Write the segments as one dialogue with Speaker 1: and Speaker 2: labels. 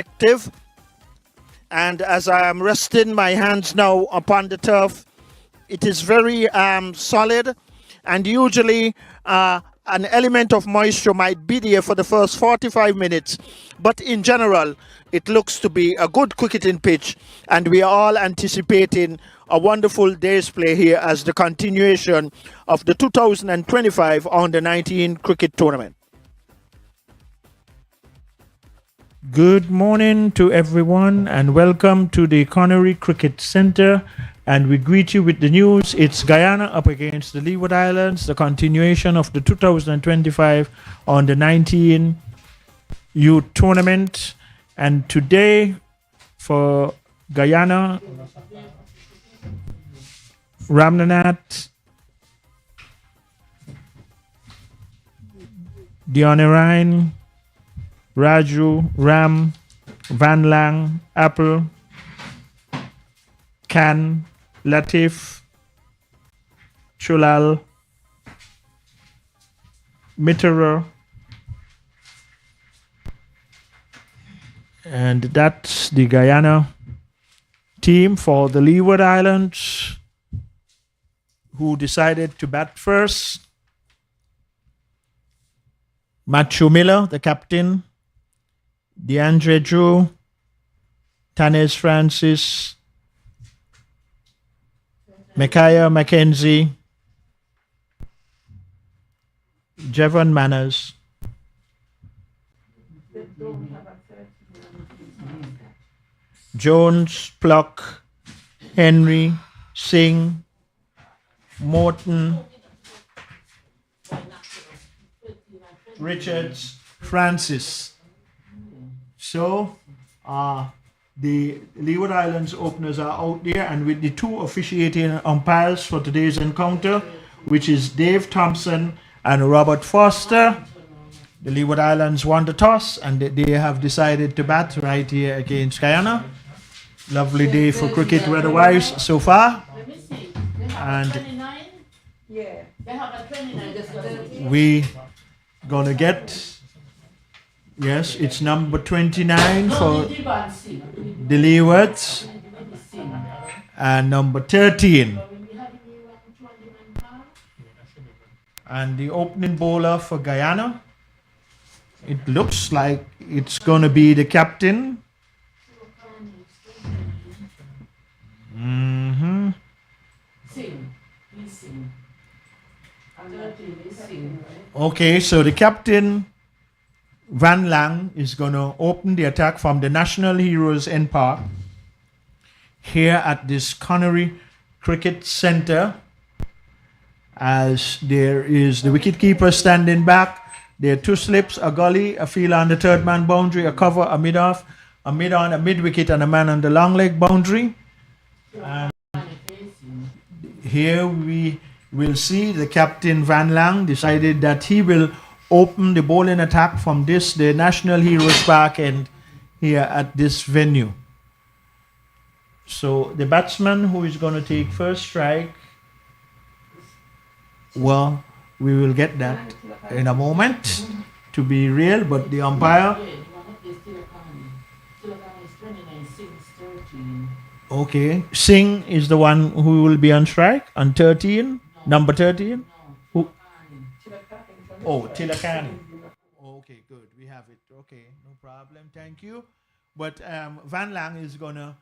Speaker 1: active. And as I am resting my hands now upon the turf, it is very solid, and usually an element of moisture might be there for the first 45 minutes. But in general, it looks to be a good cricketing pitch, and we are all anticipating a wonderful day's play here as the continuation of the 2025 Under 19 cricket tournament.
Speaker 2: Good morning to everyone and welcome to the Connery Cricket Center. And we greet you with the news. It's Guyana up against the Leeward Islands, the continuation of the 2025 Under 19 youth tournament. And today for Guyana, Ramnanath, Dionarine, Raju, Ram, Van Lang, Apple, Khan, Latif, Chulal, Mitterer, and that's the Guyana team. For the Leeward Islands, who decided to bat first. Matthew Miller, the captain. DeAndre Drew, Tanis Francis, Micaiah McKenzie, Jevon Manners, Jones, Pluck, Henry, Singh, Morton, Richards, Francis. So the Leeward Islands openers are out there, and with the two officiating umpires for today's encounter, which is Dave Thompson and Robert Foster, the Leeward Islands won the toss and they have decided to bat right here against Guyana. Lovely day for cricket weather-wise so far. And we gonna get, yes, it's number 29 for the Leewards and number 13. And the opening bowler for Guyana, it looks like it's going to be the captain. Okay, so the captain, Van Lang, is going to open the attack from the National Heroes End Park here at this Connery Cricket Center, as there is the wicketkeeper standing back. There are two slips, a gully, a fielder on the third man boundary, a cover, a mid-off, a mid-on, a mid-wicket, and a man on the long leg boundary. And here we will see the captain, Van Lang, decided that he will open the bowling attack from this, the National Heroes Park, and here at this venue. So the batsman who is going to take first strike, well, we will get that in a moment to be real, but the umpire. Okay, Singh is the one who will be on strike on 13, number 13. Who? Oh, Tilakani. Okay, good. We have it. Okay, no problem. Thank you. But Van Lang is going to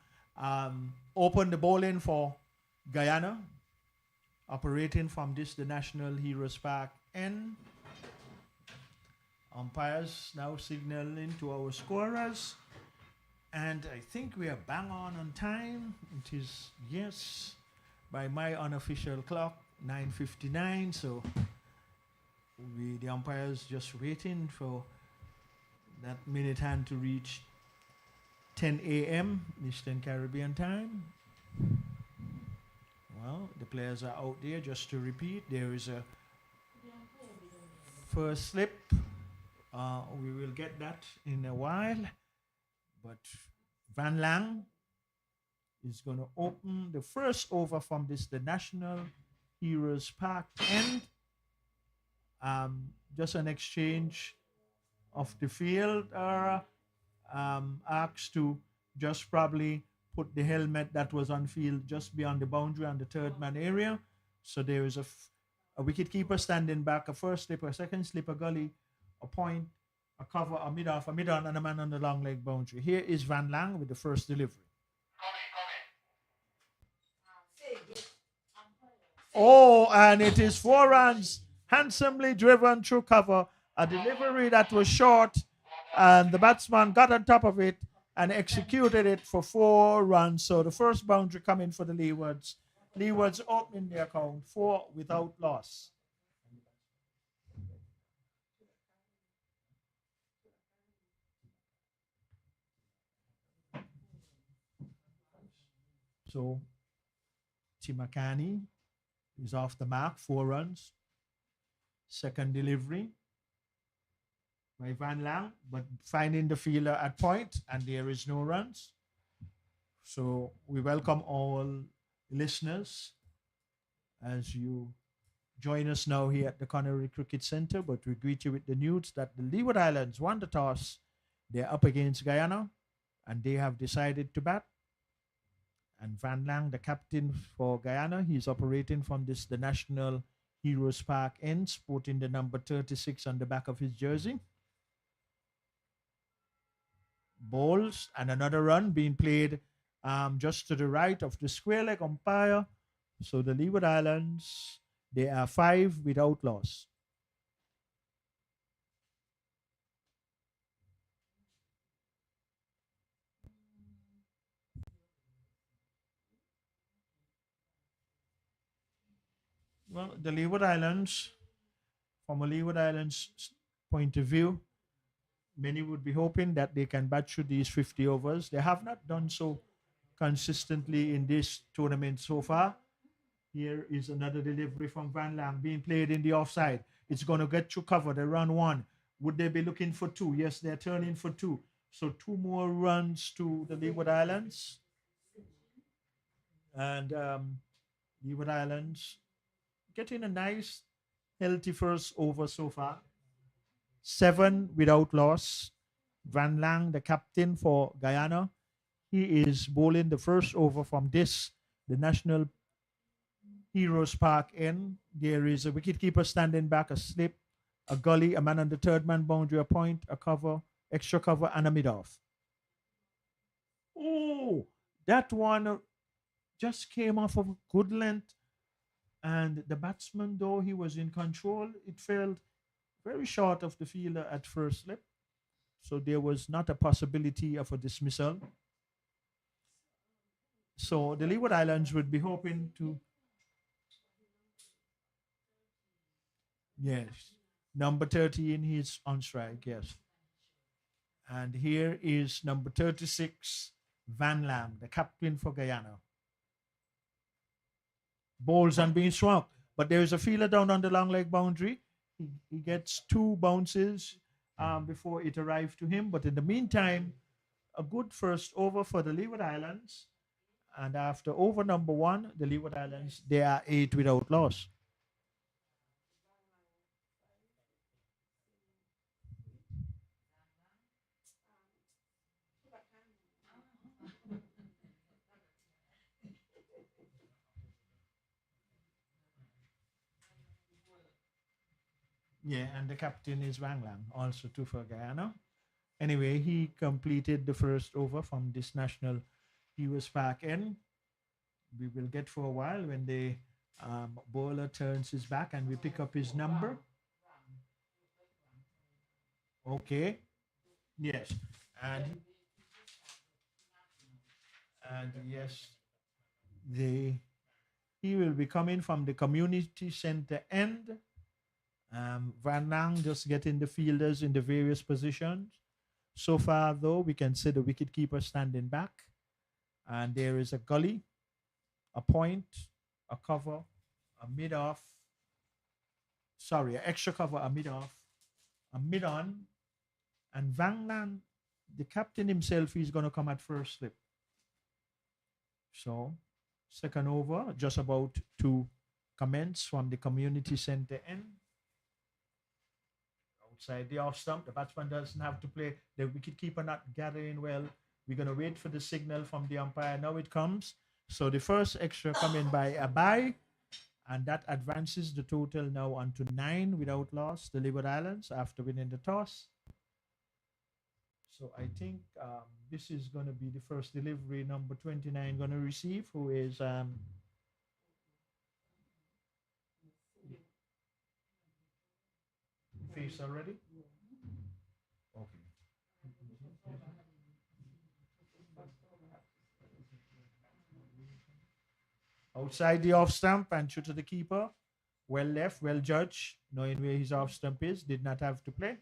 Speaker 2: open the bowling for Guyana, operating from this, the National Heroes Park end. Umpires now signaling to our scorers. And I think we are bang on time. It is, yes, by my unofficial clock, 9:59. So the umpires just waiting for that minute hand to reach 10 a.m. Eastern Caribbean time. Well, the players are out there. Just to repeat, there is a first slip. We will get that in a while. But Van Lang is going to open the first over from this, the National Heroes Park end. Just an exchange of the field. asked to just probably put the helmet that was on field just beyond the boundary on the third man area. So there is a wicket keeper standing back, a first slip, a second slip, a gully, a point, a cover, a mid off, a mid on, and a man on the long leg boundary. Here is Van Lang with the first delivery. Oh, and it is 4 runs, handsomely driven through cover. A delivery that was short, and the batsman got on top of it and executed it for 4 runs. So the first boundary coming for the Leewards. Leewards opening the account 4 without loss. So Timakani is off the mark, 4 runs. Second delivery by Van Lang, but finding the fielder at point, and there is no runs. So we welcome all listeners as you join us now here at the Connery Cricket Center, but we greet you with the news that the Leeward Islands won the toss. They're up against Guyana, and they have decided to bat. And Van Lang, the captain for Guyana, he's operating from the National Heroes Park end, sporting the number 36 on the back of his jersey. Balls and another run being played just to the right of the square leg umpire. So the Leeward Islands, they are 5 without loss. Well, the Leeward Islands, from a Leeward Islands point of view, many would be hoping that they can bat through these 50 overs. They have not done so consistently in this tournament so far. Here is another delivery from Van Lang being played in the offside. It's going to get through cover. They run 1. Would they be looking for 2? Yes, they're turning for 2. So 2 more runs to the Leeward Islands. And Leeward Islands getting a nice, healthy first over so far. 7 without loss. Van Lang, the captain for Guyana, he is bowling the first over from the National Heroes Park end. There is a wicketkeeper standing back, a slip, a gully, a man on the third man boundary, a point, a cover, extra cover, and a mid off. Oh, that one just came off of good length. And the batsman, though he was in control, it felt very short of the fielder at first slip. So there was not a possibility of a dismissal. So the Leeward Islands would be hoping to. Yes. Number 13, he's on strike, yes. And here is number 36, Van Lang, the captain for Guyana. Balls and being swung. But there is a fielder down on the long leg boundary. He gets 2 bounces before it arrived to him. But in the meantime, a good first over for the Leeward Islands. And after over number 1, the Leeward Islands, they are 8 without loss. Yeah, and the captain is Wang Lang, also too for Guyana. Anyway, he completed the first over from this National Heroes Park end. We will get for a while when the bowler turns his back and we pick up his number. Okay. Yes. And yes, he will be coming from the community center end. Van Lang just getting the fielders in the various positions. So far, though, we can see the wicketkeeper standing back. And there is a gully, a point, a cover, a mid-off. Sorry, an extra cover, a mid-off, a mid-on. And Van Lang, the captain himself, is going to come at first slip. So, second over, just about to commence from the community center end. outside the off stump. The batsman doesn't have to play. The wicketkeeper not gathering well. We're going to wait for the signal from the umpire. Now it comes. So the first extra coming by a bye, and that advances the total now onto 9 without loss, the Leeward Islands, after winning the toss. So I think this is going to be the first delivery number 29 going to receive, who is face already. Okay. Outside the off stump and shoot to the keeper. Well left, well judged, knowing where his off stump is, did not have to play.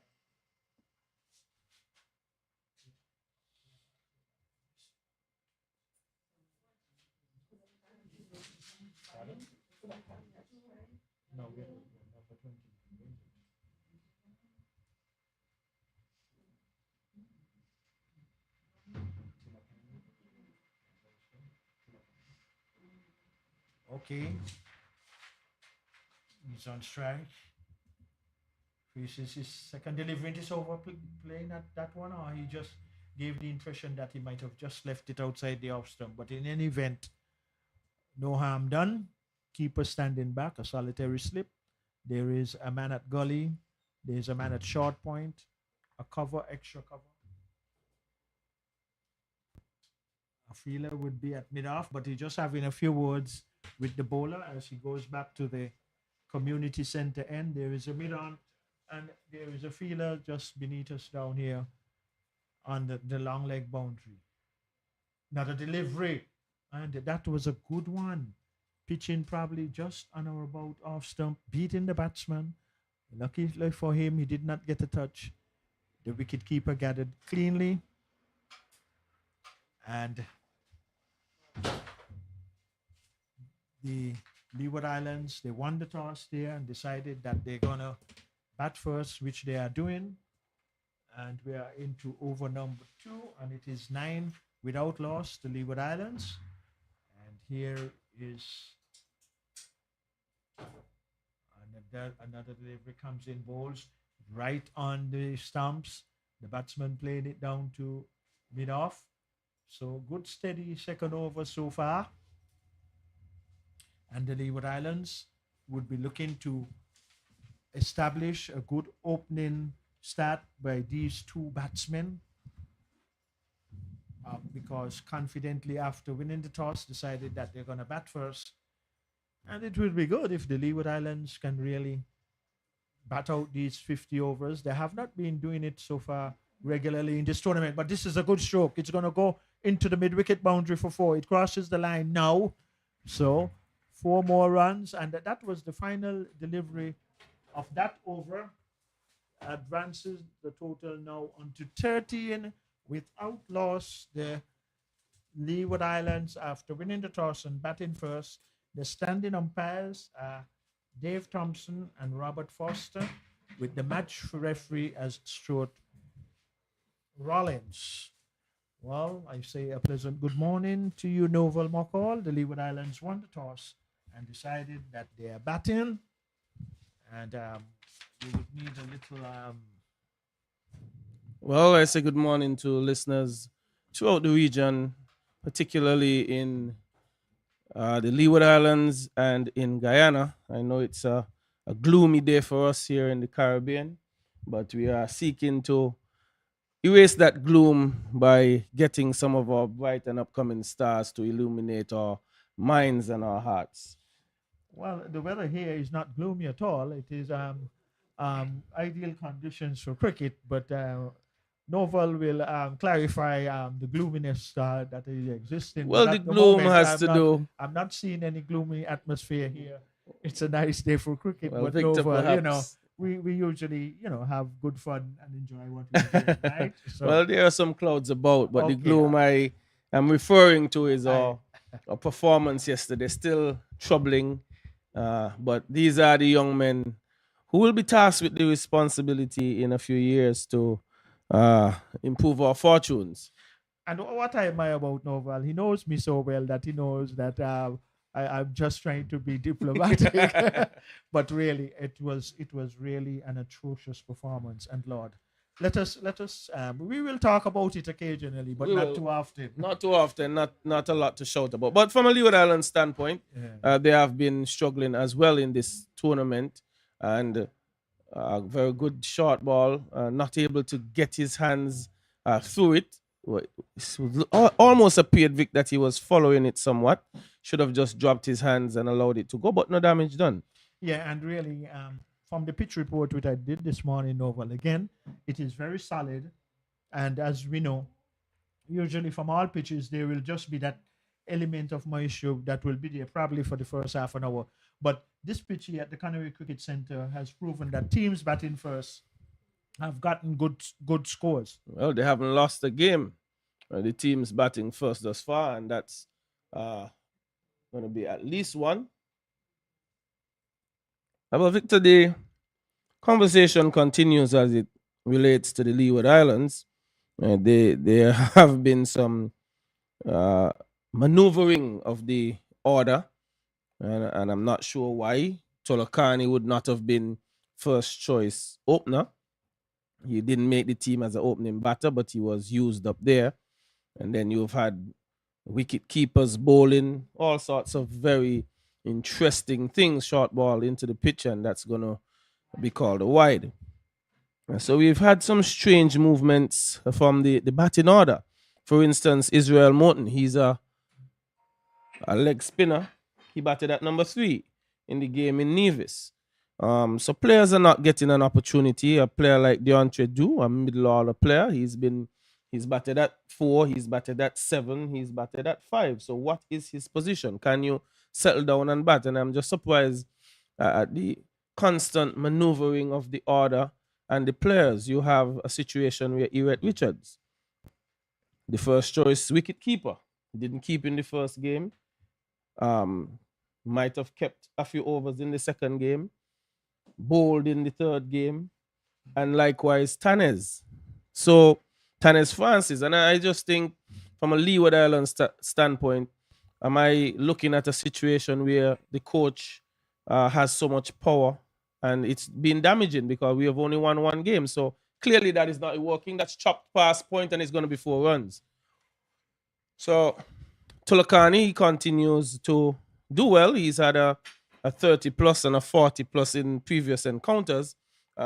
Speaker 2: No, we are number 20. Okay. He's on strike. This is his second delivery. Is over playing that one, or he just gave the impression that he might have just left it outside the off stump. But in any event, no harm done. Keeper standing back, a solitary slip. There is a man at gully. There's a man at short point. A cover, extra cover. A fielder would be at mid-off, but he's just having a few words with the bowler as he goes back to the community center end. There is a mid-on, and there is a fielder just beneath us down here on the long leg boundary. Not a delivery, and that was a good one. Pitching probably just on or about off stump, beating the batsman. Luckily for him, he did not get a touch. The wicketkeeper gathered cleanly, and the Leeward Islands, they won the toss there and decided that they're gonna bat first, which they are doing. And we are into over number 2, and it is 9 without loss to Leeward Islands. And here is another delivery comes in, bowls right on the stumps. The batsman played it down to mid-off. So good steady second over so far. And the Leeward Islands would be looking to establish a good opening start by these two batsmen, because confidently after winning the toss decided that they're going to bat first. And it will be good if the Leeward Islands can really bat out these 50 overs. They have not been doing it so far regularly in this tournament, but this is a good stroke. It's going to go into the mid-wicket boundary for 4. It crosses the line now. So 4 more runs, and that was the final delivery of that over. Advances the total now onto 13 without loss. The Leeward Islands, after winning the toss and batting first, the standing umpires are Dave Thompson and Robert Foster, with the match referee as Stuart Rollins. Well, I say a pleasant good morning to you, Novel Mockall. The Leeward Islands won the toss and decided that they are batting, and we would need a little.
Speaker 3: Well, I say good morning to listeners throughout the region, particularly in the Leeward Islands and in Guyana. I know it's a gloomy day for us here in the Caribbean, but we are seeking to erase that gloom by getting some of our bright and upcoming stars to illuminate our minds and our hearts.
Speaker 2: Well, the weather here is not gloomy at all. It is ideal conditions for cricket, but Novel will clarify the gloominess that is existing.
Speaker 3: Well, the gloom has to do.
Speaker 2: I'm not seeing any gloomy atmosphere here. It's a nice day for cricket,
Speaker 3: Well,
Speaker 2: but
Speaker 3: Victor,
Speaker 2: Novel, you know,
Speaker 3: perhaps.
Speaker 2: we usually, you know, have good fun and enjoy what we do, right? So,
Speaker 3: Well, there are some clouds about, but the
Speaker 2: Okay.
Speaker 3: gloom I am referring to is our performance yesterday. Still troubling, but these are the young men who will be tasked with the responsibility in a few years to improve our fortunes.
Speaker 2: and what I admire about Novel, he knows me so well that he knows that I'm just trying to be diplomatic, but really, it was really an atrocious performance. And Lord, let us we will talk about it occasionally, but
Speaker 3: We
Speaker 2: not
Speaker 3: will.
Speaker 2: too often.
Speaker 3: Not too often, not a lot to shout about. But from a Leeward Islands standpoint,
Speaker 2: Yeah.
Speaker 3: they have been struggling as well in this tournament, and very good short ball, not able to get his hands through it. Almost appeared, Vic, that he was following it somewhat. Should have just dropped his hands and allowed it to go, but no damage done.
Speaker 2: Yeah, and really, from the pitch report which I did this morning, Novel, again, it is very solid. And as we know, usually from all pitches, there will just be that element of moisture that will be there probably for the first half an hour. But this pitch here at the Canary Cricket Center has proven that teams batting first have gotten good scores.
Speaker 3: Well, they haven't lost a game. The team's batting first thus far, and that's going to be at least one. About Victor, the conversation continues as it relates to the Leeward Islands. There have been some maneuvering of the order, and I'm not sure why. Tolokani would not have been first choice opener. He didn't make the team as an opening batter, but he was used up there. And then you've had wicket keepers bowling, all sorts of very interesting things, short ball into the pitch, and that's going to be called a wide. And so we've had some strange movements from the batting order. For instance, Israel Morton, he's a leg spinner. He batted at number 3 in the game in Nevis. So players are not getting an opportunity. A player like Deontay Du, a middle order player, he's batted at 4, he's batted at 7, he's batted at 5. So what is his position? Can you settle down and bat? And I'm just surprised at the constant maneuvering of the order and the players. You have a situation where Eret Richards, the first choice wicket keeper, didn't keep in the first game. Might have kept a few overs in the second game, bowled in the third game, and likewise Tanes. So Tanes Francis, and I just think from a Leeward Islands standpoint, am I looking at a situation where the coach has so much power and it's been damaging because we have only won one game. So clearly that is not working. That's chopped past point and it's going to be 4 runs. So Tolokani continues to do well. He's had a 30 plus and a 40 plus in previous encounters.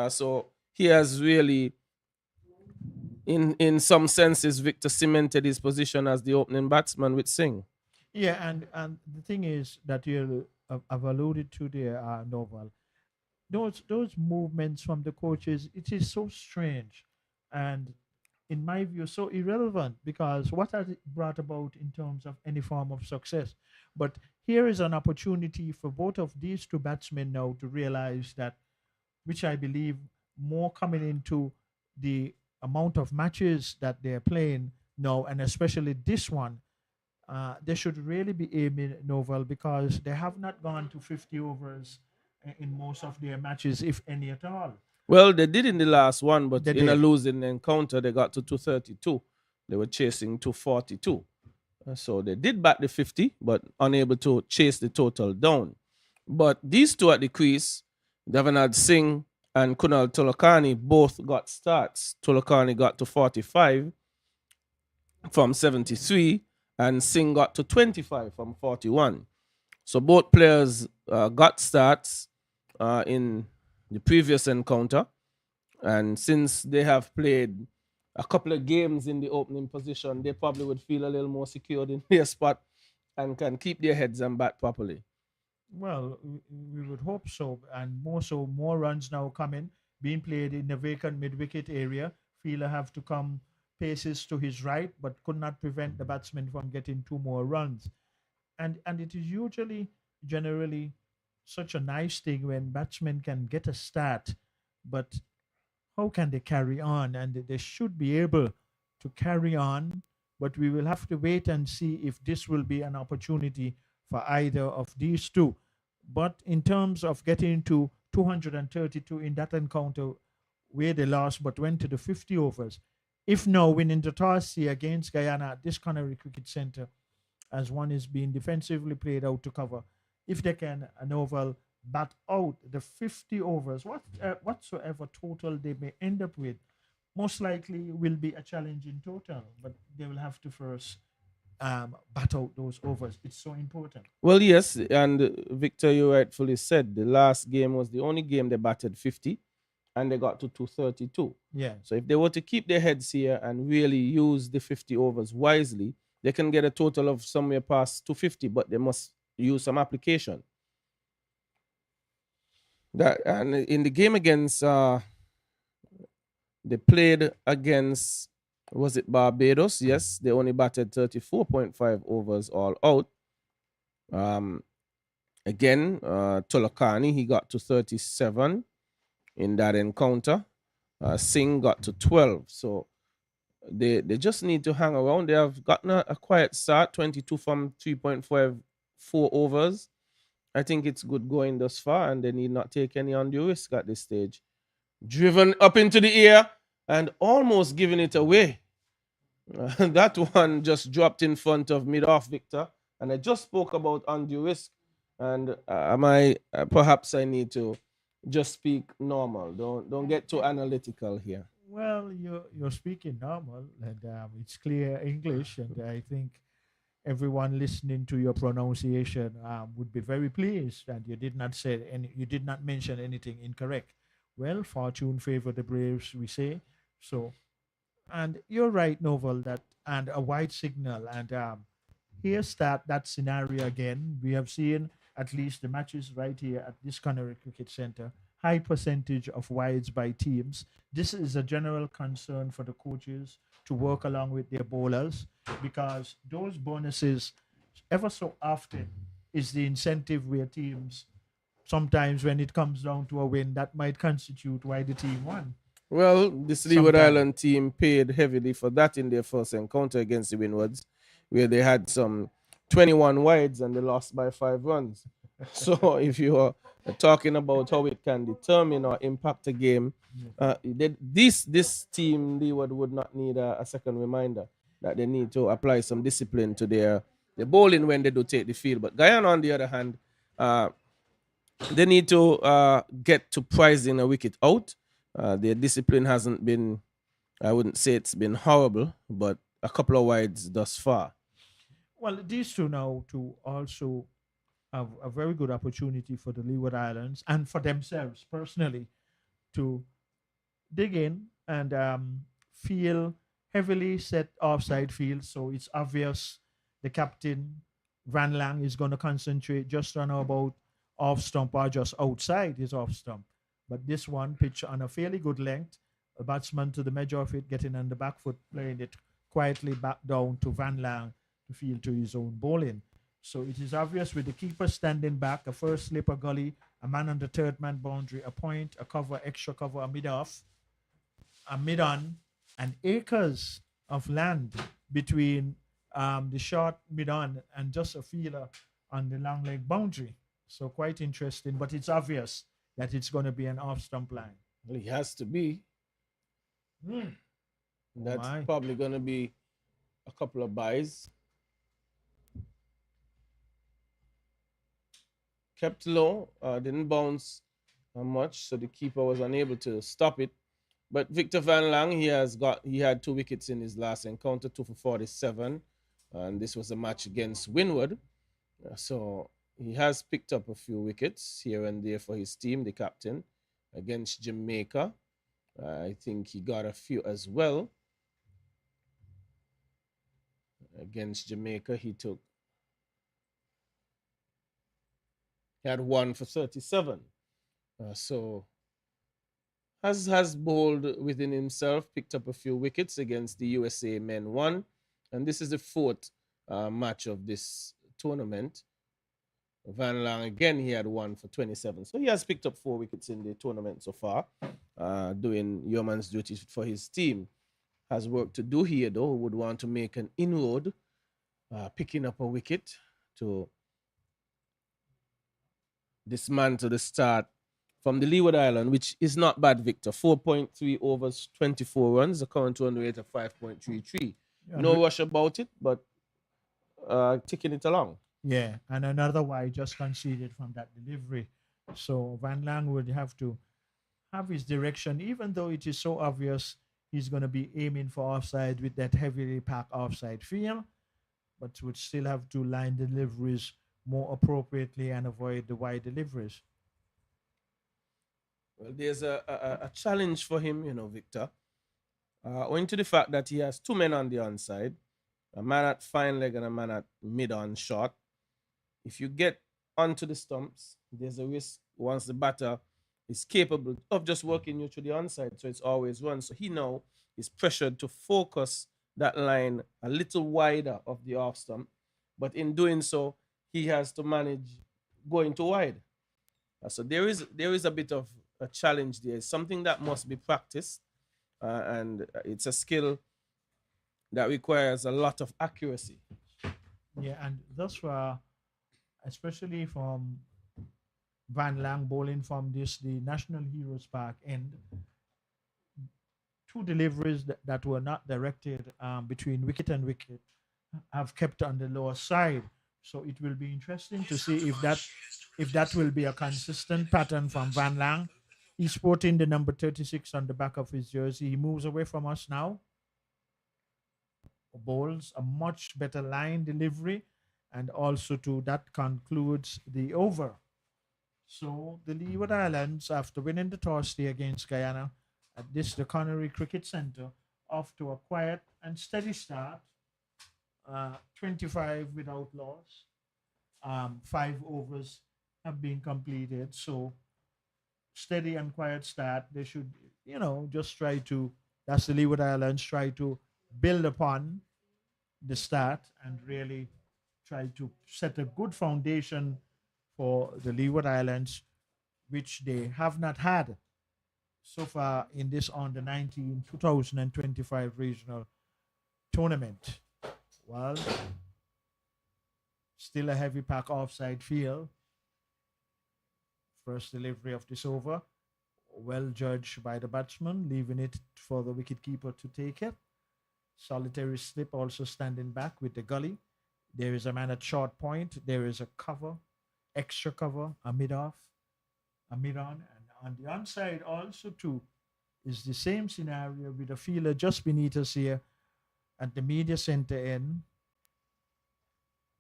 Speaker 3: So he has really, in some senses, Victor cemented his position as the opening batsman with Singh.
Speaker 2: Yeah, and the thing is that you have alluded to there, Novel. Those movements from the coaches, it is so strange, and in my view, so irrelevant, because what has it brought about in terms of any form of success? But here is an opportunity for both of these two batsmen now to realize that, which I believe more coming into the amount of matches that they're playing now, and especially this one, they should really be aiming Novel, because they have not gone to 50 overs in most of their matches, if any at all.
Speaker 3: Well, they did in the last one, but
Speaker 2: They
Speaker 3: in a
Speaker 2: did.
Speaker 3: losing encounter, they got to 232. They were chasing 242. So they did bat the 50, but unable to chase the total down. But these two at the crease, Devanad Singh and Kunal Tolokani, both got starts. Tolokani got to 45 from 73, and Singh got to 25 from 41. So both players got starts in the previous encounter. And since they have played a couple of games in the opening position, they probably would feel a little more secured in their spot and can keep their heads and bat properly.
Speaker 2: Well, we would hope so, and more so, more runs now coming, being played in the vacant mid-wicket area. Fielder have to come paces to his right, but could not prevent the batsman from getting 2 more runs. And it is usually, generally, such a nice thing when batsmen can get a start, but how can they carry on? And they should be able to carry on, but we will have to wait and see if this will be an opportunity for either of these two. But in terms of getting to 232 in that encounter where they lost but went to the 50 overs, if now winning the toss here against Guyana at this Canary Cricket Center, as one is being defensively played out to cover. If they can, an oval bat out the 50 overs, whatsoever total they may end up with, most likely will be a challenge in total, but they will have to first bat out those overs. It's so important.
Speaker 3: Well, yes, and Victor, you rightfully said the last game was the only game they batted 50 and they got to 232.
Speaker 2: Yeah.
Speaker 3: So if they were to keep their heads here and really use the 50 overs wisely, they can get a total of somewhere past 250, but they must use some application. That and in the game against they played against, was it Barbados? Yes, they only batted 34.5 overs all out. Again, Tolokani, he got to 37 in that encounter. Singh got to 12. So they just need to hang around. They have gotten a quiet start, 22 from 3.54 overs. I think it's good going thus far, and they need not take any undue risk at this stage. Driven up into the air and almost giving it away. That one just dropped in front of mid-off, Victor. And I just spoke about undue risk. And perhaps I need to just speak normal. Don't get too analytical here.
Speaker 2: Well, you're speaking normal, and it's clear English, and I think everyone listening to your pronunciation would be very pleased. And you did not mention anything incorrect. Well, fortune favor the braves, we say. So, and you're right, Novel, that and a wide signal, and here's that scenario again. We have seen at least the matches right here at this Connery Cricket Center. High percentage of wides by teams. This is a general concern for the coaches to work along with their bowlers, because those bonuses, ever so often, is the incentive where teams, sometimes when it comes down to a win, that might constitute why the team won.
Speaker 3: Well, this Leeward Island team paid heavily for that in their first encounter against the Windwards, where they had some 21 wides and they lost by 5 runs. So if you are talking about how it can determine or impact a game, this team, Leeward, would not need a second reminder that they need to apply some discipline to their bowling when they do take the field. But Guyana, on the other hand, they need to get to pricing a wicket out. Their discipline hasn't been, I wouldn't say it's been horrible, but a couple of wides thus far.
Speaker 2: Well, these two now to also have a very good opportunity for the Leeward Islands and for themselves personally to dig in and feel heavily set offside field. So it's obvious the captain, Van Lang, is going to concentrate just on about off stump or just outside his off stump. But this one pitch on a fairly good length, a batsman to the measure of it, getting on the back foot, playing it quietly back down to Van Lang to field to his own bowling. So it is obvious with the keeper standing back, a first slip, a gully, a man on the third man boundary, a point, a cover, extra cover, a mid-off, a mid-on, and acres of land between the short mid-on and just a feeler on the long leg boundary. So quite interesting, but it's obvious that it's going to be an off-stump line.
Speaker 3: Well, it has to be. That's probably going to be a couple of buys. Kept low, didn't bounce much, so the keeper was unable to stop it. But Victor Van Lang, he had 2 wickets in his last encounter, 2 for 47, and this was a match against Windward. So he has picked up a few wickets here and there for his team, the captain, against Jamaica. I think he got a few as well. Against Jamaica, he had 1 for 37. So has bowled within himself, picked up a few wickets against the USA Men 1. And this is the 4th match of this tournament. Van Lang, again, he had 1 for 27. So he has picked up 4 wickets in the tournament so far, doing yeoman's duties for his team. Has work to do here, though. Would want to make an inroad, picking up a wicket to dismantle the start from the Leeward Island, which is not bad, Victor. 4.3 overs, 24 runs, a current run rate of 5.33. Yeah, no rush about it, but ticking it along.
Speaker 2: Yeah, and another wide just conceded from that delivery. So Van Lang would have to have his direction, even though it is so obvious he's going to be aiming for offside with that heavily packed offside field, but would still have to line deliveries more appropriately and avoid the wide deliveries.
Speaker 3: Well, there's a challenge for him, Victor, owing to the fact that he has two men on the onside, a man at fine leg and a man at mid on short. If you get onto the stumps, there's a risk once the batter is capable of just working you to the onside, so it's always one. So he now is pressured to focus that line a little wider of the off stump, but in doing so, he has to manage going too wide. So there is a bit of a challenge there. It's something that must be practiced, and it's a skill that requires a lot of accuracy.
Speaker 2: Yeah, and thus far, especially from Van Lang bowling from the National Heroes Park end, two deliveries that were not directed between wicket and wicket have kept on the lower side. So it will be interesting to see if that will be a consistent pattern from Van Lang. He's sporting the number 36 on the back of his jersey. He moves away from us now, bowls a much better line delivery, and also to that concludes the over. So the Leeward Islands, after winning the toss day against Guyana at this the Connery Cricket Centre, off to a quiet and steady start. 25 without loss. 5 overs have been completed. So steady and quiet start. They should, just try to. That's the Leeward Islands try to build upon the start and really try to set a good foundation for the Leeward Islands, which they have not had so far in this under 19 2025 regional tournament. Well, still a heavy pack offside field. First delivery of this over, well judged by the batsman, leaving it for the wicketkeeper to take it. Solitary slip also standing back with the gully. There is a man at short point. There is a cover, extra cover, a mid off, a mid on, and on the onside also too is the same scenario with a fielder just beneath us here at the media center end.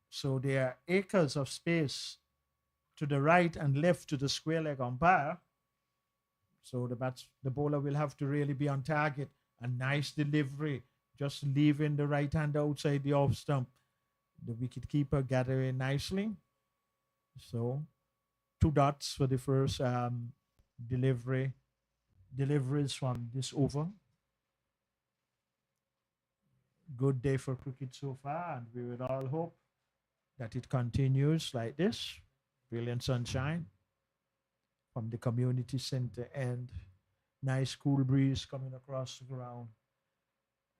Speaker 2: So there are acres of space to the right and left to the square leg umpire. So the bowler will have to really be on target. A nice delivery, just leaving the right hand outside the off stump. The wicket keeper gathering nicely. So 2 dots for the first deliveries from this over. Good day for cricket so far, and we would all hope that it continues like this. Brilliant sunshine from the community center and nice cool breeze coming across the ground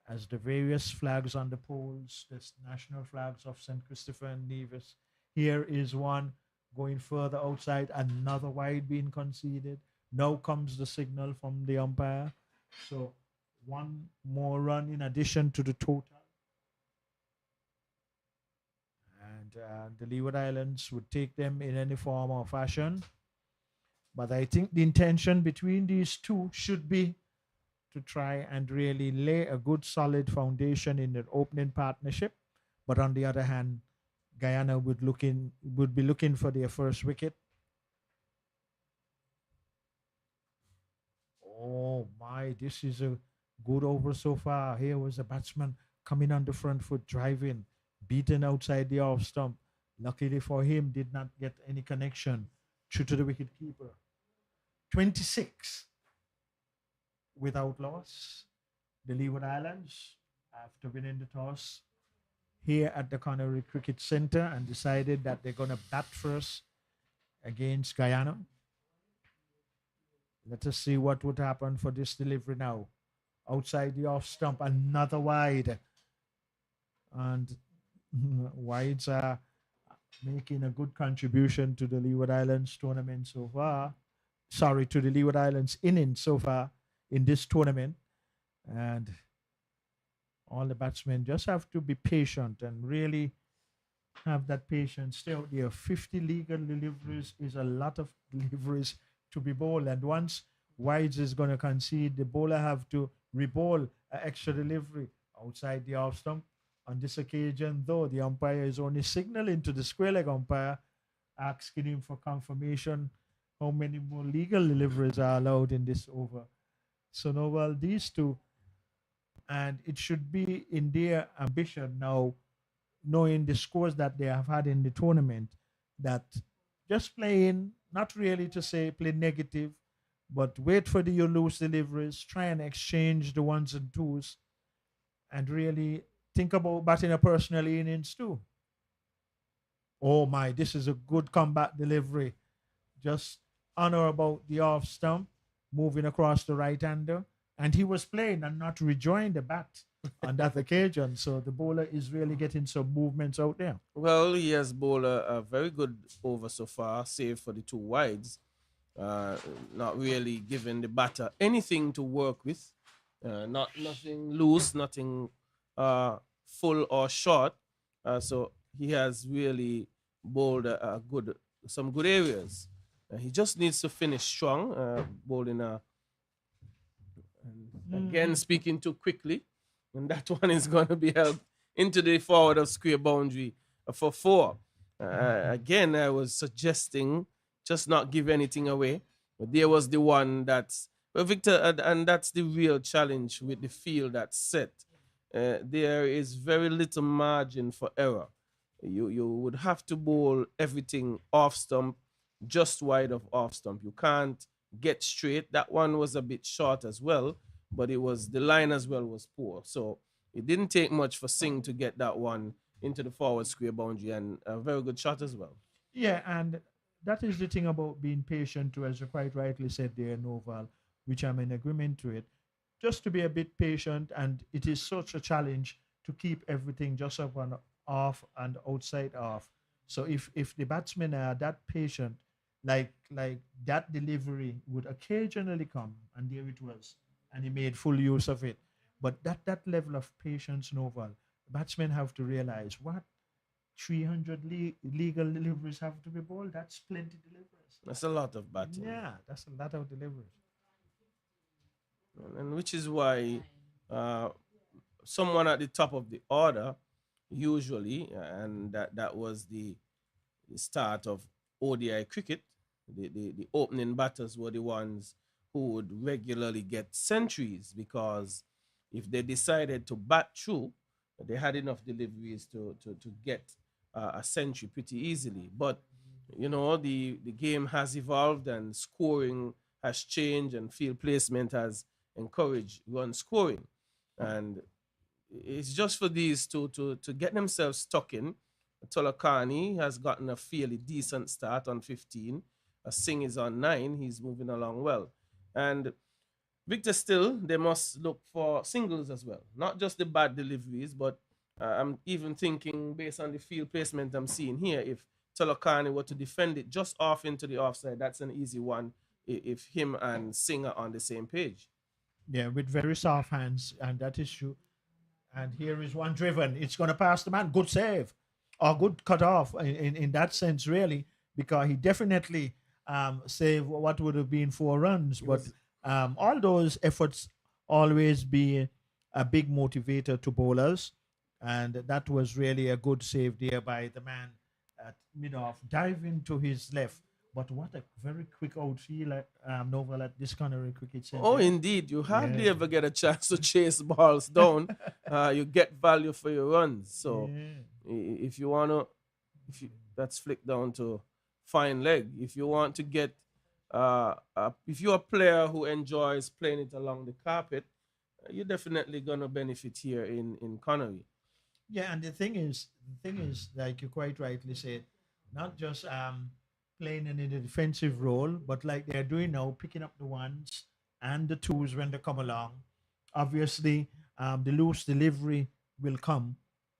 Speaker 2: as the various flags on the poles, the national flags of St. Christopher and Nevis. Here is one going further outside, another wide being conceded. Now comes the signal from the umpire. So one more run in addition to the total. And the Leeward Islands would take them in any form or fashion. But I think the intention between these two should be to try and really lay a good solid foundation in their opening partnership. But on the other hand, Guyana would be looking for their first wicket. Oh my, this is a good over so far. Here was a batsman coming on the front foot, driving, beaten outside the off stump. Luckily for him, did not get any connection true to the wicket keeper. 26 without loss. The Leeward Islands, after winning the toss here at the Connery Cricket Centre, and decided that they're going to bat first against Guyana. Let us see what would happen for this delivery now. Outside the off stump, another wide. And wides are making a good contribution to the Leeward Islands tournament so far. Sorry, to the Leeward Islands innings so far in this tournament. And all the batsmen just have to be patient and really Have that patience. Stay out there. 50 legal deliveries is a lot of deliveries to be bowled. And once Wides is going to concede, the bowler have to re-bowl an extra delivery outside the off stump. On this occasion, though, the umpire is only signaling to the square leg umpire, asking him for confirmation how many more legal deliveries are allowed in this over. So, no, well, these two, and it should be in their ambition now, knowing the scores that they have had in the tournament, that just playing, not really to say play negative, but wait for the you lose deliveries, try and exchange the ones and twos, and really think about batting a personal innings too. Oh my, this is a good combat delivery. Just honor about the off stump, moving across the right hander. And he was playing and not rejoined the bat on that occasion. So the bowler is really getting some movements out there.
Speaker 3: Well, he has bowled a very good over so far, save for the two wides. Uh, Not really giving the batter anything to work with. Not nothing loose, nothing full or short. So he has really bowled some good areas. He just needs to finish strong, bowling again speaking too quickly, and that one is going to be held into the forward of square boundary for four. Again, I was suggesting just not give anything away, but there was the one that's well, Victor, and that's the real challenge with the field that's set. There is very little margin for error. You would have to bowl everything off stump, just wide of off stump. You can't get straight. That one was a bit short as well, but it was the line as well was poor. So it didn't take much for Singh to get that one into the forward square boundary, and a very good shot as well.
Speaker 2: Yeah, and that is the thing about being patient too, as you quite rightly said there, Noval, which I'm in agreement to it. Just to be a bit patient, and it is such a challenge to keep everything just up and off and outside off. So if the batsmen are that patient, like that delivery would occasionally come, and there it was, and he made full use of it. But that level of patience, Noval, batsmen have to realize what 300 legal deliveries have to be bowled. That's plenty deliveries.
Speaker 3: That's a lot of batting.
Speaker 2: Yeah, that's a lot of deliveries.
Speaker 3: And which is why uh, someone at the top of the order, usually, and that was the start of ODI cricket, the opening batters were the ones who would regularly get centuries, because if they decided to bat through, they had enough deliveries to get a century pretty easily. But the game has evolved and scoring has changed, and field placement has encouraged run scoring, and it's just for these to get themselves stuck in. Tolakani has gotten a fairly decent start on 15. Singh is on 9. He's moving along well. And Victor, still, they must look for singles as well. Not just the bad deliveries, but I'm even thinking, based on the field placement I'm seeing here, if Tolakani were to defend it just off into the offside, that's an easy one if him and Singh are on the same page.
Speaker 2: Yeah, with very soft hands, and that is true. And here is one driven. It's going to pass the man. Good save, or good cut off in that sense, really, because he definitely saved what would have been 4 runs. But all those efforts always be a big motivator to bowlers, and that was really a good save there by the man at mid-off, diving to his left. But what a very quick outfield, Novel, at this kind of cricket center.
Speaker 3: Oh, indeed. You hardly ever get a chance to chase balls down. You get value for your runs. So if you want to, that's flicked down to fine leg. If you want to get, if you're a player who enjoys playing it along the carpet, you're definitely going to benefit here in Connery.
Speaker 2: Yeah, and the thing is, like you quite rightly said, not just playing in a defensive role, but like they're doing now, picking up the ones and the twos when they come along. Obviously, the loose delivery will come,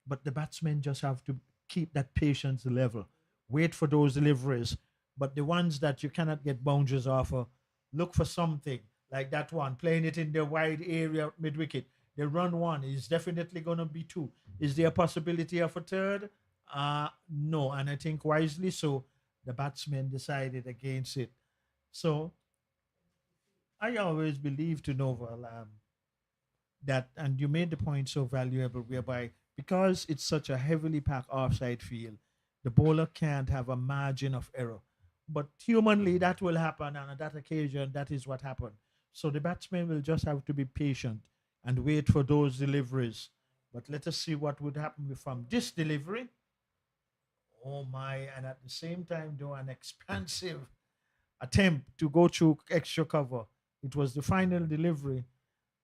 Speaker 2: but the batsmen just have to keep that patience level, wait for those deliveries. But the ones that you cannot get boundaries off of, look for something like that one, playing it in the wide area mid wicket. The run one is definitely going to be 2. Is there a possibility of a third? No, and I think wisely so. The batsman decided against it. So I always believe to Novel that, and you made the point so valuable, whereby because it's such a heavily packed offside field, the bowler can't have a margin of error. But humanly, that will happen, and on that occasion, that is what happened. So the batsman will just have to be patient and wait for those deliveries. But let us see what would happen from this delivery. Oh my, and at the same time, do an expansive attempt to go through extra cover. It was the final delivery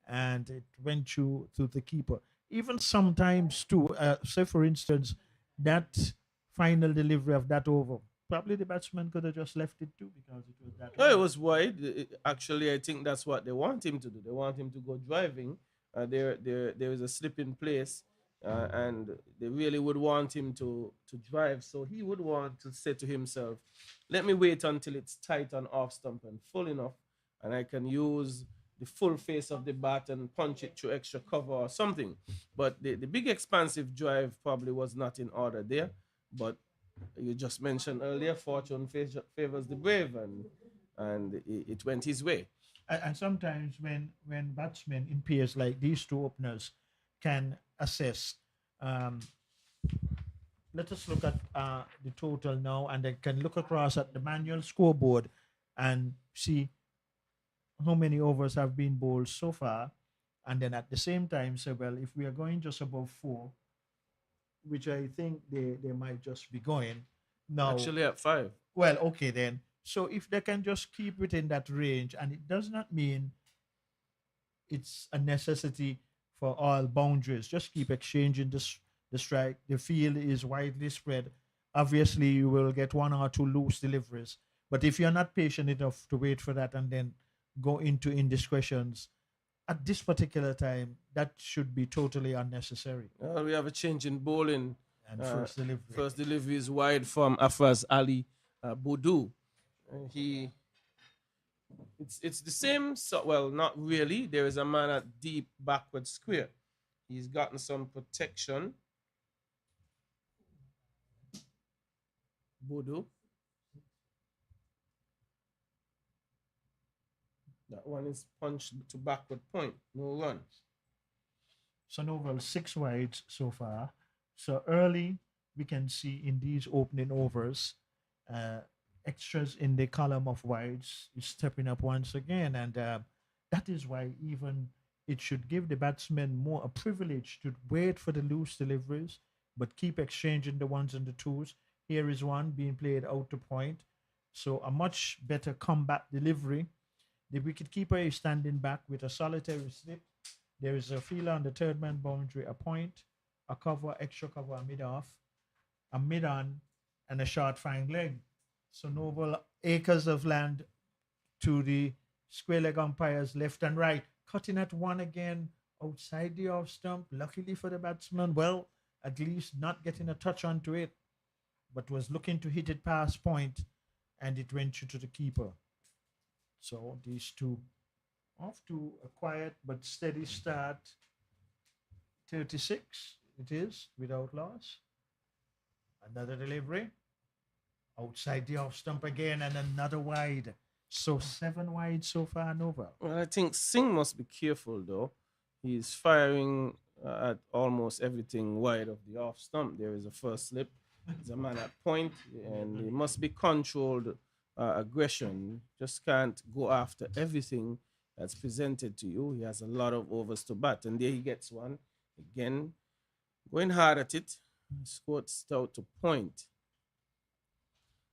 Speaker 2: and it went to the keeper. Even sometimes, too, say for instance, that final delivery of that over, probably the batsman could have just left it too because it was that
Speaker 3: Oh, it
Speaker 2: wide.
Speaker 3: was wide. Actually, I think that's what they want him to do. They want him to go driving. There is a slip in place, and they really would want him to drive. So he would want to say to himself, "Let me wait until it's tight on off stump and full enough, and I can use the full face of the bat and punch it through extra cover or something." But the big expansive drive probably was not in order there. But you just mentioned earlier, fortune favors the brave, and it went his way.
Speaker 2: And sometimes when batsmen in pairs like these two openers can assess, um, let us look at the total now, and they can look across at the manual scoreboard and see how many overs have been bowled so far, and then at the same time say, well, if we are going just above four, which I think they might just be going now.
Speaker 3: Actually, at five.
Speaker 2: Well, okay then. So if they can just keep within that range, and it does not mean it's a necessity for all boundaries. Just keep exchanging the strike. The field is widely spread. Obviously, you will get one or two loose deliveries. But if you're not patient enough to wait for that and then go into indiscretions at this particular time, that should be totally unnecessary.
Speaker 3: We have a change in bowling.
Speaker 2: And first delivery.
Speaker 3: First delivery is wide from Afraz Ali Boudou. He it's the same. So, well, not really. There is a man at deep backward square. He's gotten some protection. Bodo. That one is punched to backward point. No run.
Speaker 2: So Novel 6 wides so far. So early, we can see in these opening overs, uh, extras in the column of wides is stepping up once again, and that is why even it should give the batsmen more a privilege to wait for the loose deliveries, but keep exchanging the ones and the twos. Here is one being played out to point, so a much better combat delivery. The wicketkeeper is standing back with a solitary slip. There is a fielder on the third man boundary, a point, a cover, extra cover, a mid off, a mid on, and a short fine leg. So Noble acres of land to the square leg umpires left and right, cutting at one again outside the off stump. Luckily for the batsman, well, at least not getting a touch onto it, but was looking to hit it past point, and it went through to the keeper. So these two off to a quiet but steady start. 36 it is without loss. Another delivery outside the off stump again, and another wide. So 7 wide so far, Nova.
Speaker 3: Well, I think Singh must be careful though. He's firing at almost everything wide of the off stump. There is a first slip. There's a man at point, and he must be controlled aggression. Just can't go after everything that's presented to you. He has a lot of overs to bat, and there he gets one again, going hard at it. Squats out to point.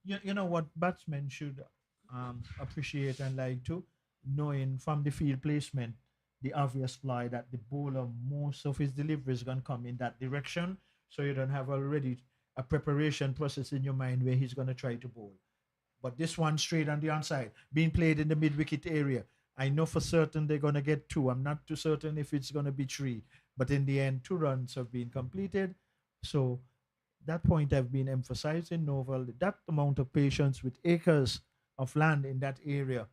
Speaker 2: You know what batsmen should appreciate and like to, knowing from the field placement the obvious fly that the bowler, most of his delivery is going to come in that direction, so you don't have already a preparation process in your mind where he's going to try to bowl. But this one straight on the onside, being played in the mid wicket area. I know for certain they're going to get two. I'm not too certain if it's going to be three. But in the end, 2 runs have been completed. So that point I've been emphasizing, Novel, that amount of patience with acres of land in that area.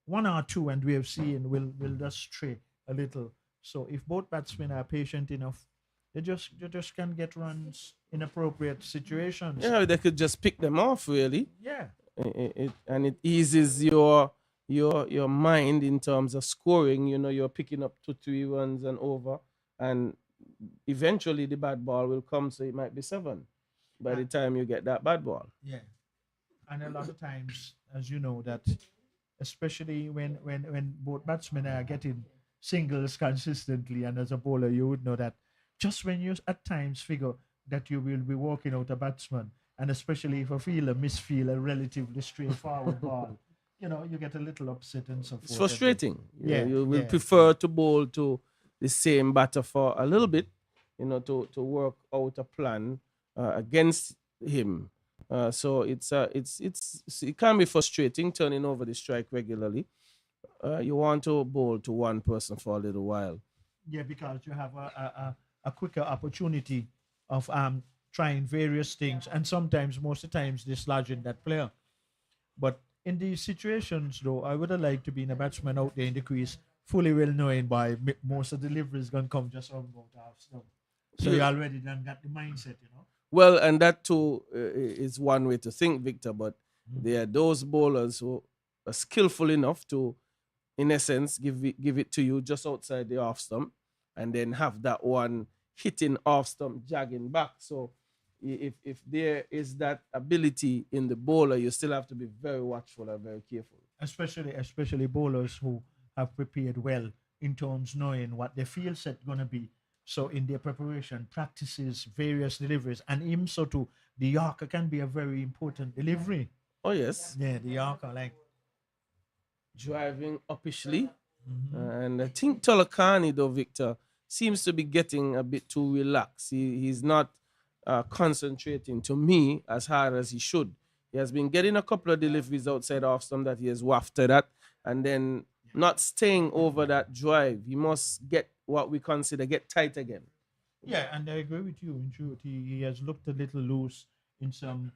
Speaker 2: 1 or 2, and we have seen will just stray a little. So if both batsmen are patient enough They just can get runs in appropriate situations.
Speaker 3: Yeah, they could just pick them off really.
Speaker 2: Yeah.
Speaker 3: And it eases your mind in terms of scoring. You know, you're picking up 2-3 runs and over, and eventually the bad ball will come, so it might be 7 by the time you get that bad ball.
Speaker 2: Yeah. And a lot of times, as you know, that especially when both batsmen are getting singles consistently, and as a bowler, you would know that just when you at times figure that you will be walking out a batsman, and especially if a fielder misfeel a relatively straightforward ball, you get a little upset and so forth.
Speaker 3: It's frustrating.
Speaker 2: Yeah,
Speaker 3: You will
Speaker 2: yeah.
Speaker 3: prefer to bowl to the same batter for a little bit, to work out a plan against him. So it can be frustrating turning over the strike regularly. You want to bowl to one person for a little while.
Speaker 2: Yeah, because you have a quicker opportunity of trying various things, and sometimes, most of the times, dislodging that player. But in these situations, though, I would have liked to be in a batsman out there in the crease, fully well knowing by most of the delivery is going to come just on about half stone. So you already done got the mindset.
Speaker 3: Well, and that too is one way to think, Victor. But there are those bowlers who are skillful enough to, in essence, give it to you just outside the off stump, and then have that one hitting off stump, jagging back. So if there is that ability in the bowler, you still have to be very watchful and very careful.
Speaker 2: Especially bowlers who have prepared well in terms knowing what their field set gonna be. So in their preparation, practices various deliveries, and even so too, the Yorker can be a very important delivery.
Speaker 3: Oh yes,
Speaker 2: Yeah, the Yorker, like
Speaker 3: driving uppishly. And I think Tolakani, though, Victor, seems to be getting a bit too relaxed. He's not concentrating, to me, as hard as he should. He has been getting a couple of deliveries outside off stump that he has wafted at, and then not staying over that drive. He must get what we consider get tight again.
Speaker 2: Yeah, and I agree with you. In truth, he has looked a little loose in some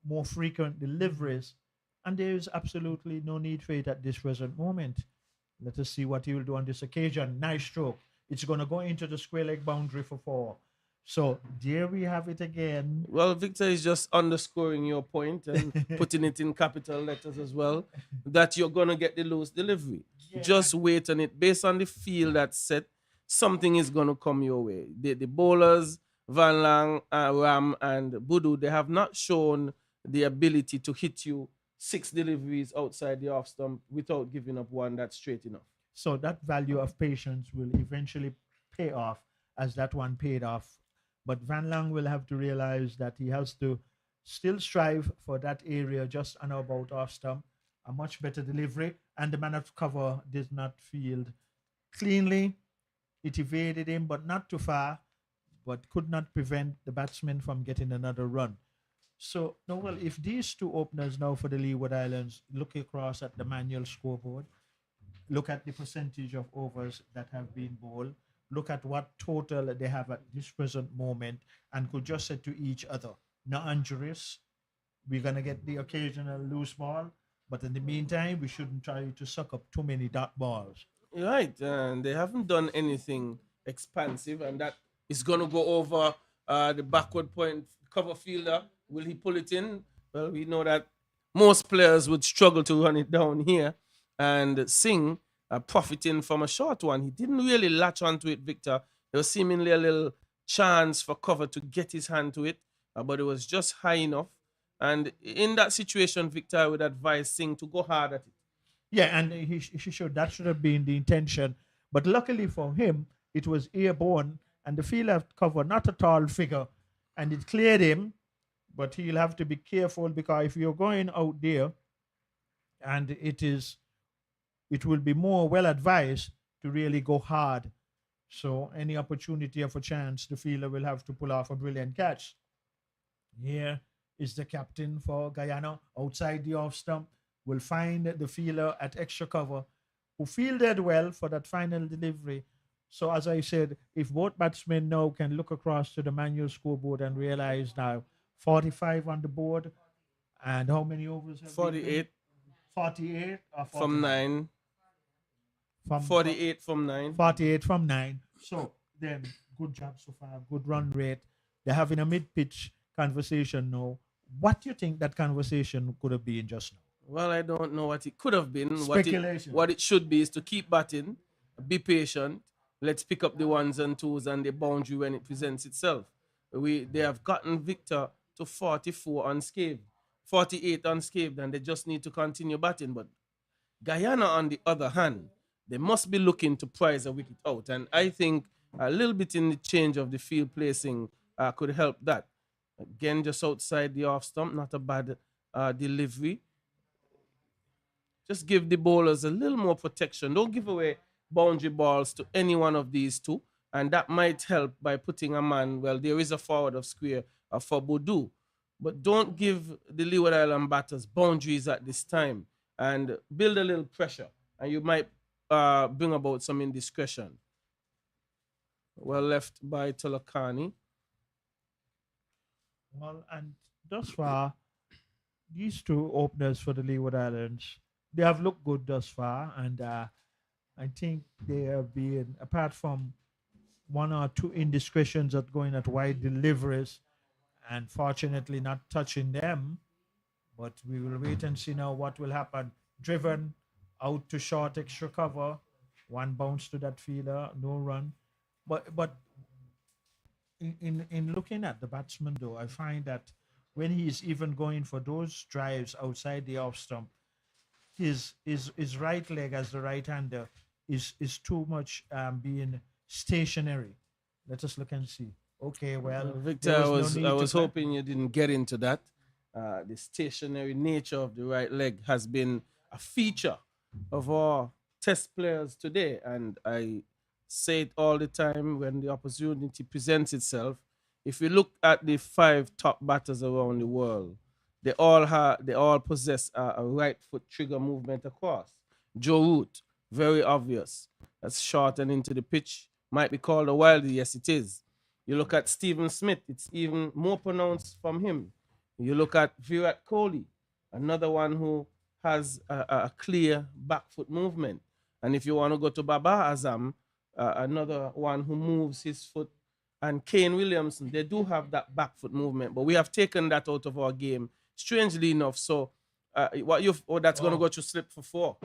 Speaker 2: more frequent deliveries, and there is absolutely no need for it at this present moment. Let us see what he will do on this occasion. Nice stroke. It's going to go into the square leg boundary for 4. So there we have it again.
Speaker 3: Well, Victor is just underscoring your point and putting it in capital letters as well, that you're going to get the loose delivery.
Speaker 2: Yeah.
Speaker 3: Just wait on it. Based on the field that's set, something is going to come your way. The bowlers, Van Lang, Ram, and Budu, they have not shown the ability to hit you 6 deliveries outside the off stump without giving up one that's straight enough.
Speaker 2: So that value of patience will eventually pay off, as that one paid off. But Van Lang will have to realize that he has to still strive for that area just on about off stump, a much better delivery, and the man of cover did not field cleanly. It evaded him, but not too far, but could not prevent the batsman from getting another run. So, no, well, if these two openers now for the Leeward Islands look across at the manual scoreboard, look at the percentage of overs that have been bowled, look at what total they have at this present moment, and could just say to each other, no injuries, we're going to get the occasional loose ball, but in the meantime, we shouldn't try to suck up too many dot balls.
Speaker 3: Right, and they haven't done anything expansive, and that is going to go over the backward point cover fielder. Will he pull it in? Well, we know that most players would struggle to run it down here, and Singh profiting from a short one. He didn't really latch onto it, Victor. There was seemingly a little chance for cover to get his hand to it, but it was just high enough. And in that situation, Victor, I would advise Singh to go hard at it.
Speaker 2: Yeah, and he should. That should have been the intention. But luckily for him, it was airborne, and the fielder cover not a tall figure, and it cleared him. But he'll have to be careful, because if you're going out there, and it will be more well advised to really go hard. So any opportunity of a chance, the fielder will have to pull off a brilliant catch. Here is the captain for Guyana outside the off stump. Will find the fielder at extra cover, who fielded well for that final delivery. So as I said, if both batsmen now can look across to the manual scoreboard and realize now 45 on the board, and how many overs?
Speaker 3: 48.
Speaker 2: 48 or 49?
Speaker 3: From 9.
Speaker 2: From
Speaker 3: 48 from 9.
Speaker 2: 48 from 9. So then good job so far, good run rate. They're having a mid-pitch conversation now. What do you think that conversation could have been just now?
Speaker 3: Well, I don't know what it could have been.
Speaker 2: Speculation.
Speaker 3: What it should be is to keep batting, be patient. Let's pick up the ones and twos and the boundary when it presents itself. They have gotten Victor to 44 unscathed, 48 unscathed, and they just need to continue batting. But Guyana, on the other hand, they must be looking to prize a wicket out. And I think a little bit in the change of the field placing could help that. Again, just outside the off stump, not a bad delivery. Just give the bowlers a little more protection. Don't give away boundary balls to any one of these two. And that might help by putting a man, well, there is a forward of square for Bodu. But don't give the Leeward Island batters boundaries at this time and build a little pressure. And you might bring about some indiscretion. Well left by Tolokani.
Speaker 2: Well, and thus far, these two openers for the Leeward Islands, they have looked good thus far, and I think they have been, apart from one or two indiscretions at going at wide deliveries, and fortunately not touching them. But we will wait and see now what will happen. Driven out to short extra cover, one bounce to that fielder, no run. But in looking at the batsman though, I find that when he's even going for those drives outside the off stump, his right leg as the right hander is too much being stationary. Let us look and see. Okay, well,
Speaker 3: Victor,
Speaker 2: there
Speaker 3: I
Speaker 2: no
Speaker 3: was
Speaker 2: need
Speaker 3: I
Speaker 2: to
Speaker 3: was
Speaker 2: cla-
Speaker 3: hoping you didn't get into that. The stationary nature of the right leg has been a feature of our test players today, and I say it all the time when the opportunity presents itself. If you look at the five top batters around the world, they all possess a right foot trigger movement across. Joe Root, very obvious. That's short and into the pitch. Might be called a wildie, yes it is. You look at Stephen Smith, it's even more pronounced from him. You look at Virat Kohli, another one who has a clear back foot movement. And if you want to go to Baba Azam, another one who moves his foot, and Kane Williamson, they do have that back foot movement, but we have taken that out of our game, strangely enough. So, that's going to go to slip for four.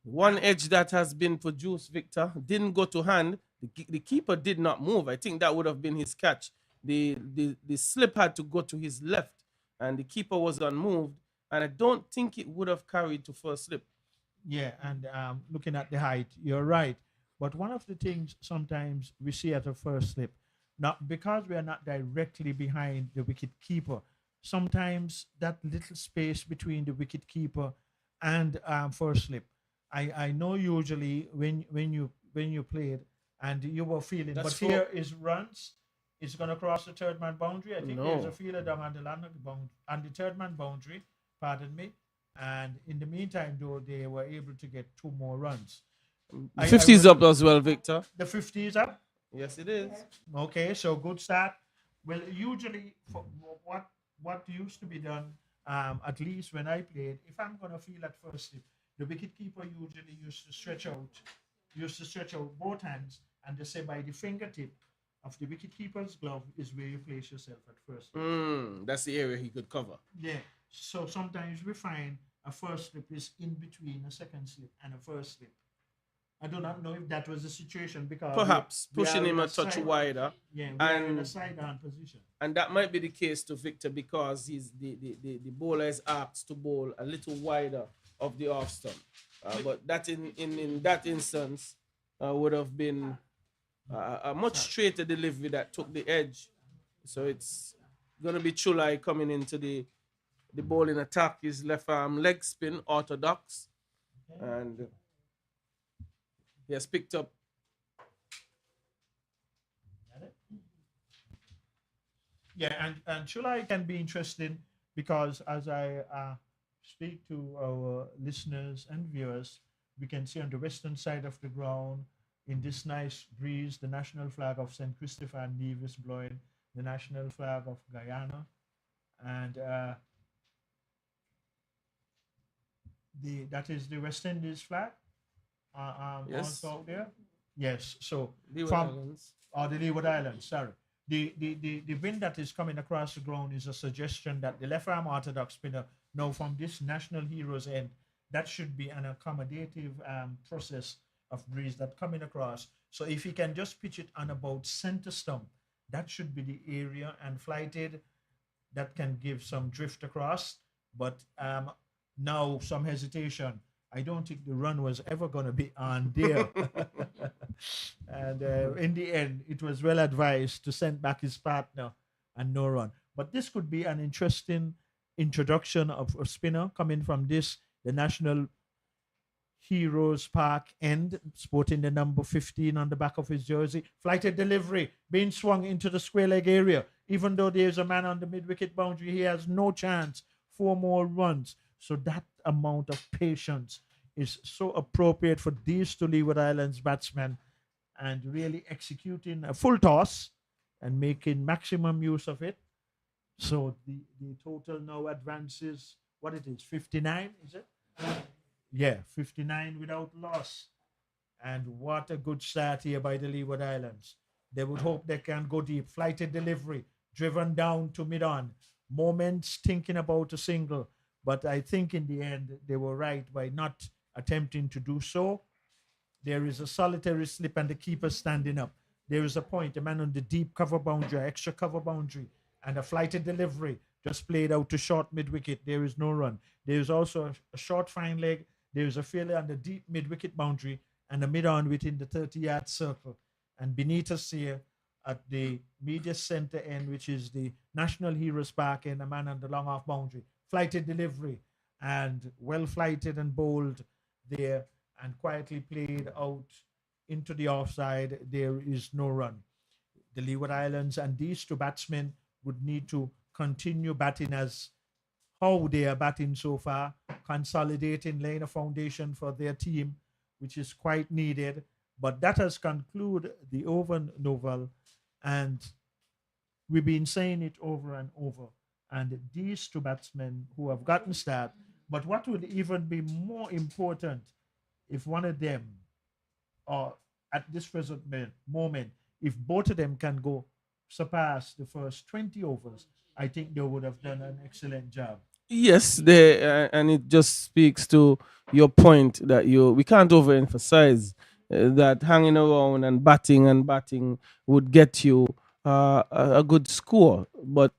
Speaker 3: One edge that has been produced, Victor, didn't go to hand. The keeper did not move. I think that would have been his catch. The slip had to go to his left, and the keeper was unmoved. And I don't think it would have carried to first slip.
Speaker 2: Yeah, and looking at the height, you're right. But one of the things sometimes we see at a first slip, not because we are not directly behind the wicket keeper, sometimes that little space between the wicket keeper and first slip. I know usually when you played and you were feeling,
Speaker 3: That's
Speaker 2: but
Speaker 3: for-
Speaker 2: here is runs. It's gonna cross the third man boundary. I think there's
Speaker 3: No.
Speaker 2: a fielder down on the land of the on the third man boundary. Pardon me. And in the meantime, though, they were able to get two more runs.
Speaker 3: The 50 is up as well, Victor.
Speaker 2: The 50 is up.
Speaker 3: Yes, it is.
Speaker 2: Okay, so good start. Well, usually for what used to be done, at least when I played, if I'm gonna feel at first slip, the wicket keeper usually used to stretch out both hands, and they say by the fingertip of the wicket keeper's glove is where you place yourself at first slip.
Speaker 3: That's the area he could cover.
Speaker 2: Yeah. So sometimes we find a first slip is in between a second slip and a first slip. I do not know if that was the situation because
Speaker 3: Perhaps
Speaker 2: we
Speaker 3: pushing
Speaker 2: are
Speaker 3: him
Speaker 2: in
Speaker 3: a touch
Speaker 2: side-
Speaker 3: wider.
Speaker 2: Yeah, we are in a
Speaker 3: And
Speaker 2: side-on position.
Speaker 3: and that might be the case to Victor because he's the bowler is asked to bowl a little wider of the off stump. But that in that instance would have been a much straighter delivery that took the edge. So it's gonna be Chulai coming into the bowling attack. His left arm leg spin orthodox, and he has picked up.
Speaker 2: Yeah, and Chulai can be interesting because as I speak to our listeners and viewers, we can see on the western side of the ground, in this nice breeze, the national flag of St. Christopher and Nevis blowing, the national flag of Guyana, and that is the West Indies flag.
Speaker 3: Yes.
Speaker 2: Also out there. Yes. So
Speaker 3: Leeward
Speaker 2: from
Speaker 3: Islands.
Speaker 2: the Leeward Islands, sorry. The wind that is coming across the ground is a suggestion that the left arm orthodox spinner, now from this national heroes end, that should be an accommodative process of breeze that coming across. So if he can just pitch it on about center stump, that should be the area, and flighted, that can give some drift across. But now some hesitation. I don't think the run was ever going to be on there. And in the end, it was well advised to send back his partner and no run. But this could be an interesting introduction of a spinner coming from this, the National Heroes Park end, sporting the number 15 on the back of his jersey. Flighted delivery being swung into the square leg area. Even though there's a man on the mid wicket boundary, he has no chance. 4 more runs. So that amount of patience is so appropriate for these two Leeward Islands batsmen, and really executing a full toss and making maximum use of it. So the total now advances, what it is, 59, is it? Yeah, 59 without loss. And what a good start here by the Leeward Islands. They would hope they can go deep. Flighted delivery, driven down to mid-on. Moments thinking about a single. But I think in the end, they were right by not attempting to do so. There is a solitary slip and the keeper standing up. There is a point, a man on the deep cover boundary, extra cover boundary, and a flighted delivery just played out to short mid wicket. There is no run. There is also a short fine leg. There is a failure on the deep mid wicket boundary and a mid on within the 30-yard circle. And beneath us here at the media center end, which is the National Heroes Park end, a man on the long off boundary. Flighted delivery and well flighted and bowled there and quietly played out into the offside. There is no run. The Leeward Islands and these two batsmen would need to continue batting as how they are batting so far, consolidating, laying a foundation for their team, which is quite needed. But that has concluded the over novel, and we've been saying it over and over. And these two batsmen who have gotten start, but what would even be more important if one of them, or at this present moment, if both of them can go surpass the first 20 overs, I think they would have done an excellent job.
Speaker 3: Yes, they and it just speaks to your point that we can't overemphasize that hanging around and batting would get you a good score. But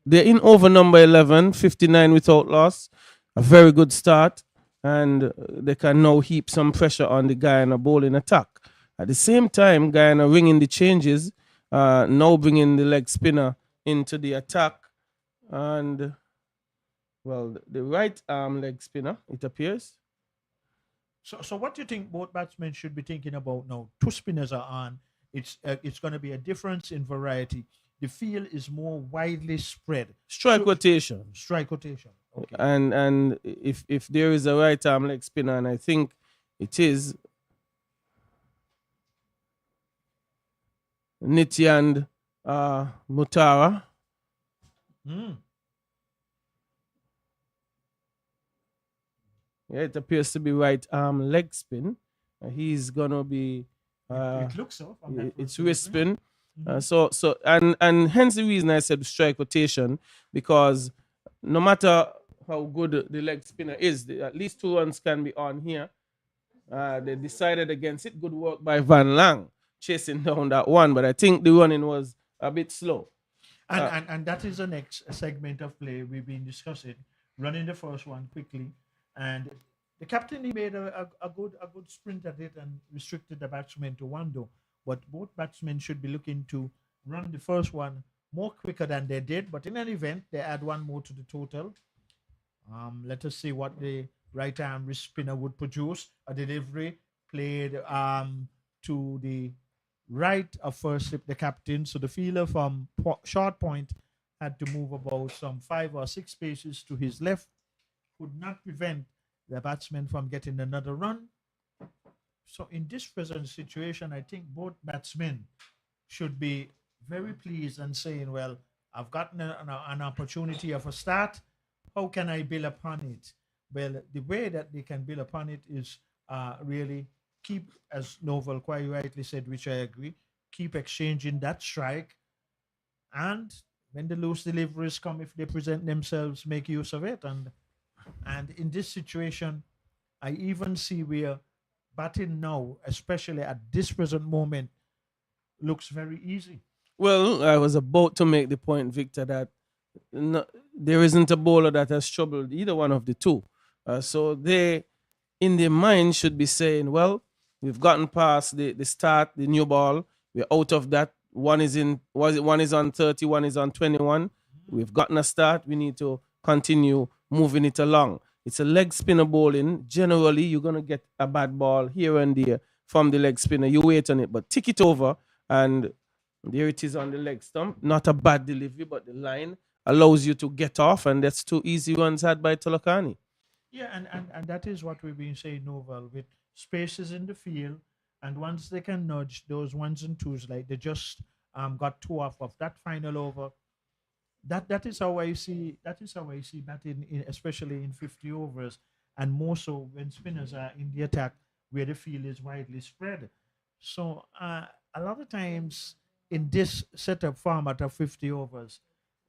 Speaker 3: they're in over number 11, 59 without loss, a very good start, and they can now heap some pressure on the Guyana bowling attack. At the same time, Guyana ringing the changes, now bringing the leg spinner into the attack, and well, the right arm leg spinner, it appears.
Speaker 2: So what do you think both batsmen should be thinking about now? Two spinners are on. It's going to be a difference in variety. The field is more widely spread.
Speaker 3: Strike rotation.
Speaker 2: Strike rotation. Okay.
Speaker 3: And if there is a right arm leg spinner, and I think it is Nityan Mutara.
Speaker 2: Mm.
Speaker 3: Yeah, it appears to be right arm leg spin. He's gonna be.
Speaker 2: It looks so.
Speaker 3: It's wrist spin. So and hence the reason I said strike rotation, because no matter how good the leg spinner is, at least 2 runs can be on here. They decided against it. Good work by Van Lang chasing down that one, but I think the running was a bit slow.
Speaker 2: And that is the next segment of play we've been discussing. Running the first one quickly, and the captain, he made a good sprint at it and restricted the batsman to one though. But both batsmen should be looking to run the first one more quicker than they did. But in any event, they add one more to the total. Let us see what the right arm wrist spinner would produce. A delivery played to the right of first slip the captain. So the fielder from short point had to move about some 5 or 6 paces to his left. Could not prevent the batsman from getting another run. So in this present situation, I think both batsmen should be very pleased and saying, well, I've gotten an opportunity of a start. How can I build upon it? Well, the way that they can build upon it is really keep, as Novel quite rightly said, which I agree, keep exchanging that strike, and when the loose deliveries come, if they present themselves, make use of it. And in this situation, I even see where batting now, especially at this present moment, looks very easy.
Speaker 3: Well, I was about to make the point, Victor, that no, there isn't a bowler that has troubled either one of the two. So they, in their mind, should be saying, well, we've gotten past the start, the new ball. We're out of that. One is on 30, one is on 21. We've gotten a start. We need to continue moving it along. It's a leg spinner bowling. Generally, you're going to get a bad ball here and there from the leg spinner. You wait on it, but tick it over, and there it is on the leg stump. Not a bad delivery, but the line allows you to get off, and that's two easy runs had by Tolokani.
Speaker 2: Yeah, and that is what we've been saying, Novel, with spaces in the field. And once they can nudge those ones and twos, like they just got two off of that final over, that is how I see batting, especially in 50 overs, and more so when spinners are in the attack where the field is widely spread. So a lot of times in this setup format of 50 overs,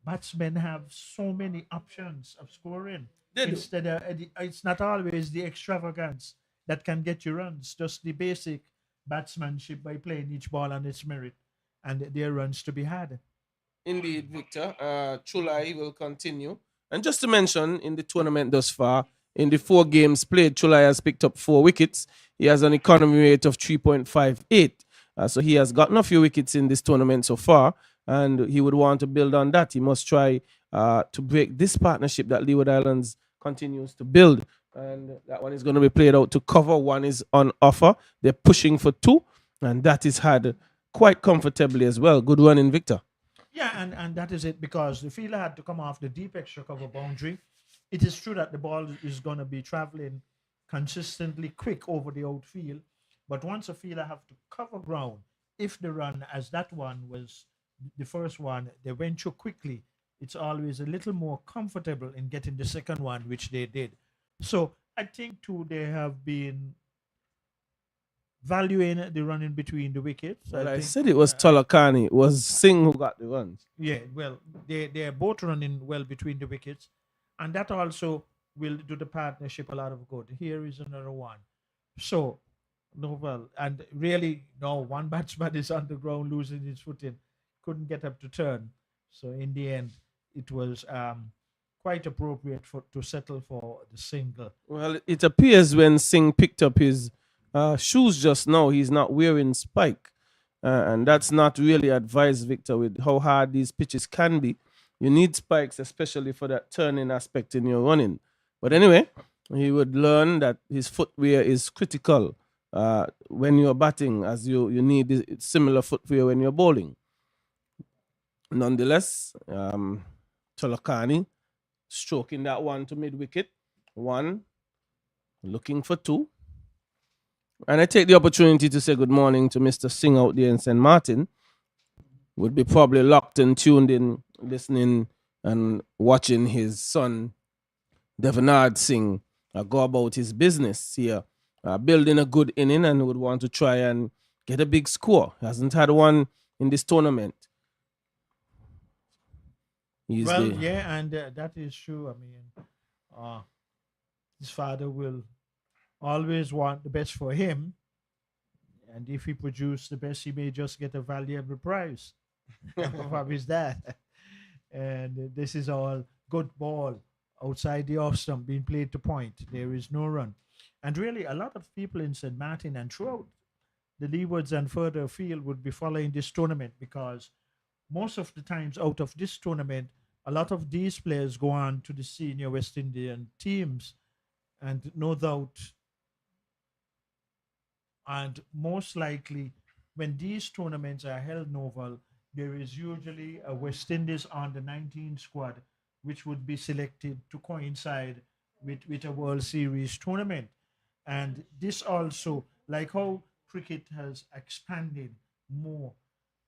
Speaker 2: batsmen have so many options of scoring.
Speaker 3: They do.
Speaker 2: Instead of it's not always the extravagance that can get you runs, just the basic batsmanship by playing each ball on its merit, and there are runs to be had.
Speaker 3: Indeed, Victor. Chulai will continue. And just to mention, in the tournament thus far, in the 4 games played, Chulai has picked up 4 wickets. He has an economy rate of 3.58. So he has gotten a few wickets in this tournament so far, and he would want to build on that. He must try to break this partnership that Leeward Islands continues to build. And that one is going to be played out to cover. One is on offer. They're pushing for 2, and that is had quite comfortably as well. Good running, Victor.
Speaker 2: Yeah, and that is it, because the fielder had to come off the deep extra cover boundary. It is true that the ball is going to be traveling consistently quick over the outfield, but once a fielder have to cover ground, if the run, as that one was the first one, they went through quickly, it's always a little more comfortable in getting the second one, which they did. So I think too they have been valuing the running between the wickets.
Speaker 3: Well, I
Speaker 2: think,
Speaker 3: said it was Tolokani. It was Singh who got the runs.
Speaker 2: yeah, well, they are both running well between the wickets, and that also will do the partnership a lot of good. Here is another one. So, no, well, and really, no, one batsman is on the ground losing his footing, couldn't get up to turn. So in the end, it was quite appropriate for to settle for the single.
Speaker 3: Well, it appears when Singh picked up his shoes just now, he's not wearing spike. And that's not really advised, Victor, with how hard these pitches can be. You need spikes, especially for that turning aspect in your running. But anyway, he would learn that his footwear is critical when you're batting, as you need similar footwear when you're bowling. Nonetheless, Tolokani stroking that one to mid wicket. One, looking for 2. And I take the opportunity to say good morning to Mr. Singh out there in St. Martin. Would be probably locked and tuned in, listening and watching his son, Devanard Singh, go about his business here, building a good inning, and would want to try and get a big score. He hasn't had one in this tournament.
Speaker 2: Yeah, and that is true. I mean, his father will always want the best for him, and if he produces the best, he may just get a valuable prize from his dad. And this is all good ball outside the off stump being played to point. There is no run, and really, a lot of people in St. Martin and throughout the Leewards and further afield would be following this tournament, because most of the times out of this tournament, a lot of these players go on to the senior West Indian teams, and no doubt, and most likely, when these tournaments are held, Novel, there is usually a West Indies under 19 squad, which would be selected to coincide with a World Series tournament. And this also, like how cricket has expanded more,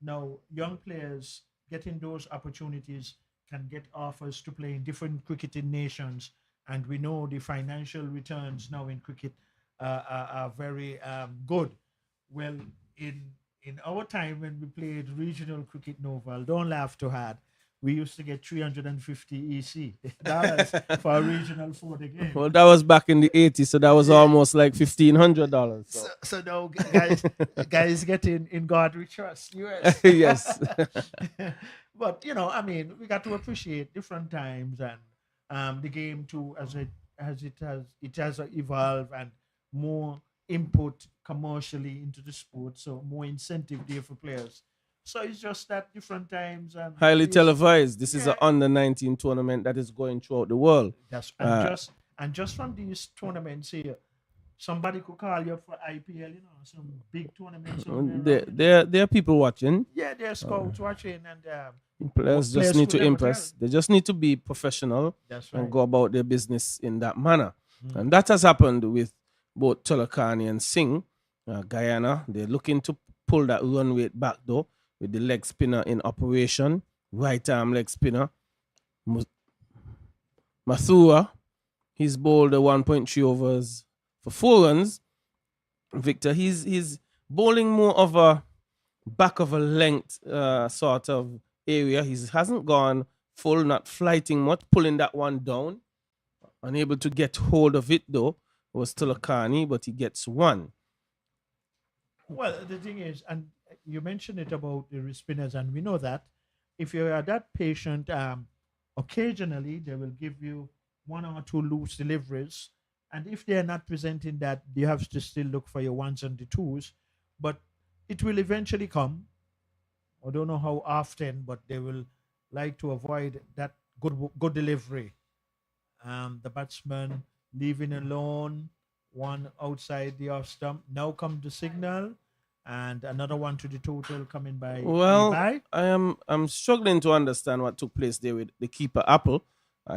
Speaker 2: now young players getting those opportunities can get offers to play in different cricketing nations. And we know the financial returns now in cricket are very good. Well, in our time when we played regional cricket, Novel, don't laugh too hard. We used to get 350 EC dollars for a regional 40 game.
Speaker 3: Well, that was back in the 80s, so that was
Speaker 2: Yeah.
Speaker 3: almost like $1,500.
Speaker 2: So now, guys, getting in God we trust. US.
Speaker 3: Yes.
Speaker 2: But I mean, we got to appreciate different times and the game too, as it has evolved and more input commercially into the sport, so more incentive there for players. So it's just that different times and
Speaker 3: Highly
Speaker 2: we used-
Speaker 3: televised. This is
Speaker 2: yeah,
Speaker 3: an under 19 tournament that is going throughout the world.
Speaker 2: that's
Speaker 3: Uh,
Speaker 2: and just from these tournaments here, somebody could call you up for IPL, some big tournaments. over
Speaker 3: there,
Speaker 2: around.
Speaker 3: there are people watching.
Speaker 2: Yeah, there's scouts watching, and
Speaker 3: Players
Speaker 2: players
Speaker 3: just need
Speaker 2: could
Speaker 3: to
Speaker 2: never
Speaker 3: impress. They just need to be professional
Speaker 2: that's
Speaker 3: and
Speaker 2: right.
Speaker 3: go about their business in that manner.
Speaker 2: Mm.
Speaker 3: And that has happened with both Tolakani and Singh. Guyana, they're looking to pull that run rate back though, with the leg spinner in operation, right arm leg spinner. Mathura, he's bowled a 1.3 overs for 4 runs. Victor, he's bowling more of a back of a length sort of area. He hasn't gone full, not flighting much, pulling that one down. Unable to get hold of it though was Tulakani, but he gets one.
Speaker 2: Well, the thing is, and you mentioned it about the wrist spinners, and we know that if you are that patient, occasionally they will give you 1 or 2 loose deliveries, and if they are not presenting that, you have to still look for your ones and the twos, but it will eventually come. I don't know how often, but they will like to avoid that good delivery. The batsman leaving alone, one outside the off stump. Now come the signal, and another one to the total coming by.
Speaker 3: Well,
Speaker 2: by.
Speaker 3: I'm struggling to understand what took place there with the keeper Apple.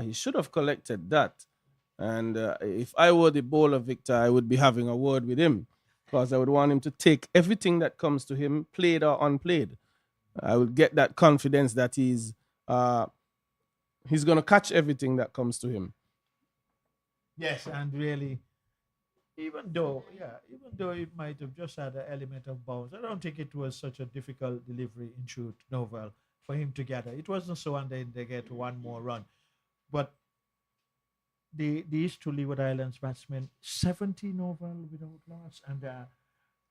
Speaker 3: He should have collected that. And if I were the bowler, Victor, I would be having a word with him because I would want him to take everything that comes to him, played or unplayed. I would get that confidence that he's going to catch everything that comes to him.
Speaker 2: Yes, and really, even though it might have just had an element of bounce, I don't think it was such a difficult delivery in shoot Novel for him to gather. It wasn't so, and then they get one more run. But these two Leeward Islands batsmen, 70 Novel without loss, and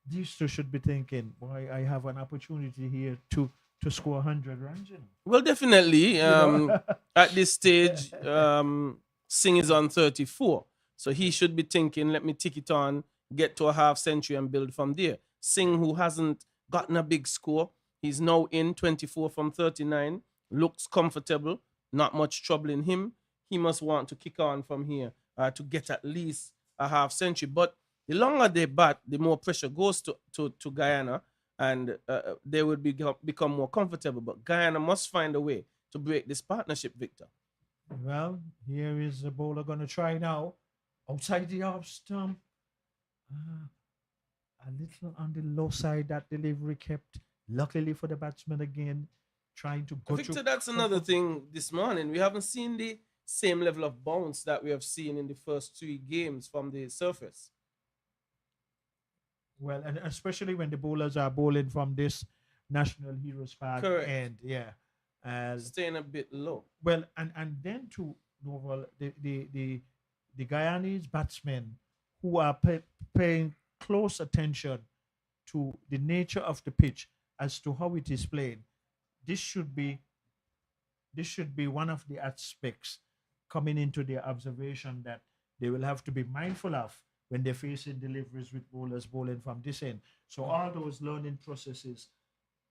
Speaker 2: these two should be thinking, boy, I have an opportunity here to score 100 runs.
Speaker 3: Well, definitely.
Speaker 2: know?
Speaker 3: At this stage, Singh is on 34. So he should be thinking, let me tick it on, get to a half century and build from there. Singh, who hasn't gotten a big score, he's now in 24 from 39, looks comfortable, not much trouble in him. He must want to kick on from here to get at least a half century. But the longer they bat, the more pressure goes to Guyana, and they will become more comfortable. But Guyana must find a way to break this partnership, Victor.
Speaker 2: Well, here is the bowler going to try now. Outside the off stump. A little on the low side, that delivery kept. Luckily for the batsman again, trying to go
Speaker 3: Victor,
Speaker 2: through.
Speaker 3: that's another thing this morning. We haven't seen the same level of bounce that we have seen in the first 3 games from the surface.
Speaker 2: Well, and especially when the bowlers are bowling from this National Heroes Park
Speaker 3: Correct.
Speaker 2: end, yeah.
Speaker 3: Staying a bit low.
Speaker 2: Well, and then to Novel, the Guyanese batsmen who are paying close attention to the nature of the pitch as to how it is played. This should be one of the aspects coming into their observation that they will have to be mindful of when they're facing deliveries with bowlers bowling from this end. So all those learning processes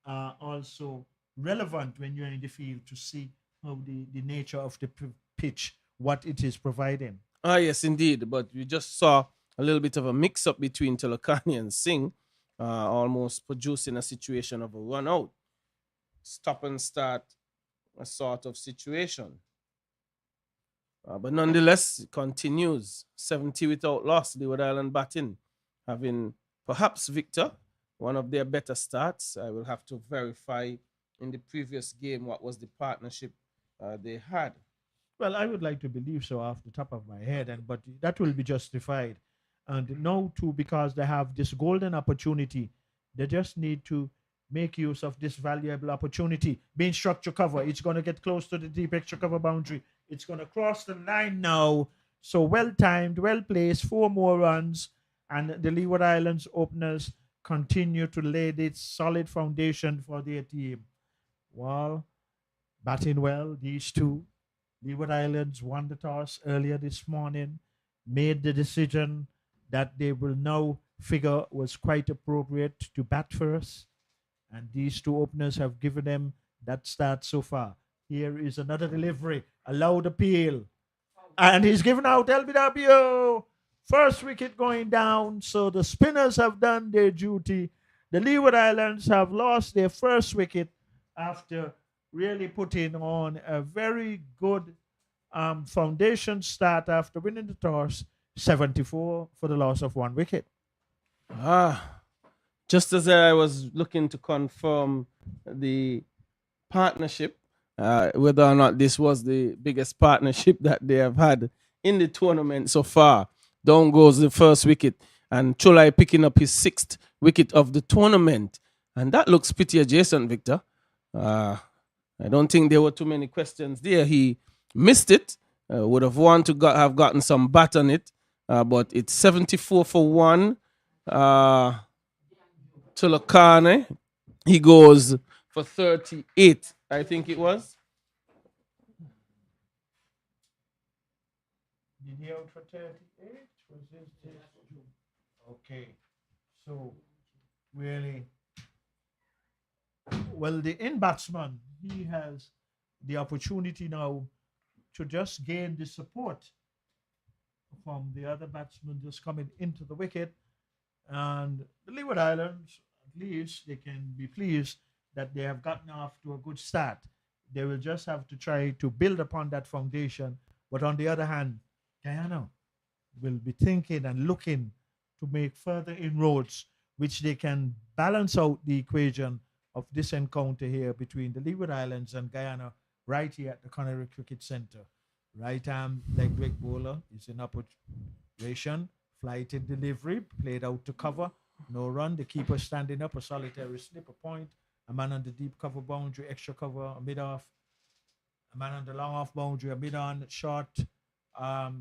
Speaker 2: are also relevant when you're in the field to see how the nature of the pitch, what it is providing.
Speaker 3: Yes, indeed. But we just saw a little bit of a mix-up between Telokani and Singh, almost producing a situation of a run-out. Stop and start, a sort of situation. But nonetheless, it continues. 70 without loss, Leeward Island batting, having perhaps Victor, one of their better starts. I will have to verify in the previous game what was the partnership they had.
Speaker 2: Well, I would like to believe so off the top of my head, but that will be justified. And now too, because they have this golden opportunity, they just need to make use of this valuable opportunity. Being structure cover, it's going to get close to the deep extra cover boundary. It's going to cross the line now. So well timed, well placed, 4 more runs, and the Leeward Islands openers continue to lay this solid foundation for their team. Well, batting well, these two. Leeward Islands won the toss earlier this morning, made the decision that they will now figure was quite appropriate to bat first. And these two openers have given them that start so far. Here is another delivery, a loud appeal. And he's given out LBW. First wicket going down. So the spinners have done their duty. The Leeward Islands have lost their first wicket after really putting on a very good foundation start after winning the toss. 74 for the loss of 1 wicket.
Speaker 3: Just as I was looking to confirm the partnership, whether or not this was the biggest partnership that they have had in the tournament so far. Down goes the first wicket, and Cholai picking up his 6th wicket of the tournament. And that looks pretty adjacent, Victor. I don't think there were too many questions there. He missed it. Would have wanted to have gotten some bat on it. But it's 74 for 1. Tulakane, he goes for 38, I think it was.
Speaker 2: Did he out for 38? Was this? Okay. So, really, well, the in batsman, he has the opportunity now to just gain the support from the other batsmen just coming into the wicket. And the Leeward Islands, at least, they can be pleased that they have gotten off to a good start. They will just have to try to build upon that foundation. But on the other hand, Guyana will be thinking and looking to make further inroads, which they can balance out the equation of this encounter here between the Leeward Islands and Guyana right here at the Connery Cricket Center. Right arm leg break bowler is in operation. Flighted delivery, played out to cover. No run. The keeper standing up, a solitary slip, a point. A man on the deep cover boundary, extra cover, a mid-off. A man on the long off boundary, a mid-on, short,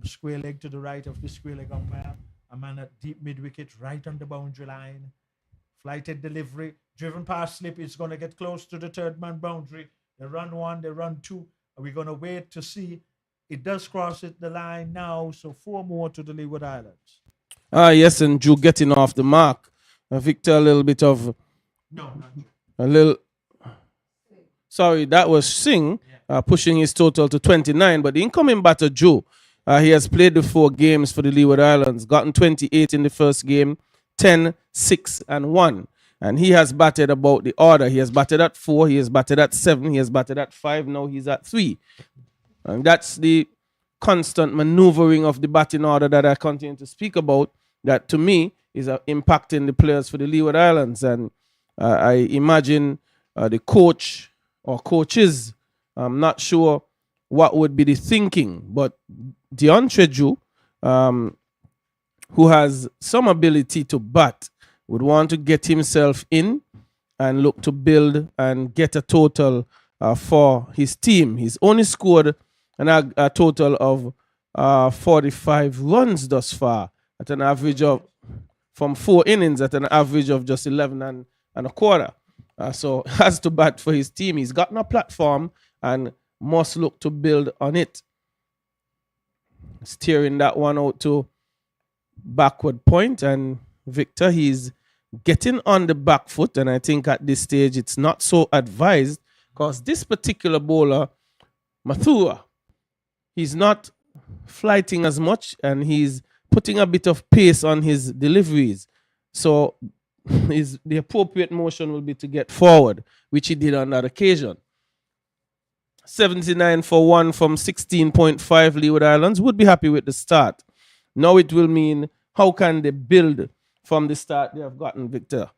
Speaker 2: square leg to the right of the square leg umpire. A man at deep mid-wicket, right on the boundary line. Flighted delivery, driven past slip. It's going to get close to the third man boundary. They run 1, they run 2. Are we going to wait to see? It does cross the line now, so 4 more to the Leeward Islands.
Speaker 3: Yes, and Drew getting off the mark. Victor, a little bit of...
Speaker 2: No, not Drew.
Speaker 3: A little... Sorry, that was Singh pushing his total to 29, but the incoming batter, Drew, he has played the 4 games for the Leeward Islands, gotten 28 in the first game, 10, 6, and 1. And he has batted about the order. He has batted at 4, he has batted at 7, he has batted at 5, now he's at 3. And that's the constant maneuvering of the batting order that I continue to speak about, that to me is impacting the players for the Leeward Islands. And I imagine the coach or coaches, I'm not sure what would be the thinking, but DeAndre Drew, who has some ability to bat, would want to get himself in and look to build and get a total for his team. He's only scored a total of 45 runs thus far at an average of, from 4 innings, at an average of just 11 and a quarter. So has to bat for his team. He's gotten a platform and must look to build on it. Steering that one out to backward point, and Victor, he's getting on the back foot, and I think at this stage it's not so advised, because this particular bowler, Mathura, he's not flighting as much, and he's putting a bit of pace on his deliveries. So the appropriate motion will be to get forward, which he did on that occasion. 79 for 1 from 16.5 Leeward Islands. Would be happy with the start. Now it will mean, how can they build from the start they have gotten, Victor?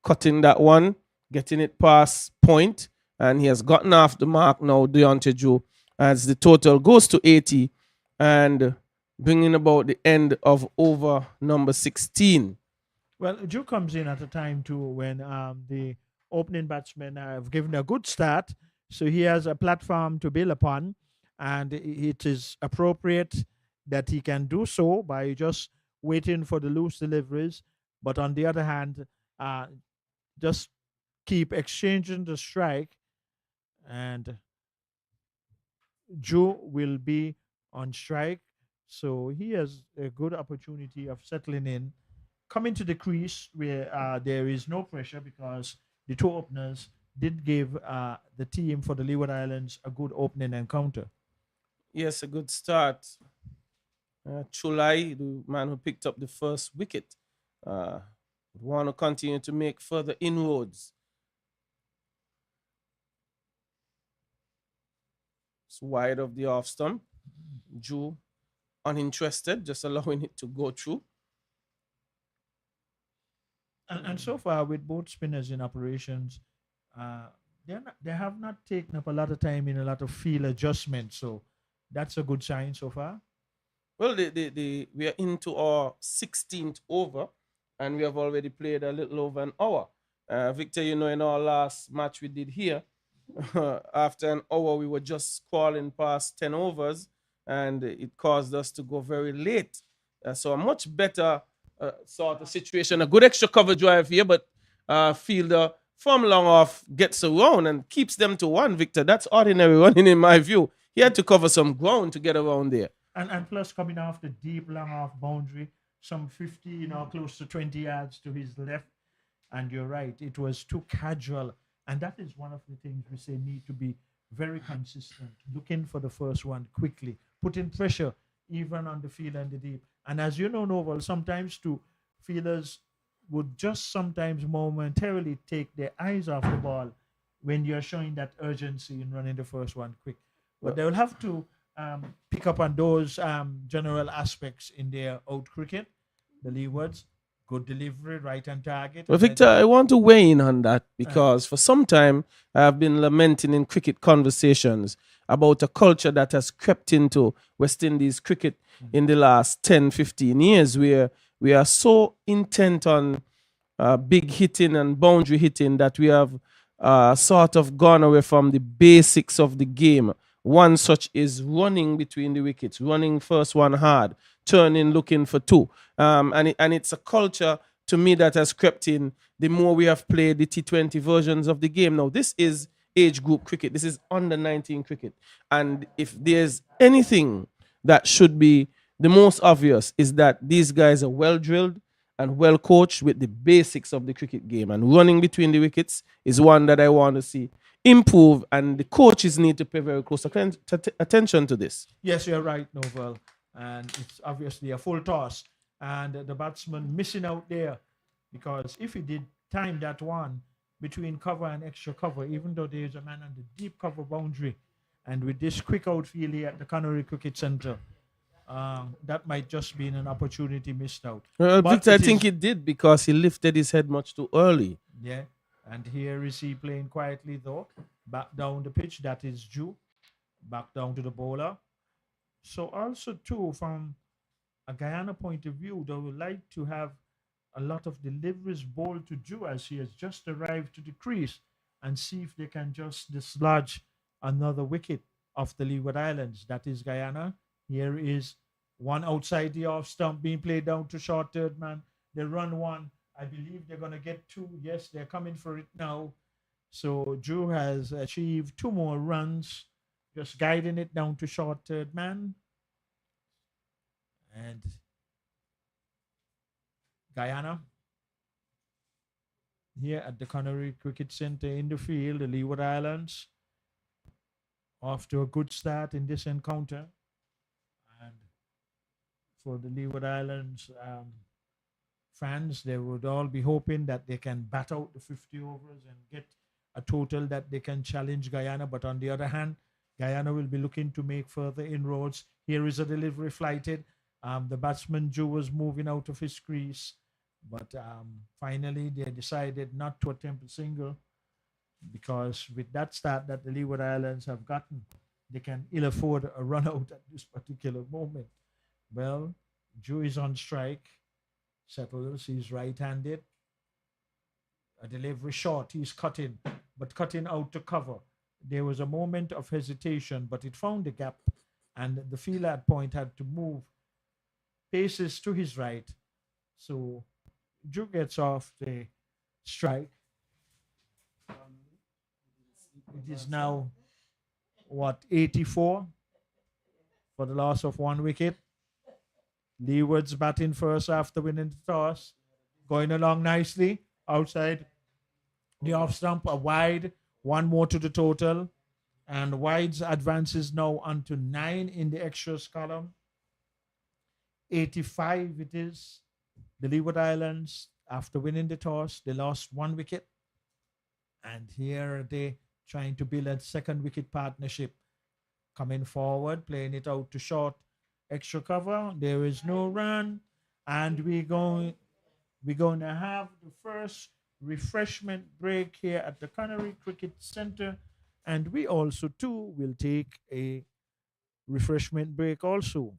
Speaker 3: Cutting that one, getting it past point, and he has gotten off the mark now, Deontay Drew, as the total goes to 80, and bringing about the end of over number 16.
Speaker 2: Well, Joe comes in at a time too when the opening batsmen have given a good start, so he has a platform to build upon, and it is appropriate that he can do so by just waiting for the loose deliveries. But on the other hand, uh, just keep exchanging the strike, and Joe will be on strike, so he has a good opportunity of settling in, coming to the crease where there is no pressure because the two openers did give the team for the Leeward Islands a good opening encounter.
Speaker 3: Yes, a good start. Chulai, the man who picked up the first wicket, want to continue to make further inroads. It's wide of the off stump. Drew uninterested, just allowing it to go through.
Speaker 2: And so far, with both spinners in operations, they have not taken up a lot of time in a lot of field adjustments. So that's a good sign so far.
Speaker 3: Well, we are into our 16th over, and we have already played a little over an hour. Victor, you know, in our last match we did here, after an hour, we were just crawling past 10 overs, and it caused us to go very late. So a much better sort of situation. A good extra cover drive here, but fielder from long off gets around and keeps them to one, Victor. That's ordinary running in my view. He had to cover some ground to get around there.
Speaker 2: And plus coming off the deep long off boundary, some 50, close to 20 yards to his left. And you're right, it was too casual. And that is one of the things we say need to be very consistent, looking for the first one quickly, putting pressure even on the field and the deep. And as you know, Novel, sometimes too, fielders would just sometimes momentarily take their eyes off the ball when you're showing that urgency in running the first one quick. But they will have to pick up on those general aspects in their out cricket, the Leewards. Good delivery, right on target.
Speaker 3: Well, Victor, I want to weigh in on that because for some time I have been lamenting in cricket conversations about a culture that has crept into West Indies cricket in the last 10, 15 years where we are so intent on big hitting and boundary hitting that we have sort of gone away from the basics of the game. One such is running between the wickets, running first one hard, turning, looking for two. And it's a culture to me that has crept in the more we have played the T20 versions of the game. Now, this is age group cricket. This is under 19 cricket. And if there's anything that should be the most obvious is that these guys are well drilled and well coached with the basics of the cricket game. And running between the wickets is one that I want to see improve, and the coaches need to pay very close attention to this.
Speaker 2: Yes, you're right, Novel. And it's obviously a full toss. And the batsman missing out there because if he did time that one between cover and extra cover, even though there's a man on the deep cover boundary, and with this quick outfield here at the Connery Cricket Centre, that might just be an opportunity missed out.
Speaker 3: Victor, I think he did because he lifted his head much too early.
Speaker 2: Yeah. And here is he playing quietly, though. Back down the pitch, that is Ju. Back down to the bowler. So also, too, from a Guyana point of view, they would like to have a lot of deliveries bowled to Ju as he has just arrived to the crease and see if they can just dislodge another wicket of the Leeward Islands. That is Guyana. Here is one outside the off stump being played down to short third man. They run one. I believe they're going to get two. Yes, they're coming for it now. So Drew has achieved 2 more runs, just guiding it down to short third man. And Guyana here at the Connery Cricket Centre in the field, the Leeward Islands, off to a good start in this encounter. And for the Leeward Islands fans, they would all be hoping that they can bat out the 50 overs and get a total that they can challenge Guyana. But on the other hand, Guyana will be looking to make further inroads. Here is a delivery flighted. The batsman Joe was moving out of his crease, but finally they decided not to attempt a single because with that start that the Leeward Islands have gotten, they can ill afford a run out at this particular moment. Well, Joe is on strike. Settles, he's right-handed. A delivery short, he's cutting, but cutting out to cover. There was a moment of hesitation, but it found the gap, and the fielder at point had to move paces to his right. So Drew gets off the strike. It is now, what, 84 for the loss of 1 wicket. Leeward's batting first after winning the toss. Going along nicely. Outside the off stump, a wide. 1 more to the total. And wides advances now onto 9 in the extras column. 85 it is. The Leeward Islands, after winning the toss, they lost 1 wicket. And here they trying to build a second wicket partnership. Coming forward, playing it out to short. Extra cover. There is no run. And we're going to have the first refreshment break here at the Canary Cricket Center. And we also, too, will take a refreshment break also.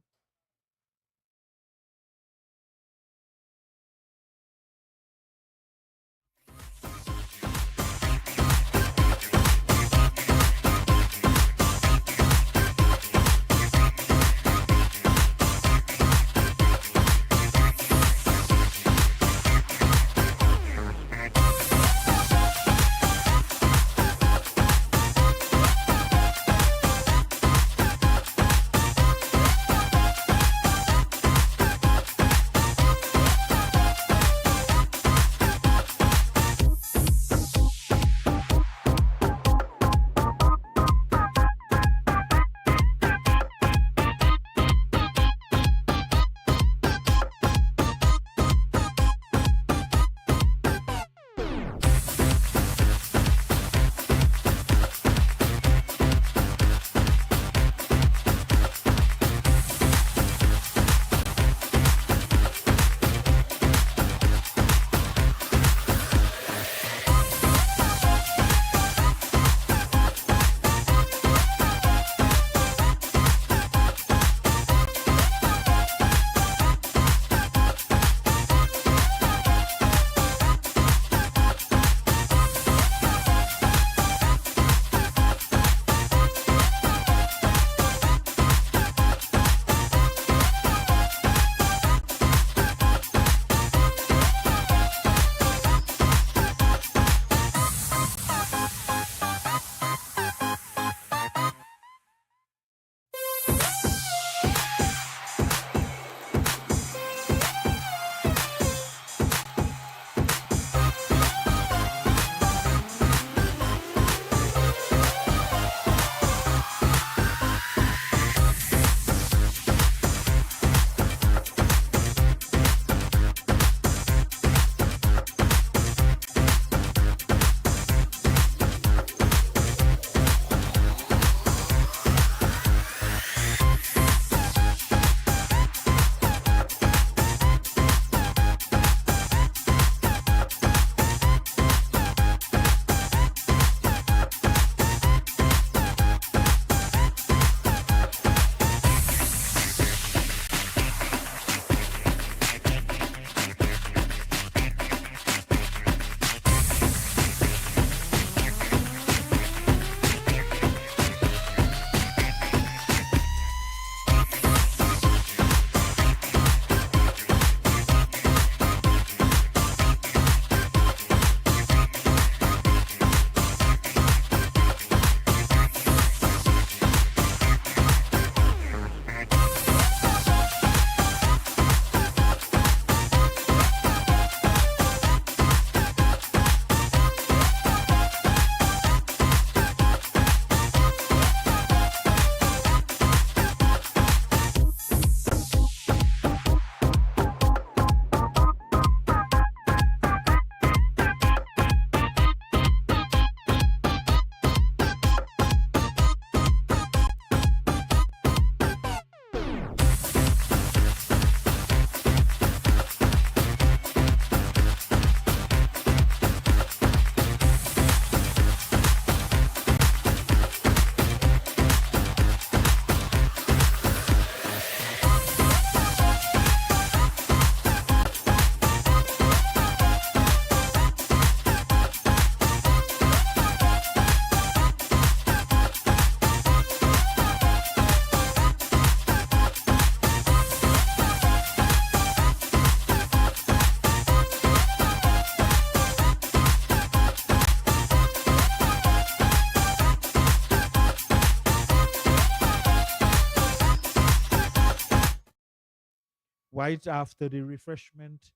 Speaker 2: right after the refreshment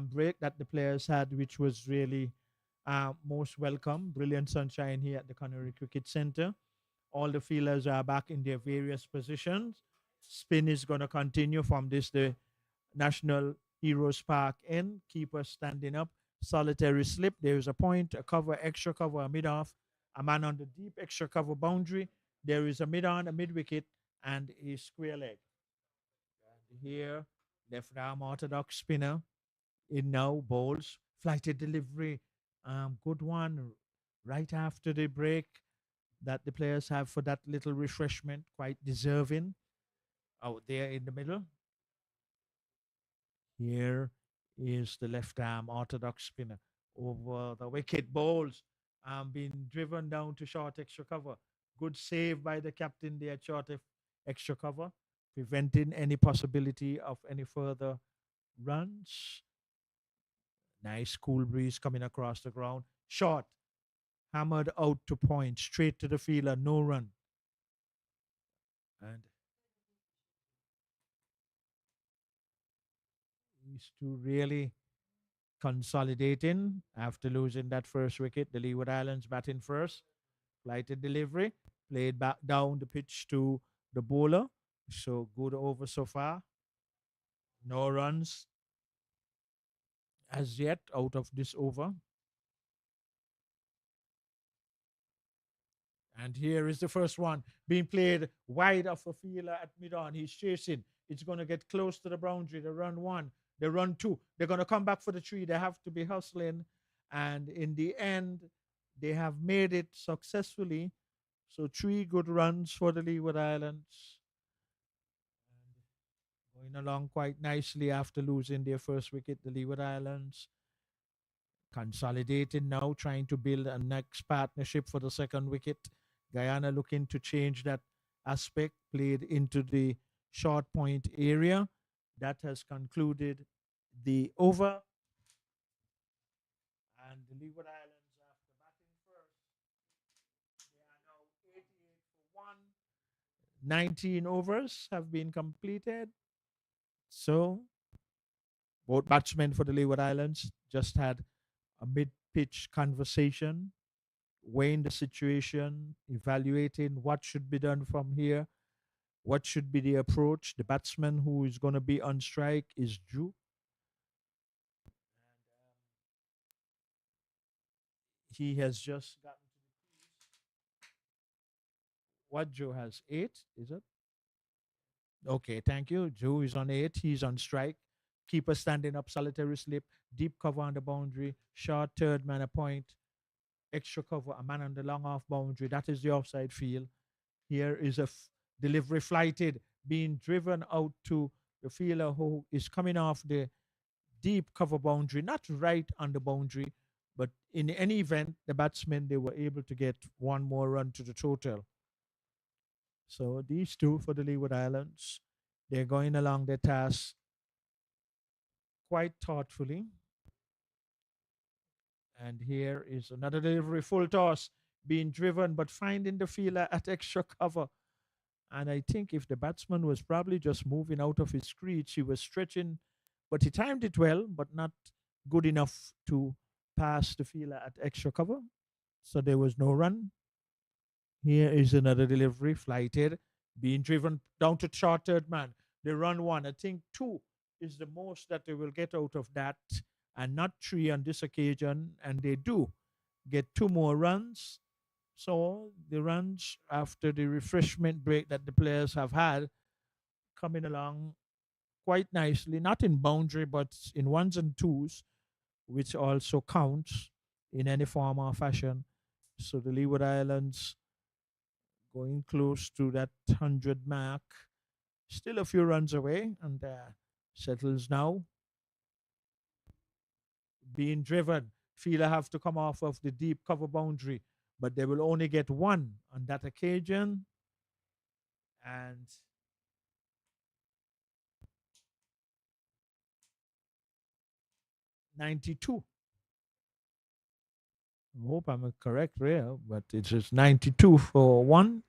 Speaker 2: break that the players had, which was really most welcome. Brilliant sunshine here at the Connery Cricket Center. All the fielders are back in their various positions. Spin is going to continue from this the National Heroes Park end. Keeper standing up. Solitary slip. There is a point, a cover, extra cover, a mid off. A man on the deep extra cover boundary. There is a mid on, a mid wicket, and a square leg. And here, left arm orthodox spinner in now bowls. Flighted delivery. Good one. Right after the break that the players have for that little refreshment, quite deserving out there in the middle. Here is the left arm orthodox spinner over the wicket bowls, being driven down to short extra cover. Good save by the captain there at short extra cover, preventing any possibility of any further runs. Nice cool breeze coming across the ground. Short, hammered out to point, straight to the fielder, no run. And these two really consolidating after losing that first wicket. The Leeward Islands batting first. Flighted delivery, played back down the pitch to the bowler. So good over so far. No runs as yet out of this over. And here is the first one being played wide of a fielder at mid-on. He's chasing. It's going to get close to the boundary. The run one, the run two. They're going to come back for the three. They have to be hustling. And in the end, they have made it successfully. So 3 good runs for the Leeward Islands. And going along quite nicely after losing their first wicket, the Leeward Islands. Consolidating now, trying to build a next partnership for the second wicket. Guyana looking to change that aspect, played into the short point area. That has concluded the over. And the Leeward Islands, after batting first, they are now 88 for 1. 19 overs have been completed. So, both batsmen for the Leeward Islands just had a mid pitch conversation, weighing the situation, evaluating what should be done from here, what should be the approach. The batsman who is going to be on strike is Drew. He has just gotten to the crease. What Joe has 8, is it? Okay, thank you. Joe is on 8. He's on strike. Keeper standing up, solitary slip, deep cover on the boundary, short third man a point, extra cover, a man on the long off boundary. That is the offside field. Here is a delivery flighted, being driven out to the fielder who is coming off the deep cover boundary, not right on the boundary, but in any event, the batsmen, they were able to get one more run to the total. So these two for the Leeward Islands, they're going along their task quite thoughtfully. And here is another delivery, full toss, being driven, but finding the fielder at extra cover. And I think if the batsman was probably just moving out of his crease, he was stretching, but he timed it well, but not good enough to pass the fielder at extra cover. So there was no run. Here is another delivery, flighted, being driven down to short third man. They run 1. I think 2 is the most that they will get out of that, and not 3 on this occasion. And they do get 2 more runs. So the runs after the refreshment break that the players have had coming along quite nicely, not in boundary, but in ones and twos, which also counts in any form or fashion. So the Leeward Islands going close to that 100 mark, still a few runs away, and settles now. Being driven, fielder have to come off of the deep cover boundary, but they will only get 1 on that occasion. And .92. I hope I'm correct there, but it's just 92 for 1.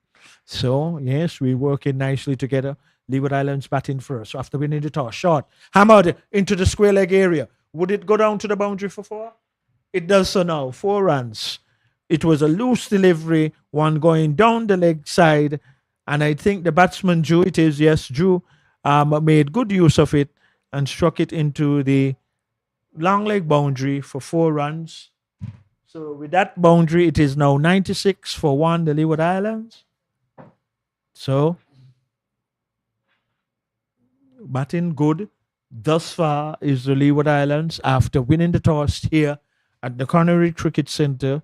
Speaker 2: So yes, we're working nicely together. Leeward Islands batting first. So after winning the toss, short, hammered into the square leg area. Would it go down to the boundary for 4? It does so now. 4 runs. It was a loose delivery, one going down the leg side. And I think the batsman, Drew, made good use of it and struck it into the long leg boundary for 4 runs. So with that boundary, it is now 96 for 1, the Leeward Islands. So batting good thus far is the Leeward Islands after winning the toss here at the Connery Cricket Centre.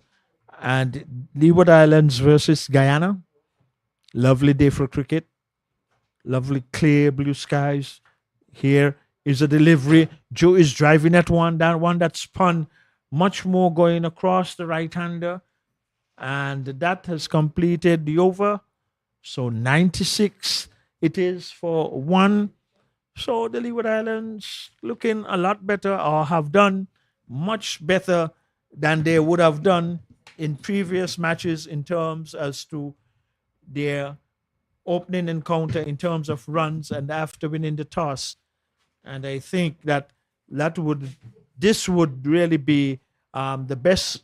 Speaker 2: And Leeward Islands versus Guyana. Lovely day for cricket. Lovely clear blue skies. Here is a delivery. Joe is driving at one. That one that spun much more going across the right-hander. And that has completed the over. So 96 it is for 1. So the Leeward Islands looking a lot better, or have done much better than they would have done in previous matches in terms as to their opening encounter in terms of runs and after winning the toss. And I think this would really be the best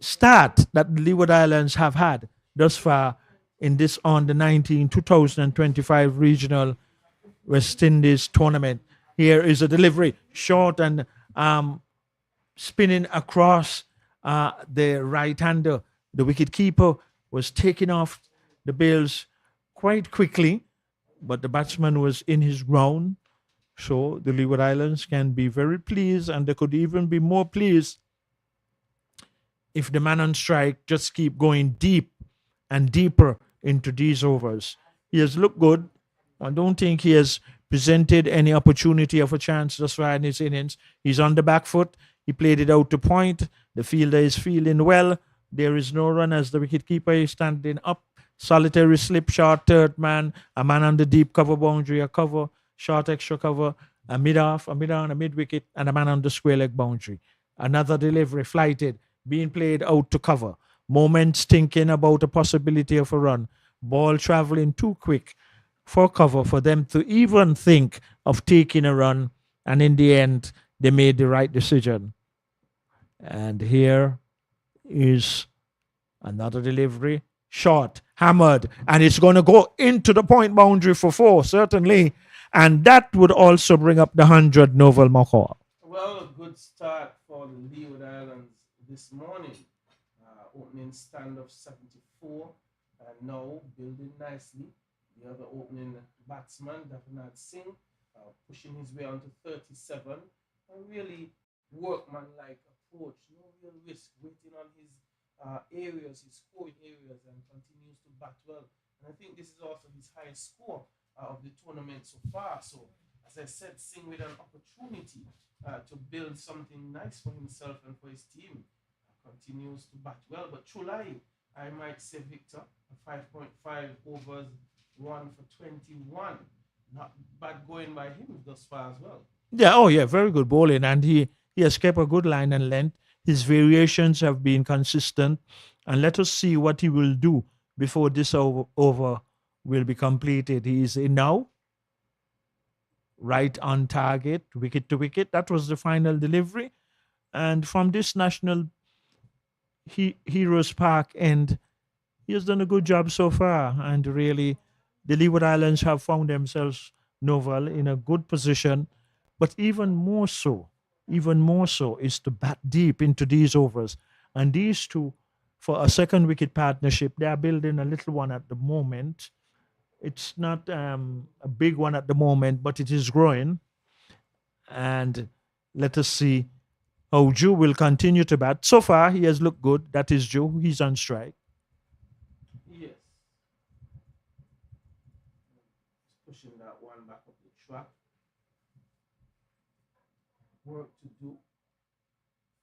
Speaker 2: start that the Leeward Islands have had thus far in this on the 2025 regional West Indies tournament. Here is a delivery, short and spinning across the right-hander. The wicket-keeper was taking off the bails quite quickly, but the batsman was in his ground. So the Leeward Islands can be very pleased, and they could even be more pleased if the man on strike just keep going deep and deeper into these overs. He has looked good. I don't think he has presented any opportunity of a chance thus far in his innings. He's on the back foot. He played it out to point. The fielder is fielding well. There is no run as the wicketkeeper is standing up. Solitary slip, short third man, a man on the deep cover boundary, a cover, short extra cover, a mid-off, a mid-on, a mid-wicket, and a man on the square leg boundary. Another delivery, flighted, being played out to cover. Moments thinking about the possibility of a run. Ball traveling too quick for cover for them to even think of taking a run. And in the end, they made the right decision. And here is another delivery. Short, hammered, and it's going to go into the point boundary for 4, certainly. And that would also bring up the 100, Novel Makor.
Speaker 3: Well, a good start for the Leeward Islands this morning. Opening stand of 74, and now building nicely. The other opening batsman, Davinad Singh, pushing his way on to 37. A really workman-like approach. No real risk, waiting on his areas, his scoring areas, and continues to bat well. And I think this is also his highest score of the tournament so far. So, as I said, Singh with an opportunity to build something nice for himself and for his team. Continues to bat well, but Chulai, I might say, Victor, 5.5 overs, 1 for 21. Not bad going by him thus far as well.
Speaker 2: Yeah, very good bowling, and he has kept a good line and length. His variations have been consistent, and let us see what he will do before this over will be completed. He is in now, right on target, wicket to wicket. That was the final delivery, and from this national Heroes Park end, he has done a good job so far, and really the Leeward Islands have found themselves, Novel, in a good position. But even more so is to bat deep into these overs. And these two, for a second wicket partnership, they are building a little one at the moment. It's not a big one at the moment, but it is growing. And let us see how Joe will continue to bat. So far, he has looked good. That is Joe. He's on strike.
Speaker 3: Yes. Pushing that one back up the track. Work to do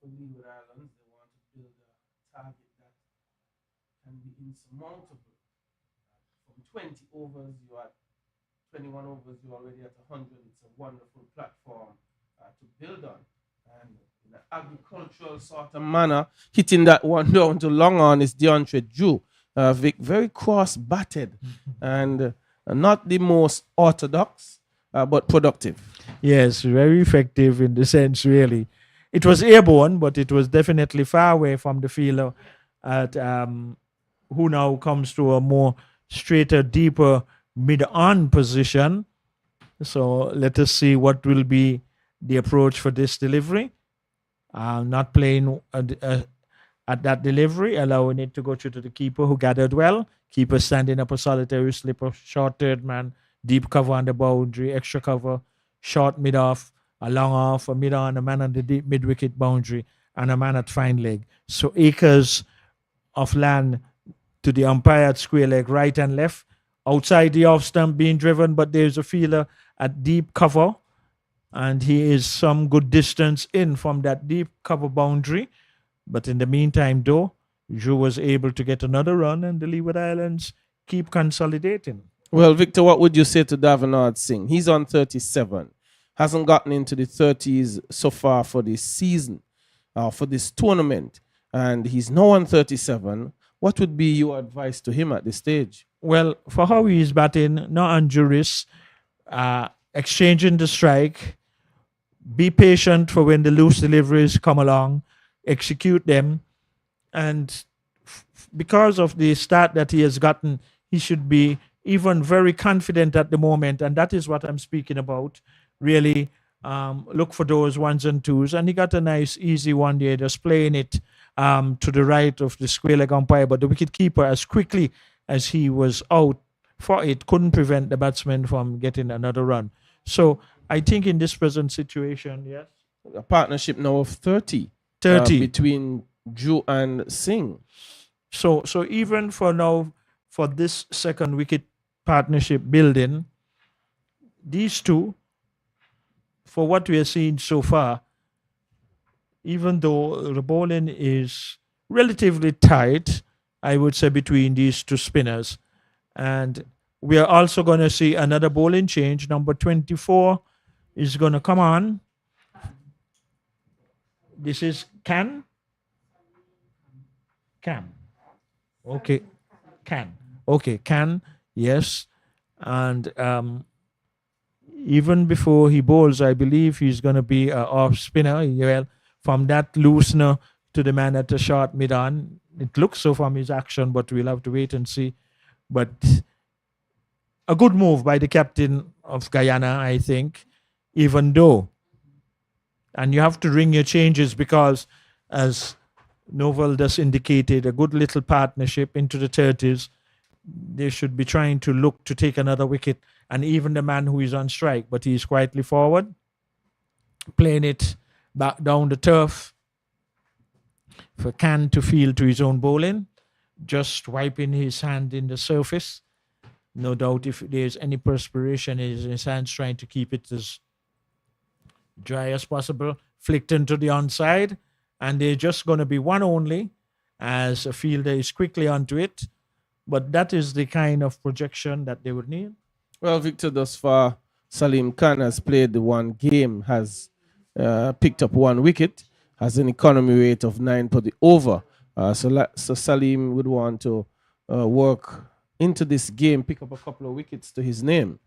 Speaker 3: for Leeward Islands. They want to build a target that can be insurmountable. From 20 overs, you are 21 overs, you're already at 100. It's a wonderful platform to build on. And in an agricultural sort of manner, hitting that one down to long on is DeAndre Drew. Vic, very cross-batted. And Not the most orthodox, but productive.
Speaker 2: Yes, very effective in the sense, really. It was airborne, but it was definitely far away from the fielder at who now comes to a more straighter, deeper mid-on position. So let us see what will be the approach for this delivery. Not playing at that delivery, allowing it to go through to the keeper who gathered well. Keeper standing up a solitary slipper, short third man, deep cover on the boundary, extra cover, short mid off, a long off, a mid on, a man on the deep mid wicket boundary, and a man at fine leg. So acres of land to the umpire at square leg, right and left. Outside the off stump being driven, but there's a fielder at deep cover, and he is some good distance in from that deep cover boundary. But in the meantime, though, Drew was able to get another run, and the Leeward Islands keep consolidating.
Speaker 3: Well, Victor, what would you say to Davenard Singh? He's on 37. Hasn't gotten into the 30s so far for this season, for this tournament. And he's now on 37. What would be your advice to him at this stage?
Speaker 2: Well, for how he is batting, no injuries, exchanging the strike, be patient for when the loose deliveries come along, execute them. And because of the start that he has gotten, he should be even very confident at the moment. And that is what I'm speaking about. Really look for those ones and twos. And he got a nice, easy one there, just playing it to the right of the square leg umpire. But the wicket keeper, as quickly as he was out for it, couldn't prevent the batsman from getting another run. So I think in this present situation, yes.
Speaker 3: A partnership now of 30.
Speaker 2: 30.
Speaker 3: Between Drew and Singh.
Speaker 2: So even for now, for this second wicket partnership building, these two, for what we are seeing so far, even though the bowling is relatively tight, I would say, between these two spinners. And we are also going to see another bowling change. Number 24 is going to come on. This is Cam. Okay. Can. Yes. And even before he bowls, I believe he's going to be an off spinner. Well, from that loosener to the man at the short mid-on. It looks so from his action, but we'll have to wait and see. But a good move by the captain of Guyana, I think, even though. And you have to ring your changes because, as Novel just indicated, a good little partnership into the 30s. They should be trying to look to take another wicket. And even the man who is on strike, but he's quietly forward, playing it back down the turf for Can to field to his own bowling, just wiping his hand in the surface. No doubt if there's any perspiration in his hands, trying to keep it as dry as possible, flicked into the onside, and they're just going to be one only as a fielder is quickly onto it. But that is the kind of projection that they would need.
Speaker 3: Well, Victor, thus far, Salim Khan has played the one game, has picked up one wicket, has an economy rate of 9 per the over. So Salim would want to work into this game, pick up a couple of wickets to his name.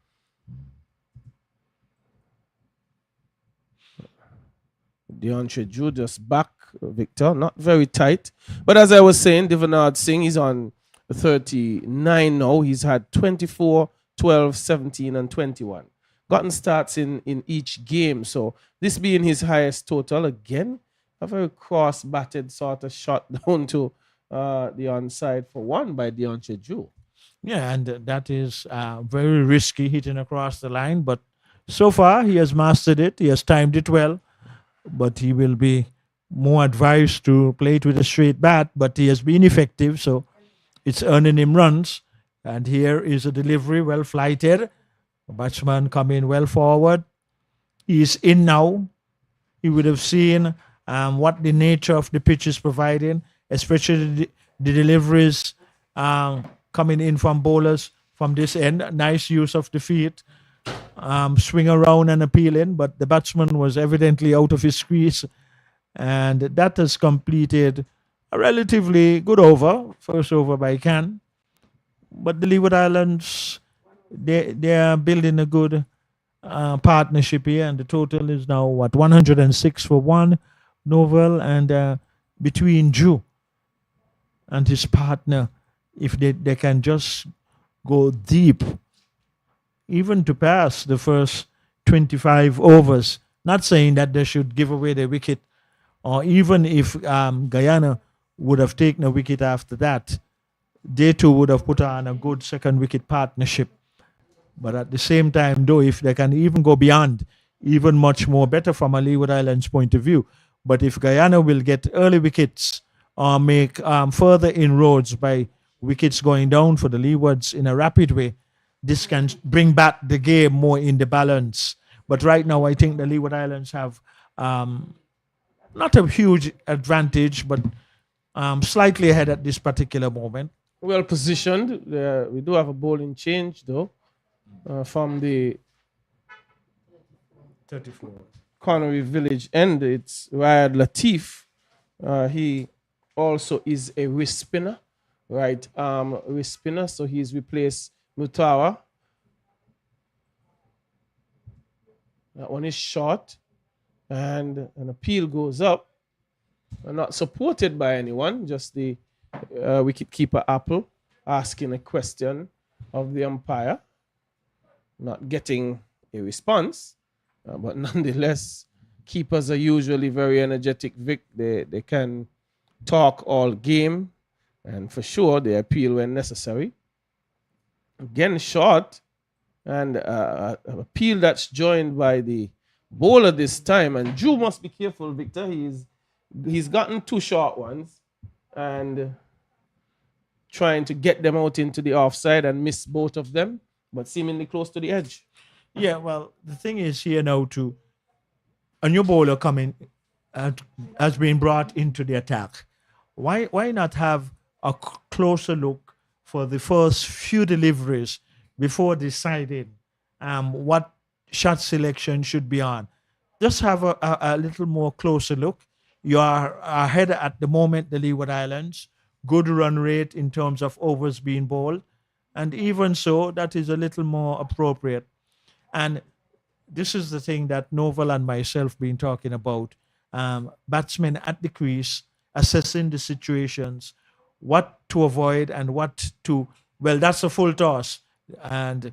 Speaker 3: Deontay Drew just back, Victor, not very tight. But as I was saying, Davenard Singh is on 39 now. He's had 24, 12, 17, and 21. Gotten starts in each game. So this being his highest total, again, a very cross-batted sort of shot down to the onside for one by Deontay Drew.
Speaker 2: Yeah, and that is very risky, hitting across the line. But so far, he has mastered it. He has timed it well. But he will be more advised to play it with a straight bat. But he has been effective, so it's earning him runs. And here is a delivery, well flighted. A batsman coming well forward. He is in now. He would have seen what the nature of the pitch is providing, especially the deliveries coming in from bowlers from this end. Nice use of the feet. Swing around and appealing, but the batsman was evidently out of his crease. And that has completed a relatively good over, first over by Can. But the Leeward Islands they are building a good partnership here, and the total is now what 106 for one Novel, and between Drew and his partner, if they can just go deep, even to pass the first 25 overs. Not saying that they should give away the wicket, or even if Guyana would have taken a wicket after that, they too would have put on a good second wicket partnership. But at the same time, though, if they can even go beyond, even much more better from a Leeward Islands point of view. But if Guyana will get early wickets or make further inroads by wickets going down for the Leewards in a rapid way, this can bring back the game more in the balance. But right now, I think the Leeward Islands have not a huge advantage, but slightly ahead at this particular moment.
Speaker 3: Well positioned. We do have a bowling change, though, from the
Speaker 2: 34.
Speaker 3: Connery Village end. It's Riyad Latif. He also is a wrist spinner, right? Wrist spinner, so he's replaced Mutawa. That one is short, and an appeal goes up. Not supported by anyone, just the wicketkeeper Apple asking a question of the umpire, not getting a response, but nonetheless, keepers are usually very energetic. Vic, they can talk all game, and for sure they appeal when necessary. Again, short, and an appeal that's joined by the bowler this time. And Drew must be careful, Victor. He's gotten two short ones and trying to get them out into the offside and miss both of them, but seemingly close to the edge.
Speaker 2: Yeah, well, the thing is here now too, a new bowler coming has been brought into the attack. Why not have a closer look for the first few deliveries before deciding what shot selection should be on? Just have a little more closer look. You are ahead at the moment, the Leeward Islands. Good run rate in terms of overs being bowled. And even so, that is a little more appropriate. And this is the thing that Novel and myself been talking about. Batsmen at the crease, assessing the situations, what to avoid and what to, well, that's a full toss. And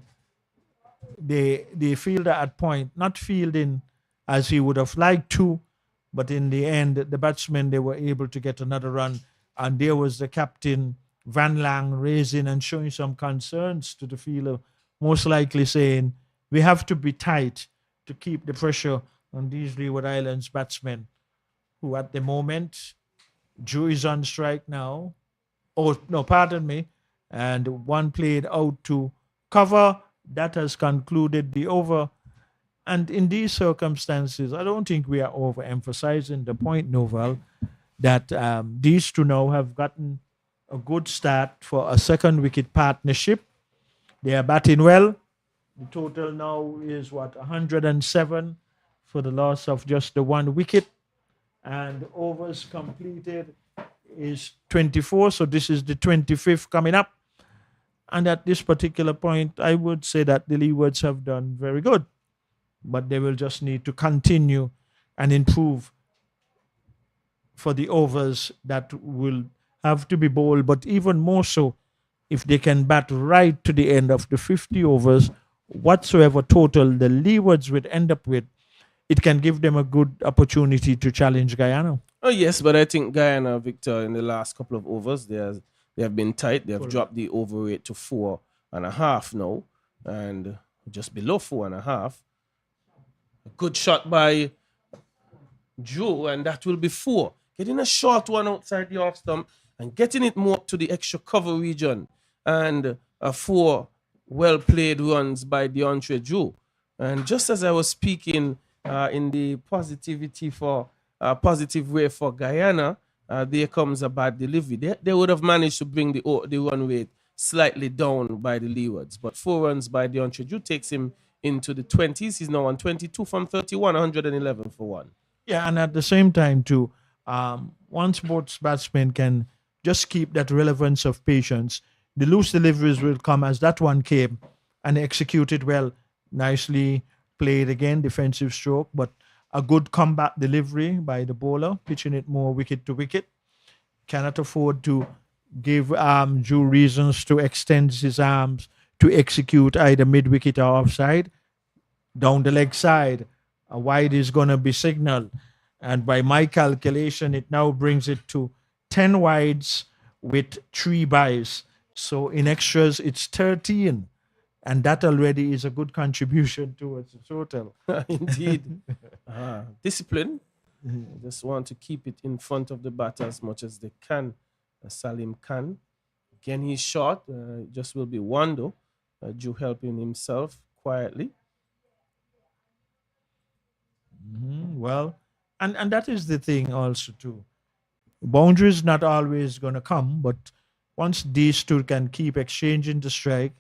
Speaker 2: the fielder at point, not fielding as he would have liked to, but in the end, the batsmen, they were able to get another run. And there was the captain, Van Lang, raising and showing some concerns to the fielder, most likely saying, we have to be tight to keep the pressure on these Leeward Islands batsmen, who at the moment, Drew is on strike now. Oh, no, pardon me. And one played out to cover. That has concluded the over. And in these circumstances, I don't think we are overemphasizing the point, Novel, that these two now have gotten a good start for a second wicket partnership. They are batting well. The total now is 107 for the loss of just the one wicket. And overs completed is 24. So this is the 25th coming up. And at this particular point, I would say that the Leewards have done very good. But they will just need to continue and improve for the overs that will have to be bowled. But even more so, if they can bat right to the end of the 50 overs, whatsoever total the Leewards would end up with, it can give them a good opportunity to challenge Guyana.
Speaker 3: Oh, yes, but I think Guyana, Victor, in the last couple of overs, they have been tight. They have dropped the over rate to 4.5 now, and just below 4.5. A good shot by Drew, and that will be 4. Getting a short one outside the off stump and getting it more to the extra cover region, and 4 well-played runs by DeAndre Drew. And just as I was speaking in the positive way for Guyana, there comes a bad delivery. They would have managed to bring the run rate slightly down by the Leewards, but 4 runs by DeAndre Drew takes him into the 20s. He's now on 22 from 31, 111 for 1.
Speaker 2: Yeah, and at the same time too, once both batsmen can just keep that relevance of patience, the loose deliveries will come as that one came. and executed well. Nicely played again, defensive stroke, but a good combat delivery by the bowler, pitching it more wicket to wicket. Cannot afford to give Drew reasons to extend his arms to execute either mid wicket or offside. Down the leg side, a wide is going to be signaled. And by my calculation, it now brings it to 10 wides with 3 byes. So in extras, it's 13. And that already is a good contribution towards the total.
Speaker 3: Indeed. Discipline. They just want to keep it in front of the batter as much as they can. Salim Khan. Again, he's short. Just will be one though. Drew helping himself quietly.
Speaker 2: Well, and that is the thing also too. Boundaries not always going to come, but once these two can keep exchanging the strike,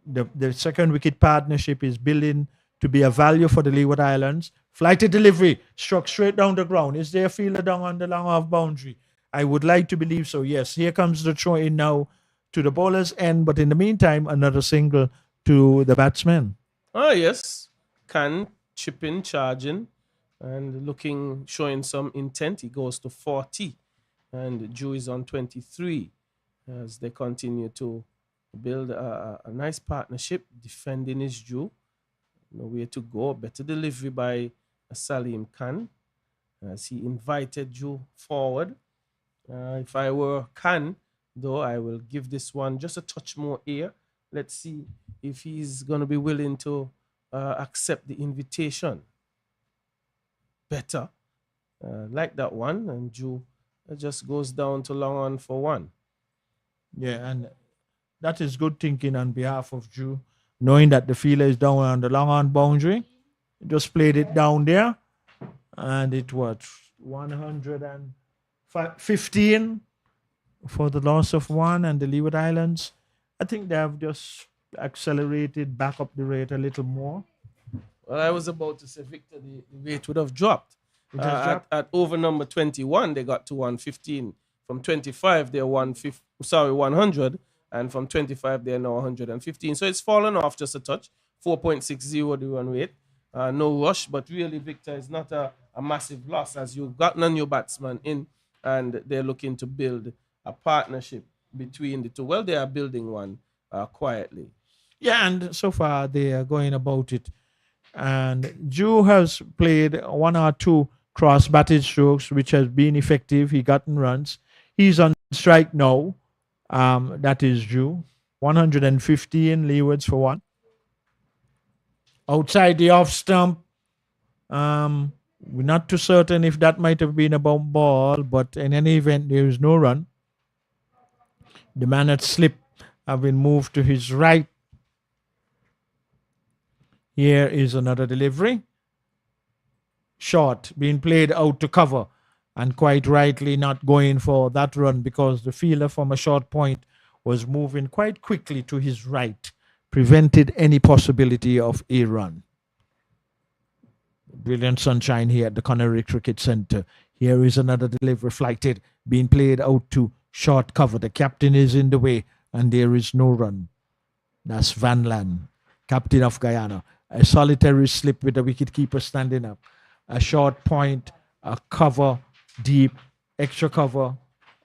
Speaker 2: the second wicket partnership is building to be a value for the Leeward Islands. Flighted delivery, struck straight down the ground. Is there a fielder down on the long off boundary? I would like to believe so. Yes, here comes the throw in now to the bowler's end, but in the meantime, another single to the batsman.
Speaker 3: Ah, yes. Khan chipping, charging, and looking, showing some intent. He goes to 40, and Drew is on 23 as they continue to build a nice partnership. Defending is Drew. Nowhere to go. Better delivery by Salim Khan as he invited Drew forward. If I were Khan, though, I will give this one just a touch more air. Let's see if he's going to be willing to accept the invitation. Better. Like that one. And Drew just goes down to long on for 1.
Speaker 2: Yeah, and that is good thinking on behalf of Drew, knowing that the fielder is down on the long on boundary. Just played it down there, and it was 115 for the loss of 1, and the Leeward Islands, I think they have just accelerated back up the rate a little more.
Speaker 3: Well, I was about to say, Victor, the rate would have dropped.
Speaker 2: It has dropped?
Speaker 3: At over number 21, they got to 115. From 25, they're 100. And from 25, they're now 115. So it's fallen off just a touch. 4.60 the run rate. No rush, but really, Victor, is not a massive loss as you've gotten a new batsman in and they're looking to build a partnership between the two. Well, they are building one quietly.
Speaker 2: Yeah, and so far they are going about it. And Drew has played 1 or 2 cross-batted strokes, which has been effective. He gotten runs. He's on strike now. That is Drew. 115 Leewards for 1. Outside the off stump. We're not too certain if that might have been a bomb ball, but in any event, there is no run. The man at slip have been moved to his right. Here is another delivery. Short, being played out to cover, and quite rightly not going for that run because the fielder from a short point was moving quite quickly to his right, prevented any possibility of a run. Brilliant sunshine here at the Connery Cricket Centre. Here is another delivery flighted, being played out to short cover. The captain is in the way, and there is no run. That's Van Lan, captain of Guyana. A solitary slip with the wicketkeeper standing up. A short point, a cover deep, extra cover,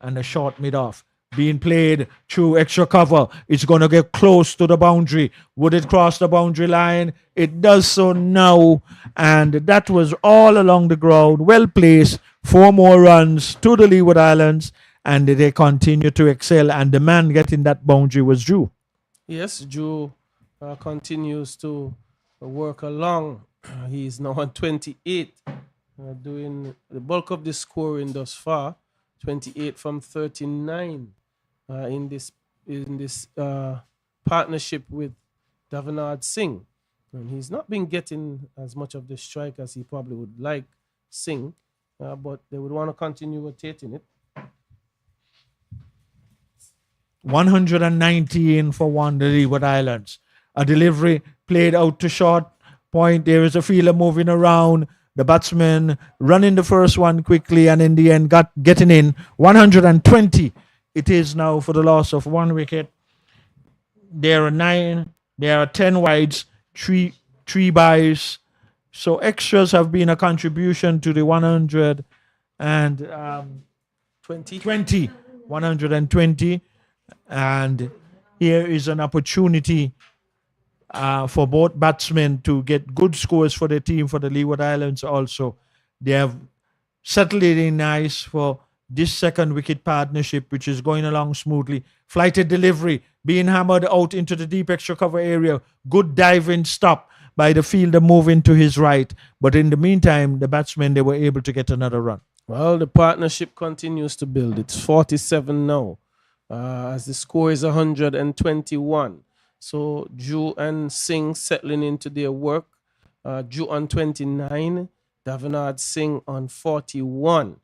Speaker 2: and a short mid-off. Being played through extra cover. It's going to get close to the boundary. Would it cross the boundary line? It does so now. And that was all along the ground. Well placed. 4 more runs to the Leeward Islands. And they continue to excel. And the man getting that boundary was Drew.
Speaker 3: Yes, Drew continues to work along. He's now on 28, doing the bulk of the scoring thus far. 28 from 39 in this partnership with Davenard Singh. And he's not been getting as much of the strike as he probably would like, Singh, but they would want to continue rotating it.
Speaker 2: 119 for 1, the Leeward Islands. A delivery played out to short point. There is a fielder moving around. The batsman running the first one quickly and in the end getting in. 120 it is now for the loss of 1 wicket. There are 9 There are 10 wides, three byes. So extras have been a contribution to the 100 and
Speaker 3: 20.
Speaker 2: 120. And here is an opportunity for both batsmen to get good scores for the team, for the Leeward Islands also. They have settled it in nice for this second wicket partnership, which is going along smoothly. Flighted delivery, being hammered out into the deep extra cover area. Good diving stop by the fielder moving to his right. But in the meantime, the batsmen, they were able to get another run.
Speaker 3: Well, the partnership continues to build. It's 47 now, as the score is 121. So Drew and Singh settling into their work. Drew on 29, Davenard Singh on 41.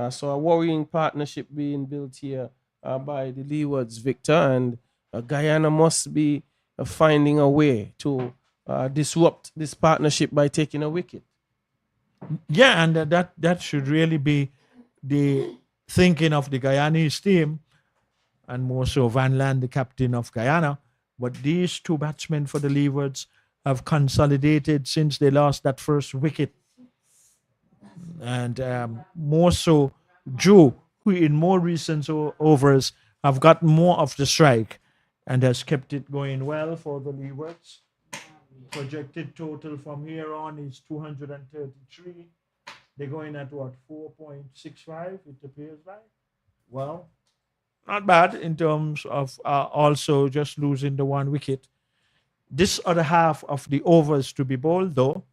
Speaker 3: So a worrying partnership being built here by the Leewards, Victor, and Guyana must be finding a way to disrupt this partnership by taking a wicket.
Speaker 2: Yeah, and that should really be the thinking of the Guyanese team, and more so Van Land, the captain of Guyana. But these two batsmen for the Leewards have consolidated since they lost that first wicket. And more so, Joe, who in more recent overs have got more of the strike and has kept it going well for the Leewards. Projected total from here on is 233. They're going at what, 4.65, it appears like? Well, not bad in terms of also just losing the one wicket. This other half of the overs to be bowled, though,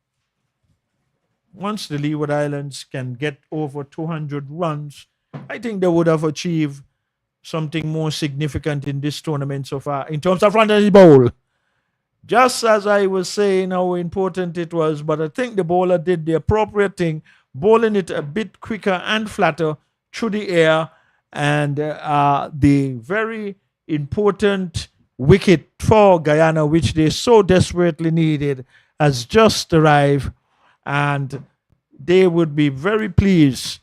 Speaker 2: once the Leeward Islands can get over 200 runs, I think they would have achieved something more significant in this tournament so far in terms of run the bowl. Just as I was saying how important it was, but I think the bowler did the appropriate thing, bowling it a bit quicker and flatter through the air, and the very important wicket for Guyana, which they so desperately needed, has just arrived, and they would be very pleased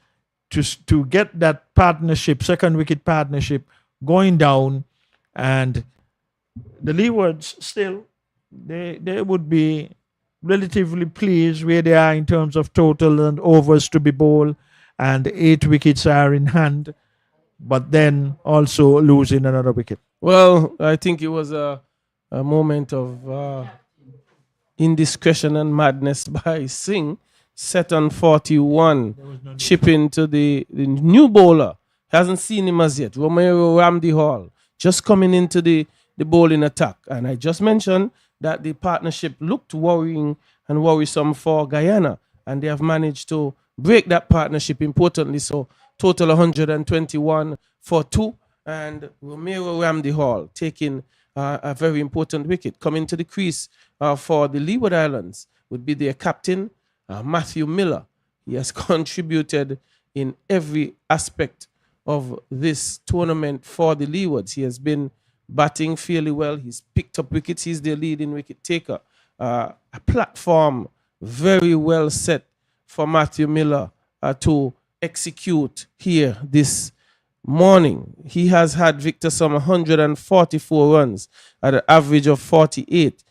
Speaker 2: to get that partnership, second wicket partnership, going down, and the Leewards still, they would be relatively pleased where they are in terms of total and overs to be bowled, and 8 wickets are in hand, but then also losing another wicket.
Speaker 3: Well, I think it was a moment of indiscretion and madness by Singh, set on 41, chipping to the new bowler. Hasn't seen him as yet, Romeo Ramdi Hall, just coming into the bowling attack. And I just mentioned that the partnership looked worrying and worrisome for Guyana, and they have managed to break that partnership importantly. So total 121 for 2, and Romeo Ramdi Hall taking a very important wicket. Coming to the crease for the Leeward Islands would be their captain, Matthew Miller. He has contributed in every aspect of this tournament for the Leewards. He has been batting fairly well. He's picked up wickets. He's their leading wicket taker. A platform very well set for Matthew Miller to execute here this morning. He has had, Victor, some 144 runs at an average of 48.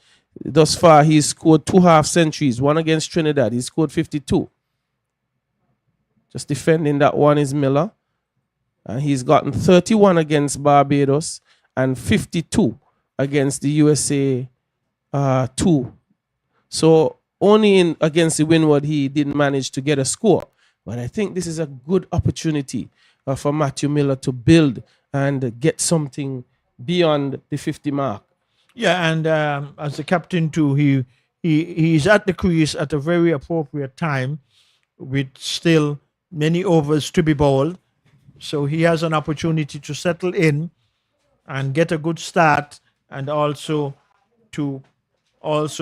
Speaker 3: Thus far, he's scored 2 half centuries, one against Trinidad. He scored 52. Just defending that one is Miller. And he's gotten 31 against Barbados and 52 against the USA 2. So only against the Windward he didn't manage to get a score. But I think this is a good opportunity for Matthew Miller to build and get something beyond the 50 mark.
Speaker 2: Yeah, and as the captain too, he's at the crease at a very appropriate time, with still many overs to be bowled. So he has an opportunity to settle in and get a good start, and also to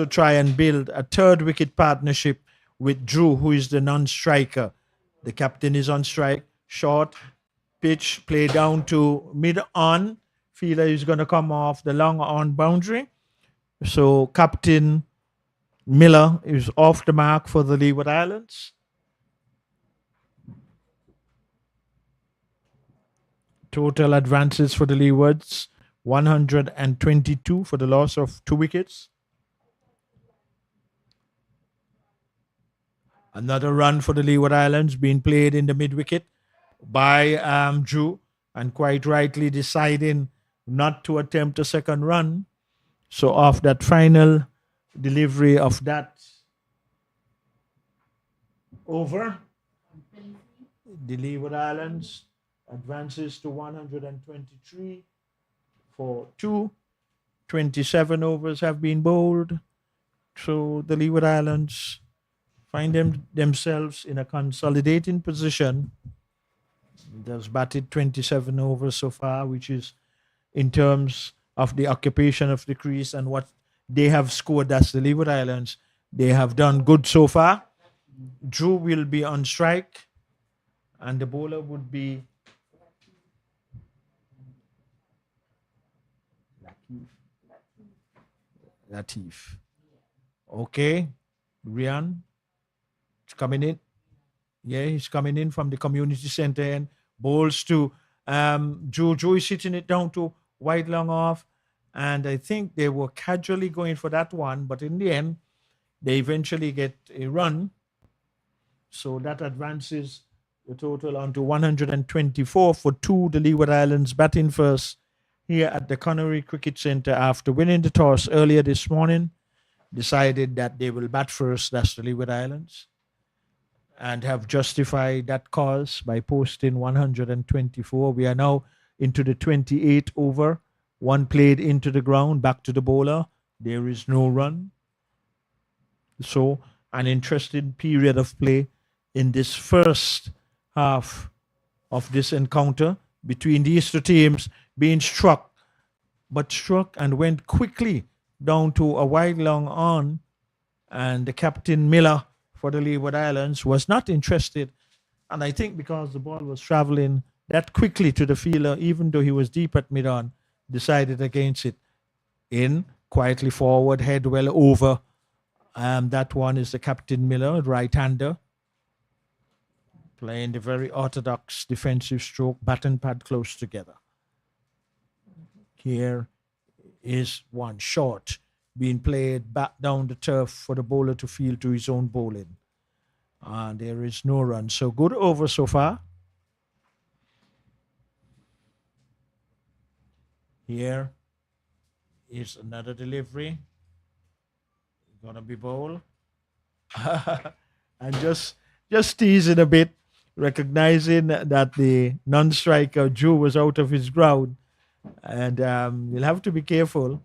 Speaker 2: try and build a third wicket partnership with Drew, who is the non-striker. The captain is on strike. Short pitch, play down to mid-on. Fielder is going to come off the long on boundary. So Captain Miller is off the mark for the Leeward Islands. Total advances for the Leewards 122 for the loss of 2 wickets. Another run for the Leeward Islands being played in the mid-wicket by Drew, and quite rightly deciding not to attempt a second run. So off that final delivery of that over, the Leeward Islands advances to 123 for 2. 27 overs have been bowled. So the Leeward Islands find themselves in a consolidating position. They've batted 27 overs so far, which is in terms of the occupation of the crease and what they have scored. That's the Leeward Islands. They have done good so far. Drew will be on strike, and the bowler would be Latif. Okay, Rian is coming in. Yeah, he's coming in from the community center and bowls to Drew. Drew is hitting it down to wide long off, and I think they were casually going for that one, but in the end, they eventually get a run. So that advances the total onto 124 for 2. The Leeward Islands batting first here at the Connery Cricket Centre after winning the toss earlier this morning. Decided that they will bat first, that's the Leeward Islands, and have justified that cause by posting 124. We are now into the 28th over. One played into the ground, back to the bowler. There is no run. So an interesting period of play in this first half of this encounter between these two teams, being struck and went quickly down to a wide long on, and the captain Miller for the Leeward Islands was not interested, and I think because the ball was traveling that quickly to the fielder, even though he was deep at mid-on, decided against it. In quietly forward, head well over. That one is the captain Miller, right-hander, playing the very orthodox defensive stroke, bat and pad close together. Here is one short being played back down the turf for the bowler to field to his own bowling. And there is no run. So good over so far. Here is another delivery. Gonna be bowled. And just teasing a bit, recognizing that the non-striker Drew was out of his ground. And you'll have to be careful.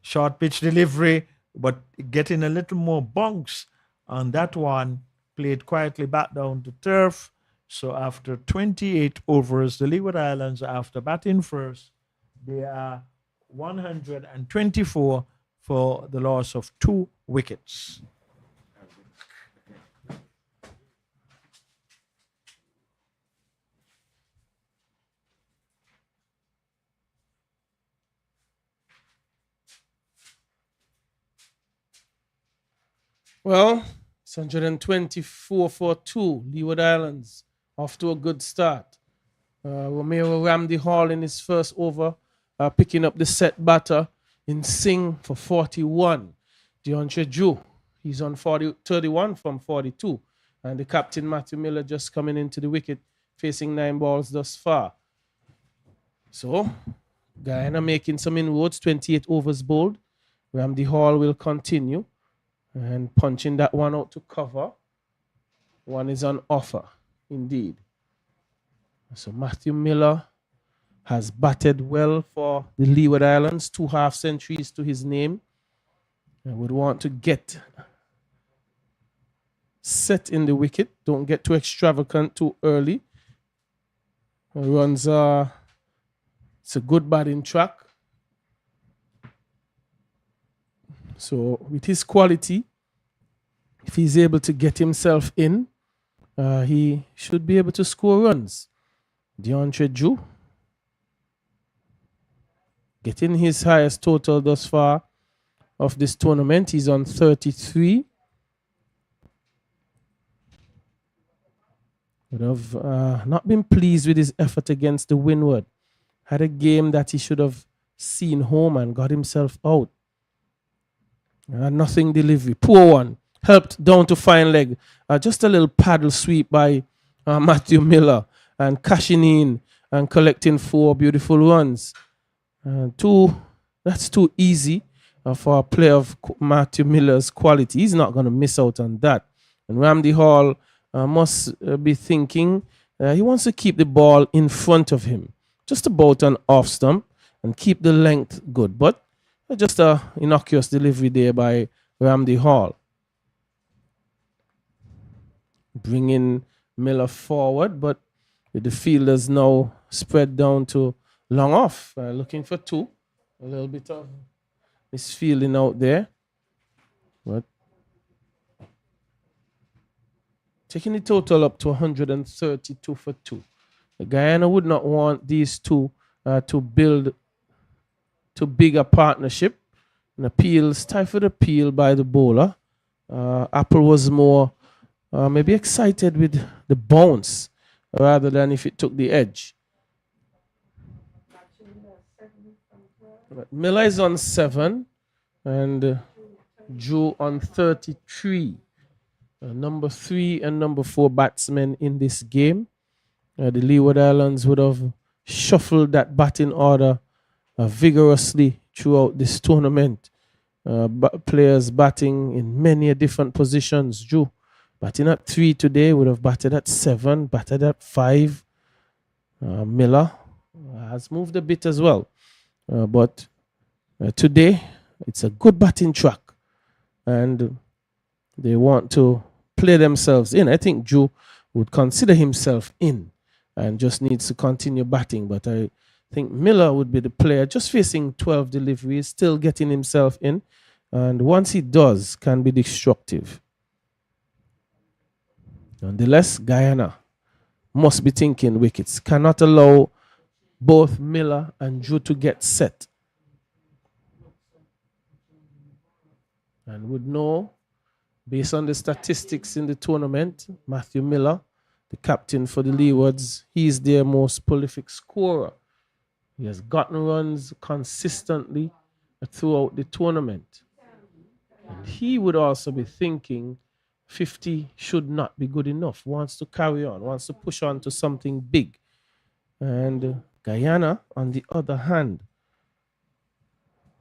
Speaker 2: Short pitch delivery, but getting a little more bunks on that one. Played quietly back down to turf. So after 28 overs, the Leeward Islands, after batting first, they are 124 for the loss of 2 wickets.
Speaker 3: Well, it's 124 for 2. Leeward Islands off to a good start. Romeo Ramsey Hall in his first over, picking up the set batter in Singh for 41. Deontay Drew, he's on 31 from 42. And the captain Matthew Miller just coming into the wicket, facing 9 balls thus far. So, Guyana making some inroads, 28 overs bowled. Ramsey Hall will continue. And punching that one out to cover. One is on offer, indeed. So Matthew Miller has batted well for the Leeward Islands, 2 half centuries to his name. I would want to get set in the wicket. Don't get too extravagant too early. Runs it's a good batting track. So with his quality, if he's able to get himself in, he should be able to score runs. Deontay Drew getting his highest total thus far of this tournament. He's on 33. Would have not been pleased with his effort against the Windward. Had a game that he should have seen home and got himself out. Nothing delivery. Poor one. Helped down to fine leg. Just a little paddle sweep by Matthew Miller and cashing in and collecting 4 beautiful runs. That's too easy for a player of Matthew Miller's quality. He's not going to miss out on that. And Ramsey Hall must be thinking he wants to keep the ball in front of him, just about an off stump, and keep the length good. But just a innocuous delivery there by Ramsey Hall. Bringing Miller forward, but with the fielders now spread down to long off, looking for 2. A little bit of misfielding out there, but taking the total up to 132 for 2. Guyana would not want these two to build to bigger partnership. An appeal, stifled appeal by the bowler. Apple was more maybe excited with the bounce rather than if it took the edge. But Miller is on 7 and Drew on 33. Number 3 and number 4 batsmen in this game. The Leeward Islands would have shuffled that batting order vigorously throughout this tournament. Players batting in many different positions. Drew batting at 3 today, would have batted at 7, batted at 5. Miller has moved a bit as well. But today, it's a good batting track. And they want to play themselves in. I think Drew would consider himself in and just needs to continue batting. But I think Miller would be the player just facing 12 deliveries, still getting himself in. And once he does, can be destructive. Nonetheless, Guyana must be thinking wickets. Cannot allow both Miller and Drew to get set. And would know, based on the statistics in the tournament, Matthew Miller, the captain for the Leewards, he's their most prolific scorer. He has gotten runs consistently throughout the tournament. And he would also be thinking 50 should not be good enough, wants to carry on, wants to push on to something big. And Guyana, on the other hand,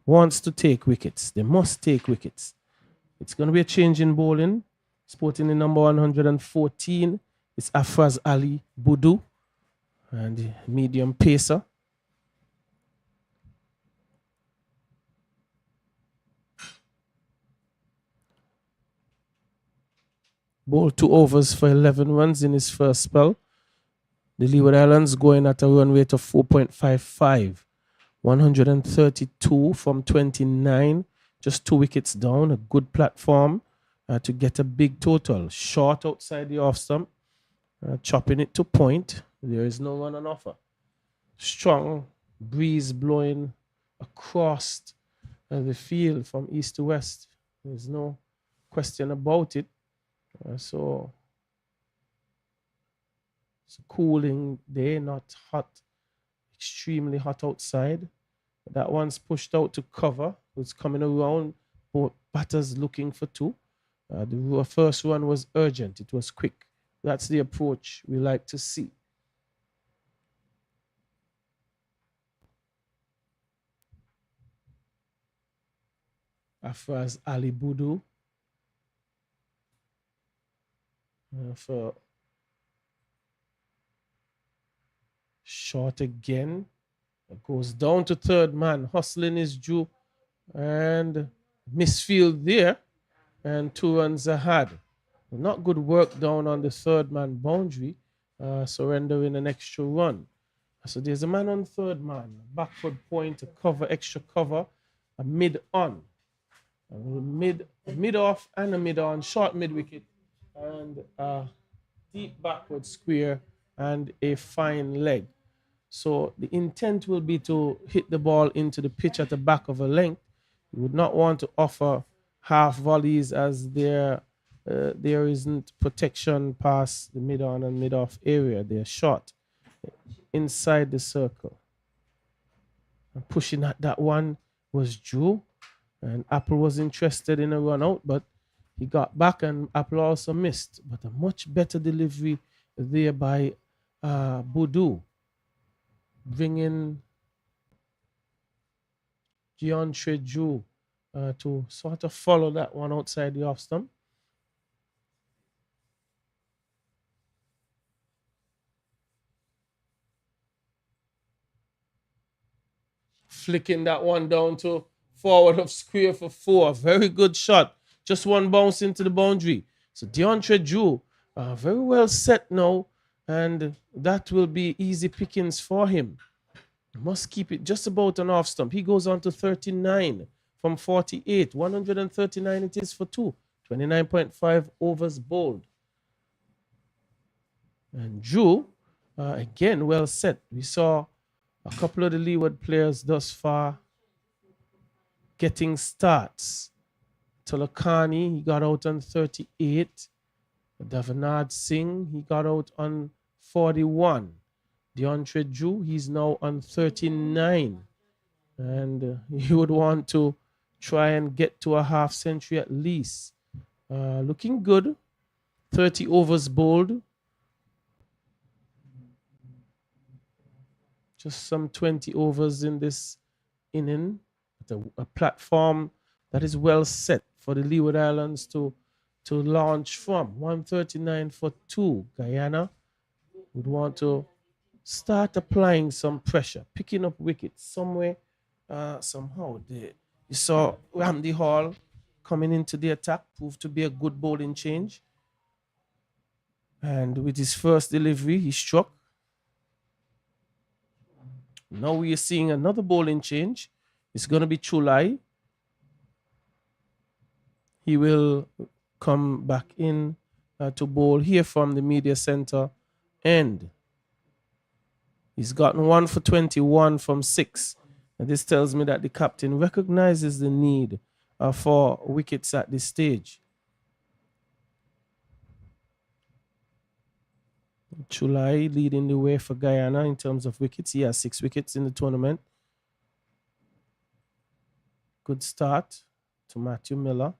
Speaker 3: wants to take wickets. They must take wickets. It's going to be a change in bowling. Sporting in number 114. It's Afraz Ali Budu and the medium pacer. Bowled 2 overs for 11 runs in his first spell. The Leeward Islands going at a run rate of 4.55. 132 from 29. Just 2 wickets down. A good platform to get a big total. Short outside the off stump. Chopping it to point. There is no run on offer. Strong breeze blowing across the field from east to west. There's no question about it. So it's a cooling day, not hot, extremely hot outside. That one's pushed out to cover. It's coming around. Both batters looking for 2. The first one was urgent. It was quick. That's the approach we like to see. Afraz Ali Budu for short again. It goes down to third man. Hustling is due. And misfield there. And 2 runs ahead. Not good work down on the third man boundary. Surrendering an extra run. So there's a man on third man. Backward point to cover, extra cover. A mid on. Mid off and a mid on. Short mid wicket. And a deep backward square. And a fine leg. So the intent will be to hit the ball into the pitch at the back of a length. You would not want to offer half volleys as there isn't protection past the mid-on and mid-off area. They're short inside the circle. And pushing at that one was Drew. And Apple was interested in a run out, but he got back and Apple also missed. But a much better delivery there by Boudou, bringing DeAndre Drew to sort of follow that one outside the off stump. Flicking that one down to forward of square for 4. Very good shot. Just one bounce into the boundary. So DeAndre Drew, very well set now, and that will be easy pickings for him. Must keep it just about an off stump. He goes on to 39 from 48. 139 it is for 2. 29.5 overs bowled. And Drew, again, well set. We saw a couple of the Leeward players thus far getting starts. Tolakani, he got out on 38. Davanad Singh, he got out on 41. DeAndre Drew, he's now on 39. And he would want to try and get to a half century at least. Looking good. 30 overs bowled. Just some 20 overs in this inning. A platform that is well set for the Leeward Islands to launch from. 139 for 2. Guyana would want to start applying some pressure, picking up wickets somewhere, somehow. You saw Ramdi Hall coming into the attack, proved to be a good bowling change. And with his first delivery, he struck. Now we are seeing another bowling change. It's going to be Chulai. He will come back in to bowl here from the media center end. He's gotten 1 for 21 from 6. And this tells me that the captain recognizes the need for wickets at this stage. Chulai leading the way for Guyana in terms of wickets. He has 6 wickets in the tournament. Good start to Matthew Miller.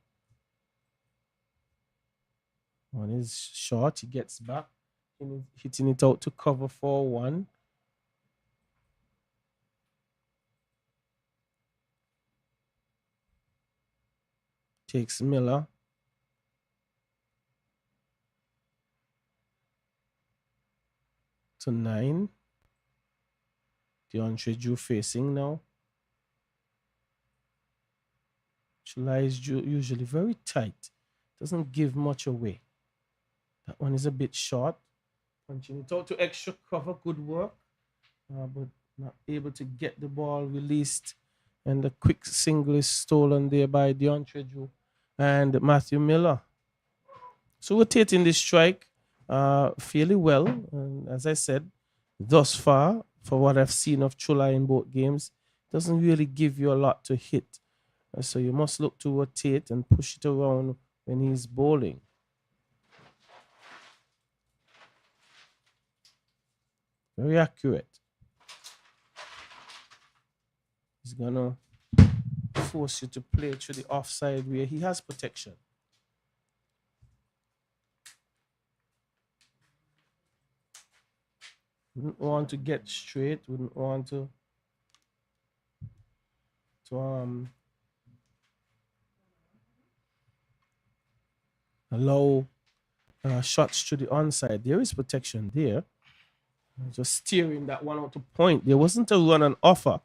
Speaker 3: One is short. He gets back, hitting it out to cover for 1. Takes Miller. To 9. DeAndre Drew facing now. Chulai is usually very tight. Doesn't give much away. That one is a bit short. Punching it out to extra cover. Good work. But not able to get the ball released. And the quick single is stolen there by DeAndre Drew and Matthew Miller. So rotating this strike fairly well. And as I said, thus far, for what I've seen of Chulai in both games, doesn't really give you a lot to hit. So you must look to rotate and push it around when he's bowling. Very accurate. He's gonna force you to play through the offside where he has protection. Wouldn't want to get straight, wouldn't want to allow shots to the onside. There is protection there. Just steering that one out to point. There wasn't a run on offer.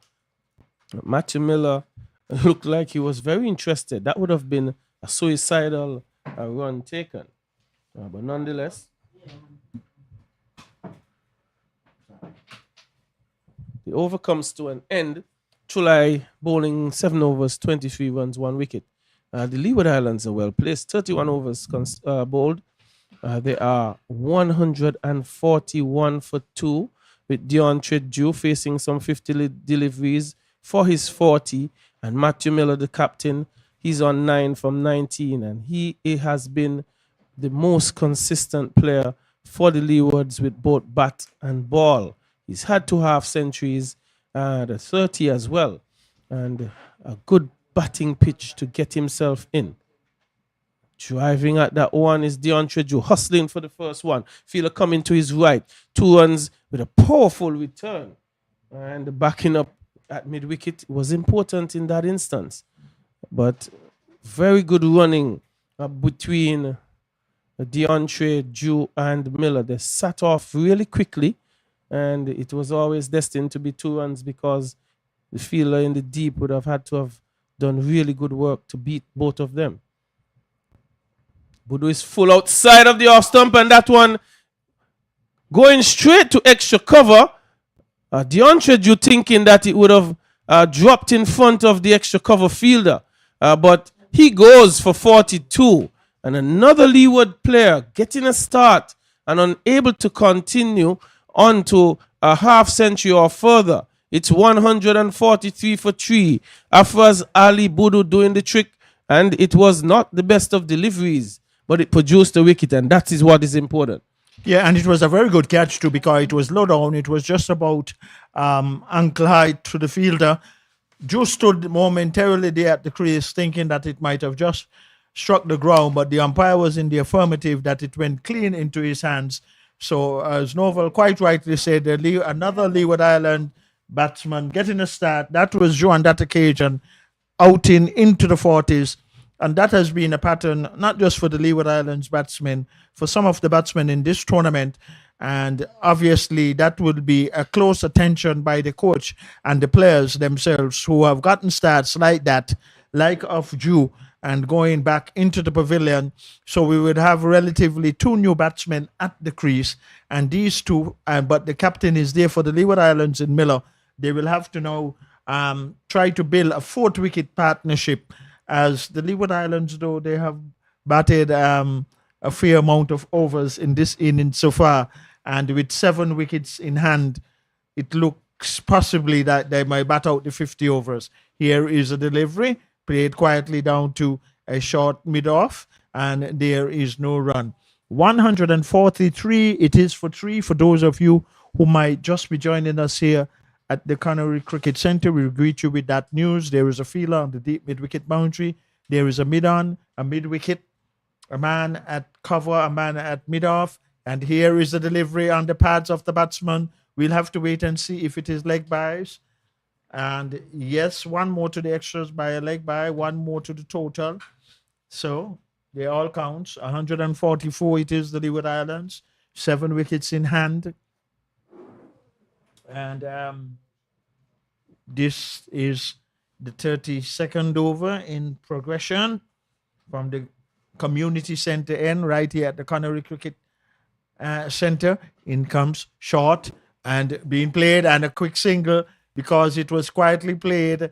Speaker 3: Matthew Miller looked like he was very interested. That would have been a suicidal run taken. But nonetheless, the over comes to an end. Chulai bowling 7 overs, 23 runs, 1 wicket. The Leeward Islands are well placed. 31 overs bowled. They are 141 for 2 with DeAndre Drew facing some 50 deliveries for his 40. And Matthew Miller, the captain, he's on 9 from 19. And he has been the most consistent player for the Leewards with both bat and ball. He's had 2 half centuries the 30 as well. And a good batting pitch to get himself in. Driving at that one is DeAndre Drew, hustling for the first one. Fielder coming to his right. 2 runs with a powerful return. And the backing up at mid-wicket was important in that instance. But very good running between DeAndre Drew and Miller. They sat off really quickly. And it was always destined to be 2 runs because the fielder in the deep would have had to have done really good work to beat both of them. Budu is full outside of the off stump, and that one going straight to extra cover. DeAndre Drew thinking that it would have dropped in front of the extra cover fielder, but he goes for 42. And another Leeward player getting a start and unable to continue on to a half century or further. It's 143 for 3. Afraz Ali Budu doing the trick, and it was not the best of deliveries, but it produced a wicket, and that is what is important.
Speaker 2: Yeah, and it was a very good catch too, because it was low down. It was just about ankle height to the fielder. Joe stood momentarily there at the crease thinking that it might have just struck the ground, but the umpire was in the affirmative that it went clean into his hands. So as Novel quite rightly said, another Leeward Island batsman getting a start. That was Joe on that occasion, outing into the 40s. And that has been a pattern, not just for the Leeward Islands batsmen, for some of the batsmen in this tournament. And obviously, that will be a close attention by the coach and the players themselves who have gotten starts like that, like of Drew, and going back into the pavilion. So we would have relatively 2 new batsmen at the crease. And these 2, but the captain is there for the Leeward Islands in Miller. They will have to now try to build a 4th wicket partnership. As the Leeward Islands, though, they have batted a fair amount of overs in this inning so far. And with 7 wickets in hand, it looks possibly that they might bat out the 50 overs. Here is a delivery, played quietly down to a short mid-off, and there is no run. 143, it is for 3 for those of you who might just be joining us here at the Connery Cricket Centre. We greet you with that news. There is a fielder on the deep mid-wicket boundary. There is a mid-on, a mid-wicket, a man at cover, a man at mid-off. And here is the delivery on the pads of the batsman. We'll have to wait and see if it is leg byes. And yes, 1 more to the extras by a leg bye, 1 more to the total. So they all counts. 144 it is the Leeward Islands. 7 wickets in hand. And this is the 32nd over in progression from the community centre end right here at the Connery Cricket Centre. In comes short and being played, and a quick single because it was quietly played,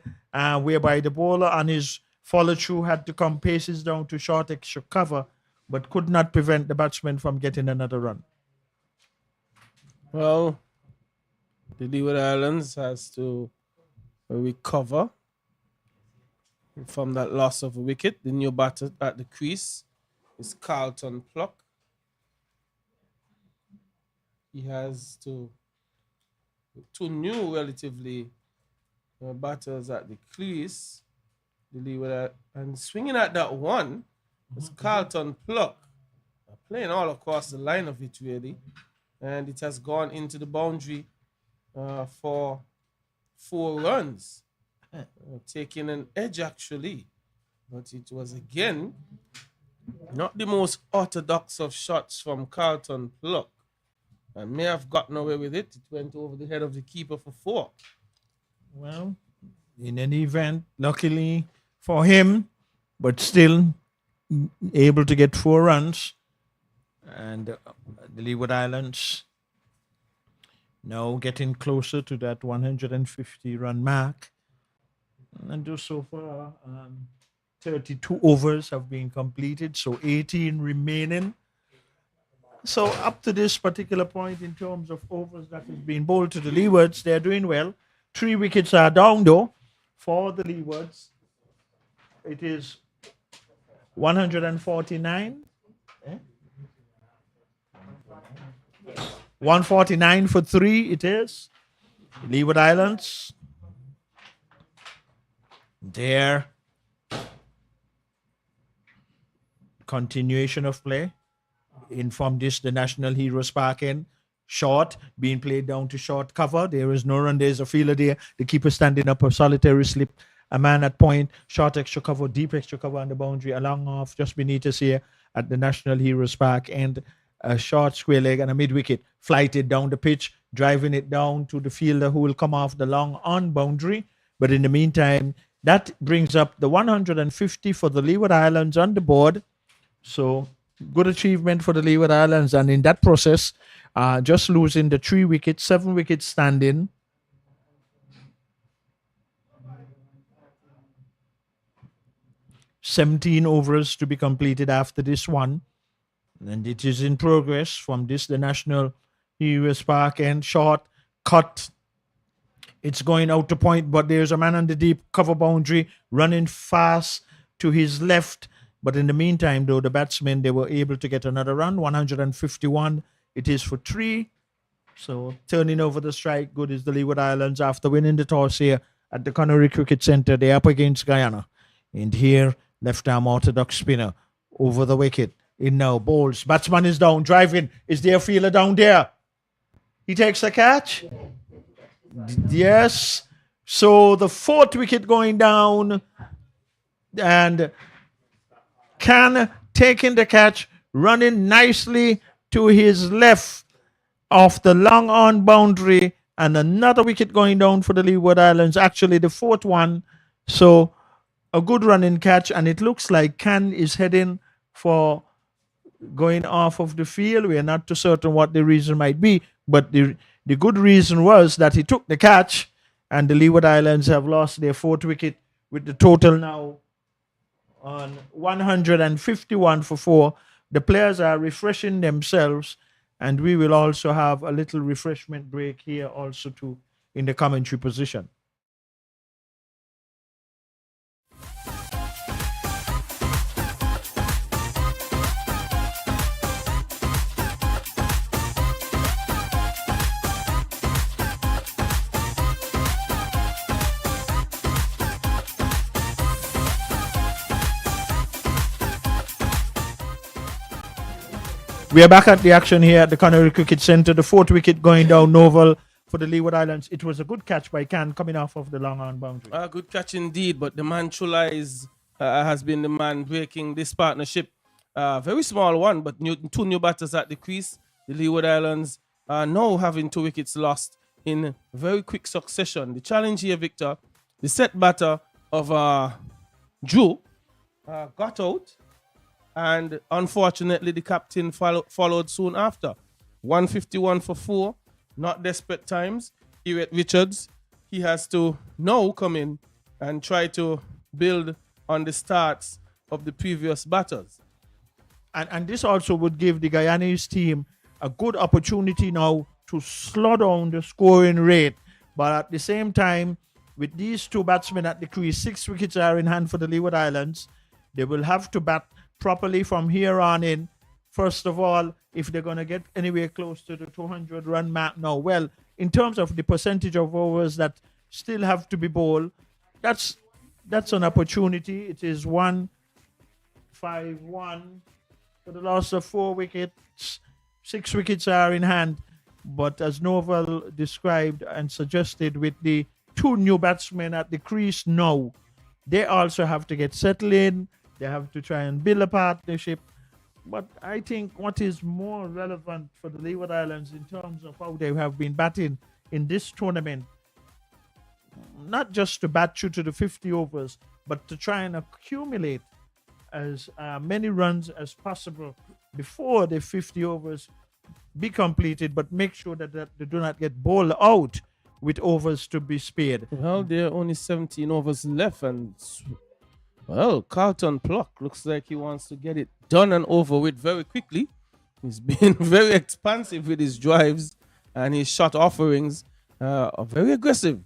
Speaker 2: whereby the bowler on his follow through had to come paces down to short extra cover, but could not prevent the batsman from getting another run.
Speaker 3: Well, the Leeward Islands has to recover from that loss of a wicket. The new batter at the crease is Carlton Pluck. He has 2 new relatively batters at the crease. The Leeward, and swinging at that one was Carlton Pluck, playing all across the line of it really, and it has gone into the boundary for 4 runs, taking an edge actually, but it was again not the most orthodox of shots from Carlton Pluck, and may have gotten away with it. It went over the head of the keeper for 4.
Speaker 2: Well, in any event, luckily for him, but still able to get 4 runs, and the Leeward Islands now getting closer to that 150 run mark. And just so far, 32 overs have been completed, so 18 remaining. So up to this particular point in terms of overs that has been bowled to the Leewards, they're doing well. 3 wickets are down though for the Leewards. It is 149. 149 for 3 it is. Leeward Islands. There. Continuation of play. From this, the National Heroes Park end. Short, being played down to short cover. There is no run. There's a fielder there. The keeper standing up, a solitary slip. A man at point. Short extra cover, deep extra cover on the boundary. A long off just beneath us here at the National Heroes Park end. A short square leg and a mid wicket. Flighted down the pitch, driving it down to the fielder who will come off the long on boundary. But in the meantime, that brings up the 150 for the Leeward Islands on the board. So good achievement for the Leeward Islands, and in that process, just losing the 3 wickets, 7 wickets standing. $17 overs to be completed after this one, and it is in progress from this the National Heroes Park end. Short cut. It's going out to point, but there's a man on the deep cover boundary running fast to his left. But in the meantime, though, the batsmen, they were able to get another run, 151. It is for 3. So turning over the strike, good is the Leeward Islands after winning the toss here at the Connery Cricket Centre. They're up against Guyana. And here, left-arm orthodox spinner over the wicket. In now, bowls. Batsman is down, driving. Is there a fielder down there? He takes the catch. Yes. So the 4th wicket going down. And Can taking the catch, running nicely to his left off the long on boundary, and another wicket going down for the Leeward Islands, actually the 4th one. So a good running catch, and it looks like Can is heading for going off of the field. We are not too certain what the reason might be, but the good reason was that he took the catch, and the Leeward Islands have lost their 4th wicket with the total now on 151 for 4. The players are refreshing themselves, and we will also have a little refreshment break here also too in the commentary position. We are back at the action here at the Connery Cricket Centre. The 4th wicket going down, Novel for the Leeward Islands. It was a good catch by Can coming off of the long on boundary.
Speaker 3: Good catch indeed, but the man Chula has been the man breaking this partnership. Very small one, but 2 new batters at the crease. The Leeward Islands are now having 2 wickets lost in very quick succession. The challenge here, Victor, the set batter of Drew got out. And unfortunately, the captain followed soon after. 151 for 4, not desperate times. Here Richards, he has to now come in and try to build on the starts of the previous batters.
Speaker 2: And this also would give the Guyanese team a good opportunity now to slow down the scoring rate. But at the same time, with these 2 batsmen at the crease, 6 wickets are in hand for the Leeward Islands. They will have to bat properly from here on in. First of all, if they're going to get anywhere close to the 200 run mark now, well, in terms of the percentage of overs that still have to be bowled, that's an opportunity. It is 1-5-1 for the loss of 4 wickets. 6 wickets are in hand, but as Novel described and suggested, with the 2 new batsmen at the crease now, they also have to get settled in. They have to try and build a partnership. But I think what is more relevant for the Leeward Islands in terms of how they have been batting in this tournament, not just to bat through to the 50 overs, but to try and accumulate as many runs as possible before the 50 overs be completed, but make sure that they do not get bowled out with overs to be spared.
Speaker 3: Well, there are only 17 overs left, and well, Carlton Pluck looks like he wants to get it done and over with very quickly. He's been very expansive with his drives, and his shot offerings are very aggressive.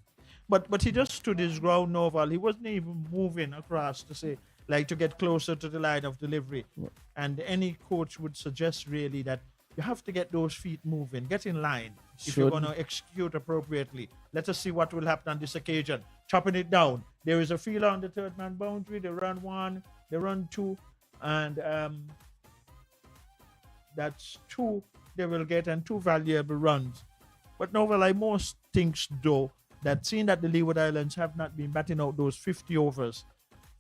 Speaker 2: But he just stood his ground, Novel. He wasn't even moving across to get closer to the line of delivery. And any coach would suggest really that you have to get those feet moving, get in line, if you're
Speaker 3: Should.
Speaker 2: going to execute appropriately. Let us see what will happen on this occasion. Chopping it down. There is a fielder on the third man boundary. They run one, they run two, and that's two they will get, and 2 valuable runs. But Novel, I most thinks though that seeing that the Leeward Islands have not been batting out those 50 overs,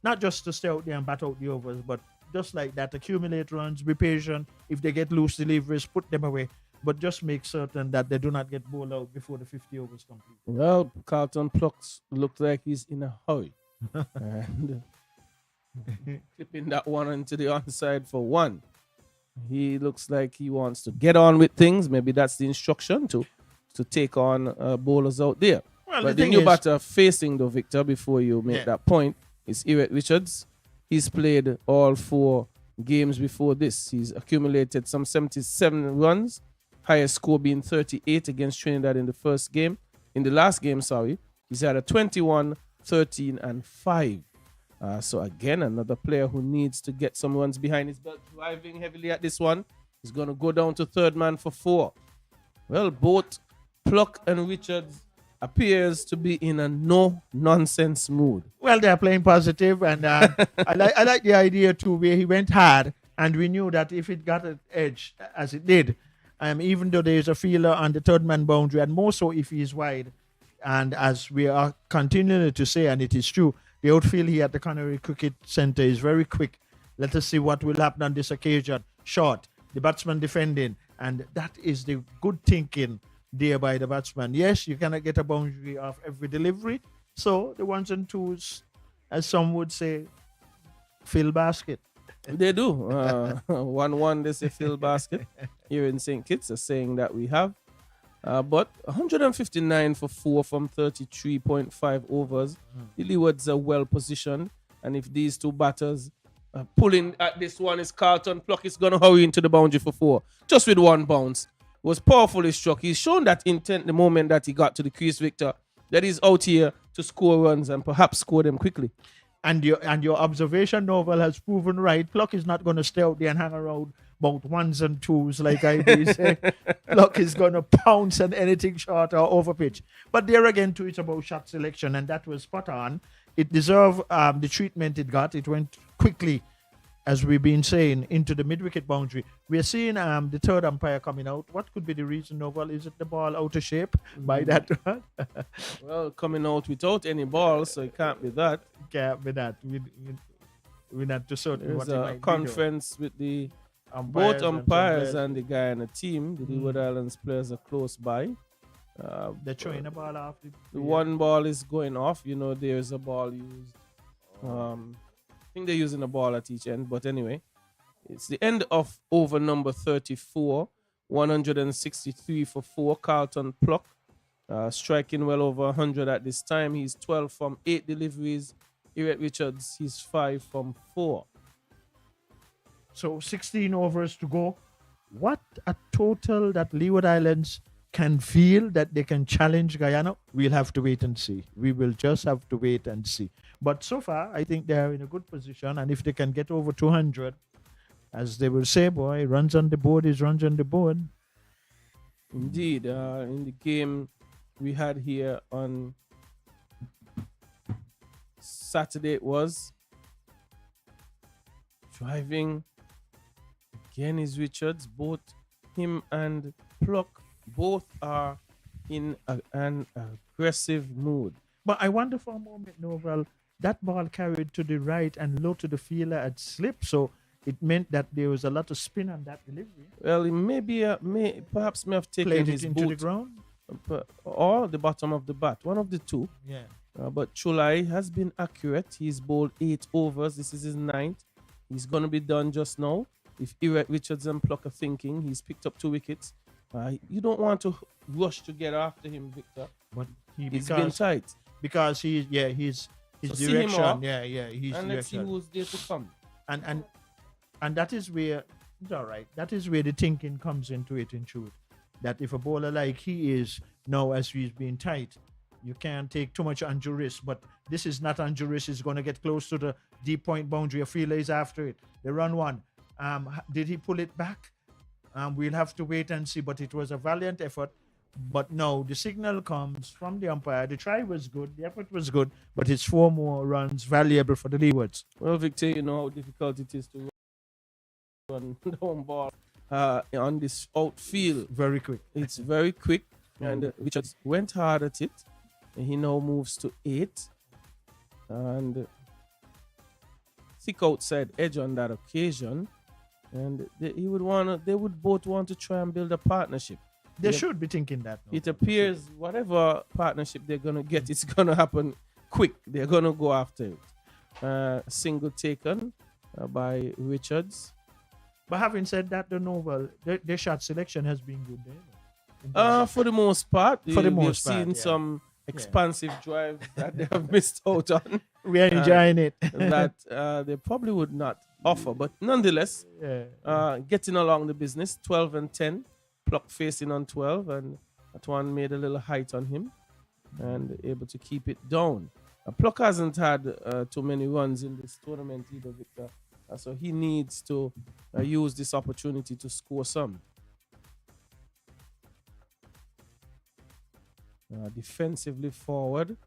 Speaker 2: not just to stay out there and bat out the overs, but just like that, accumulate runs, be patient. If they get loose deliveries, put them away. But just make certain that they do not get bowled out before the 50 overs complete.
Speaker 3: Well, Carlton Plucks looked like he's in a hurry. And clipping that one into the onside for 1. He looks like he wants to get on with things. Maybe that's the instruction to take on bowlers out there.
Speaker 2: Well,
Speaker 3: but the new batter facing the Victor, before you make that point, is Eric Richards. He's played all 4 games before this. He's accumulated some 77 runs, highest score being 38 against Trinidad in the first game. In the last game, he's had a 21, 13, and 5. So again, another player who needs to get some runs behind his belt, driving heavily at this one. He's going to go down to third man for 4. Well, both Pluck and Richards appears to be in a no-nonsense mood.
Speaker 2: Well, they're playing positive, and I like the idea too, where he went hard, and we knew that if it got an edge, as it did, even though there's a fielder on the third man boundary, and more so if he's wide, and as we are continuing to say, and it is true, the outfield here at the Connery Cricket Centre is very quick. Let us see what will happen on this occasion. Short, the batsman defending, and that is the good thinking there by the batsman. Yes, you cannot get a boundary off every delivery, so the 1s and 2s, as some would say, fill basket.
Speaker 3: They do. 1-1, they say fill basket. Here in St. Kitts, a saying that we have. But 159 for 4 from 33.5 overs. The Leewards are well positioned. And if these 2 batters pulling at this one is Carlton Pluck, is going to hurry into the boundary for 4. Just with 1 bounce. Was powerfully struck. He's shown that intent the moment that he got to the crease, Victor, that he's out here to score runs and perhaps score them quickly.
Speaker 2: And your observation, Novel, has proven right. Pluck is not going to stay out there and hang around about 1s and 2s like I be saying. Pluck is going to pounce on anything short or over pitch. But there again, too, it's about shot selection, and that was spot on. It deserved the treatment it got. It went quickly, as we've been saying, into the mid-wicket boundary. We're seeing the third umpire coming out. What could be the reason, Novel? Is it the ball out of shape by that one?
Speaker 3: Well, coming out without any ball, so it can't be that.
Speaker 2: Can't be that. We're not too certain
Speaker 3: There's
Speaker 2: what it
Speaker 3: a
Speaker 2: might
Speaker 3: conference with the
Speaker 2: umpires
Speaker 3: both umpires and the Guyana team. The Leeward Islands players are close by.
Speaker 2: They're throwing a ball off.
Speaker 3: The one ball is going off. You know, there's a ball used. I think they're using a ball at each end. But anyway, it's the end of over number 34. 163 for 4. Carlton Pluck striking well over 100 at this time. He's 12 from 8 deliveries. Eric Richards, he's 5 from 4.
Speaker 2: So 16 overs to go. What a total that Leeward Islands can feel that they can challenge Guyana. We'll have to wait and see. We will just have to wait and see. But so far, I think they are in a good position. And if they can get over 200, as they will say, boy, runs on the board is runs on the board.
Speaker 3: Indeed. In the game we had here on Saturday, it was driving. Again is Richards. Both him and Pluck both are in an aggressive mood.
Speaker 2: But I wonder for a moment, Novel, that ball carried to the right and low to the fielder at slip. So it meant that there was a lot of spin on that delivery.
Speaker 3: Well, he perhaps may have taken
Speaker 2: Played
Speaker 3: his
Speaker 2: it into the
Speaker 3: boot
Speaker 2: ground.
Speaker 3: or the bottom of the bat. One of the two.
Speaker 2: Yeah.
Speaker 3: But Chulai has been accurate. He's bowled 8 overs. This is his 9th. He's going to be done just now. If Eric Richards and Pluck are thinking, he's picked up 2 wickets. You don't want to rush to get after him, Victor.
Speaker 2: But
Speaker 3: He's been tight.
Speaker 2: Because his
Speaker 3: So see him
Speaker 2: direction.
Speaker 3: off,
Speaker 2: His
Speaker 3: and let's see
Speaker 2: direction.
Speaker 3: who's there to come.
Speaker 2: And that is where it's all right. That is where the thinking comes into it, in truth. That if a bowler like he is now, as he's being tight, you can't take too much undue risk. But this is not undue risk. It's going to get close to the deep point boundary. A fielder is after it. They run one. Did he pull it back? We'll have to wait and see. But it was a valiant effort But no, the signal comes from the umpire. The try was good, the effort was good, but it's 4 more runs valuable for the Leewards.
Speaker 3: Well, Victor, you know how difficult it is to run down ball on this outfield.
Speaker 2: Very quick.
Speaker 3: It's very quick, and Richards went hard at it. And he now moves to 8, and thick outside edge on that occasion. And they would both want to try and build a partnership.
Speaker 2: They should be thinking that. No?
Speaker 3: It appears whatever partnership they're gonna get, it's gonna happen quick. They're gonna go after it. Single taken by Richards.
Speaker 2: But having said that, the Novel, their shot selection has been good there.
Speaker 3: For the most part,
Speaker 2: For the
Speaker 3: we've
Speaker 2: most part,
Speaker 3: seen
Speaker 2: yeah.
Speaker 3: some expansive drives that they have missed out on.
Speaker 2: We are enjoying it.
Speaker 3: that they probably would not offer, but nonetheless, getting along the business. 12 and 10, Pluck facing on 12, and that one made a little height on him and able to keep it down. Pluck hasn't had too many runs in this tournament either, Victor, so he needs to use this opportunity to score some. Defensively forward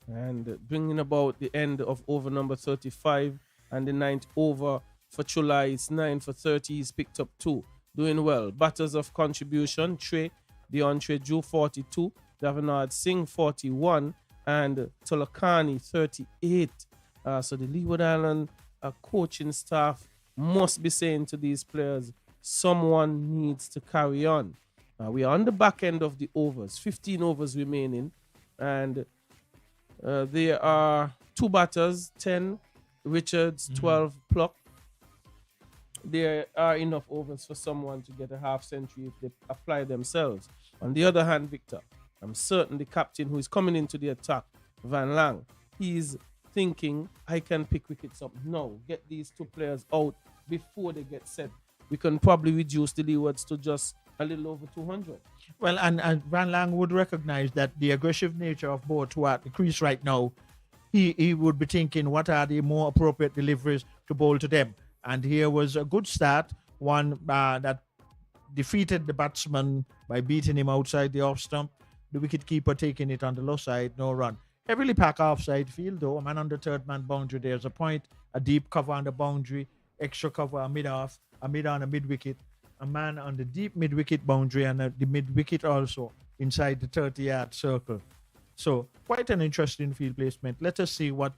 Speaker 3: and bringing about the end of over number 35 and the 9th over for Chulai. It's 9 for 30. He's picked up 2. Doing well. Batters of contribution: Trey, DeAndre Drew 42, Davenard Singh 41, and Tolokani 38. So the Leeward Island coaching staff must be saying to these players, someone needs to carry on. We are on the back end of the overs, 15 overs remaining, and there are 2 batters, 10 Richards, 12 Pluck. There are enough overs for someone to get a half century if they apply themselves. On the other hand, Victor, I'm certain the captain who is coming into the attack, Van Lang, he's thinking, I can pick wickets up now, get these 2 players out before they get set. We can probably reduce the Leewards to just a little over 200.
Speaker 2: Well, and Van Lang would recognize that the aggressive nature of both who are at the crease right now, he would be thinking, what are the more appropriate deliveries to bowl to them? And here was a good start, one that defeated the batsman by beating him outside the off stump. The wicketkeeper taking it on the low side, no run. Heavily packed offside field, though. A man on the third man boundary. There's a point, a deep cover on the boundary, extra cover, a mid off, a mid on a mid wicket. A man on the deep mid wicket boundary and the mid wicket also inside the 30-yard circle. So quite an interesting field placement. Let us see what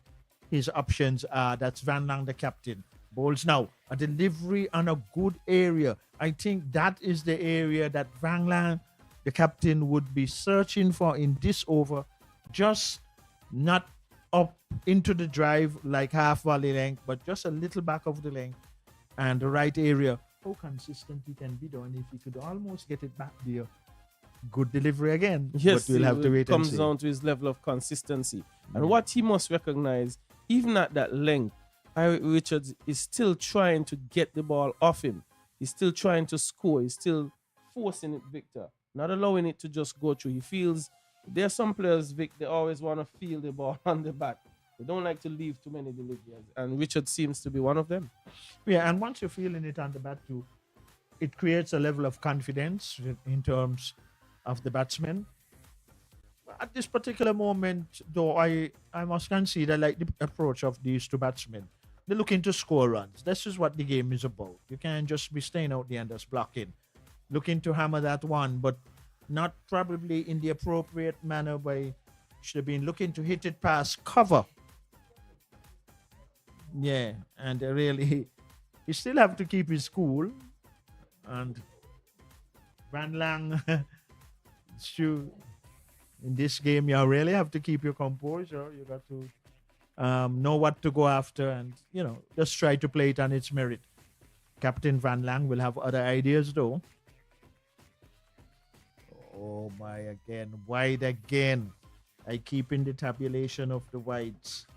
Speaker 2: his options are. That's Van Lang, the captain. Bowls now. A delivery on a good area. I think that is the area that Van Lang, the captain, would be searching for in this over. Just not up into the drive like half volley length, but just a little back of the length and the right area. How consistent he can be done if he could almost get it back there. Good delivery again.
Speaker 3: Yes,
Speaker 2: but we'll have to wait and see.
Speaker 3: It comes down to his level of consistency. And what he must recognize, even at that length, Harry Richards is still trying to get the ball off him. He's still trying to score. He's still forcing it, Victor. Not allowing it to just go through. He feels, there are some players, Vic, they always want to feel the ball on the bat. They don't like to leave too many deliveries. And Richard seems to be one of them.
Speaker 2: Yeah, and once you're feeling it on the bat too, it creates a level of confidence in terms of the batsman. At this particular moment, though, I must consider like the approach of these 2 batsmen. They're looking to score runs. This is what the game is about. You can't just be staying out there and just blocking. Looking to hammer that one, but not probably in the appropriate manner. By should have been looking to hit it past cover. Yeah, and really, he still have to keep his cool. And Van Lang, it's true. In this game, you really have to keep your composure. You got to know what to go after and, just try to play it on its merit. Captain Van Lang will have other ideas, though. Oh, my, again. Wide again. I keep in the tabulation of the wides.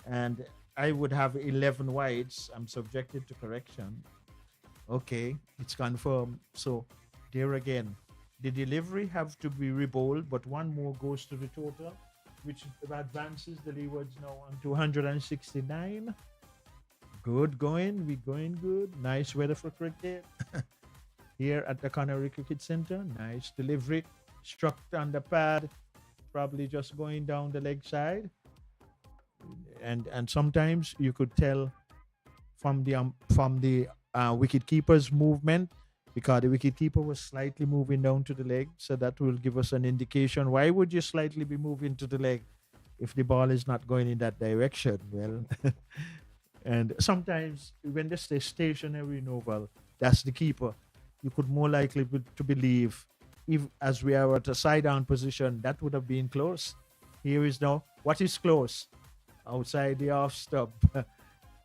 Speaker 2: And I would have 11 wides. I'm subjected to correction. Okay, it's confirmed. So, there again. The delivery have to be rebowled, but 1 more goes to the total, which advances the Leewards now on 269. Good going. We're going good. Nice weather for cricket. Here at the Connery Cricket Center. Nice delivery. struck on the pad, probably just going down the leg side. And sometimes you could tell from the wicket keeper's movement, because the wicket keeper was slightly moving down to the leg, so that will give us an indication. Why would you slightly be moving to the leg if the ball is not going in that direction? Well, and sometimes when they stay stationary in oval, that's the keeper. You could more likely to believe, if as we are at a side down position, that would have been close. Here is now what is close outside the off stop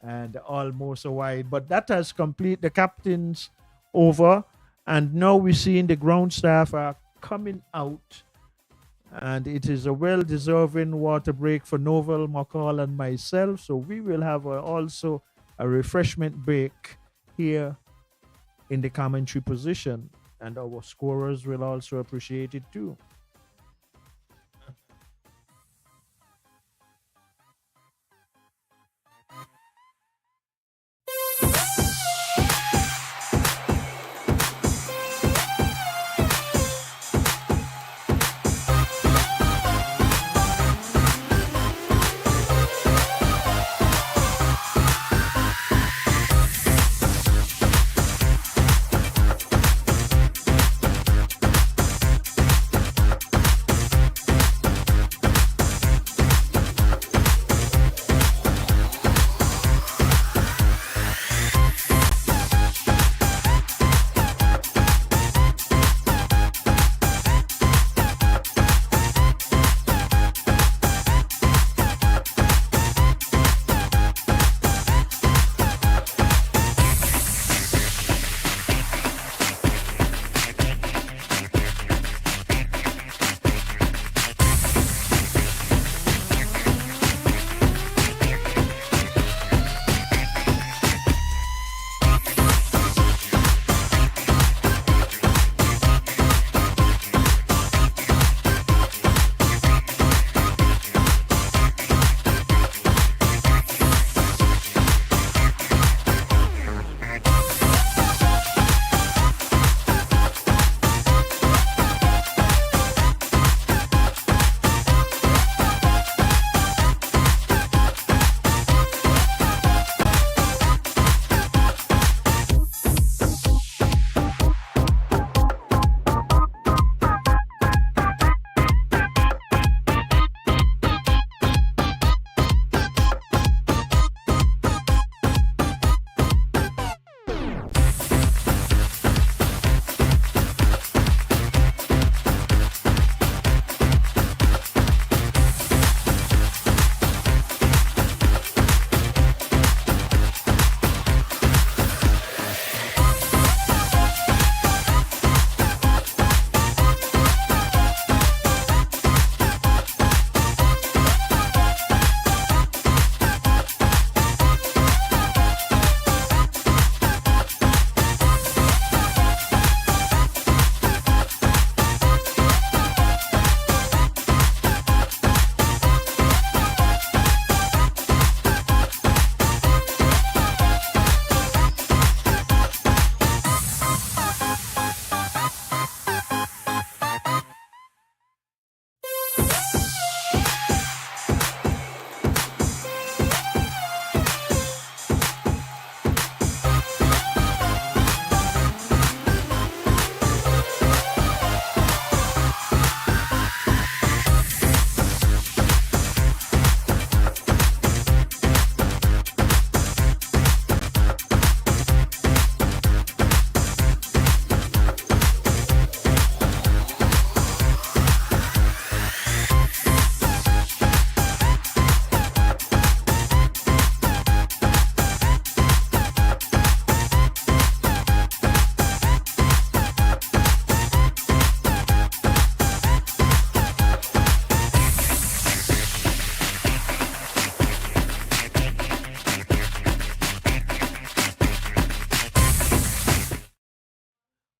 Speaker 2: and almost a wide. But that has complete the captain's over, and now we're seeing the ground staff are coming out, and it is a well-deserving water break for Novel, McCall, and myself. So we will have also a refreshment break here in the commentary position, and our scorers will also appreciate it too.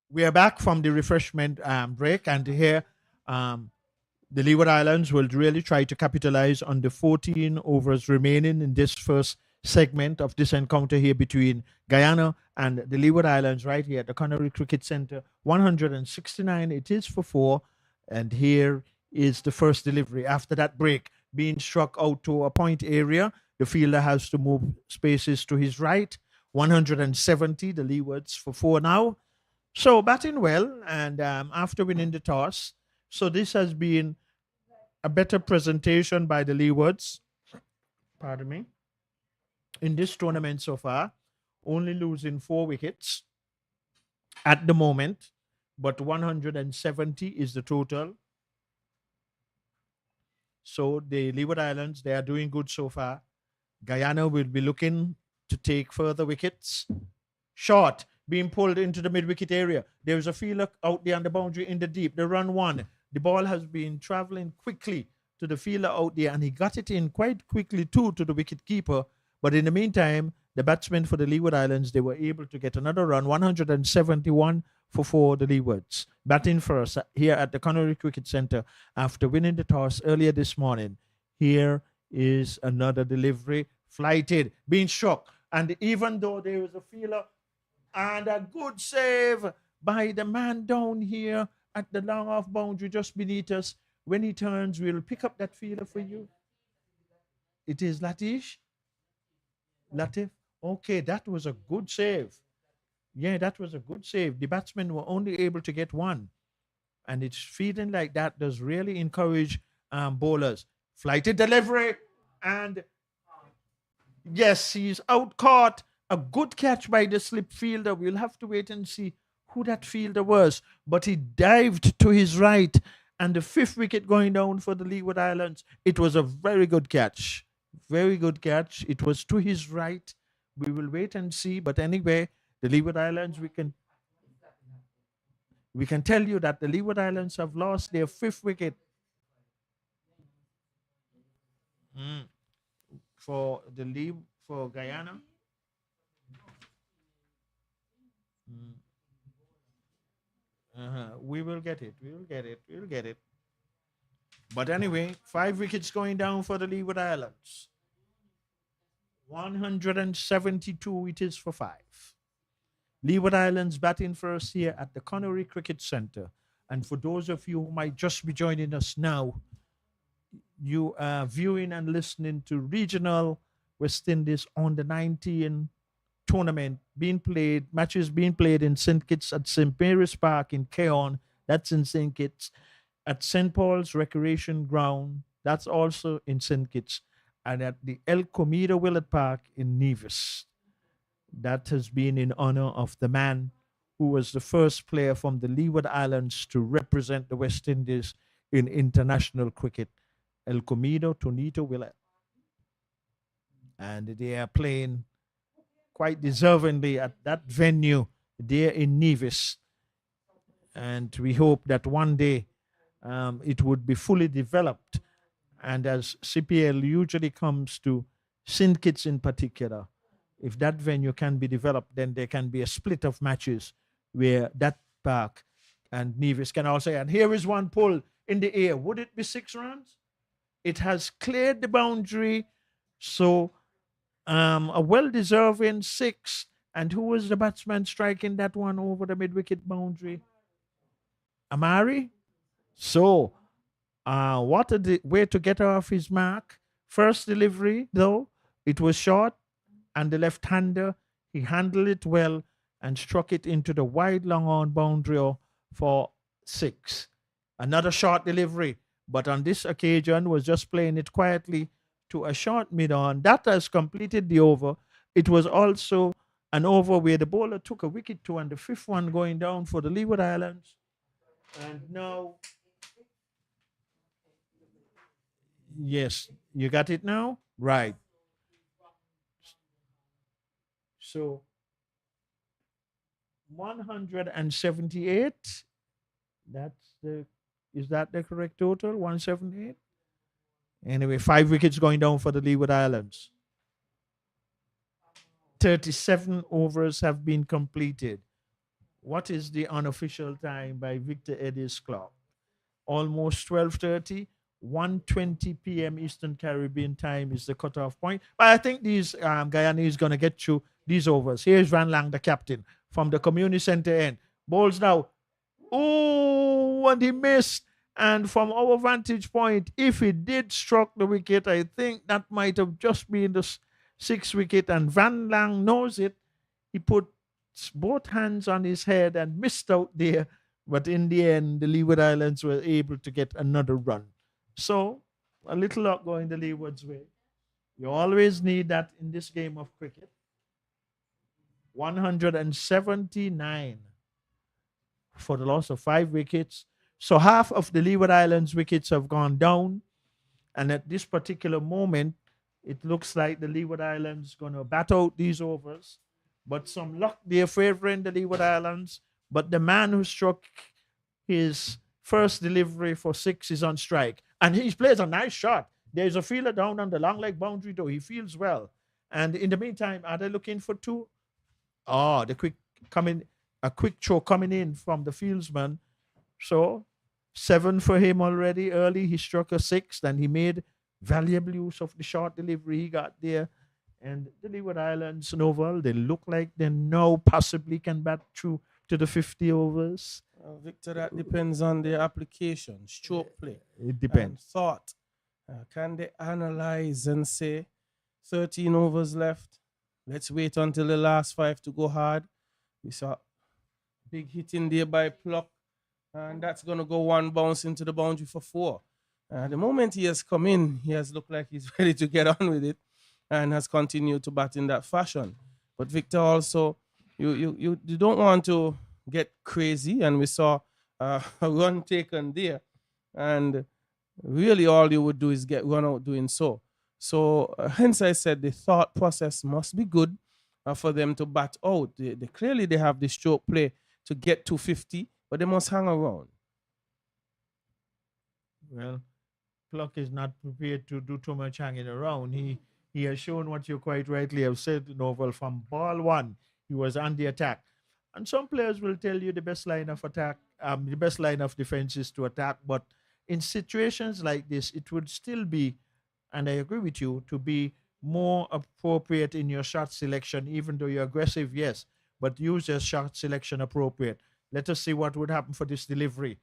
Speaker 2: We are back from the refreshment break, and here the Leeward Islands will really try to capitalize on the 14 overs remaining in this first segment of this encounter here between Guyana and the Leeward Islands right here at the Connery Cricket Center. 169, it is for 4. And here is the first delivery. After that break, being struck out to a point area, the fielder has to move spaces to his right. 170, the Leewards for 4 now. So batting well, and after winning the toss. So this has been a better presentation by the Leewards. Pardon me. In this tournament so far, only losing 4 wickets at the moment, but 170 is the total. So the Leeward Islands, they are doing good so far. Guyana will be looking to take further wickets. Short, being pulled into the mid-wicket area. There's a fielder out there on the boundary in the deep. The run one. The ball has been traveling quickly to the fielder out there, and he got it in quite quickly too to the wicket keeper. But in the meantime, the batsmen for the Leeward Islands, they were able to get another run, 171 for 4, the Leewards. Batting first here at the Connery Cricket Centre after winning the toss earlier this morning. Here is another delivery, flighted, being struck. And even though there was a fielder and a good save by the man down here at the long off boundary just beneath us, when he turns, we'll pick up that fielder for you. It is Latif. Okay, that was a good save. Yeah, that was a good save. The batsmen were only able to get one. And it's feeling like that does really encourage bowlers. Flighted delivery. And yes, he's out caught. A good catch by the slip fielder. We'll have to wait and see who that fielder was. But he dived to his right. And the 5th wicket going down for the Leeward Islands. It was a very good catch. Very good catch. It was to his right. We will wait and see. But anyway, the Leeward Islands, we can tell you that the Leeward Islands have lost their 5th wicket. For Guyana. We will get it. We will get it. We will get it. But anyway, 5 wickets going down for the Leeward Islands. 172 it is for 5. Leeward Islands batting first here at the Connery Cricket Centre. And for those of you who might just be joining us now, you are viewing and listening to Regional West Indies on the 19 tournament being played, matches being played in St. Kitts at St. Mary's Park in Keon, that's in St. Kitts, at St. Paul's Recreation Ground, that's also in St. Kitts, and at the El Comido Willard Park in Nevis. That has been in honor of the man who was the first player from the Leeward Islands to represent the West Indies in international cricket, El Comido Tonito Willard. And they are playing quite deservingly at that venue there in Nevis. And we hope that one day it would be fully developed. And as CPL usually comes to St. Kitts in particular, if that venue can be developed, then there can be a split of matches where that park and Nevis can also. And here is one pull in the air. Would it be 6 runs? It has cleared the boundary. So a well-deserving 6. And who was the batsman striking that one over the mid-wicket boundary? Amari? So, what a way to get off his mark. First delivery, though, it was short, and the left-hander, he handled it well and struck it into the wide long-on boundary for 6. Another short delivery, but on this occasion was just playing it quietly to a short mid-on. That has completed the over. It was also an over where the bowler took a wicket to, and the 5th one going down for the Leeward Islands. And now, yes, you got it now? Right. So 178. Is that the correct total? 178? Anyway, 5 wickets going down for the Leeward Islands. 37 overs have been completed. What is the unofficial time by Victor Eddie's clock? Almost 12:30. 1:20 p.m. Eastern Caribbean time is the cutoff point. But I think these Guyanese going to get through these overs. Here's Van Lang, the captain, from the community center end. Bowls now. Oh, and he missed. And from our vantage point, if he did struck the wicket, I think that might have just been the sixth wicket. And Van Lang knows it. He put both hands on his head and missed out there. But in the end, the Leeward Islands were able to get another run. So a little luck going the Leeward's way. You always need that in this game of cricket. 179 for the loss of 5 wickets. So half of the Leeward Islands wickets have gone down. And at this particular moment, it looks like the Leeward Islands going to bat out these overs. But some luck there favoring the Leeward Islands. But the man who struck his first delivery for 6 is on strike. And he plays a nice shot. There's a fielder down on the long leg boundary, though. He feels well. And in the meantime, are they looking for 2? Oh, a quick throw coming in from the fieldsman. So 7 for him already early. He struck a 6, and he made valuable use of the short delivery he got there. And the Leeward Islands, Novel, they look like they now possibly can bat through to the 50 overs.
Speaker 3: Victor, that depends on their application, stroke play.
Speaker 2: It depends.
Speaker 3: Thought. Can they analyze and say 13 overs left? Let's wait until the last 5 to go hard. We saw big hit in there by Pluck, and that's going to go one bounce into the boundary for 4. The moment he has come in, he has looked like he's ready to get on with it and has continued to bat in that fashion. But Victor, also, you don't want to get crazy, and we saw a run taken there, and really all you would do is get run out doing so. So hence I said the thought process must be good for them to bat out. They clearly they have the stroke play to get to 50, but they must hang around.
Speaker 2: Well, Pluck is not prepared to do too much hanging around. He has shown what you quite rightly have said, Novel. From ball 1, he was on the attack. And some players will tell you the best line of attack, the best line of defense is to attack. But in situations like this, it would still be, and I agree with you, to be more appropriate in your shot selection, even though you're aggressive, yes, but use your shot selection appropriate. Let us see what would happen for this delivery.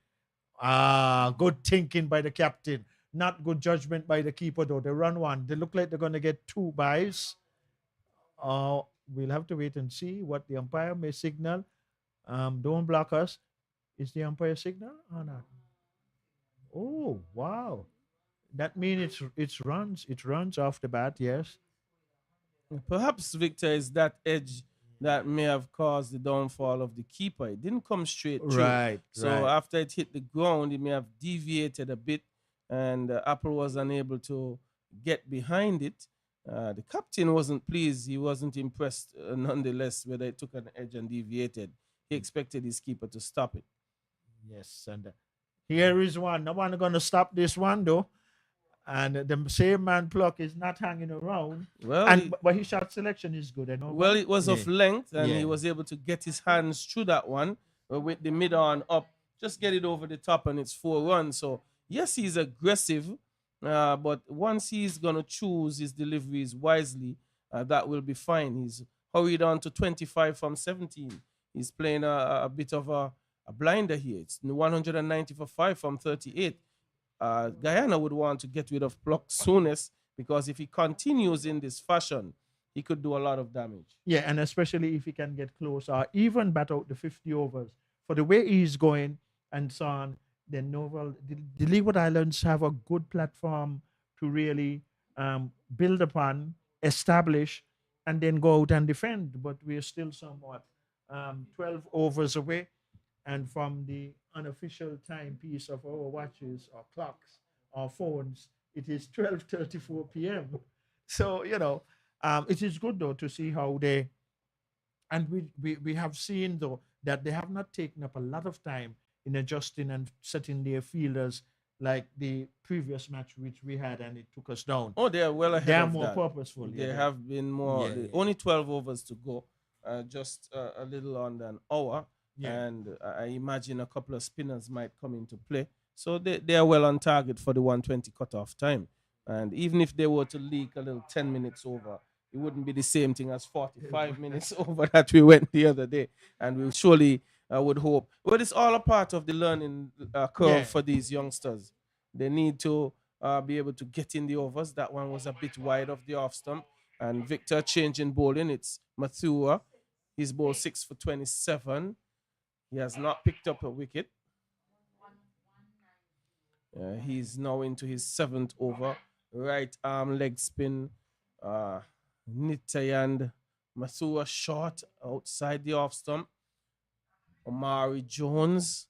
Speaker 2: Good thinking by the captain. Not good judgment by the keeper, though. They run 1. They look like they're going to get 2 byes. We'll have to wait and see what the umpire may signal. Don't block us. Is the umpire signal or not? Oh, wow. That means it runs off the bat, yes.
Speaker 3: Perhaps, Victor, is that edge that may have caused the downfall of the keeper. It didn't come straight through.
Speaker 2: Right.
Speaker 3: So after it hit the ground, it may have deviated a bit, and Apple was unable to get behind it. The captain wasn't pleased. He wasn't impressed, nonetheless, whether it took an edge and deviated. He expected his keeper to stop it.
Speaker 2: Yes, and here is one. No one going to stop this one, though. And the same man Pluck is not hanging around.
Speaker 3: Well,
Speaker 2: but his shot selection is good.
Speaker 3: Well, it was of length, and he was able to get his hands through that one with the mid-on up. Just get it over the top, and it's 4 runs. So, yes, he's aggressive, but once he's going to choose his deliveries wisely, that will be fine. He's hurried on to 25 from 17. He's playing a bit of a blinder here. It's 190 for 5 from 38. Guyana would want to get rid of Pluck soonest, because if he continues in this fashion, he could do a lot of damage.
Speaker 2: Yeah, and especially if he can get close or even bat out the 50 overs. For the way he's going and so on, then Novel, the Leeward Islands have a good platform to really build upon, establish, and then go out and defend. But we're still somewhat 12 overs away. And from the unofficial timepiece of our watches or clocks or phones, it is 12:34 p.m. So, it is good, though, to see how they, and we have seen, though, that they have not taken up a lot of time in adjusting and setting their fielders like the previous match which we had, and it took us down.
Speaker 3: Oh, they are well ahead.
Speaker 2: They are
Speaker 3: of
Speaker 2: more
Speaker 3: that.
Speaker 2: purposeful.
Speaker 3: They have been more, only 12 overs to go, just a little under an hour. Yeah. And I imagine a couple of spinners might come into play. So they are well on target for the 120 cutoff time. And even if they were to leak a little 10 minutes over, it wouldn't be the same thing as 45 minutes over that we went the other day. And we'll surely I would hope. But it's all a part of the learning curve
Speaker 2: Yeah.
Speaker 3: for these youngsters. They need to be able to get in the overs. That one was a bit wide of the off stump. And Victor changing bowling. It's Mathua. He's bowled 6 for 27. He has not picked up a wicket. He's now into his 7th over. Right arm leg spin. Nitayand Mathua short outside the off stump. Omari Jones.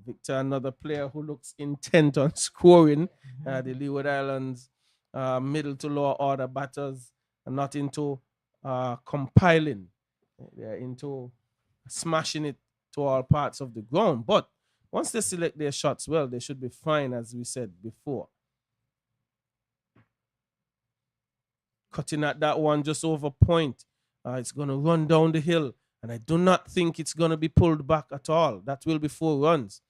Speaker 3: Victor, another player who looks intent on scoring. The Leeward Islands middle to lower order batters are not into compiling. They're into smashing it to all parts of the ground. But once they select their shots well, they should be fine, as we said before. Cutting at that one just over point. It's going to run down the hill. And I do not think it's going to be pulled back at all. That will be 4 runs.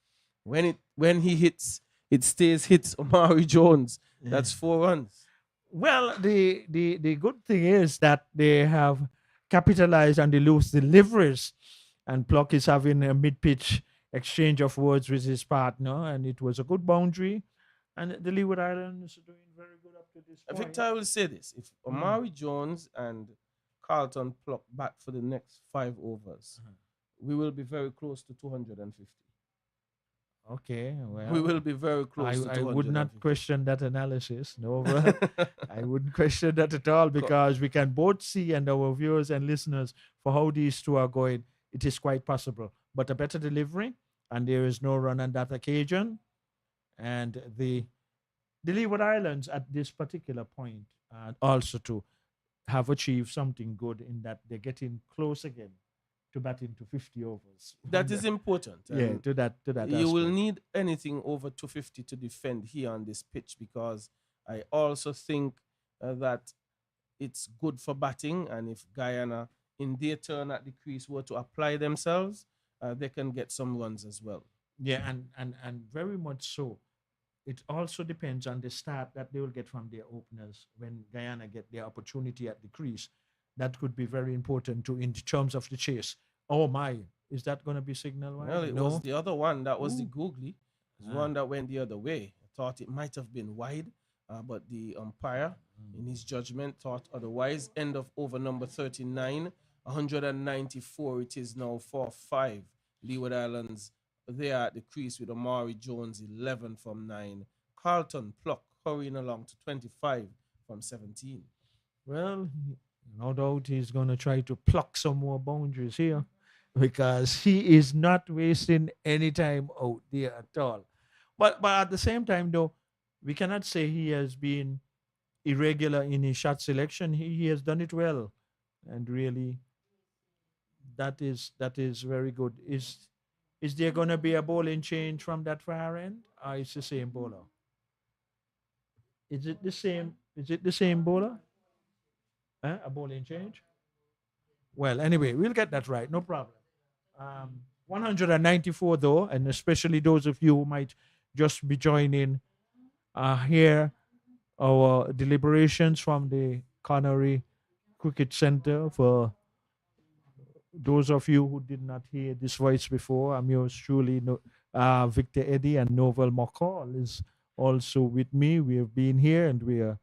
Speaker 3: When he hits, it stays hits Omari Jones. That's 4 runs.
Speaker 2: Well, the good thing is that they have capitalized on the loose deliveries, and Pluck is having a mid-pitch exchange of words with his partner, and it was a good boundary. And the Leeward Islands are doing very good up to this point.
Speaker 3: Victor, I will say this. If Omari Jones and Carlton Pluck bat for the next 5 overs, we will be very close to 250.
Speaker 2: Okay, well,
Speaker 3: We will be very close to 250.
Speaker 2: I would not question that analysis. No, I wouldn't question that at all, because we can both see, and our viewers and listeners, for how these two are going, it is quite possible. But a better delivery, and there is no run on that occasion. And the Leeward Islands at this particular point also to have achieved something good in that they're getting close again to batting to 50 overs.
Speaker 3: That is important.
Speaker 2: Yeah, to that.
Speaker 3: You will need anything over 250 to defend here on this pitch, because I also think that it's good for batting, and if Guyana, in their turn at the crease, were to apply themselves, they can get some runs as well.
Speaker 2: Yeah, and very much so. It also depends on the start that they will get from their openers when Guyana get their opportunity at the crease. That could be very important too in terms of the chase. Oh my, is that going to be signal wide?
Speaker 3: Well, it was the other one that was the googly. It's
Speaker 2: Ah.
Speaker 3: one that went the other way. I thought it might have been wide, but the umpire, in his judgment, thought otherwise. End of over number 39, 194. It is now 4-5. Leeward Islands, they are at the crease with Omari Jones, 11 from 9. Carlton Pluck hurrying along to 25 from 17.
Speaker 2: Well, no doubt he's going to try to pluck some more boundaries here, because he is not wasting any time out there at all. But at the same time, though, we cannot say he has been irregular in his shot selection. He has done it well, and really, that is very good. Is there going to be a bowling change from that far end, or it's the same bowler? Is it the same? Is it the same bowler? A bowling change? Well, anyway, we'll get that right. No problem. 194 though, and especially those of you who might just be joining here, our deliberations from the Connery Cricket Center. For those of you who did not hear this voice before, I'm yours truly, Victor Eddy, and Novel McCall is also with me. We have been here, and we are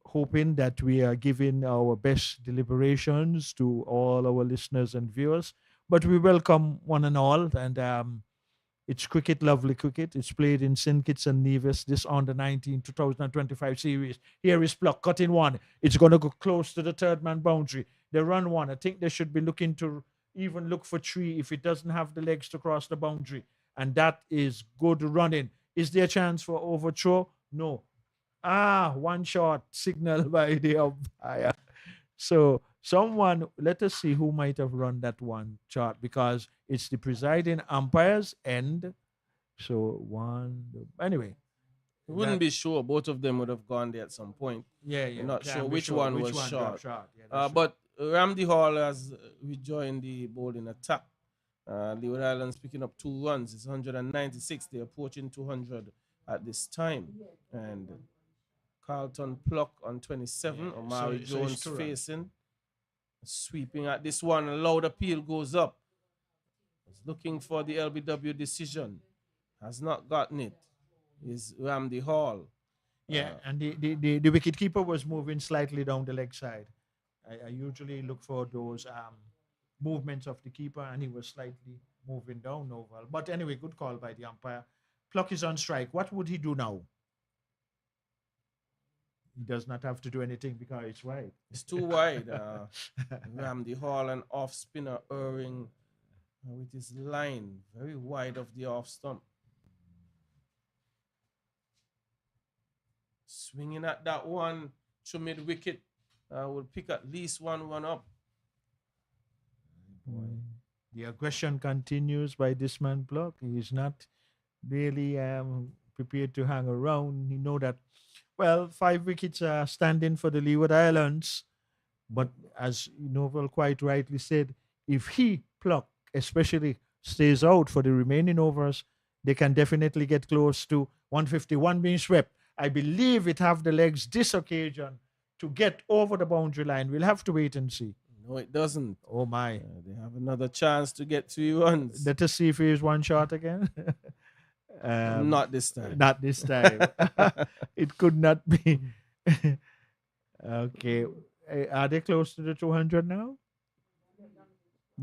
Speaker 2: hoping that we are giving our best deliberations to all our listeners and viewers. But we welcome one and all, and it's cricket, lovely cricket. It's played in St. Kitts and Nevis, this under 19 2025 series. Here is Pluck, cutting one. It's going to go close to the third man boundary. They run one. I think they should be looking to even look for 3 if it doesn't have the legs to cross the boundary. And that is good running. Is there a chance for overthrow? No. One shot signal by the umpire. So someone, let us see who might have run that one shot, because it's the presiding umpire's end. So anyway.
Speaker 3: Wouldn't be sure. Both of them would have gone there at some point.
Speaker 2: Yeah.
Speaker 3: I'm not sure which one was shot.
Speaker 2: Yeah,
Speaker 3: but Ramdi Hall has rejoined the bowling attack. Leeward Islands picking up 2 runs. It's 196. They're approaching 200 at this time. And Carlton Pluck on 27. Omari Jones facing. Sweeping at this one, a loud appeal goes up. He's looking for the LBW decision. Has not gotten it. Is Ramdi Hall.
Speaker 2: Yeah, and the wicket keeper was moving slightly down the leg side. I usually look for those movements of the keeper, and he was slightly moving down Novel. But anyway, good call by the umpire. Pluck is on strike. What would he do now? He does not have to do anything because it's wide.
Speaker 3: It's too wide. Ramdi Hall and off spinner Irving with his line very wide of the off stump. Swinging at that one to mid wicket will pick at least one run up.
Speaker 2: The aggression continues by this man Pluck. He is not really prepared to hang around. He know that, well, 5 wickets are standing for the Leeward Islands. But as Novel quite rightly said, if he, Pluck, especially stays out for the remaining overs, they can definitely get close to 151 being swept. I believe it have the legs this occasion to get over the boundary line. We'll have to wait and see.
Speaker 3: No, it doesn't.
Speaker 2: Oh my.
Speaker 3: They have another chance to get 3 runs.
Speaker 2: Let us see if he is one shot again.
Speaker 3: Not this time.
Speaker 2: Not this time. It could not be. Okay. Are they close to the 200 now?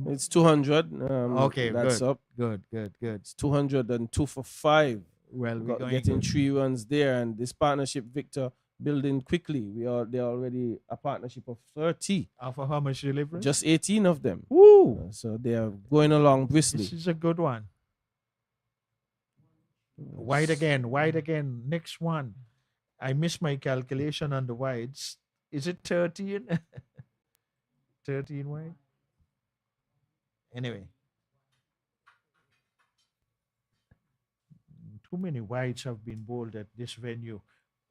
Speaker 3: It's 200.
Speaker 2: Okay,
Speaker 3: that's
Speaker 2: good.
Speaker 3: up.
Speaker 2: Good.
Speaker 3: It's 202 for 5.
Speaker 2: Well, we're going
Speaker 3: Getting 3 runs there, and this partnership, Victor, building quickly. They're already a partnership of 30.
Speaker 2: for how much delivery?
Speaker 3: Just 18 of them.
Speaker 2: Woo!
Speaker 3: So they are going along briskly.
Speaker 2: This is a good one. Wide again. Next one. I missed my calculation on the wides. Is it 13? 13 wide? Anyway. Too many wides have been bowled at this venue.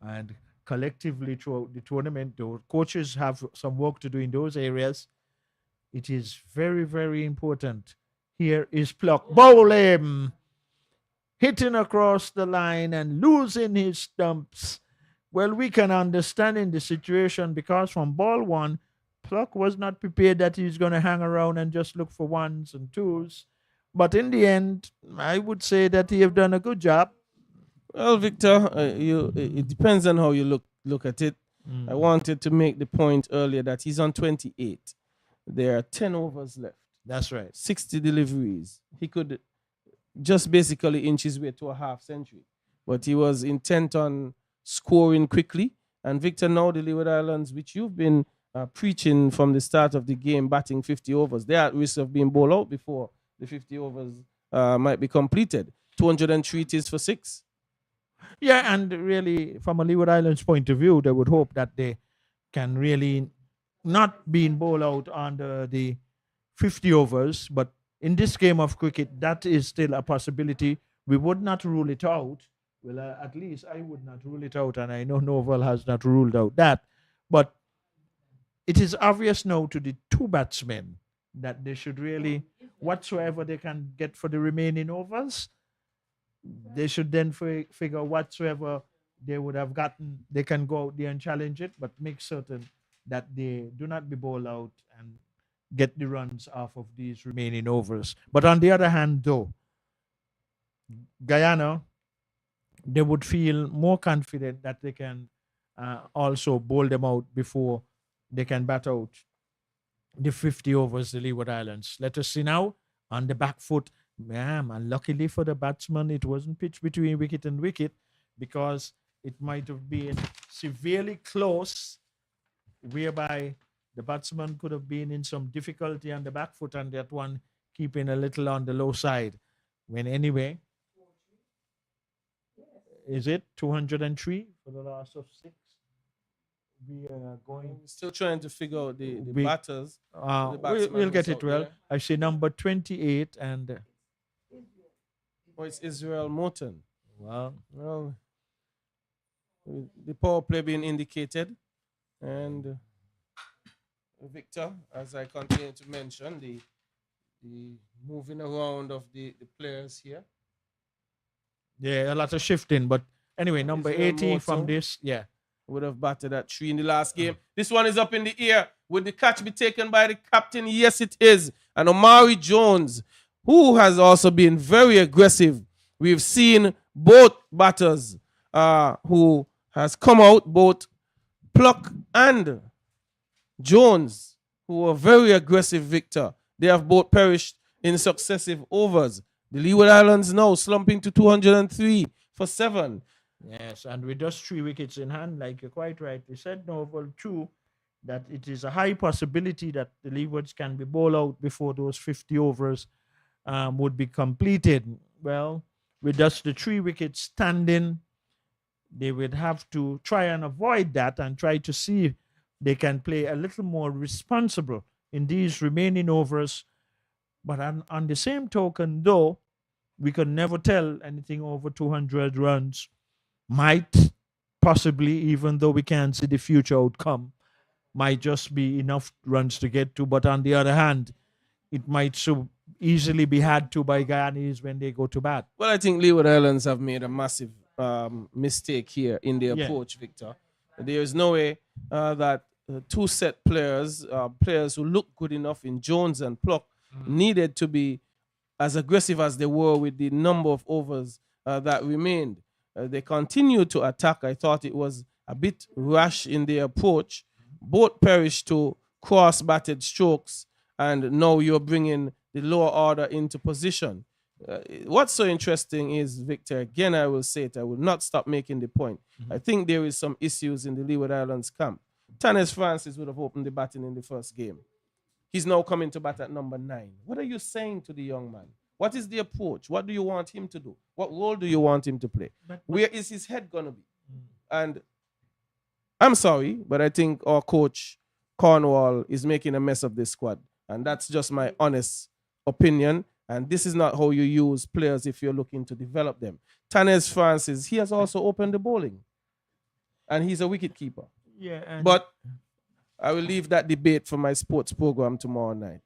Speaker 2: And collectively throughout the tournament, the coaches have some work to do in those areas. It is very, very important. Here is Pluck. Bowl him! Hitting across the line and losing his stumps. Well, we can understand in the situation because from ball 1, Pluck was not prepared that he's going to hang around and just look for 1s and 2s. But in the end, I would say that he have done a good job.
Speaker 3: Well, Victor, it depends on how you look at it. I wanted to make the point earlier that he's on 28. There are 10 overs left.
Speaker 2: That's right.
Speaker 3: 60 deliveries. He could just basically inch his way to a half century. But he was intent on scoring quickly. And Victor, now the Leeward Islands, which you've been preaching from the start of the game, batting 50 overs, they're at risk of being bowled out before the 50 overs might be completed. 203 it is for 6.
Speaker 2: Yeah, and really, from a Leeward Islands point of view, they would hope that they can really not be bowled out under the 50 overs. But in this game of cricket, that is still a possibility. We would not rule it out. Well, at least I would not rule it out, and I know Novel has not ruled out that. But it is obvious now to the 2 batsmen that they should really, whatsoever they can get for the remaining overs, they should then figure whatsoever they would have gotten, they can go out there and challenge it, but make certain that they do not be bowled out and get the runs off of these remaining overs. But on the other hand, though, Guyana, they would feel more confident that they can also bowl them out before they can bat out the 50 overs, the Leeward Islands. Let us see now on the back foot. And luckily for the batsman, it wasn't pitched between wicket and wicket because it might have been severely close, whereby the batsman could have been in some difficulty on the back foot and that one keeping a little on the low side. When anyway, is it 203 for the last of 6? We are going.
Speaker 3: Still trying to figure out the batters.
Speaker 2: We'll get it well. I see number 28 and.
Speaker 3: It's Israel Morton.
Speaker 2: Well,
Speaker 3: the power play being indicated, and Victor, as I continue to mention, the moving around of the players here.
Speaker 2: Yeah, a lot of shifting, but anyway, number 80 from this, yeah.
Speaker 3: Would have batted at 3 in the last game. This one is up in the air. Would the catch be taken by the captain? Yes, it is. And Omari Jones, who has also been very aggressive. We've seen both batters who has come out, both Pluck and Jones, who were very aggressive, Victor. They have both perished in successive overs. The Leeward Islands now slumping to 203 for 7.
Speaker 2: Yes, and with just 3 wickets in hand, like you quite rightly said, Novel, true, that it is a high possibility that the Leewards can be bowled out before those 50 overs would be completed. Well, with just the 3 wickets standing, they would have to try and avoid that and try to see if they can play a little more responsible in these remaining overs. But on the same token, though, we could never tell anything over 200 runs might possibly, even though we can't see the future outcome, might just be enough runs to get to. But on the other hand, it might so easily be had to by Guyanese when they go to bat.
Speaker 3: Well, I think Leeward Islands have made a massive mistake here in their approach, Victor. There is no way that 2 set players, players who look good enough in Jones and Pluck, needed to be as aggressive as they were with the number of overs that remained. They continued to attack. I thought it was a bit rash in their approach. Both perished to cross-batted strokes, and now you're bringing the lower order into position. What's so interesting is, Victor, again, I will say it, I will not stop making the point. I think there is some issues in the Leeward Islands camp. Tanis Francis would have opened the batting in the first game. He's now coming to bat at number 9. What are you saying to the young man? What is the approach? What do you want him to do? What role do you want him to play? Where is his head going to be? And I'm sorry, but I think our coach, Cornwall, is making a mess of this squad. And that's just my honest opinion. And this is not how you use players if you're looking to develop them. Tanis Francis, he has also opened the bowling. And he's a wicket keeper.
Speaker 2: Yeah,
Speaker 3: but I will leave that debate for my sports program tomorrow night,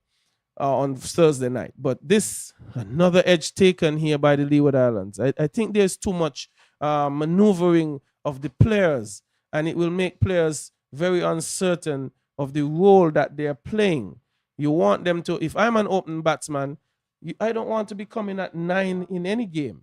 Speaker 3: on Thursday night. But this, another edge taken here by the Leeward Islands. I think there's too much maneuvering of the players, and it will make players very uncertain of the role that they're playing. You want them to, if I'm an open batsman, I don't want to be coming at 9 in any game,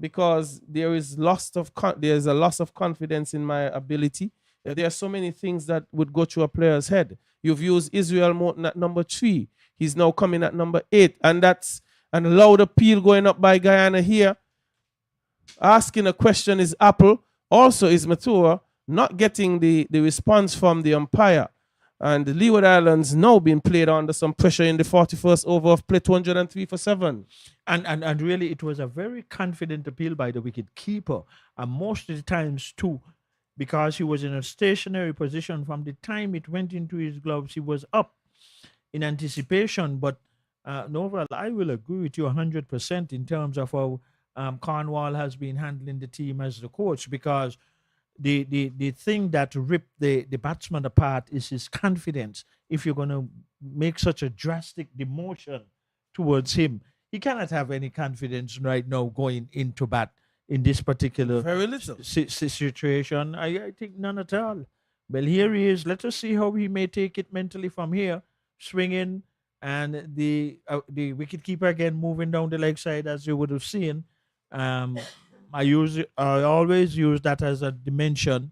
Speaker 3: because there's a loss of confidence in my ability. There are so many things that would go through a player's head. You've used Israel Morton at number 3. He's now coming at number 8. And that's an loud appeal going up by Guyana here. Asking a question is Apple. Also is Matura not getting the response from the umpire. And the Leeward Islands now being played under some pressure in the 41st over of play, 203 for 7.
Speaker 2: And really, it was a very confident appeal by the wicket keeper. And most of the times, too, because he was in a stationary position from the time it went into his gloves, he was up in anticipation. But Novel, I will agree with you 100% in terms of how Cornwall has been handling the team as the coach, because the thing that ripped the batsman apart is his confidence. If you're going to make such a drastic demotion towards him, he cannot have any confidence right now going into bat in this particular
Speaker 3: very little
Speaker 2: situation. I think none at all. Well, here he is. Let us see how he may take it mentally from here, swinging, and the wicketkeeper again moving down the leg side, as you would have seen. I always use that as a dimension.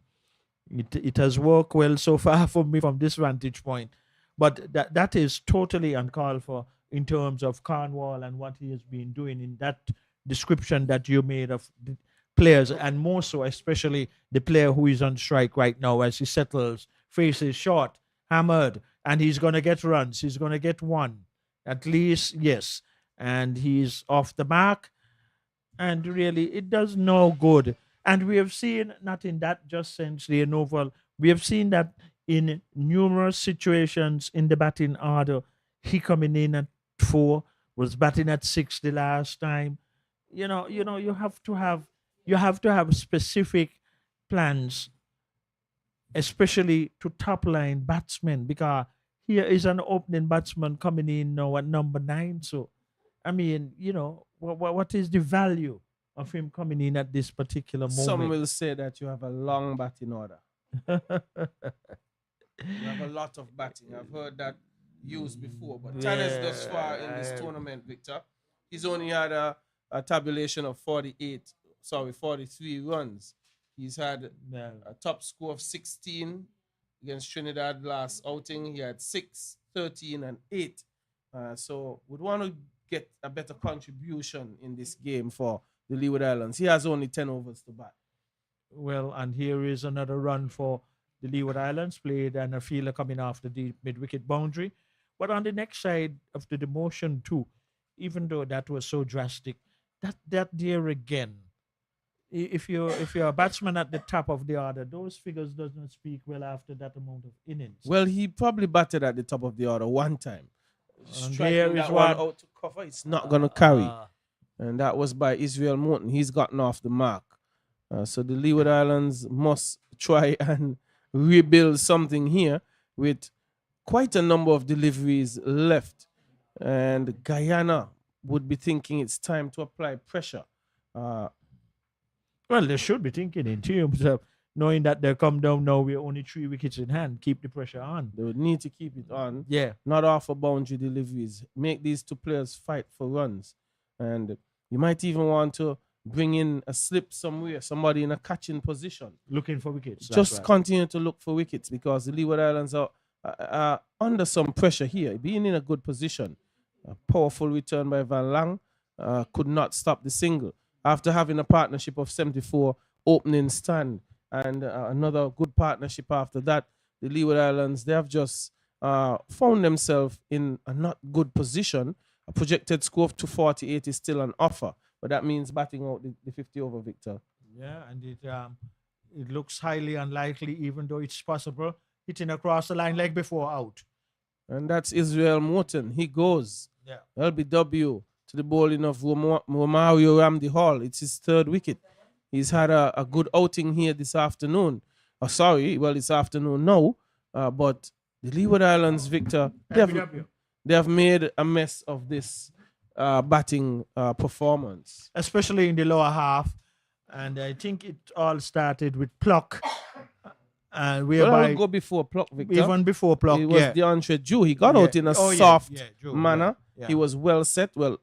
Speaker 2: It has worked well so far for me from this vantage point, but that is totally uncalled for in terms of Cornwall and what he has been doing in that description that you made of the players, and more so especially the player who is on strike right now as he settles, faces short, hammered, and he's going to get runs. He's going to get one at least, yes, and he's off the mark. And really, it does no good. And we have seen, not in that just sense, the Novel, we have seen that in numerous situations in the batting order. He coming in at 4, was batting at 6 the last time. You have to have specific plans, especially to top line batsmen, because here is an opening batsman coming in now at number 9. So, I mean, what is the value of him coming in at this particular moment?
Speaker 3: Some will say that you have a long batting order. You have a lot of batting. I've heard that used before. But Tanner's thus far in this tournament, Victor, he's only had a tabulation of 43 runs. He's had a top score of 16 against Trinidad last outing. He had 6, 13, and 8. So we'd want to get a better contribution in this game for the Leeward Islands. He has only 10 overs to bat.
Speaker 2: Well, and here is another run for the Leeward Islands, played and a fielder coming off the deep mid-wicket boundary. But on the next side of the demotion too, even though that was so drastic, that there again, if you're a batsman at the top of the order, those figures does not speak well after that amount of innings.
Speaker 3: Well, he probably batted at the top of the order one time.
Speaker 2: And
Speaker 3: Striking
Speaker 2: there
Speaker 3: that
Speaker 2: is
Speaker 3: one
Speaker 2: one.
Speaker 3: out to cover, it's not going to carry. And that was by Israel Morton. He's gotten off the mark. So the Leeward Islands must try and rebuild something here with quite a number of deliveries left. And Guyana would be thinking it's time to apply pressure.
Speaker 2: Well, they should be thinking in terms of knowing that they come down now, we're only 3 wickets in hand. Keep the pressure on.
Speaker 3: They would need to keep it on.
Speaker 2: Yeah.
Speaker 3: Not offer boundary deliveries. Make these two players fight for runs. And you might even want to bring in a slip somewhere, somebody in a catching position.
Speaker 2: Looking for wickets.
Speaker 3: Just continue to look for wickets because the Leeward Islands are under some pressure here, being in a good position. A powerful return by Van Lang could not stop the single. After having a partnership of 74 opening stand and another good partnership after that, the Leeward Islands, they have just found themselves in a not good position. A projected score of 248 is still on offer, but that means batting out the 50 over, Victor.
Speaker 2: Yeah, and it looks highly unlikely, even though it's possible, hitting across the line like before out.
Speaker 3: And that's Israel Morton. He goes.
Speaker 2: Yeah.
Speaker 3: LBW to the bowling of Romario Ramdi Hall. It's his 3rd wicket. He's had a good outing here this afternoon. It's afternoon now. But the Leeward Islands, Victor, they have made a mess of this batting performance.
Speaker 2: Especially in the lower half. And I think it all started with pluck. And
Speaker 3: we'll go before pluck, Victor.
Speaker 2: Even before pluck,
Speaker 3: it was DeAndre Jew. He got out in a soft manner. Yeah. He was well set. Well,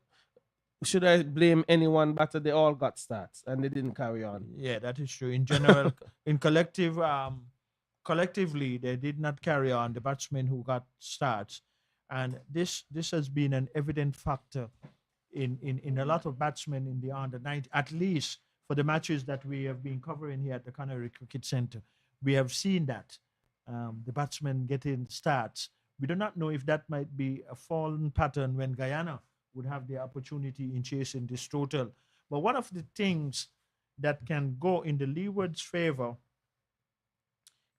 Speaker 3: should I blame anyone batter? They all got starts and they didn't carry on.
Speaker 2: Yeah, that is true. In general, in collectively, they did not carry on, the batsmen who got starts. And this has been an evident factor in a lot of batsmen in the under 90, at least for the matches that we have been covering here at the Canary Cricket Center. We have seen that the batsmen getting starts. We do not know if that might be a fallen pattern when Guyana would have the opportunity in chasing this total. But one of the things that can go in the Leeward's favor,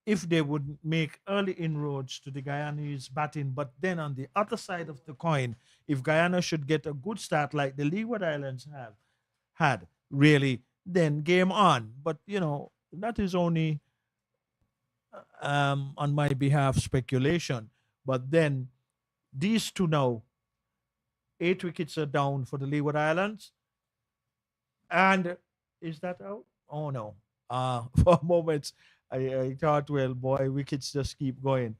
Speaker 2: if they would make early inroads to the Guyanese batting, but then on the other side of the coin, if Guyana should get a good start like the Leeward Islands have had, really, then game on. But, that is only on my behalf speculation. But then these two now, 8 wickets are down for the Leeward Islands. And is that out? Oh, no. For moments, I thought, well, boy, wickets just keep going.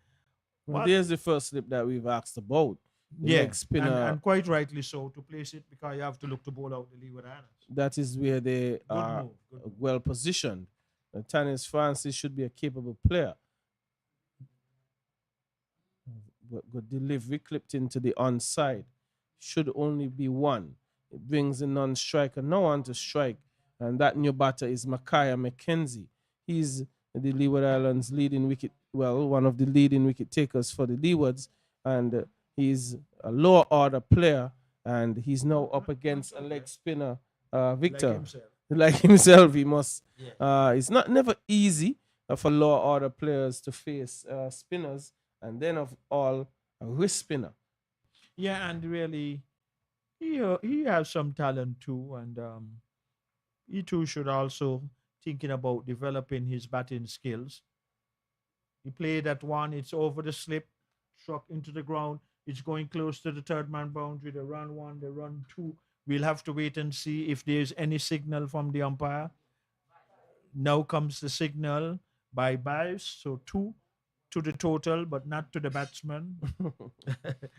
Speaker 3: Well, there's the first slip that we've asked about.
Speaker 2: Leg spinner. And quite rightly so, to place it, because you have to look to bowl out the Leeward Islands.
Speaker 3: That is where they are well positioned. Tanis Francis should be a capable player. Good delivery clipped into the onside. Should only be one. It brings a non-striker, no one to strike. And that new batter is Micaiah McKenzie. He's the Leeward Islands one of the leading wicket takers for the Leewards. And he's a lower order player. And he's now up against a leg spinner, Victor. Like himself, he must. Yeah. It's never easy for lower order players to face spinners. And then of all, a wrist spinner.
Speaker 2: Yeah, and really, he has some talent too. And he too should also thinking about developing his batting skills. He played that one, it's over the slip, struck into the ground. It's going close to the 3rd man boundary. They run 1, they run 2. We'll have to wait and see if there's any signal from the umpire. Now comes the signal, bye-bye, so 2. to the total, but not to the batsman.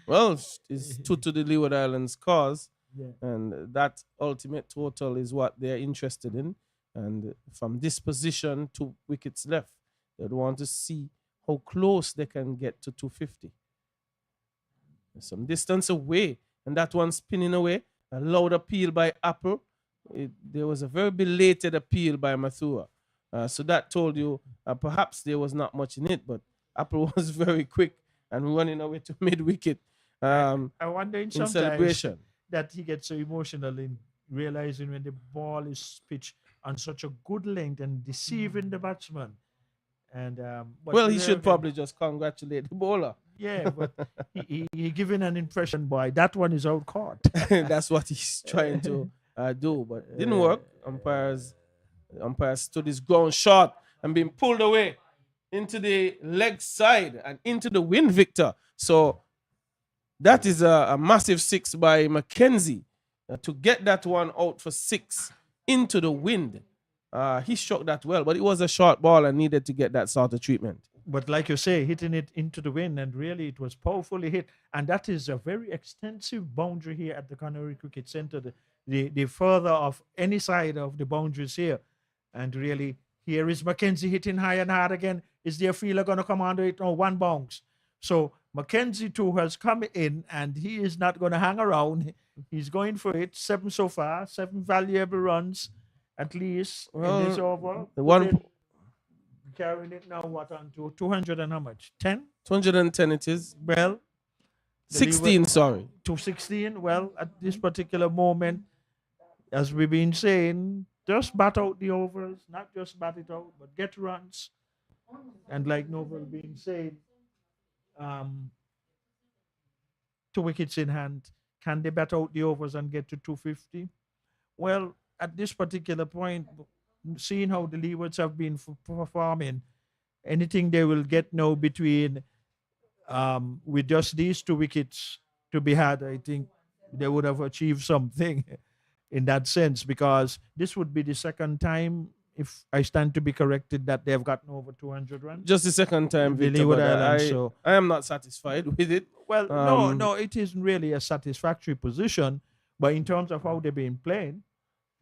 Speaker 3: Well, it's two to the Leeward Islands cause,
Speaker 2: Yeah.
Speaker 3: and that ultimate total is what they're interested in. And from this position, 2 wickets left, they'd want to see how close they can get to 250. Some distance away, and that one spinning away. A loud appeal by Apple. There was a very belated appeal by Mathua. So that told you perhaps there was not much in it, but Apple was very quick and running away to mid wicket
Speaker 2: I wonder
Speaker 3: in
Speaker 2: sometimes
Speaker 3: celebration.
Speaker 2: that he gets so emotional in realizing when the ball is pitched on such a good length and deceiving the batsman. And but
Speaker 3: Well, he should
Speaker 2: again,
Speaker 3: probably just congratulate the bowler.
Speaker 2: yeah, but he giving an impression, boy, that one is out caught.
Speaker 3: That's what he's trying to do, but it didn't work. Umpires stood his ground short and being pulled away into the leg side and into the wind, Victor. So that is a massive 6 by Mackenzie to get that one out for 6 into the wind. He struck that well, but it was a short ball and needed to get that sort of treatment.
Speaker 2: But like you say, hitting it into the wind, and really it was powerfully hit. And that is a very extensive boundary here at the Canary Cricket Centre, the further of any side of the boundaries here. And really, here is Mackenzie hitting high and hard again. Is their fielder going to come under it? No, one bounce. So Mackenzie too has come in, and he is not going to hang around. He's going for it. 7 so far, 7 valuable runs at least in this over.
Speaker 3: The one
Speaker 2: Carrying it now, what, on to 200 and how much? 10?
Speaker 3: 210 it is.
Speaker 2: Well,
Speaker 3: 16, sorry.
Speaker 2: to 16. Well, at this particular moment, as we've been saying, just bat out the overs, not just bat it out, but get runs. And like Novel being said, 2 wickets in hand. Can they bat out the overs and get to 250? Well, at this particular point, seeing how the Leewards have been performing, anything they will get now between with just these 2 wickets to be had, I think they would have achieved something in that sense, because this would be the second time, if I stand to be corrected, that they've gotten over 200 runs.
Speaker 3: Just the second time,
Speaker 2: The
Speaker 3: Victor,
Speaker 2: Leeward
Speaker 3: but
Speaker 2: Islands, so
Speaker 3: I am not satisfied with it.
Speaker 2: well, no, it isn't really a satisfactory position, but in terms of how they've been playing,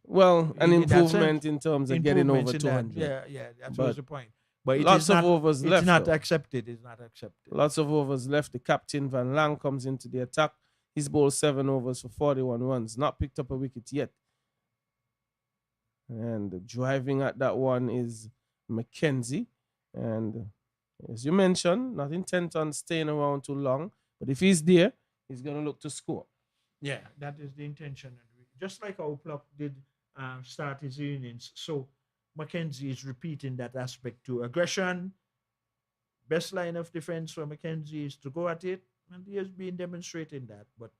Speaker 3: Well, an
Speaker 2: in that sense,
Speaker 3: improvement in terms of getting over
Speaker 2: improvements in that.
Speaker 3: 200.
Speaker 2: Yeah, that
Speaker 3: But
Speaker 2: was the point. But it
Speaker 3: lots
Speaker 2: is
Speaker 3: of
Speaker 2: not,
Speaker 3: overs
Speaker 2: it's
Speaker 3: left,
Speaker 2: not
Speaker 3: though.
Speaker 2: accepted. It's not accepted.
Speaker 3: Lots of overs left. The captain, Van Lang, comes into the attack. He's bowled 7 overs for 41 runs. Not picked up a wicket yet. And driving at that one is Mackenzie. And as you mentioned, not intent on staying around too long. But if he's there, he's going to look to score.
Speaker 2: Yeah, that is the intention. Just like how Pluck did start his innings. So Mackenzie is repeating that aspect to aggression. Best line of defense for Mackenzie is to go at it, and he has been demonstrating that. But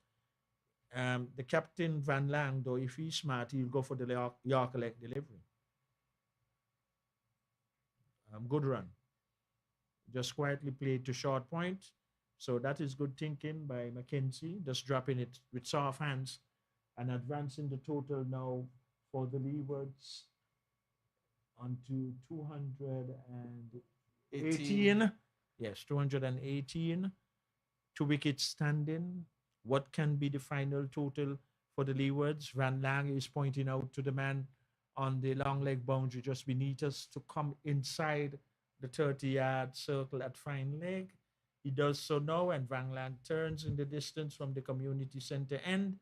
Speaker 2: the captain Van Lang, though, if he's smart, he'll go for the Yorker leg delivery. Good run. Just quietly played to short point. So that is good thinking by Mackenzie, just dropping it with soft hands and advancing the total now for the Leewards onto 218. Yes, 218. 2 wickets standing. What can be the final total for the Leewards? Van Lang is pointing out to the man on the long leg boundary just beneath us to come inside the 30-yard circle at fine leg. He does so now, and Van Lang turns in the distance from the community center end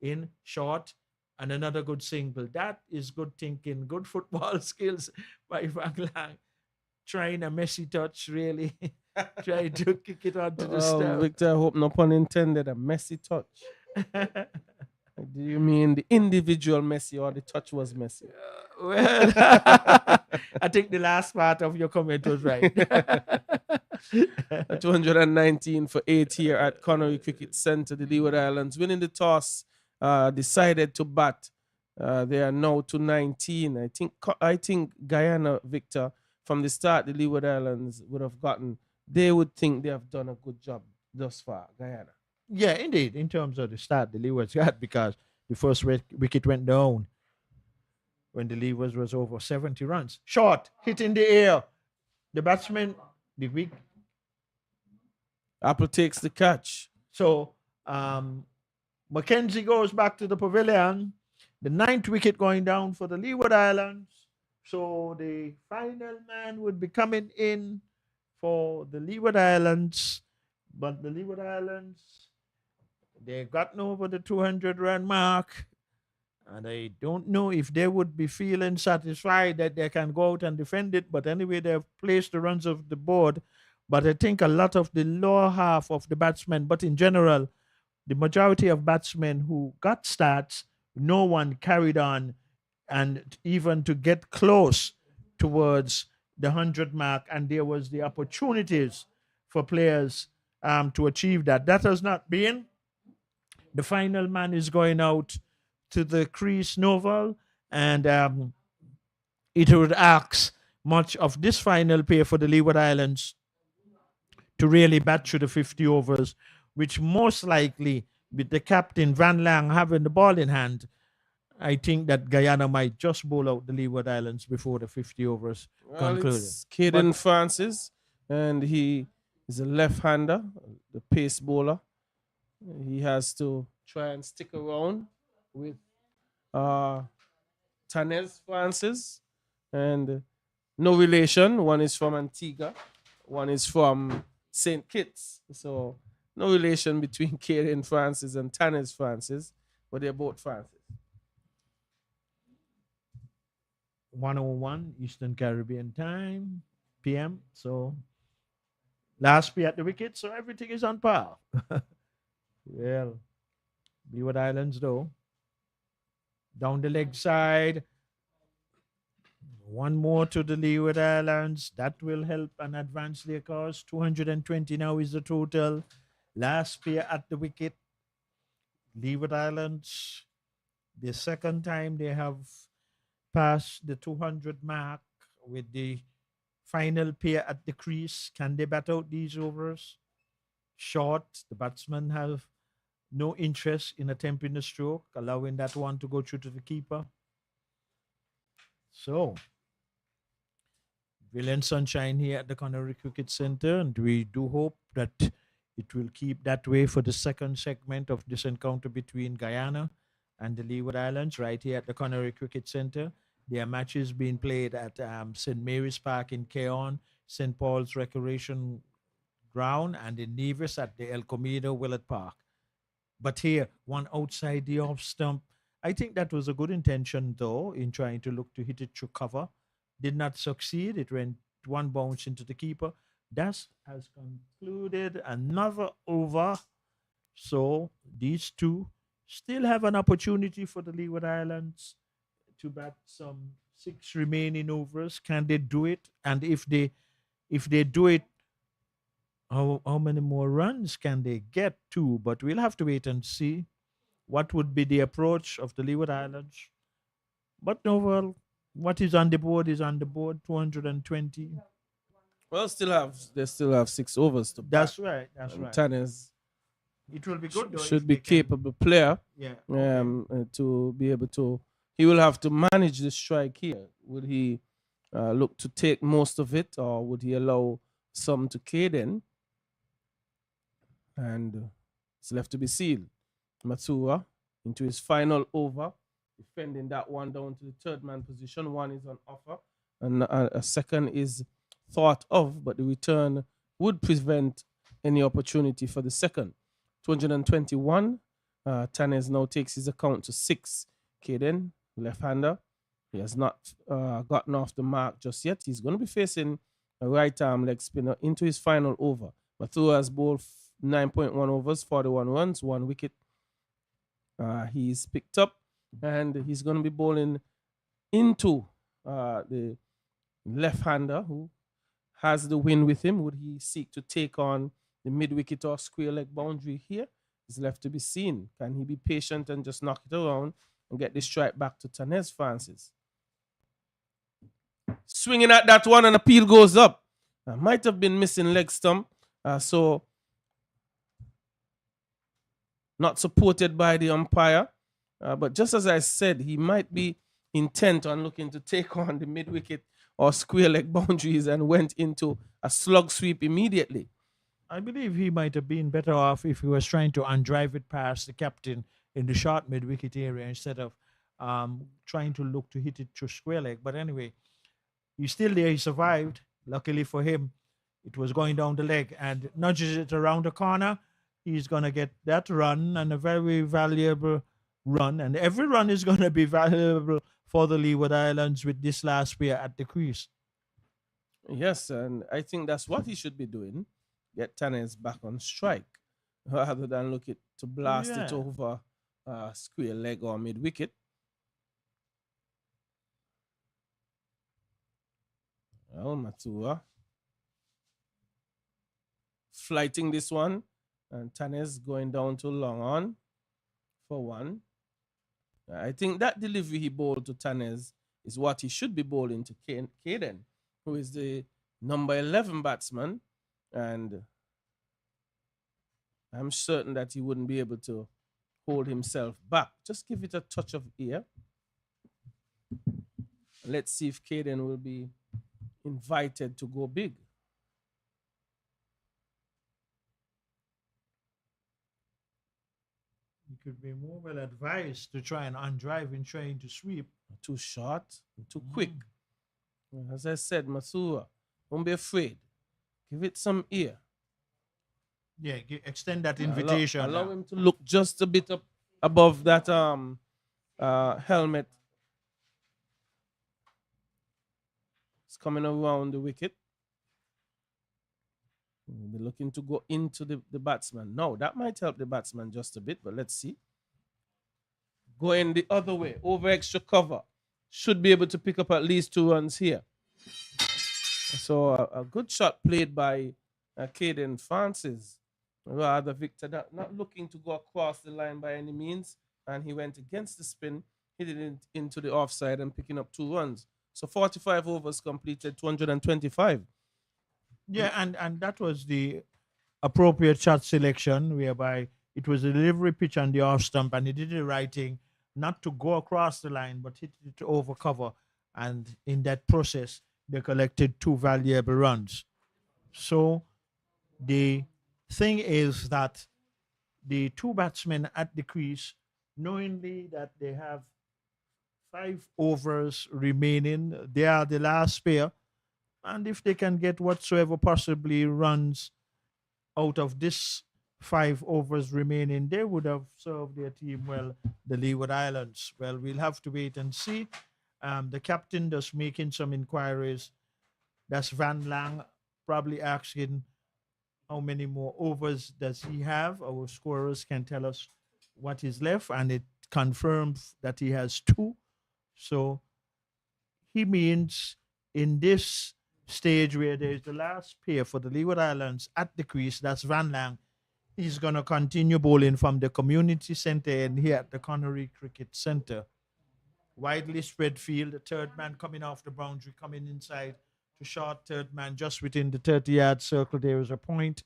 Speaker 2: in short, and another good single. That is good thinking, good football skills by Van Lang. Trying a messy touch, really. Trying to kick it onto the stump.
Speaker 3: Victor, I hope no pun intended, a messy touch. Do you mean the individual Messi or the touch was messy?
Speaker 2: Well, I think the last part of your comment was right.
Speaker 3: 219 for 8 here at Connery Cricket Centre. The Leeward Islands winning the toss, decided to bat. They are now to 19. I think Guyana, Victor, from the start, the Leeward Islands would have gotten. They would think they have done a good job thus far, Guyana.
Speaker 2: Yeah, indeed. In terms of the start, the Leewards got, because the first wicket went down when the Leewards was over 70 runs. Short, hit in the air. The batsman, the
Speaker 3: Apple takes the catch.
Speaker 2: So Mackenzie goes back to the pavilion. The 9th wicket going down for the Leeward Islands. So the final man would be coming in for the Leeward Islands. But the Leeward Islands, they've gotten over the 200-run mark. And I don't know if they would be feeling satisfied that they can go out and defend it. But anyway, they've placed the runs of the board. But I think a lot of the lower half of the batsmen, but in general, the majority of batsmen who got starts, no one carried on, and even to get close towards the 100 mark, and there was the opportunities for players to achieve that. That has not been. The final man is going out to the crease, Novel, and it would ask much of this final pair for the Leeward Islands to really bat through the 50 overs, which most likely, with the captain Van Lang having the ball in hand, I think that Guyana might just bowl out the Leeward Islands before the 50 overs concluded.
Speaker 3: It's Caden Francis, and he is a left-hander, the pace bowler. He has to try and stick around with Tanez Francis, and no relation. One is from Antigua, one is from St. Kitts. So no relation between Caden Francis and Tanez Francis, but they're both Francis.
Speaker 2: 1:01 Eastern Caribbean time, PM. So last pair at the wicket, so everything is on par. Well, Leeward Islands though. Down the leg side. One more to the Leeward Islands. That will help and advance their cause. 220 now is the total. Last pair at the wicket. Leeward Islands, the second time they have passed the 200 mark with the final pair at the crease. Can they bat out these overs? Short. The batsmen have no interest in attempting the stroke, allowing that one to go through to the keeper. So, brilliant sunshine here at the Connery Cricket Center, and we do hope that it will keep that way for the second segment of this encounter between Guyana and the Leeward Islands right here at the Connery Cricket Center. There are matches being played at St. Mary's Park in Keon, St. Paul's Recreation Ground, and in Nevis at the El Comido Willett Park. But here, one outside the off stump. I think that was a good intention, though, in trying to look to hit it through cover. Did not succeed. It went one bounce into the keeper. That has concluded another over. So these two still have an opportunity for the Leeward Islands to bat some 6 remaining overs. Can they do it? And if they do it, how many more runs can they get to? But we'll have to wait and see what would be the approach of the Leeward Islands. But no, well, what is on the board is on the board. 220.
Speaker 3: Well, they still have 6 overs to bat.
Speaker 2: That's right. That's right.
Speaker 3: Tanez
Speaker 2: It will be good though.
Speaker 3: should
Speaker 2: if
Speaker 3: be
Speaker 2: they can-
Speaker 3: capable player.
Speaker 2: Yeah.
Speaker 3: To be able to. He will have to manage the strike here. Would he look to take most of it, or would he allow some to Caden? And it's left to be seen. Matsua into his final over, defending that one down to the third man position. One is on offer, and a second is thought of, but the return would prevent any opportunity for the second. 221. Tanez now takes his account to 6. Caden, left-hander. He has not gotten off the mark just yet. He's going to be facing a right-arm leg spinner into his final over. Mathua has bowled 9.1 overs, 41 runs, 1 wicket. He's picked up, and he's going to be bowling into the left-hander who has the win with him. Would he seek to take on the mid-wicket or square leg boundary here? It's left to be seen. Can he be patient and just knock it around and get the strike back to Tanez Francis? Swinging at that one, and appeal goes up. Might have been missing leg stump. So not supported by the umpire. But just as I said, he might be intent on looking to take on the mid-wicket or square leg boundaries, and went into a slug sweep immediately.
Speaker 2: I believe he might have been better off if he was trying to undrive it past the captain in the short mid wicket area instead of trying to look to hit it to square leg. But anyway, he's still there. He survived. Luckily for him, it was going down the leg and nudges it around the corner. He's going to get that run and a very valuable run. And every run is going to be valuable for the Leeward Islands with this last pair at the crease.
Speaker 3: Yes, and I think that's what he should be doing. Get Tannes back on strike rather than look it to blast it
Speaker 2: Yeah.
Speaker 3: over square leg or mid wicket. Well, Matua flighting this one, and Tannes going down to long on for one. I think that delivery he bowled to Tannes is what he should be bowling to Caden, who is the number 11 batsman, and I'm certain that he wouldn't be able to hold himself back. Just give it a touch of air. Let's see if Caden will be invited to go big.
Speaker 2: He could be more well advised to try and undrive in trying to sweep.
Speaker 3: Too short, too quick. As I said, Masura, don't be afraid. Give it some ear.
Speaker 2: Yeah, extend that invitation.
Speaker 3: Allow him to look just a bit up above that helmet. It's coming around the wicket. We'll be looking to go into the batsman. No, that might help the batsman just a bit, but let's see. Going the other way, over extra cover. Should be able to pick up at least 2 runs here. So a good shot played by Caden Francis. Rather, Victor not looking to go across the line by any means. And he went against the spin, hitting it into the offside and picking up 2 runs. So 45 overs completed, 225.
Speaker 2: Yeah, and that was the appropriate shot selection, whereby it was a delivery pitch on the off stump, and he did the right thing, not to go across the line, but hit it over cover. And in that process, they collected 2 valuable runs. So the thing is that the 2 batsmen at the crease, knowingly that they have 5 overs remaining, they are the last pair. And if they can get whatsoever possibly runs out of this 5 overs remaining, they would have served their team well, the Leeward Islands. Well, we'll have to wait and see. The captain just making some inquiries. That's Van Lang probably asking how many more overs does he have. Our scorers can tell us what is left, and it confirms that he has 2. So he means in this stage where there's the last pair for the Leeward Islands at the crease, that's Van Lang. He's going to continue bowling from the community center and here at the Connery Cricket Center. Widely spread field, the third man coming off the boundary, coming inside to short third man just within the 30-yard circle. There is a point,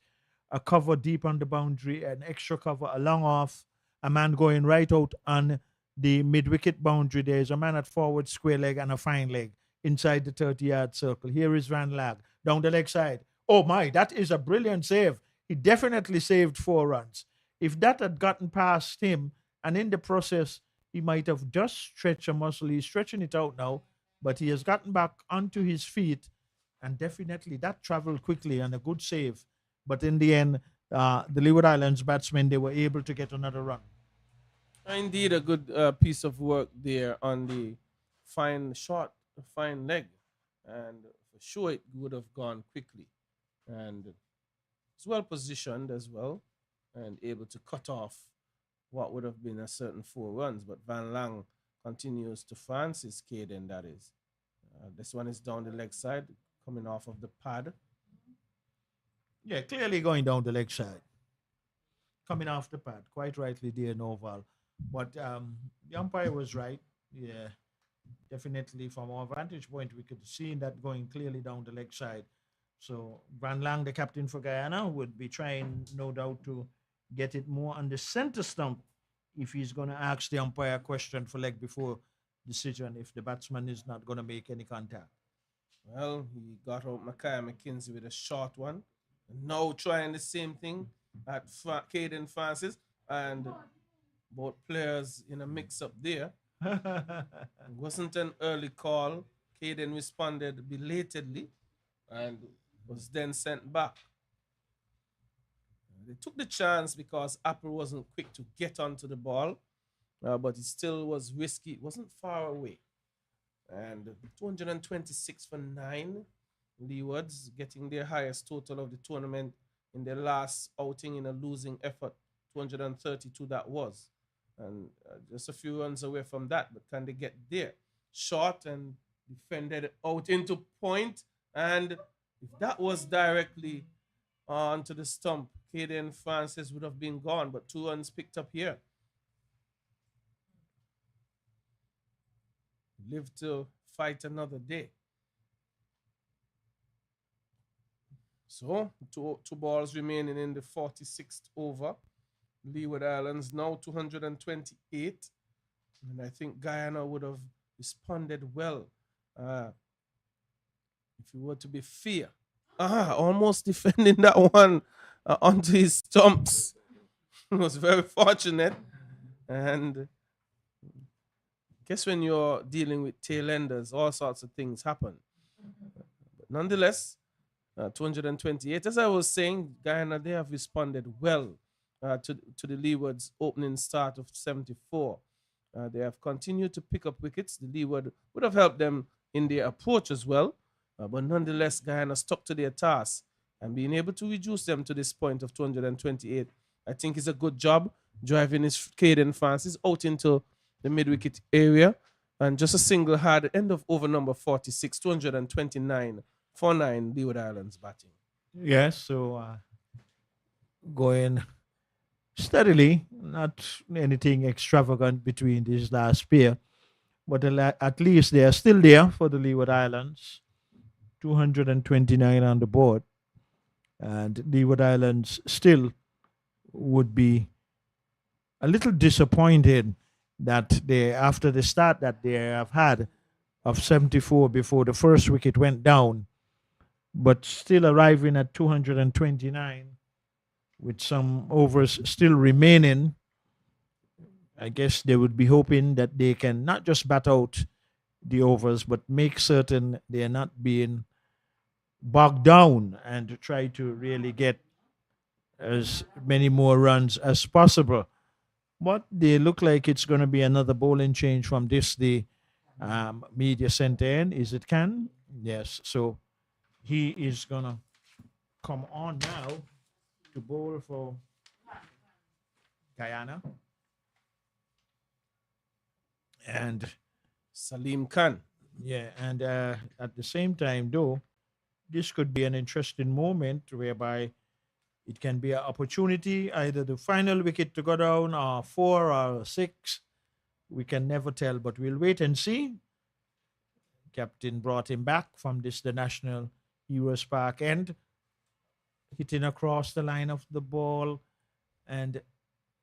Speaker 2: a cover deep on the boundary, an extra cover, a long off, a man going right out on the mid-wicket boundary. There's a man at forward square leg and a fine leg inside the 30-yard circle. Here is Van Lag down the leg side. Oh my, that is a brilliant save. He definitely saved 4 runs. If that had gotten past him, and in the process, he might have just stretched a muscle. He's stretching it out now, but he has gotten back onto his feet, and definitely that traveled quickly and a good save. But in the end, the Leeward Islands batsmen, they were able to get another run.
Speaker 3: Indeed, a good piece of work there on the fine shot, fine leg, and for sure it would have gone quickly, and it's well positioned as well, and able to cut off what would have been a certain 4 runs. But Van Lang continues to Francis Caden. That is, this one is down the leg side, coming off of the pad.
Speaker 2: Yeah, clearly going down the leg side, coming off the pad. Quite rightly, dear Noval. But the umpire was right. Yeah, definitely from our vantage point, we could see that going clearly down the leg side. So Van Lang, the captain for Guyana, would be trying, no doubt, to get it more on the center stump if he's going to ask the umpire a question for leg before decision if the batsman is not going to make any contact.
Speaker 3: Well, he got out Micaiah McKenzie with a short one. Now trying the same thing at Caden Francis, and both players in a mix-up there. It wasn't an early call. Caden responded belatedly and was then sent back. They took the chance because Apple wasn't quick to get onto the ball, but it still was risky. It wasn't far away. And 226 for 9. Leewards getting their highest total of the tournament in their last outing in a losing effort. 232 that was. And just a few runs away from that, but can they get there? Short and defended out into point. And if that was directly onto the stump, Caden Francis would have been gone, but 2 runs picked up here. Live to fight another day. So, two balls remaining in the 46th over. Leeward Islands now 228. And I think Guyana would have responded well if he were to be fair. Almost defending that one onto his stumps. It was very fortunate. And guess when you're dealing with tail enders, all sorts of things happen. But nonetheless, 228. As I was saying, Guyana, they have responded well to the Leeward's opening start of 74. They have continued to pick up wickets. The Leeward would have helped them in their approach as well. But nonetheless, Guyana stuck to their task, and being able to reduce them to this point of 228, I think is a good job, driving his Caden Francis out into the mid-wicket area. And just a single had end of over number 46, 229 for 9, Leeward Islands batting.
Speaker 2: Yes, so going steadily, not anything extravagant between these last pair, but at least they are still there for the Leeward Islands. 229 on the board, and Leeward Islands still would be a little disappointed that they, after the start that they have had of 74 before the first wicket went down, but still arriving at 229 with some overs still remaining. I guess they would be hoping that they can not just bat out the overs, but make certain they are not being bogged down, and to try to really get as many more runs as possible. But they look like it's going to be another bowling change from the media center end. Is it Can? Yes. So he is going to come on now to bowl for Guyana. And
Speaker 3: Salim Khan.
Speaker 2: yeah, and at the same time, though, this could be an interesting moment whereby it can be an opportunity, either the final wicket to go down or 4 or 6. We can never tell, but we'll wait and see. Captain brought him back from the National Heroes Park end, hitting across the line of the ball, and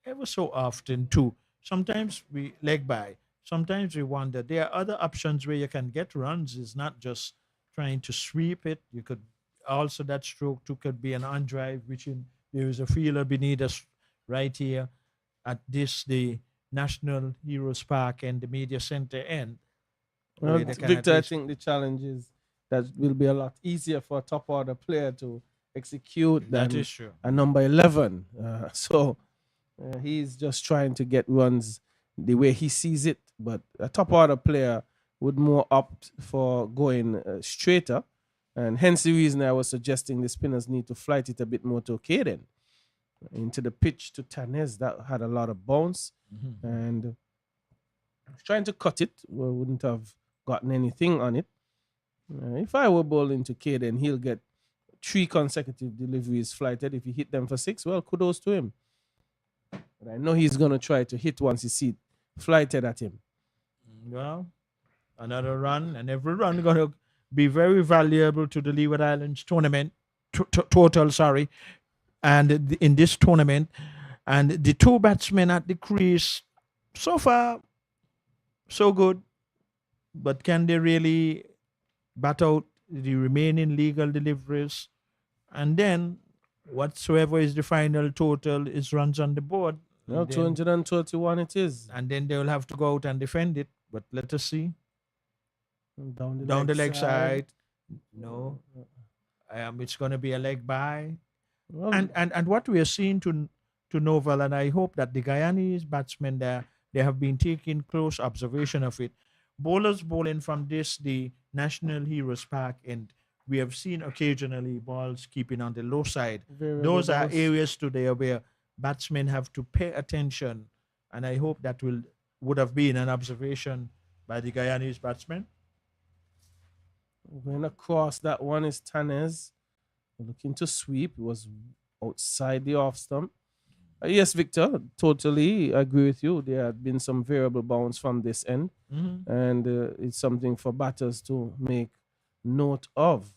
Speaker 2: ever so often too. Sometimes we leg by. Sometimes we wonder. There are other options where you can get runs. It's not just trying to sweep it. You could also, that stroke too could be an on drive, which there is a fielder beneath us right here at the National Heroes Park and the media center end.
Speaker 3: Well, Victor, I think the challenge is that will be a lot easier for a top order player to execute than
Speaker 2: That is true.
Speaker 3: a number 11. So he's just trying to get runs the way he sees it. But a top order player would more opt for going straighter. And hence the reason I was suggesting the spinners need to flight it a bit more to Caden. Into the pitch to Tanez, that had a lot of bounce.
Speaker 2: Mm-hmm.
Speaker 3: And trying to cut it, we wouldn't have gotten anything on it. If I were bowling to Caden, he'll get 3 consecutive deliveries flighted. If he hit them for 6, well, kudos to him. But I know he's going to try to hit once he see it flighted at him.
Speaker 2: Well, another run, and every run going to be very valuable to the Leeward Islands tournament, total, sorry. And in this tournament, and the 2 batsmen at the crease, so far, so good. But can they really bat out the remaining legal deliveries? And then whatsoever is the final total is runs on the board.
Speaker 3: No, 231 it is.
Speaker 2: And then they will have to go out and defend it. But let us see.
Speaker 3: Down
Speaker 2: Down the leg side. No. It's going to be a leg by.
Speaker 3: Well,
Speaker 2: And what we are seeing to Novel, and I hope that the Guyanese batsmen there, they have been taking close observation of it. Bowlers bowling from the National Heroes Park, and we have seen occasionally balls keeping on the low side. Those are areas today where batsmen have to pay attention, and I hope that would have been an observation by the Guyanese batsmen.
Speaker 3: Going across that one is Tanez. Looking to sweep. It was outside the off stump. Yes, Victor, totally agree with you. There had been some variable bounce from this end, and it's something for batters to make note of.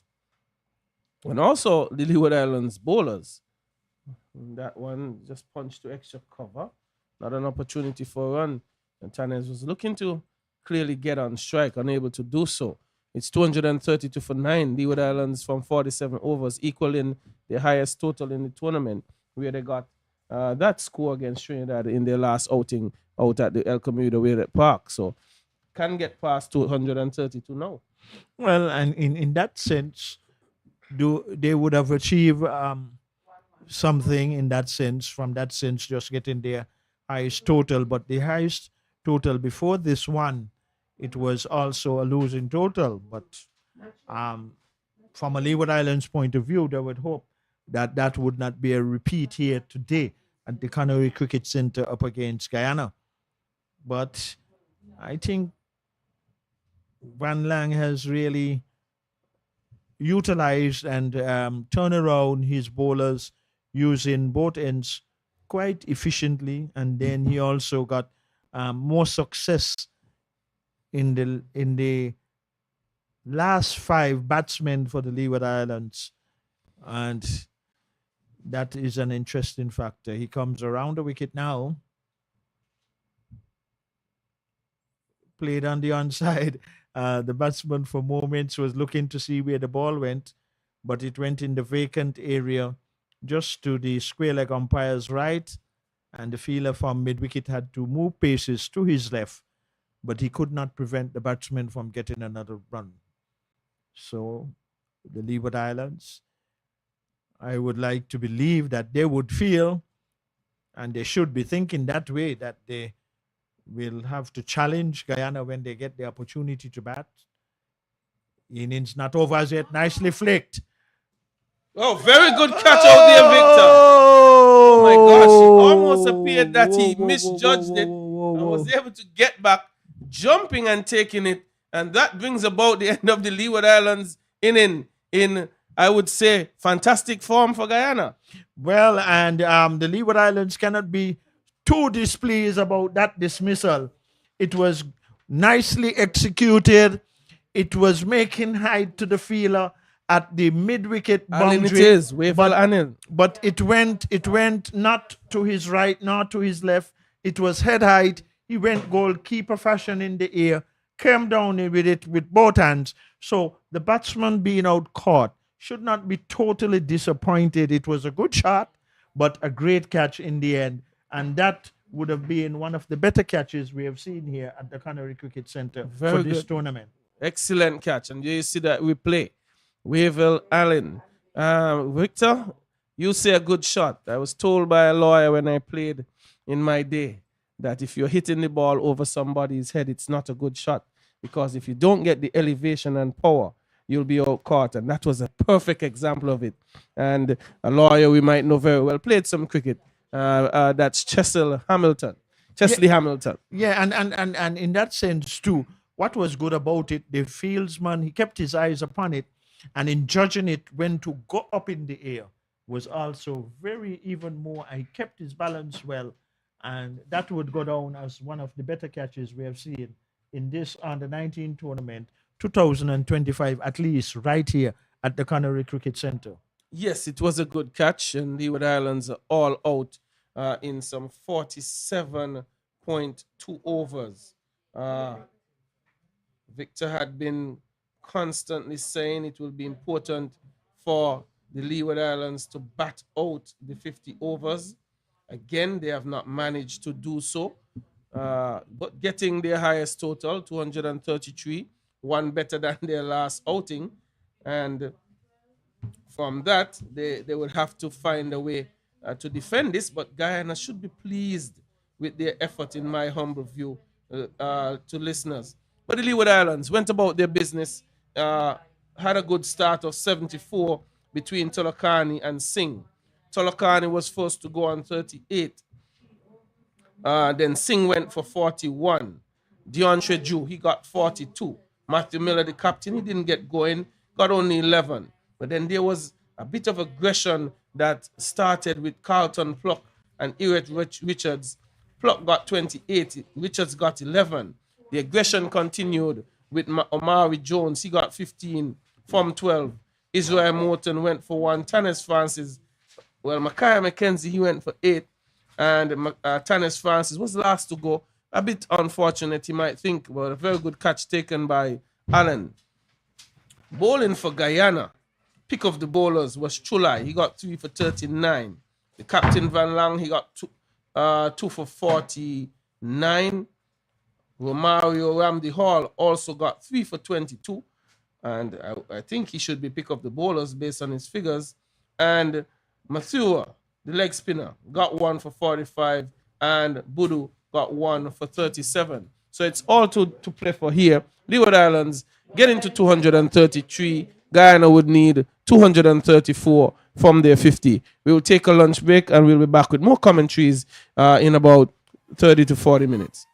Speaker 3: And also the Leeward Islands bowlers. That one just punched to extra cover. Not an opportunity for a run. And Tanez was looking to clearly get on strike, unable to do so. It's 232 for 9. Leeward Islands from 47 overs, equaling the highest total in the tournament, where they got that score against Trinidad in their last outing out at the El Camino Willet Park. So can get past 232 now.
Speaker 2: Well, and in that sense, they would have achieved something in that sense, from that sense, just getting their highest total. But the highest total before this one, it was also a losing total. But from a Leeward Islands point of view, they would hope that that would not be a repeat here today at the Canary Cricket Center up against Guyana. But I think Van Lang has really utilized and turned around his bowlers using both ends quite efficiently, and then he also got more success in the last 5 batsmen for the Leeward Islands, and that is an interesting factor. He comes around the wicket now, played on the onside. The batsman for moments was looking to see where the ball went, but it went in the vacant area just to the square leg umpire's right, and the fielder from mid-wicket had to move paces to his left, but he could not prevent the batsman from getting another run. So the Leeward Islands, I would like to believe that they would feel, and they should be thinking that way, that they will have to challenge Guyana when they get the opportunity to bat. Innings not over as yet. Nicely flicked.
Speaker 3: Oh, very good catch out there, Victor. Oh my gosh, it almost appeared that he misjudged it and was able to get back, jumping and taking it. And that brings about the end of the Leeward Islands inning in, I would say, fantastic form for Guyana.
Speaker 2: Well, and the Leeward Islands cannot be too displeased about that dismissal. It was nicely executed. It was making height to the fielder at the mid-wicket boundary.
Speaker 3: It is,
Speaker 2: but it went not to his right, nor to his left. It was head height. He went goalkeeper fashion in the air, came down with it with both hands. So the batsman being out caught should not be totally disappointed. It was a good shot, but a great catch in the end. And that would have been one of the better catches we have seen here at the Canary Cricket Center for this tournament.
Speaker 3: Excellent catch. And you see that replay. Wavell Allen. Victor, you say a good shot. I was told by a lawyer when I played in my day that if you're hitting the ball over somebody's head, it's not a good shot, because if you don't get the elevation and power, you'll be out caught. And that was a perfect example of it. And a lawyer we might know very well played some cricket. That's Chesley Hamilton.
Speaker 2: Yeah, and in that sense too, what was good about it, the fieldsman, he kept his eyes upon it, and in judging it when to go up in the air was also very even more. He kept his balance well, and that would go down as one of the better catches we have seen in this under-19 tournament, 2025, at least right here at the Canary Cricket Center.
Speaker 3: Yes, it was a good catch, and Leeward Islands are all out in some 47.2 overs. Victor had been constantly saying it will be important for the Leeward Islands to bat out the 50 overs. Again, they have not managed to do so, but getting their highest total, 233, one better than their last outing. And from that, they would have to find a way to defend this, but Guyana should be pleased with their effort, in my humble view, to listeners. But the Leeward Islands went about their business, had a good start of 74 between Tolokani and Singh. Tolokani was first to go on 38. Then Singh went for 41. DeAndre Drew, he got 42. Matthew Miller, the captain, he didn't get going, got only 11. But then there was a bit of aggression that started with Carlton Pluck and Ewart Richards. Pluck got 28, Richards got 11. The aggression continued with Omari Jones, he got 15 from 12. Israel Morton went for 1. Tanis Francis, Micaiah McKenzie, he went for 8. And Tanis Francis was last to go. A bit unfortunate, you might think, but a very good catch taken by Allen. Bowling for Guyana, pick of the bowlers was Chulai. He got 3 for 39. The captain Van Lang, he got 2 for 49. Romario Ramdi Hall also got 3 for 22. And I think he should be pick of the bowlers based on his figures. And Mathura, the leg spinner, got 1 for 45. And Budu got 1 for 37. So it's all to play for here. Leeward Islands getting to 233. Guyana would need 234 from their 50. We will take a lunch break and we'll be back with more commentaries in about 30 to 40 minutes.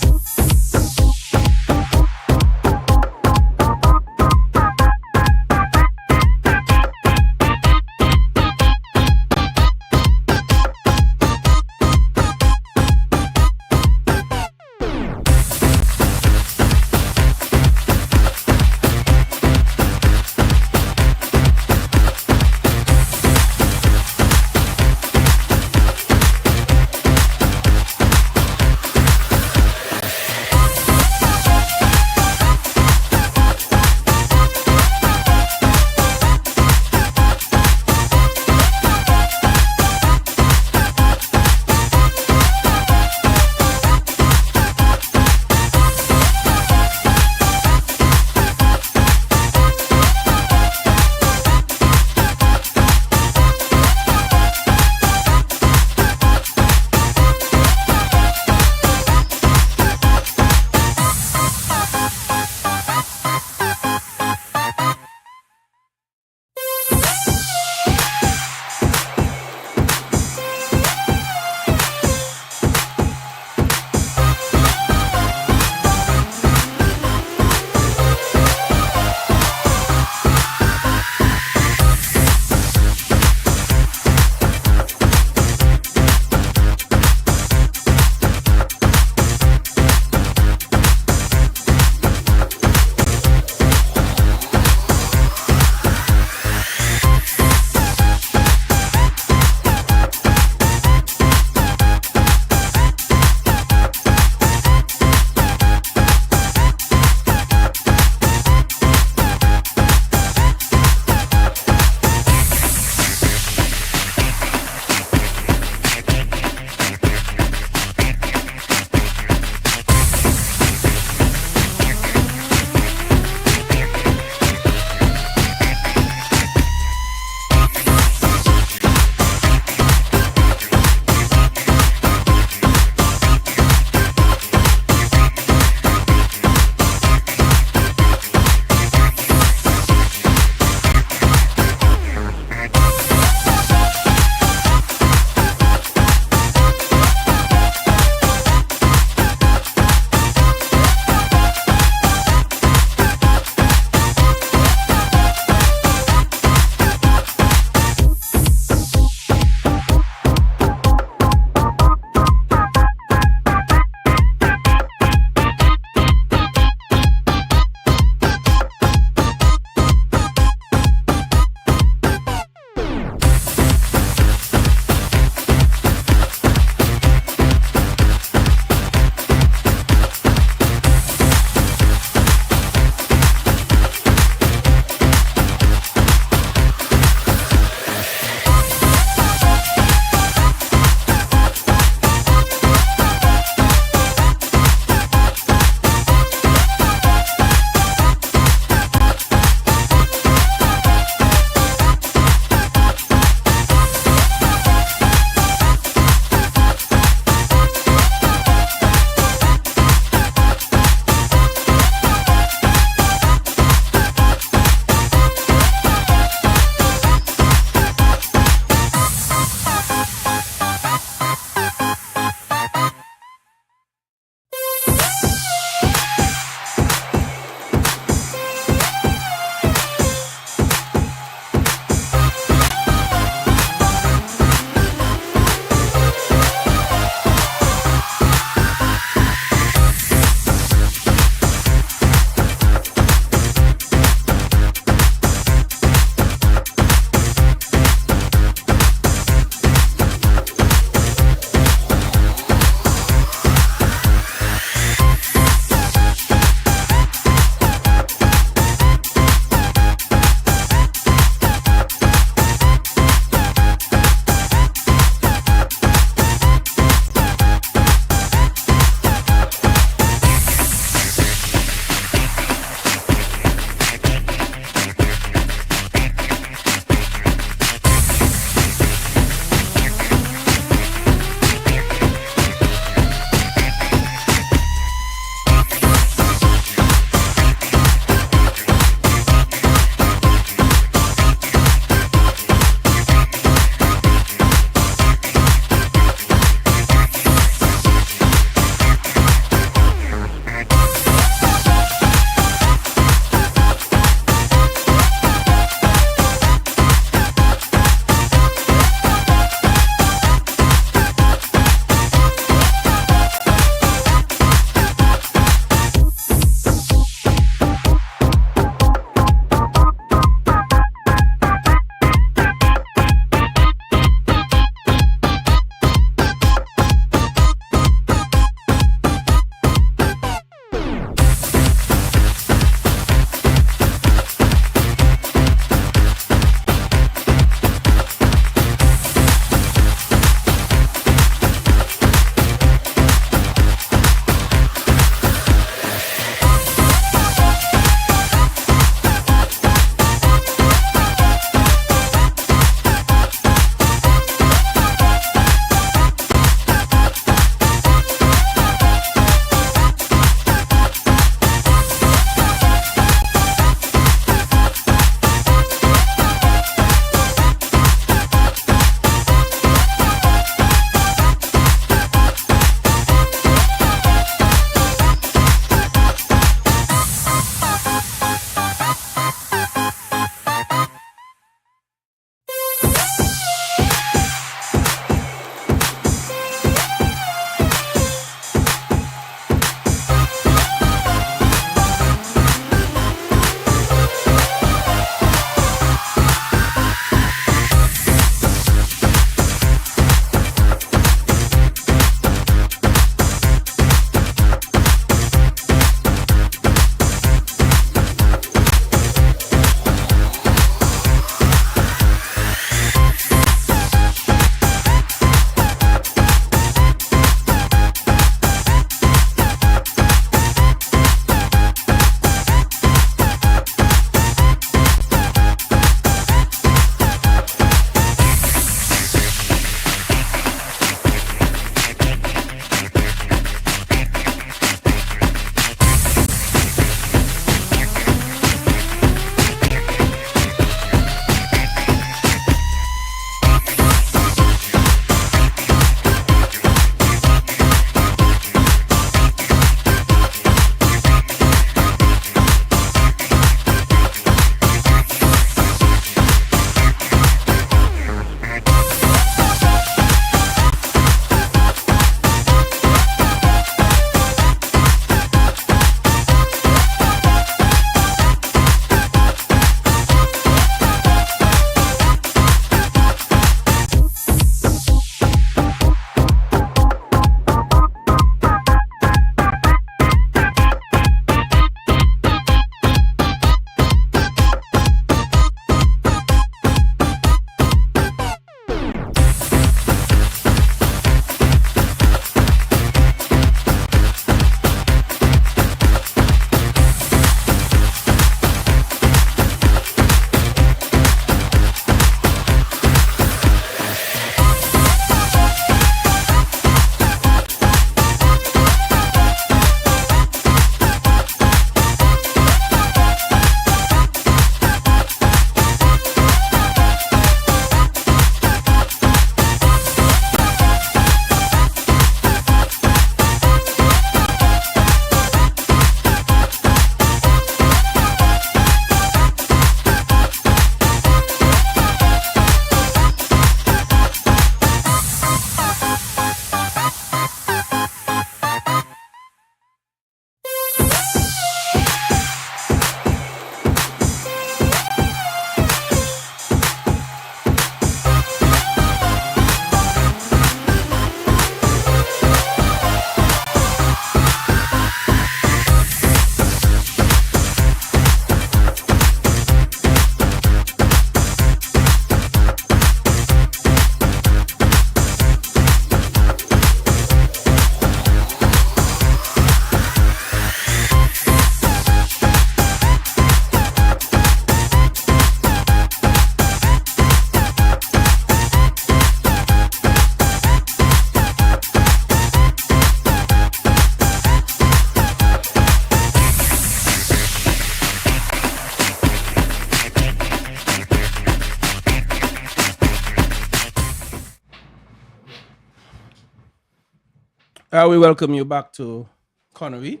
Speaker 3: We welcome you back to Connery.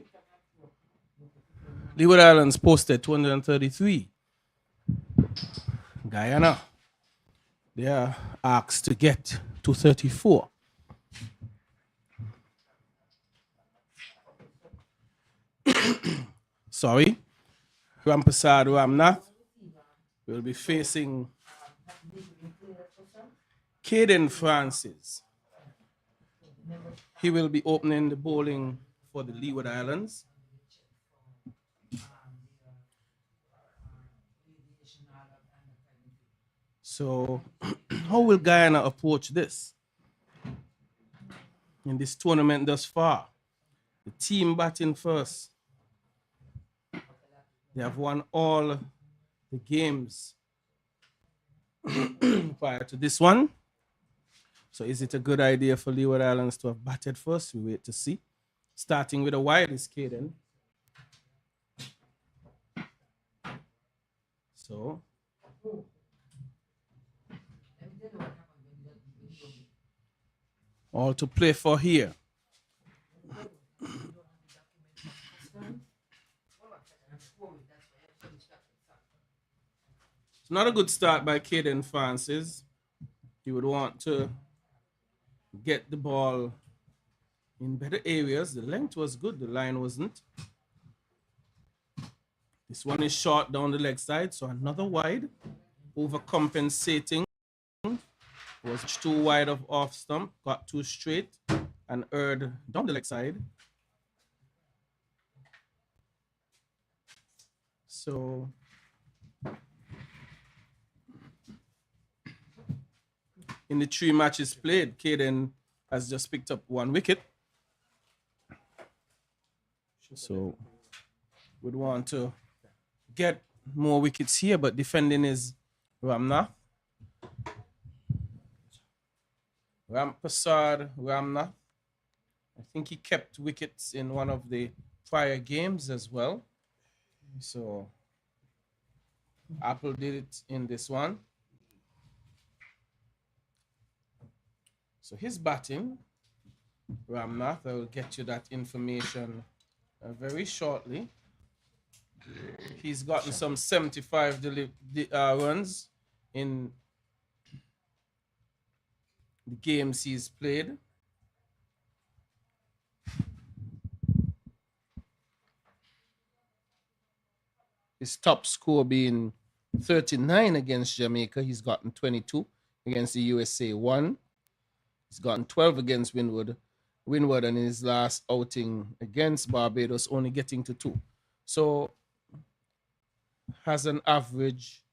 Speaker 3: Leeward Islands posted 233. Guyana, they are asked to get 234. Sorry, Rampasad Ramnath will be facing Caden Francis. He will be opening the bowling for the Leeward Islands. So, how will Guyana approach this in this tournament thus far? The team batting first. They have won all the games prior to this one. So is it a good idea for Leeward Islands to have batted first? We wait to see. Starting with a wide is Caden. So all to play for here. It's not a good start by Caden Francis. He would want to get the ball in better areas. The length was good, the line wasn't. This one is short down the leg side, so another wide. Overcompensating. Was too wide of off stump, got too straight, and erred down the leg side. So in the 3 matches played, Caden has just picked up 1 wicket. So would want to get more wickets here, but defending is Ramnath. Rampasad Ramnath. I think he kept wickets in one of the prior games as well. So Apple did it in this one. So his batting, Ramnath, I will get you that information very shortly. He's gotten some 75 runs in the games he's played. His top score being 39 against Jamaica. He's gotten 22 against the USA 1. He's gotten 12 against Windward, and in his last outing against Barbados, only getting to 2. So has an average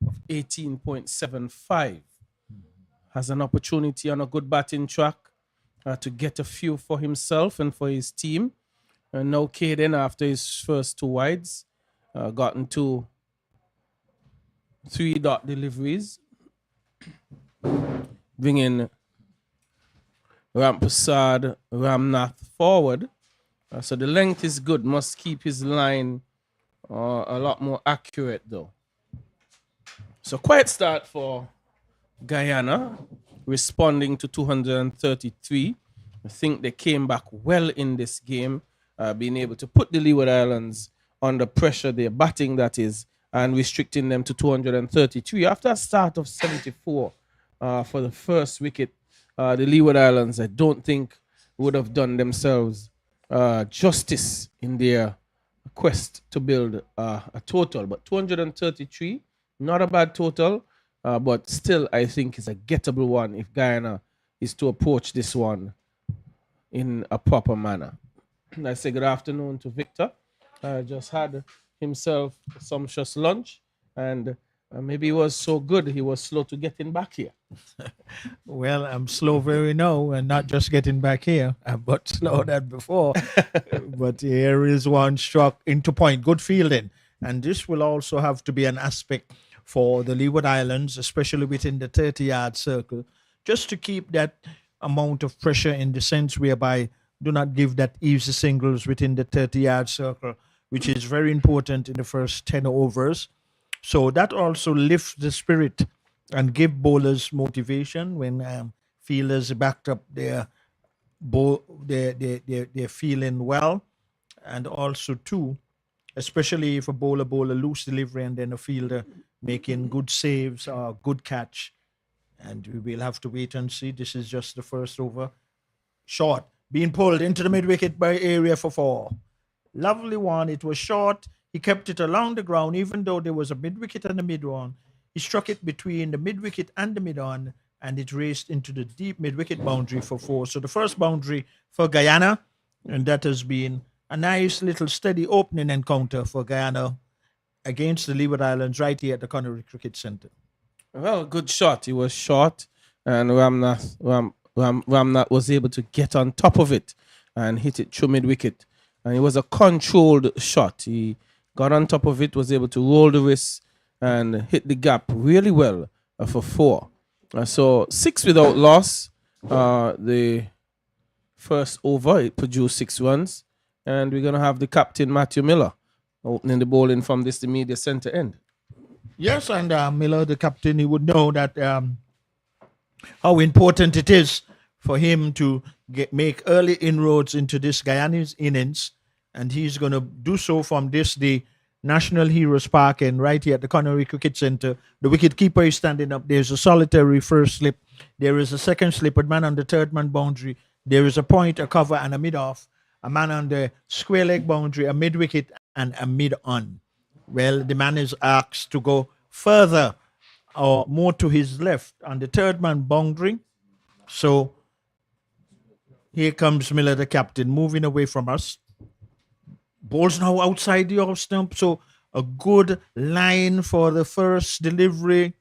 Speaker 3: of 18.75. Has an opportunity on a good batting track to get a few for himself and for his team. And now Caden, after his first 2 wides, gotten 2 3-dot deliveries, bringing Rampasad Ramnath forward. So the length is good. Must keep his line a lot more accurate though. So quiet start for Guyana, responding to 233. I think they came back well in this game, being able to put the Leeward Islands under pressure, their batting that is, and restricting them to 233. After a start of 74 for the first wicket, the Leeward Islands, I don't think, would have done themselves justice in their quest to build a total. But 233, not a bad total, but still I think is a gettable one if Guyana is to approach this one in a proper manner. I say good afternoon to Victor. Just had himself a sumptuous lunch, and maybe he was so good he was slow to getting back here.
Speaker 2: Well, I'm slow very now, and not just getting back here, but slow than before. But here is one struck into point. Good fielding. And this will also have to be an aspect for the Leeward Islands, especially within the 30-yard circle, just to keep that amount of pressure in the sense whereby do not give that easy singles within the 30-yard circle, which is very important in the first 10 overs. So that also lifts the spirit and give bowlers motivation when fielders backed up their they're feeling well, and also too, especially if a bowler loose delivery and then a fielder making good saves or good catch. And we will have to wait and see. This is just the first over. Short, being pulled into the mid wicket by area for 4. Lovely one. It was short. He kept it along the ground, even though there was a mid wicket and a mid on. He struck it between the mid wicket and the mid on, and it raced into the deep mid wicket boundary for 4. So the first boundary for Guyana, and that has been a nice little steady opening encounter for Guyana against the Leeward Islands right here at the Connery Cricket Centre.
Speaker 3: Well, good shot. He was short, and Ramnath was able to get on top of it and hit it through mid wicket. And it was a controlled shot. He got on top of it, was able to roll the wrist and hit the gap really well for 4. So 6 without loss. The first over, it produced 6 runs. And we're going to have the captain, Matthew Miller, opening the bowling from the media centre end.
Speaker 2: Yes, and Miller, the captain, he would know that how important it is for him to make early inroads into this Guyanese innings, and he's going to do so from the National Heroes Park and right here at the Connery Cricket Centre. The wicket-keeper is standing up. There's a solitary first slip. There is a second slip, a man on the third man boundary. There is a point, a cover, and a mid-off. A man on the square leg boundary, a mid-wicket, and a mid-on. Well, the man is asked to go further or more to his left on the third man boundary. So here comes Miller, the captain, moving away from us. Ball's now outside the off stump. So a good line for the first delivery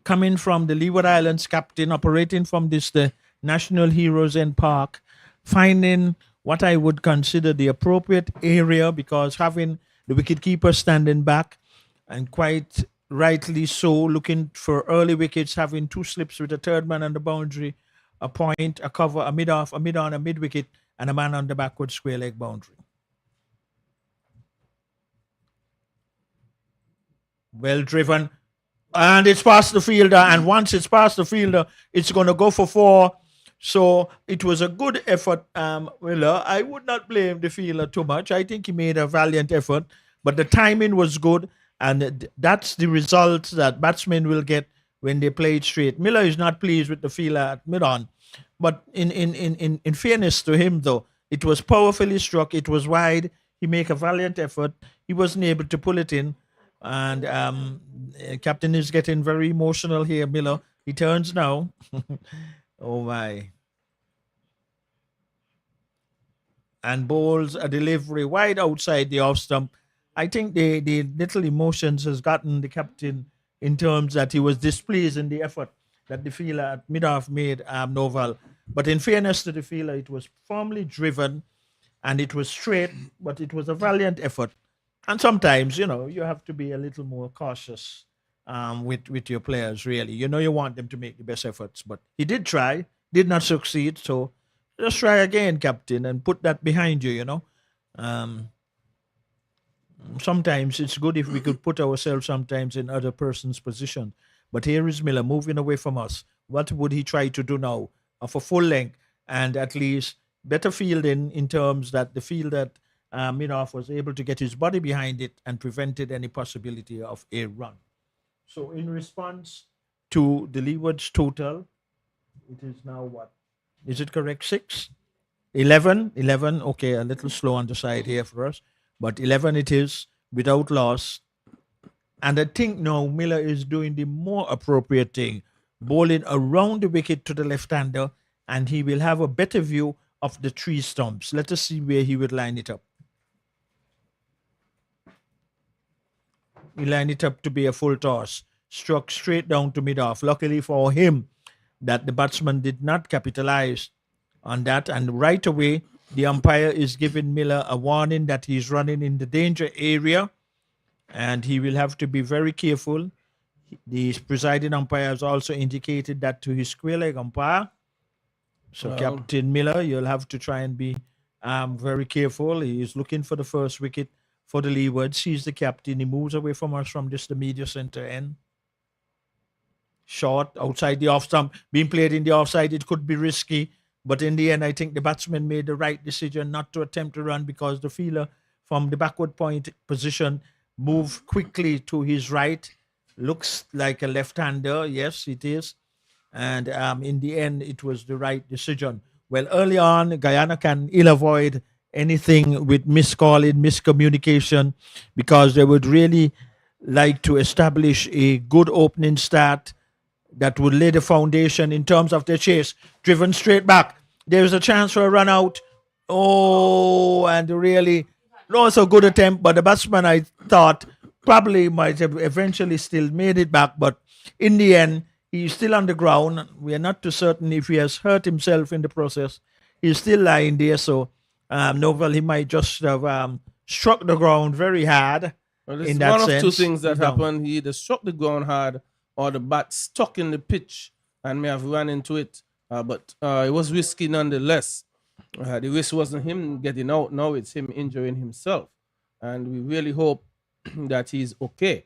Speaker 2: coming from the Leeward Islands captain, operating from the National Heroes End Park, finding what I would consider the appropriate area, because having the wicketkeeper standing back, and quite rightly so, looking for early wickets, having 2 slips with a third man on the boundary, a point, a cover, a mid-off, a mid-on, a mid-wicket, and a man on the backward square leg boundary. Well driven, and it's past the fielder, and once it's past the fielder, it's going to go for 4. So it was a good effort, Miller. I would not blame the fielder too much. I think he made a valiant effort, but the timing was good, and that's the result that batsmen will get when they play it straight. Miller is not pleased with the fielder at mid-on, but in fairness to him, though, it was powerfully struck. It was wide. He made a valiant effort. He wasn't able to pull it in, and captain is getting very emotional here, Miller. He turns now. Oh my. And bowls a delivery wide outside the off stump. I think the little emotions has gotten the captain in terms that he was displeased in the effort that the fielder at mid-off made Noval. But in fairness to the fielder, it was firmly driven and it was straight, but it was a valiant effort. And sometimes, you have to be a little more cautious with your players, really. You want them to make the best efforts. But he did try, did not succeed. So just try again, captain, and put that behind you, Sometimes it's good if we could put ourselves sometimes in other person's position. But here is Miller moving away from us. What would he try to do now? Of a full length and at least better fielding in terms that the field that Minoff was able to get his body behind it and prevented any possibility of a run. So in response to the Leeward's total, it is now what? Is it correct? 6? 11? 11. Okay, a little slow on the side here for us. But 11 it is, without loss. And I think now Miller is doing the more appropriate thing, bowling around the wicket to the left-hander, and he will have a better view of the 3 stumps. Let us see where he would line it up. He lined it up to be a full toss, struck straight down to mid-off. Luckily for him that the batsman did not capitalize on that, and right away the umpire is giving Miller a warning that he's running in the danger area and he will have to be very careful. The presiding umpire has also indicated that to his square leg umpire. So Captain Miller, you'll have to try and be very careful. He is looking for the first wicket for the Leewards. He's the captain. He moves away from us from just the media center end. short outside the off stump, being played in the offside. It could be risky, but in the end, I think the batsman made the right decision not to attempt to run because the fielder from the backward point position moved quickly to his right. Looks like a left-hander. Yes, it is. And in the end, it was the right decision. Well, early on, Guyana can ill avoid anything with miscalling, miscommunication, because they would really like to establish a good opening start that would lay the foundation in terms of their chase. Driven straight back. There's a chance for a run out. Oh, and really, not so good attempt, but the batsman, I thought, probably might have eventually still made it back. But in the end, he's still on the ground. We are not too certain if he has hurt himself in the process. He's still lying there. So, Novel, he might just have struck the ground very hard.
Speaker 3: Well,
Speaker 2: in
Speaker 3: it's
Speaker 2: that
Speaker 3: one of
Speaker 2: sense.
Speaker 3: two things that
Speaker 2: He's down.
Speaker 3: happened. He either struck the ground hard or the bat stuck in the pitch and may have run into it. But it was risky nonetheless. The risk wasn't him getting out. Now it's him injuring himself. And we really hope that he's okay.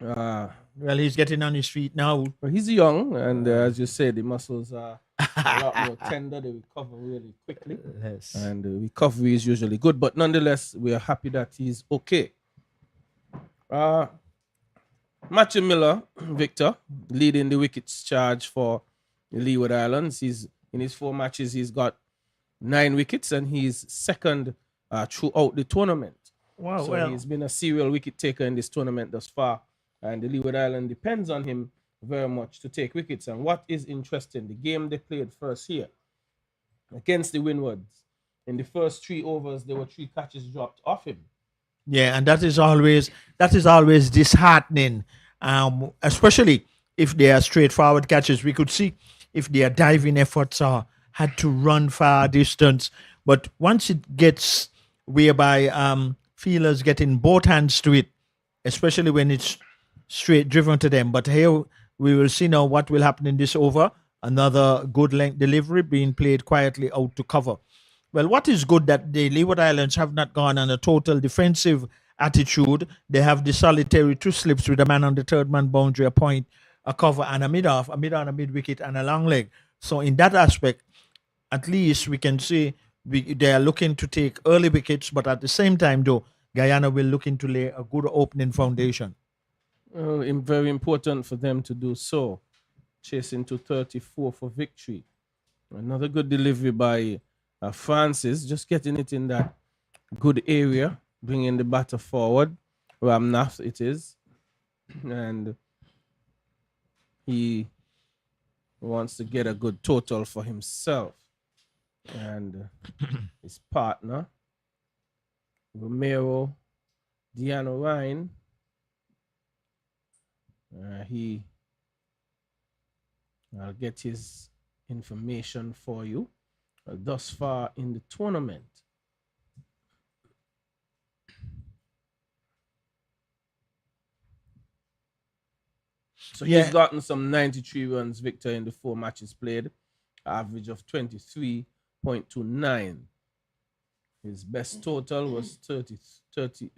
Speaker 2: Well, he's getting on his feet now.
Speaker 3: But he's young, and as you said, the muscles are a lot more tender. They recover really quickly.
Speaker 2: Yes.
Speaker 3: And recovery is usually good. But nonetheless, we are happy that he's okay. Matthew Miller, Victor, leading the wickets charge for the Leeward Islands. He's in his 4 matches, he's got 9 wickets, and he's second throughout the tournament.
Speaker 2: Wow,
Speaker 3: So
Speaker 2: well,
Speaker 3: he's been a serial wicket taker in this tournament thus far, and the Leeward Island depends on him very much to take wickets. And what is interesting, the game they played first here against the Windwards, in the first 3 overs, there were 3 catches dropped off him.
Speaker 2: yeah, and that is always disheartening, especially if they are straightforward catches. We could see if their diving efforts are had to run far distance, but once it gets whereby fielders getting both hands to it, especially when it's straight driven to them. But here we will see now what will happen in this over. Another good length delivery being played quietly out to cover. Well, what is good that the Leeward Islands have not gone on a total defensive attitude. They have the solitary 2 slips with a man on the third man boundary, a point, a cover, and a mid off, a mid on, a mid wicket, and a long leg. So in that aspect, at least we can see they are looking to take early wickets, but at the same time, though, Guyana will looking to lay a good opening foundation.
Speaker 3: Very important for them to do so. Chasing to 34 for victory. Another good delivery by Francis, just getting it in that good area, bringing the batter forward. Ramnath it is. And he wants to get a good total for himself. And his partner, Romero Diano Ryan, I'll get his information for you. Thus far in the tournament, so he's gotten some 93 runs, Victor, in the 4 matches played, average of 23.29. His best total was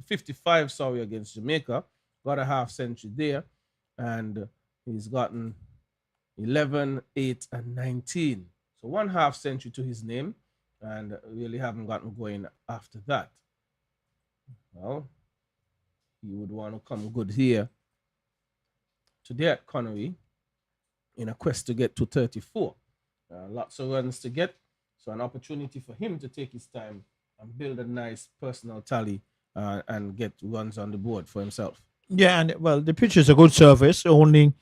Speaker 3: 55 against Jamaica. Got a half century there, and he's gotten 11, 8, and 19. So 1 half century to his name, and really haven't gotten going after that. Well, he would want to come good here today at Connery in a quest to get to 34. Lots of runs to get, so an opportunity for him to take his time and build a nice personal tally and get runs on the board for himself.
Speaker 2: Yeah, and well, the pitch is a good surface. Only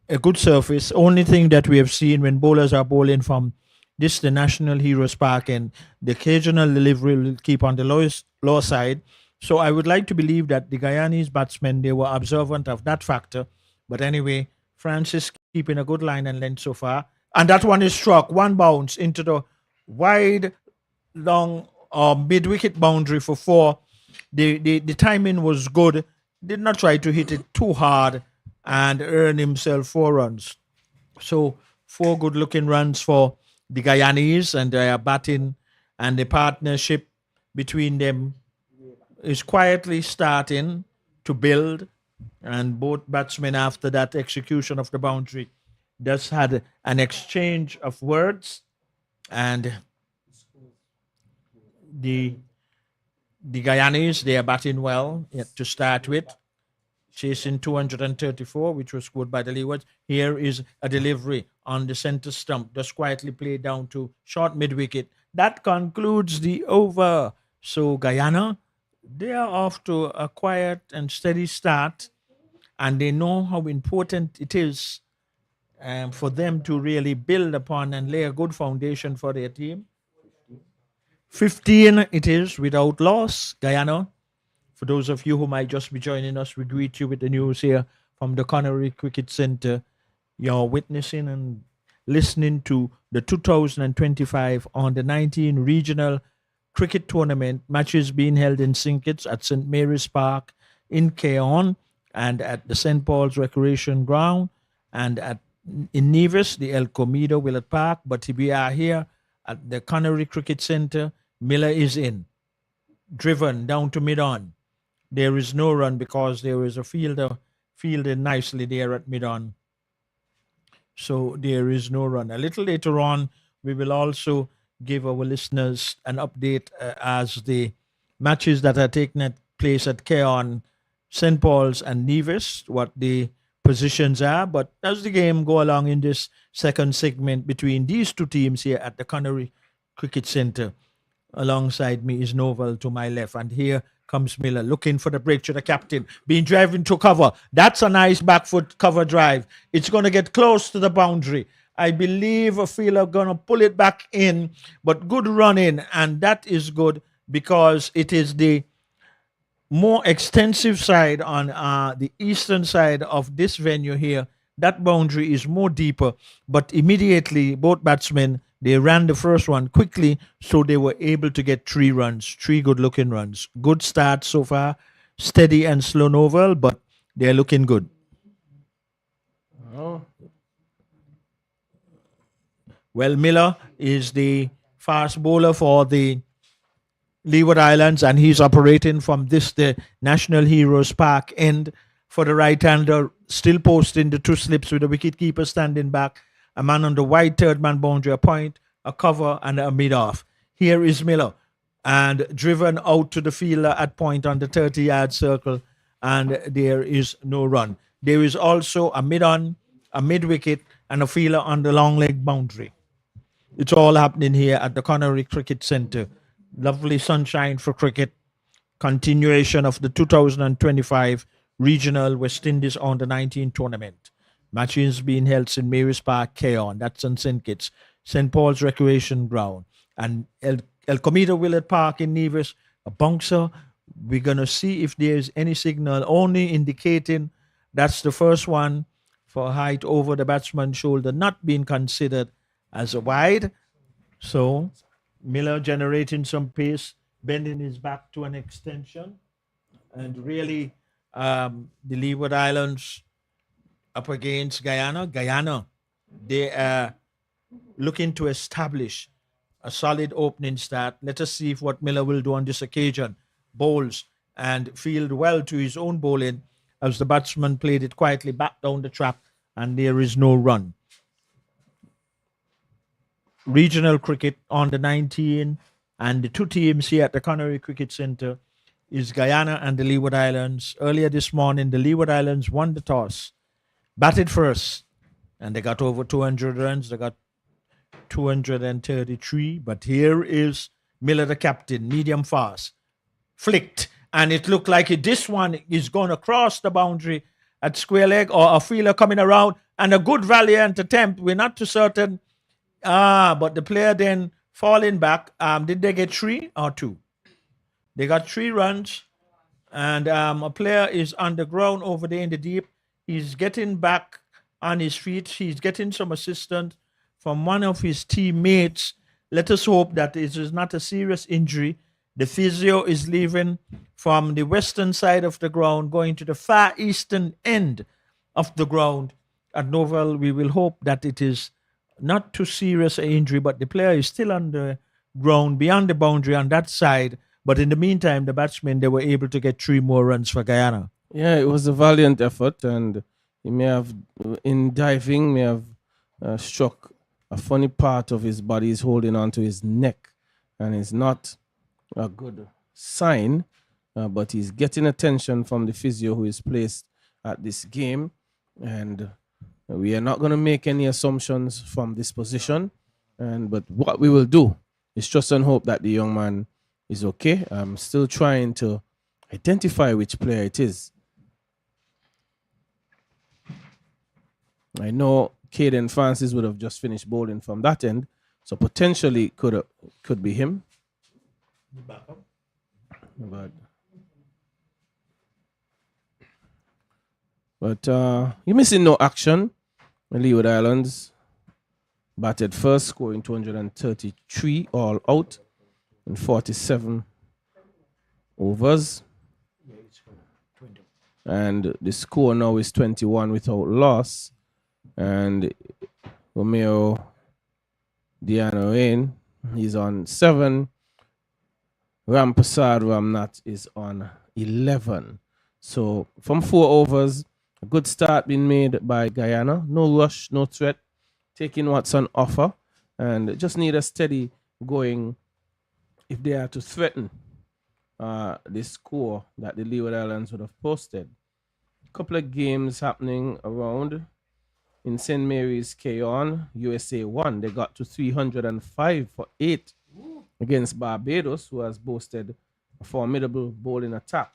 Speaker 2: thing that we have seen when bowlers are bowling from this the National Heroes Park, and the occasional delivery will keep on the lower side. So I would like to believe that the Guyanese batsmen, they were observant of that factor. But anyway, Francis keeping a good line and length so far. And that one is struck, 1 bounce into the wide, long mid-wicket boundary for 4. The timing was good. Did not try to hit it too hard and earn himself 4 runs. So 4 good-looking runs for the Guyanese, and their batting and the partnership between them is quietly starting to build. And both batsmen, after that execution of the boundary, just had an exchange of words. And the Guyanese, they are batting well to start with, chasing 234, which was scored by the Leewards. Here is a delivery on the center stump, just quietly played down to short mid-wicket. That concludes the over. So Guyana, they are off to a quiet and steady start, and they know how important it is for them to really build upon and lay a good foundation for their team. 15 it is without loss, Guyana. For those of you who might just be joining us, we greet you with the news here from the Connery Cricket Center. You're witnessing and listening to the 2025 Under-19 Regional Cricket Tournament matches being held in St. Kitts at St. Mary's Park in Keon and at the St. Paul's Recreation Ground and in Nevis, the El Comido Willard Park. But we are here at the Connery Cricket Center. Miller is in, driven down to mid-on. There is no run because there is a fielder fielded nicely there at mid-on. So there is no run. A little later on, we will also give our listeners an update as the matches that are taking place at Keon, St. Paul's and Nevis, what the positions are. But as the game go along in this second segment between these two teams here at the Connery Cricket Center, alongside me is Novel to my left. And here comes Miller looking for the break to the captain, being driven to cover. That's a nice back foot cover drive. It's going to get close to the boundary. I believe a fielder going to pull it back in, but good running. And that is good because it is the more extensive side on the eastern side of this venue here. That boundary is more deeper, but immediately both batsmen, they ran the first one quickly, so they were able to get 3 runs, 3 good-looking runs. Good start so far, steady and slow Novel, but they're looking good.
Speaker 3: Oh.
Speaker 2: Well, Miller is the fast bowler for the Leeward Islands, and he's operating from the National Heroes Park end for the right-hander, still posting the 2 slips with the wicket-keeper standing back. A man on the wide third-man boundary, a point, a cover, and a mid-off. Here is Miller, and driven out to the fielder at point on the 30-yard circle, and there is no run. There is also a mid-on, a mid-wicket, and a fielder on the long-leg boundary. It's all happening here at the Connery Cricket Center. Lovely sunshine for cricket. Continuation of the 2025 Regional West Indies Under-19 Tournament. Matches being held in Mary's Park, Keon. That's in St. Kitts. St. Paul's Recreation Ground. And El Comido Willard Park in Nevis, a bouncer. We're going to see if there's any signal, only indicating that's the first one for height over the batsman's shoulder, not being considered as a wide. So Miller generating some pace, bending his back to an extension. And really, the Leeward Islands up against Guyana. Guyana, they are looking to establish a solid opening start. Let us see if what Miller will do on this occasion. Bowls and field well to his own bowling as the batsman played it quietly back down the track, and there is no run. Regional cricket on the 19, and the 2 teams here at the Connery Cricket Center is Guyana and the Leeward Islands. Earlier this morning, the Leeward Islands won the toss, batted first, and they got over 200 runs. They got 233. But here is Miller, the captain, medium fast, flicked, and it looked like this one is going to cross the boundary at square leg, or a fielder coming around, and a good valiant attempt. We're not too certain. But the player then falling back. Did they get 3 or 2? They got 3 runs, and a player is on the ground over there in the deep. He's getting back on his feet. He's getting some assistance from one of his teammates. Let us hope that it is not a serious injury. The physio is leaving from the western side of the ground, going to the far eastern end of the ground. At Novel, we will hope that it is not too serious an injury, but the player is still on the ground beyond the boundary on that side. But in the meantime, the batsmen, they were able to get 3 more runs for Guyana.
Speaker 3: Yeah, it was a valiant effort, and he may have, in diving, may have struck a funny part of his body. He's holding onto his neck, and it's not a good sign. But he's getting attention from the physio who is placed at this game, and we are not going to make any assumptions from this position. But what we will do is trust and hope that the young man is okay. I'm still trying to identify which player it is. I know Caden Francis would have just finished bowling from that end, so potentially could be him. But you're missing no action. Leeward Islands batted first, scoring 233 all out in 47 overs. And the score now is 21 without loss. And Romeo Diano Rain, he's on 7. Rampasad Ramnat is on 11. So from 4 overs, a good start being made by Guyana. No rush, no threat, taking what's on offer, and just need a steady going if they are to threaten the score that the Leeward Islands would have posted. A couple of games happening around in St. Mary's Keon, USA won. They got to 305 for 8 against Barbados, who has boasted a formidable bowling attack.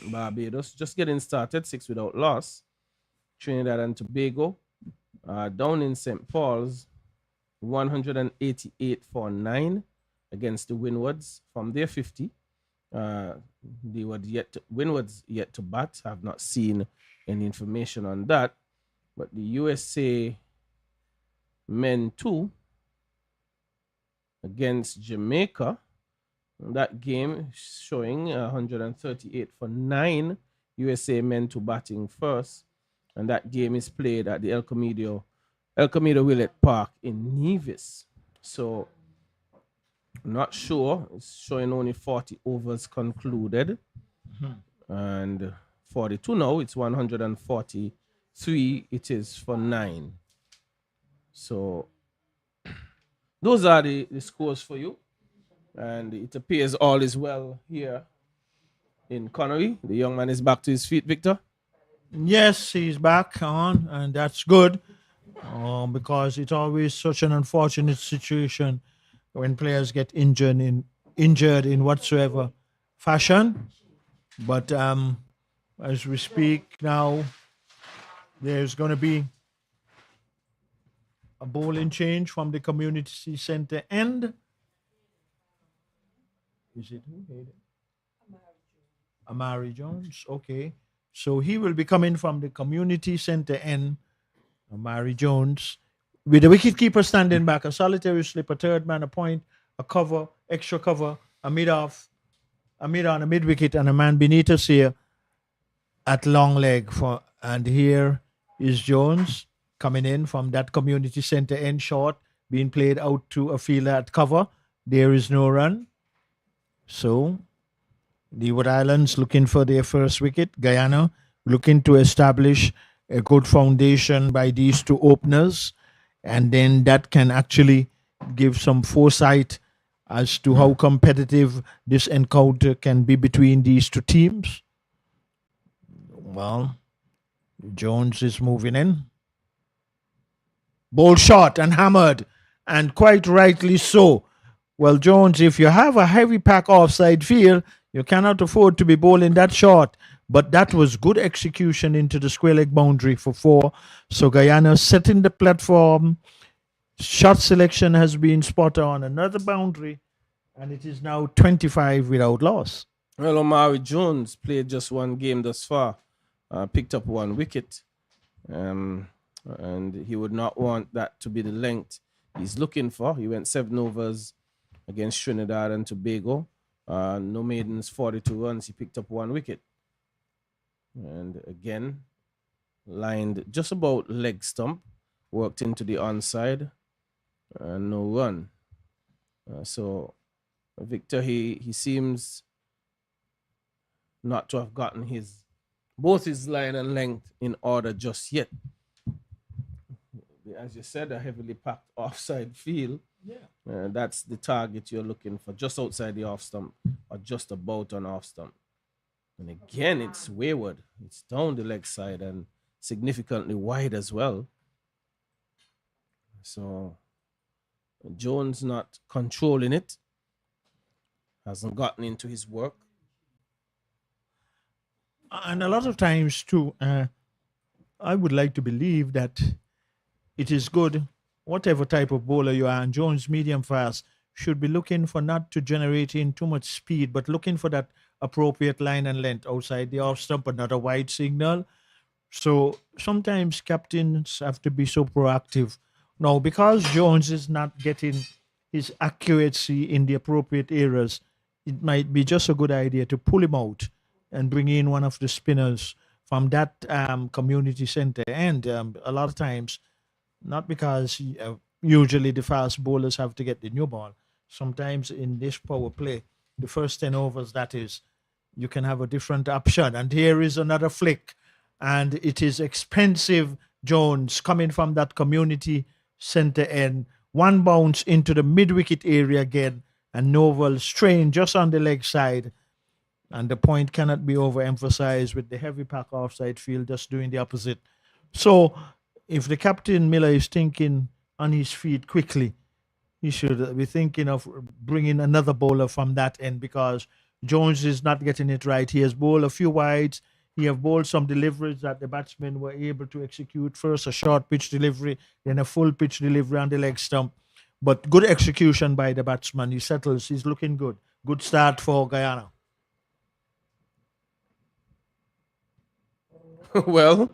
Speaker 3: Barbados just getting started, 6 without loss. Trinidad and Tobago down in St. Paul's, 188 for 9 against the Windwards from their 50. Windwards yet to bat. Have not seen any information on that. But the USA men 2 against Jamaica, that game showing 138 for 9. USA men 2 batting first. And that game is played at the El Comedo Willett Park in Nevis. So, not sure. It's showing only 40 overs concluded. And 42 now. It's 143. It is for 9. So, those are the scores for you. And it appears all is well here in Connery. The young man is back to his feet, Victor.
Speaker 2: Yes, he's back on, and that's good because it's always such an unfortunate situation when players get injured in whatsoever fashion. But as we speak now, there's going to be a bowling change from the community center end. Is it who? Amari Jones. Okay. So he will be coming from the community center end, Amari Jones, with the wicketkeeper standing back, a solitary slip, a third man, a point, a cover, extra cover, a mid off, a mid on, a mid wicket, and a man beneath us here at long leg. And here is Jones coming in from that community center end short, being played out to a fielder at cover. There is no run. So Leeward Islands looking for their first wicket. Guyana looking to establish a good foundation by these 2 openers. And then that can actually give some foresight as to how competitive this encounter can be between these 2 teams. Well, Jones is moving in. Ball shot and hammered, and quite rightly so. Well, Jones, if you have a heavy pack offside field, you cannot afford to be bowling that short. But that was good execution into the square leg boundary for 4. So Guyana setting the platform. Shot selection has been spot on. Another boundary. And it is now 25 without loss.
Speaker 3: Well, Omari Jones played just 1 game thus far. Picked up 1 wicket. And he would not want that to be the length he's looking for. He went 7 overs against Trinidad and Tobago. No maidens, 42 runs. He picked up 1 wicket. And again, lined just about leg stump. Worked into the onside. No run. So Victor, he seems not to have gotten his both his line and length in order just yet. As you said, a heavily packed offside field. That's the target you're looking for, just outside the off stump or just about on off stump. And again, it's wayward. It's down the leg side and significantly wide as well. So Jones not controlling it. Hasn't gotten into his work.
Speaker 2: And a lot of times, too, I would like to believe that it is good, whatever type of bowler you are, and Jones medium fast should be looking for not to generate in too much speed, but looking for that appropriate line and length outside the off stump, but not a wide signal. So sometimes captains have to be so proactive. Now, because Jones is not getting his accuracy in the appropriate areas, it might be just a good idea to pull him out and bring in one of the spinners from that community center. And a lot of times, not because usually the fast bowlers have to get the new ball. Sometimes in this power play, the first 10 overs, that is, you can have a different option. And here is another flick. And it is expensive Jones coming from that community center end. One bounce into the mid-wicket area again. And Novel strain just on the leg side. And the point cannot be overemphasized with the heavy pack offside field just doing the opposite. So if the captain Miller is thinking on his feet quickly, he should be thinking of bringing another bowler from that end because Jones is not getting it right. He has bowled a few wides. He have bowled some deliveries that the batsmen were able to execute. First, a short pitch delivery, then a full pitch delivery on the leg stump. But good execution by the batsman. He settles. He's looking good. Good start for Guyana.
Speaker 3: Well,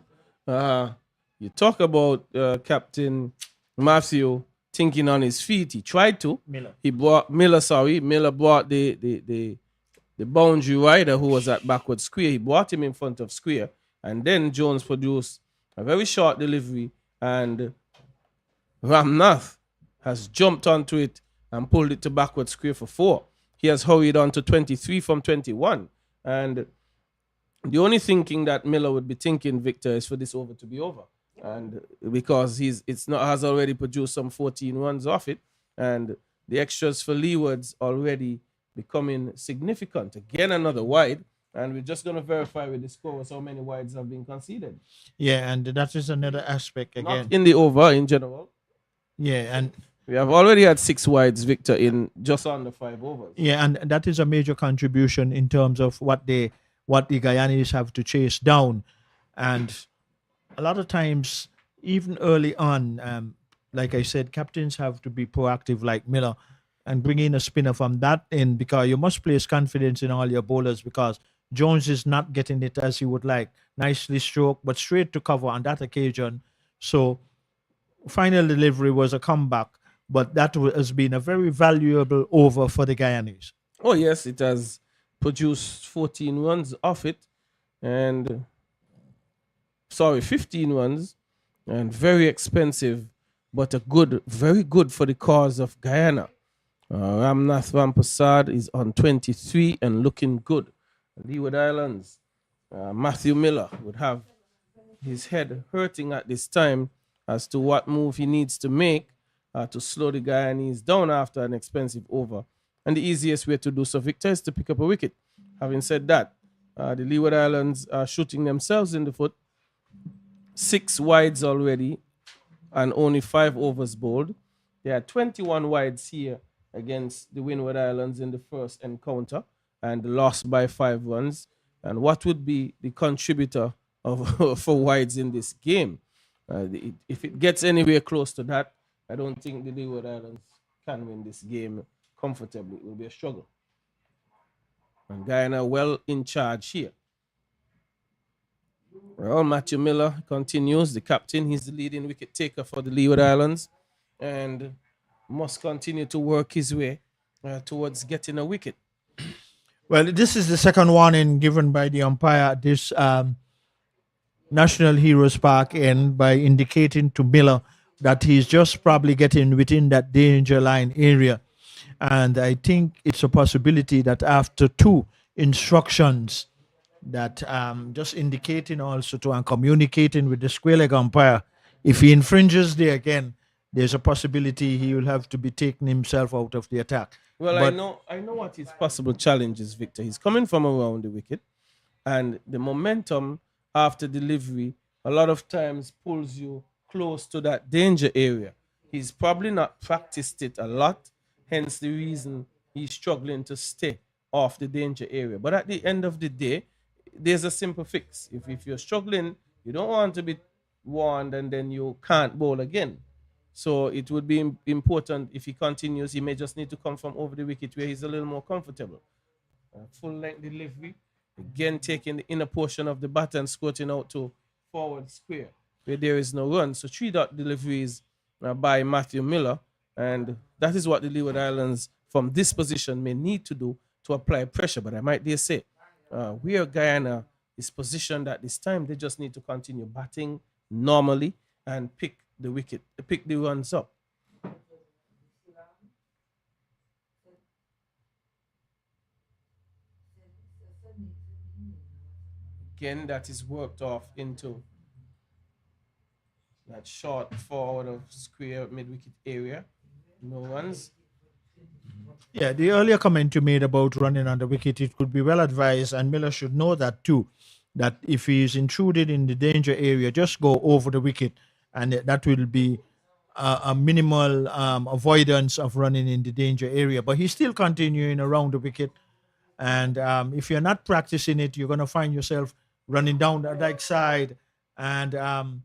Speaker 3: you talk about Captain Matthew thinking on his feet. He tried to. Miller brought the boundary rider who was at backward square. He brought him in front of square. And then Jones produced a very short delivery. And Ramnath has jumped onto it and pulled it to backward square for 4. He has hurried on to 23 from 21. And the only thinking that Miller would be thinking, Victor, is for this over to be over. And because has already produced some 14 runs off it. And the extras for Leeward's already becoming significant. Again, another wide. And we're just going to verify with the scorers how many wides have been conceded.
Speaker 2: Yeah, and that is another aspect again.
Speaker 3: Not in the over in general.
Speaker 2: Yeah, and
Speaker 3: we have already had 6 wides, Victor, in just under 5 overs.
Speaker 2: Yeah, and that is a major contribution in terms of what the Guyanese have to chase down. And a lot of times, even early on, like I said, captains have to be proactive like Miller and bring in a spinner from that end because you must place confidence in all your bowlers because Jones is not getting it as he would like. Nicely stroked, but straight to cover on that occasion. So final delivery was a comeback, but that has been a very valuable over for the Guyanese.
Speaker 3: Oh, yes, it has produced 14 runs off it. And 15 runs. And very expensive, but very good for the cause of Guyana. Ramnath Rampasad is on 23 and looking good. Leeward Islands, Matthew Miller would have his head hurting at this time as to what move he needs to make to slow the Guyanese down after an expensive over. And the easiest way to do so, Victor, is to pick up a wicket. Having said that, the Leeward Islands are shooting themselves in the foot. 6 wides already and only 5 overs bowled. There are 21 wides here against the Windward Islands in the first encounter and lost by 5 runs. And what would be the contributor for wides in this game? If it gets anywhere close to that, I don't think the Leeward Islands can win this game comfortably. It will be a struggle. And Guyana well in charge here. Well, Matthew Miller continues, the captain. He's the leading wicket taker for the Leeward Islands and must continue to work his way towards getting a wicket.
Speaker 2: Well, this is the second warning given by the umpire at this National Heroes Park end by indicating to Miller that he's just probably getting within that danger line area. And I think it's a possibility that after 2 instructions, that just indicating also to and communicating with the square leg umpire. If he infringes there again, there's a possibility he will have to be taking himself out of the attack.
Speaker 3: Well,
Speaker 2: But
Speaker 3: I know what his possible challenge is, Victor. He's coming from around the wicket, and the momentum after delivery a lot of times pulls you close to that danger area. He's probably not practiced it a lot, hence the reason he's struggling to stay off the danger area. But at the end of the day, there's a simple fix. If you're struggling, you don't want to be warned and then you can't bowl again. So it would be important if he continues, he may just need to come from over the wicket where he's a little more comfortable. Full length delivery, again taking the inner portion of the bat and squirting out to forward square where there is no run. So 3 dot deliveries by Matthew Miller, and that is what the Leeward Islands from this position may need to do to apply pressure. But I might dare say, where Guyana is positioned at this time, they just need to continue batting normally and pick the runs up. Again, that is worked off into that short forward of square mid-wicket area. No runs.
Speaker 2: yeah, the earlier comment you made about running on the wicket, it could be well advised, and Miller should know that too. That if he is intruded in the danger area, just go over the wicket, and that will be a minimal avoidance of running in the danger area. But he's still continuing around the wicket, and if you're not practicing it, you're going to find yourself running down the right side. And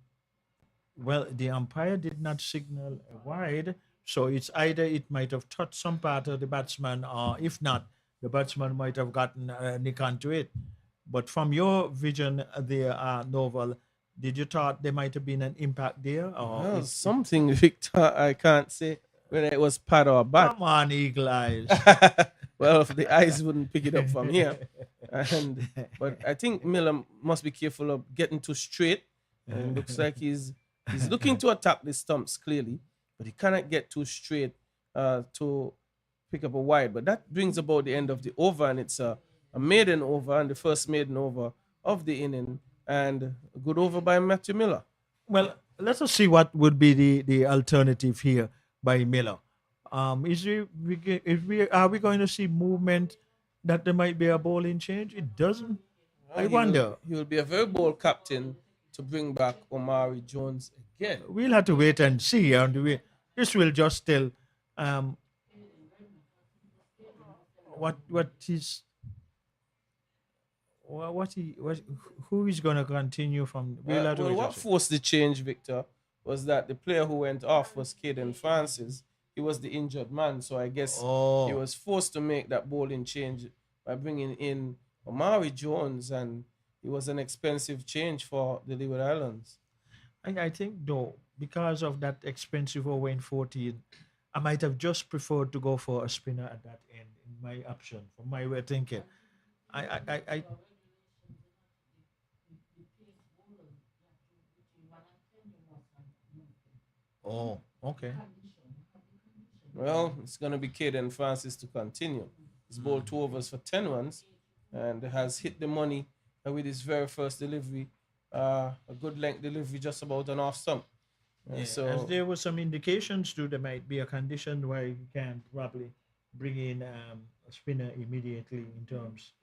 Speaker 2: well, the umpire did not signal a wide, so it's either it might have touched some part of the batsman, or if not, the batsman might have gotten a nick onto it. But from your vision there, Novel, did you thought there might have been an impact there, or
Speaker 3: Well, something, Victor, I can't say whether it was pad or bat.
Speaker 2: come on, Eagle Eyes?
Speaker 3: Well, if the eyes wouldn't pick it up from here. But I think Miller must be careful of getting too straight. And it looks like he's looking to attack the stumps clearly, but he cannot get too straight to pick up a wide. But that brings about the end of the over, and it's a maiden over, and the first maiden over of the inning, and a good over by Matthew Miller.
Speaker 2: Well, let us see what would be the alternative here by Miller. Are we going to see movement that there might be a bowling change? It doesn't. I wonder.
Speaker 3: He will be a very bold captain to bring back Omari Jones again.
Speaker 2: We'll have to wait and see. And this will just tell what he's who is going to continue from. We'll have to wait
Speaker 3: What
Speaker 2: and see.
Speaker 3: forced the change, Victor, was that the player who went off was Caden Francis. He was the injured man, so I guess he was forced to make that bowling change by bringing in Omari Jones, and it was an expensive change for the Leeward Islands.
Speaker 2: I think though, because of that expensive over in 14, I might have just preferred to go for a spinner at that end in my option, from my way of thinking. I Oh, okay.
Speaker 3: Well, it's going to be Caden Francis to continue. He's bowled 2 overs for 10 runs and has hit the money with his very first delivery, a good length delivery, just about an off stump.
Speaker 2: So as there were some indications too, there might be a condition where you can probably bring in a spinner immediately in terms,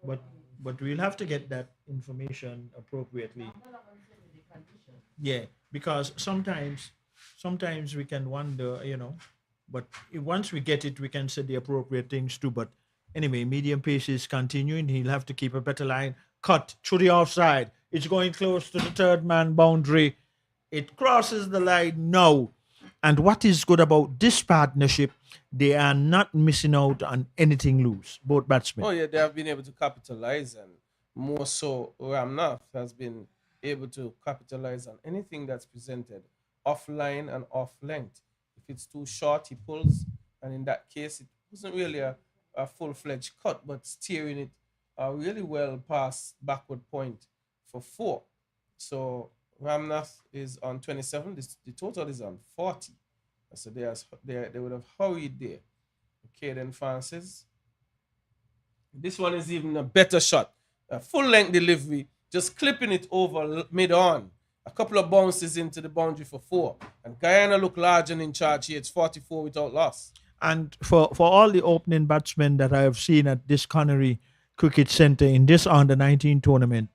Speaker 2: but we'll have to get that information appropriately. Yeah, because sometimes we can wonder, but once we get it, we can say the appropriate things too. But anyway, medium pace is continuing. He'll have to keep a better line. Cut through the offside. It's going close to the third man boundary. It crosses the line now. And what is good about this partnership, they are not missing out on anything loose, both batsmen.
Speaker 3: Oh, yeah, they have been able to capitalize, and more so, Ramnath has been able to capitalize on anything that's presented offline and off length. If it's too short, he pulls, and in that case, it wasn't really a full-fledged cut, but steering it really well past backward point for 4. So Ramnath is on 27. The total is on 40. So they would have hurried there. Okay, then Francis. This one is even a better shot a full-length delivery, just clipping it over mid-on. A couple of bounces into the boundary for 4. And Guyana look large and in charge here. It's 44 without loss.
Speaker 2: And for all the opening batsmen that I have seen at this Connery Cricket Centre in this under-19 tournament,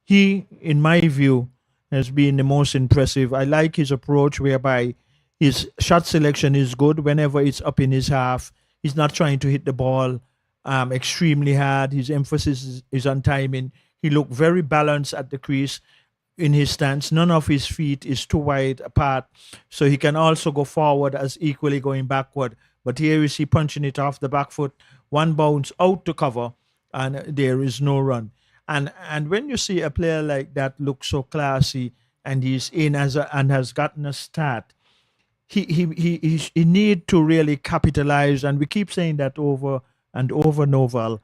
Speaker 2: he, in my view, has been the most impressive. I like his approach whereby his shot selection is good whenever it's up in his half. He's not trying to hit the ball extremely hard. His emphasis is on timing. He looked very balanced at the crease in his stance. None of his feet is too wide apart, so he can also go forward as equally going backward. But here you see punching it off the back foot, one bounce out to cover, and there is no run. And when you see a player like that look so classy, and he's in and has gotten a start, he need to really capitalize. And we keep saying that over and over, Noval.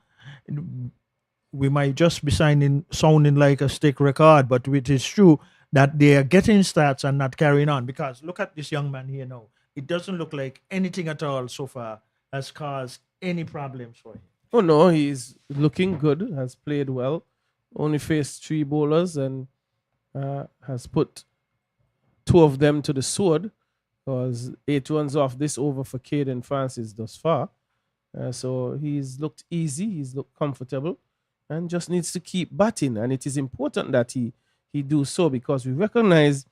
Speaker 2: We might just be sounding like a stick record, but it is true that they are getting stats and not carrying on. Because look at this young man here now. It doesn't look like anything at all so far has caused any problems for him.
Speaker 3: Oh no, he's looking good, has played well, only faced 3 bowlers and has put 2 of them to the sword, because 8 runs off this over for Caden Francis thus far. So he's looked easy, he's looked comfortable, and just needs to keep batting. And it is important that he do so, because we recognize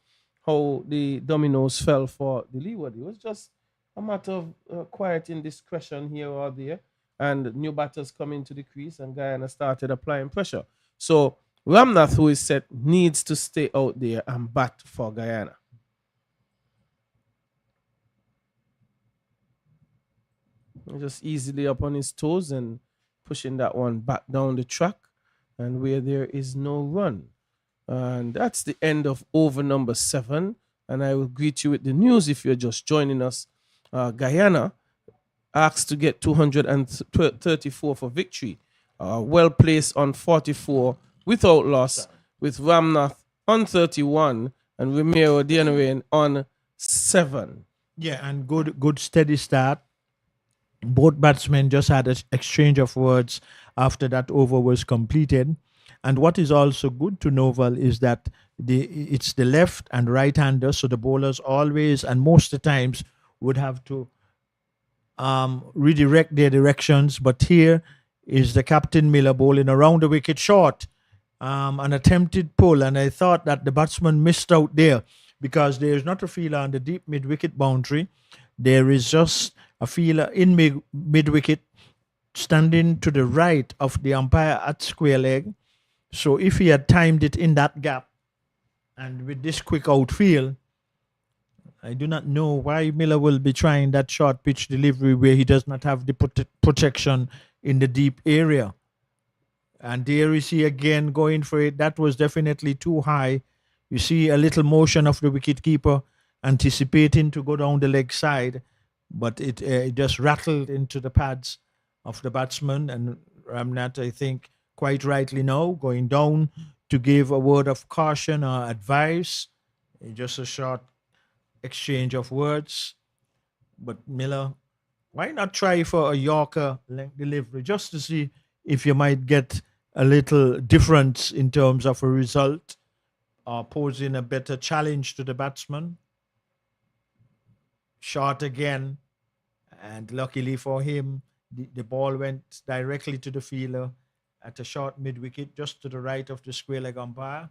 Speaker 3: how the dominoes fell for the Leeward. It was just a matter of quiet indiscretion here or there, and new batters come into the crease, and Guyana started applying pressure. So Ramnath, who is set, needs to stay out there and bat for Guyana. Just easily up on his toes and pushing that one back down the track, and where there is no run. And that's the end of over number 7. And I will greet you with the news if you're just joining us. Guyana asked to get 234 for victory. Well placed on 44 without loss, with Ramnath on 31 and Ramiro Dienerain on 7.
Speaker 2: Yeah, and good steady start. Both batsmen just had an exchange of words after that over was completed. And what is also good to Noval is that it's the left and right-hander, so the bowlers always and most of the times would have to redirect their directions. But here is the captain Miller bowling around the wicket short, an attempted pull, and I thought that the batsman missed out there, because there is not a feeler on the deep mid-wicket boundary. There is just a feeler in mid-wicket standing to the right of the umpire at square leg. So if he had timed it in that gap and with this quick outfield, I do not know why Miller will be trying that short pitch delivery where he does not have the protection in the deep area. And there is he again going for it. That was definitely too high. You see a little motion of the wicketkeeper anticipating to go down the leg side, but it just rattled into the pads of the batsman. And Ramnath, I think, quite rightly now, going down to give a word of caution or advice. Just a short exchange of words. But Miller, why not try for a Yorker length delivery just to see if you might get a little difference in terms of a result, or posing a better challenge to the batsman. Short again, and luckily for him, the ball went directly to the fielder at a short mid-wicket, just to the right of the square leg umpire,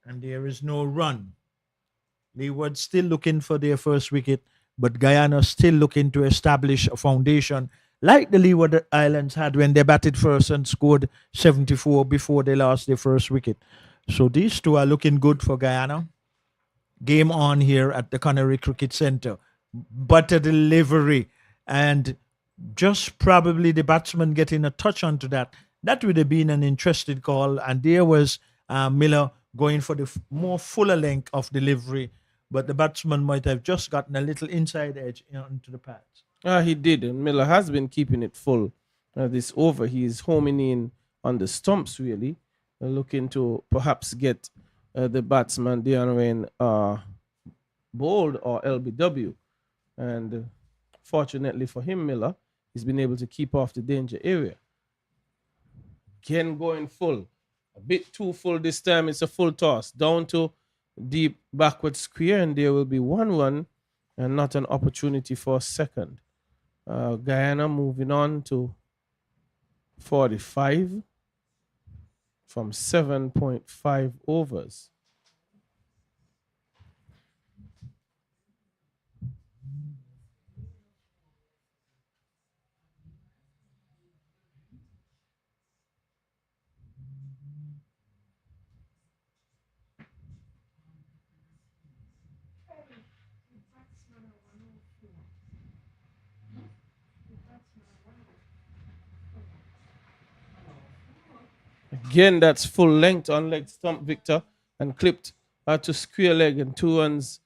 Speaker 2: and there is no run. Leeward still looking for their first wicket, but Guyana still looking to establish a foundation like the Leeward Islands had when they batted first and scored 74 before they lost their first wicket. So these two are looking good for Guyana. Game on here at the Connery Cricket Centre. But a delivery, and just probably the batsman getting a touch onto that. That would have been an interesting call. And there was Miller going for the more fuller length of delivery, but the batsman might have just gotten a little inside edge into the pads.
Speaker 3: He did. And Miller has been keeping it full this over. He's homing in on the stumps, really, looking to perhaps get the batsman Dienerain bowled or LBW. And fortunately for him, Miller, he's been able to keep off the danger area. again going full. A bit too full this time. It's a full toss. Down to deep backward square, and there will be 1 and not an opportunity for a second. Guyana moving on to 45 from 7.5 overs. Again, that's full length on leg stump, Victor, and clipped to square leg, and 2 runs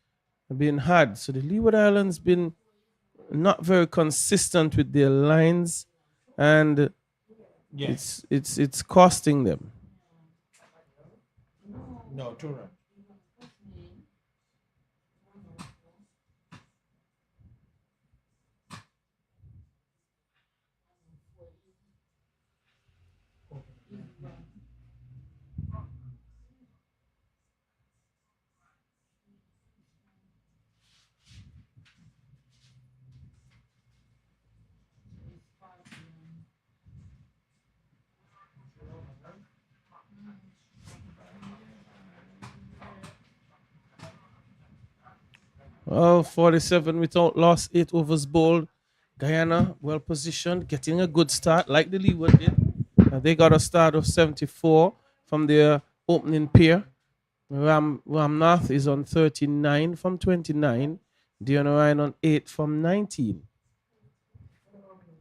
Speaker 3: have been had. So the Leeward Islands been not very consistent with their lines, and it's costing them.
Speaker 2: No, 2 runs.
Speaker 3: Well, 47 without loss, 8 overs bowled. Guyana well positioned, getting a good start like the Leeward did. They got a start of 74 from their opening pair. Ramnath is on 39 from 29. Dion on 8 from 19.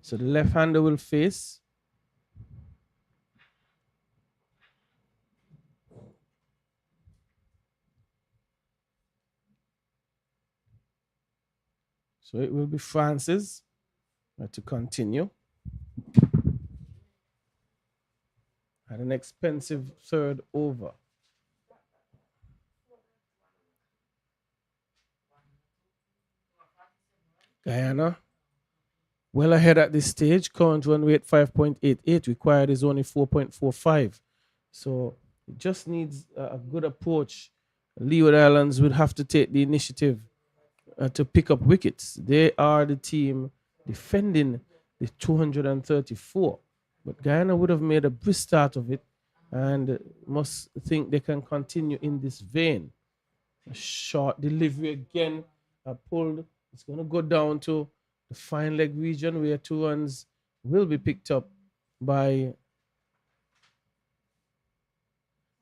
Speaker 3: So the left-hander will face. So it will be Francis to continue. Had an expensive third over. Guyana well ahead at this stage. Current run rate 5.88. Required is only 4.45. So it just needs a good approach. Leeward Islands would have to take the initiative to pick up wickets. They are the team defending the 234. But Guyana would have made a brisk start of it and must think they can continue in this vein. A short delivery again, pulled. It's going to go down to the fine leg region where 2 runs will be picked up by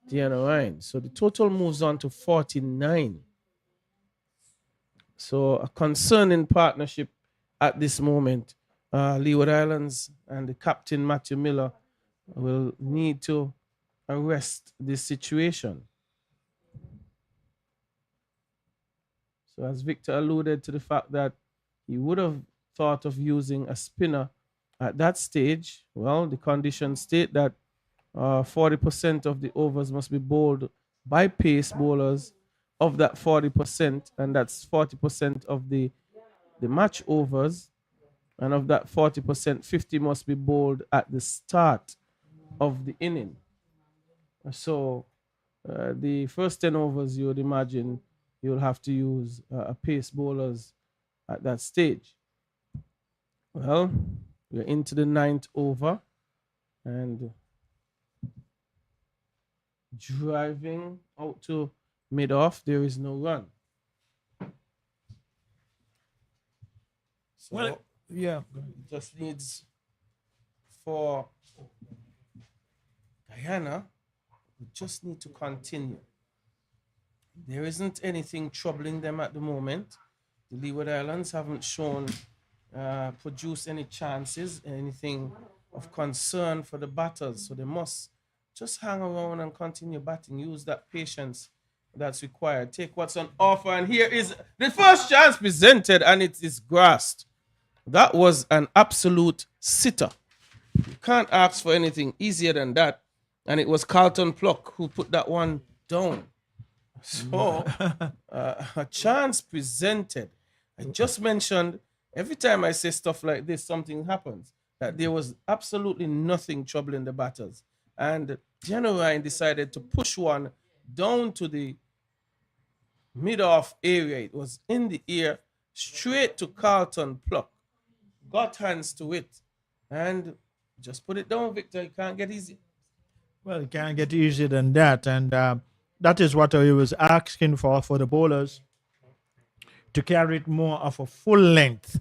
Speaker 3: Deanna Ryan. So the total moves on to 49. So a concerning partnership at this moment. Leeward Islands and the captain, Matthew Miller, will need to arrest this situation. So as Victor alluded to the fact that he would have thought of using a spinner at that stage, well, the conditions state that 40% of the overs must be bowled by pace bowlers. Of that 40%, and that's 40% of the match overs, and of that 40%, 50 must be bowled at the start of the inning. So the first 10 overs, you would imagine you'll have to use pace bowlers at that stage. Well, we're into the 9th over, and driving out to mid-off, there is no run. So
Speaker 2: Well, yeah.
Speaker 3: it just needs for Guyana, we just need to continue. There isn't anything troubling them at the moment. The Leeward Islands haven't shown, produced any chances, anything of concern for the batters. So they must just hang around and continue batting. Use that patience that's required. Take what's on offer. And here is the first chance presented, and it is grasped. That was an absolute sitter. You can't ask for anything easier than that. And it was Carlton Pluck who put that one down. So, a chance presented. I just mentioned, every time I say stuff like this, something happens. That there was absolutely nothing troubling the batters. and January decided to push one down to the mid-off area. It was in the air, straight to Carlton Pluck. Got hands to it, and just put it down, Victor. You can't get easy.
Speaker 2: Well, it can't get easier than that. And that is what I was asking for the bowlers to carry it more of a full length.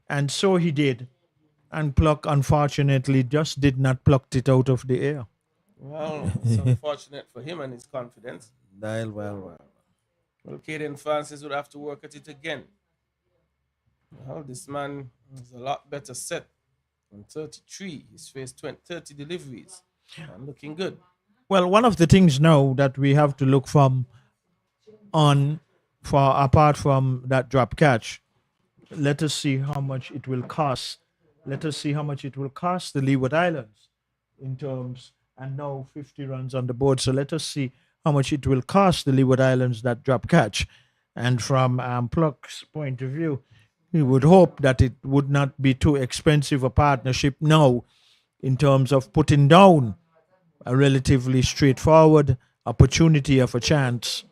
Speaker 2: And so he did. And Pluck, unfortunately, just did not pluck it out of the air.
Speaker 3: Well, it's unfortunate for him and his confidence.
Speaker 1: Well.
Speaker 3: Well, Caden Francis would have to work at it again. Well, this man is a lot better set on 33. He's faced 30 deliveries. I'm looking good.
Speaker 2: Well, one of the things now that we have to look from on for apart from that drop catch, let us see how much it will cost. Let us see how much it will cost the Leeward Islands in terms, and now 50 runs on the board. So let us see how much it will cost the Leeward Islands that drop catch. And from Pluck's point of view, he would hope that it would not be too expensive a partnership now in terms of putting down a relatively straightforward opportunity of a chance.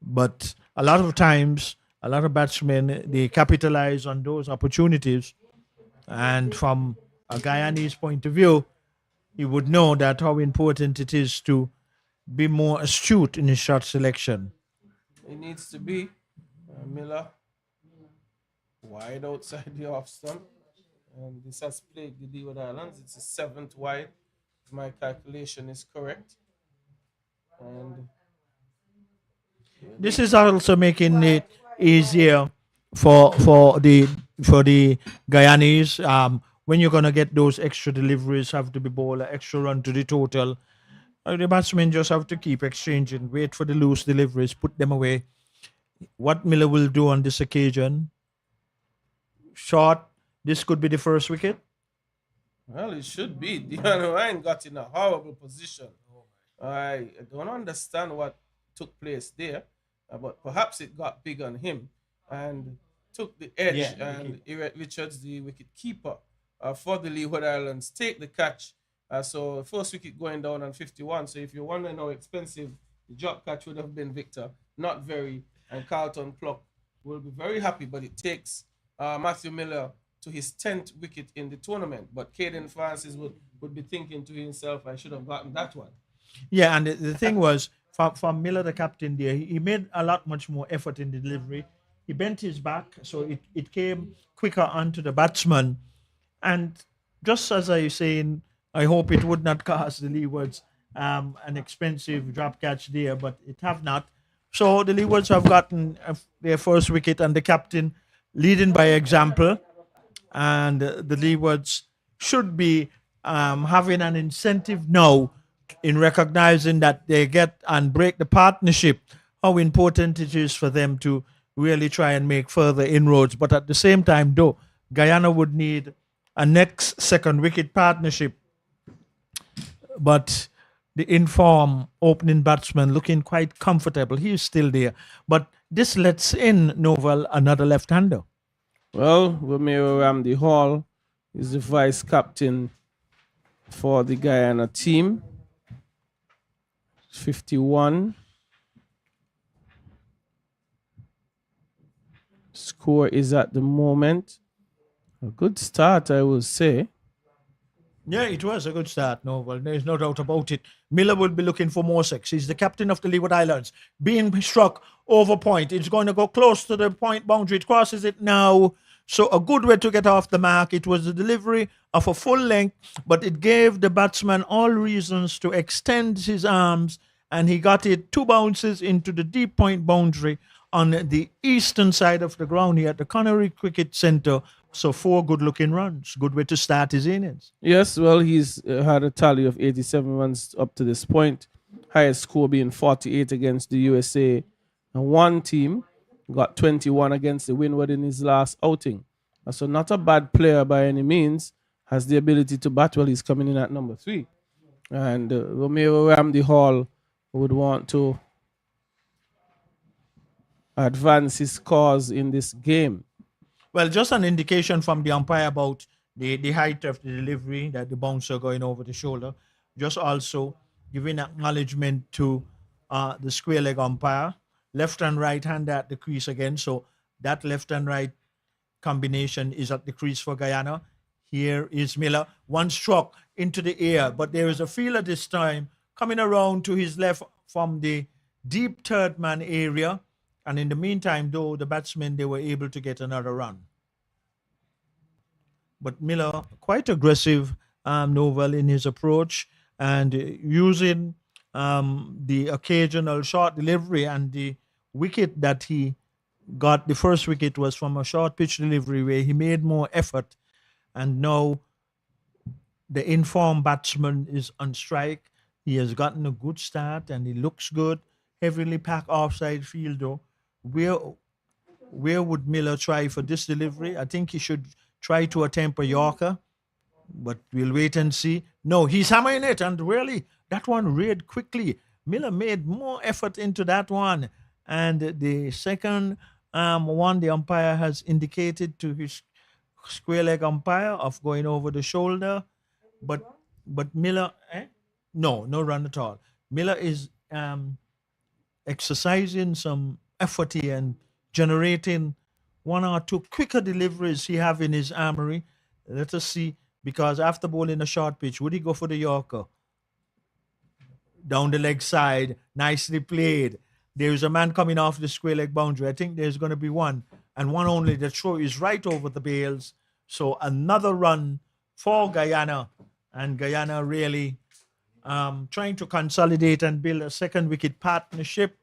Speaker 2: But a lot of times, a lot of batsmen, they capitalize on those opportunities. And from a Guyanese point of view, he would know that how important it is to be more astute in his shot selection.
Speaker 3: It needs to be Miller wide outside the off stump. And this has plagued the Leeward Islands. It's the seventh wide, if my calculation is correct. And
Speaker 2: this is also making it easier for the Guyanese. When you're gonna get those extra deliveries, have to be bowler extra run to the total. The batsmen just have to keep exchanging, wait for the loose deliveries, put them away. What Miller will do on this occasion? Short. This could be the first wicket.
Speaker 3: well, it should be. Dion Ryan got in a horrible position. I don't understand what took place there, but perhaps it got big on him and took the edge.
Speaker 2: Yeah,
Speaker 3: and Eric Richards, the wicket keeper for the Leeward Islands, take the catch. So first wicket going down on 51. So if you're wondering how expensive the drop catch would have been, Victor, not very. And Carlton Pluck will be very happy, but it takes Matthew Miller to his 10th wicket in the tournament. But Caden Francis would be thinking to himself, I should have gotten that one.
Speaker 2: Yeah, and the thing was, for Miller, the captain there, he made a lot much more effort in the delivery. He bent his back, so it came quicker onto the batsman. And just as I was saying, I hope it would not cost the Leewards an expensive drop catch there, but it have not. So the Leewards have gotten their first wicket, and the captain leading by example. And the Leewards should be having an incentive now in recognizing that they get and break the partnership, how important it is for them to really try and make further inroads. But at the same time, though, Guyana would need a next second wicket partnership. But the informed opening batsman looking quite comfortable. He is still there. But this lets in Novel another left-hander.
Speaker 3: Well, Romeo Ramdi Hall is the vice captain for the Guyana team. 51. Score is at the moment a good start, I will say.
Speaker 2: Yeah, it was a good start, Novel. There's no doubt about it. Miller will be looking for more six. He's the captain of the Leeward Islands. Being struck over point. It's going to go close to the point boundary. It crosses it now. So a good way to get off the mark. It was the delivery of a full length, but it gave the batsman all reasons to extend his arms, and he got it 2 bounces into the deep point boundary on the eastern side of the ground here at the Connery Cricket Centre. So 4 good-looking runs. Good way to start his innings.
Speaker 3: Yes, well, he's had a tally of 87 runs up to this point. Highest score being 48 against the USA. And one team got 21 against the Windward in his last outing. So not a bad player by any means. Has the ability to bat well. He's coming in at number 3. And Romeo Ramdi Hall would want to advance his cause in this game.
Speaker 2: Well, just an indication from the umpire about the height of the delivery, that the bouncer going over the shoulder. just also giving acknowledgement to the square leg umpire, left and right hand at the crease again. So that left and right combination is at the crease for Guyana. Here is Miller, one struck into the air, but there is a fielder this time coming around to his left from the deep third man area. And in the meantime, though, the batsmen, they were able to get another run. But Miller, quite aggressive, novel in his approach, and using the occasional short delivery, and the wicket that he got, the first wicket was from a short pitch delivery where he made more effort, and now the informed batsman is on strike. He has gotten a good start and he looks good. Heavily packed offside field though. Where would Miller try for this delivery? I think he should try to attempt a Yorker, but we'll wait and see. No, he's hammering it, and really, that one reared quickly. Miller made more effort into that one, and the second one, the umpire has indicated to his square leg umpire of going over the shoulder, but Miller, no run at all. Miller is exercising some effort here and generating one or two quicker deliveries he have in his armory. Let us see, because after bowling a short pitch, would he go for the Yorker? Down the leg side, nicely played. There is a man coming off the square leg boundary. I think there's going to be one, and one only. The throw is right over the bails. So another run for Guyana, and Guyana really trying to consolidate and build a second wicket partnership.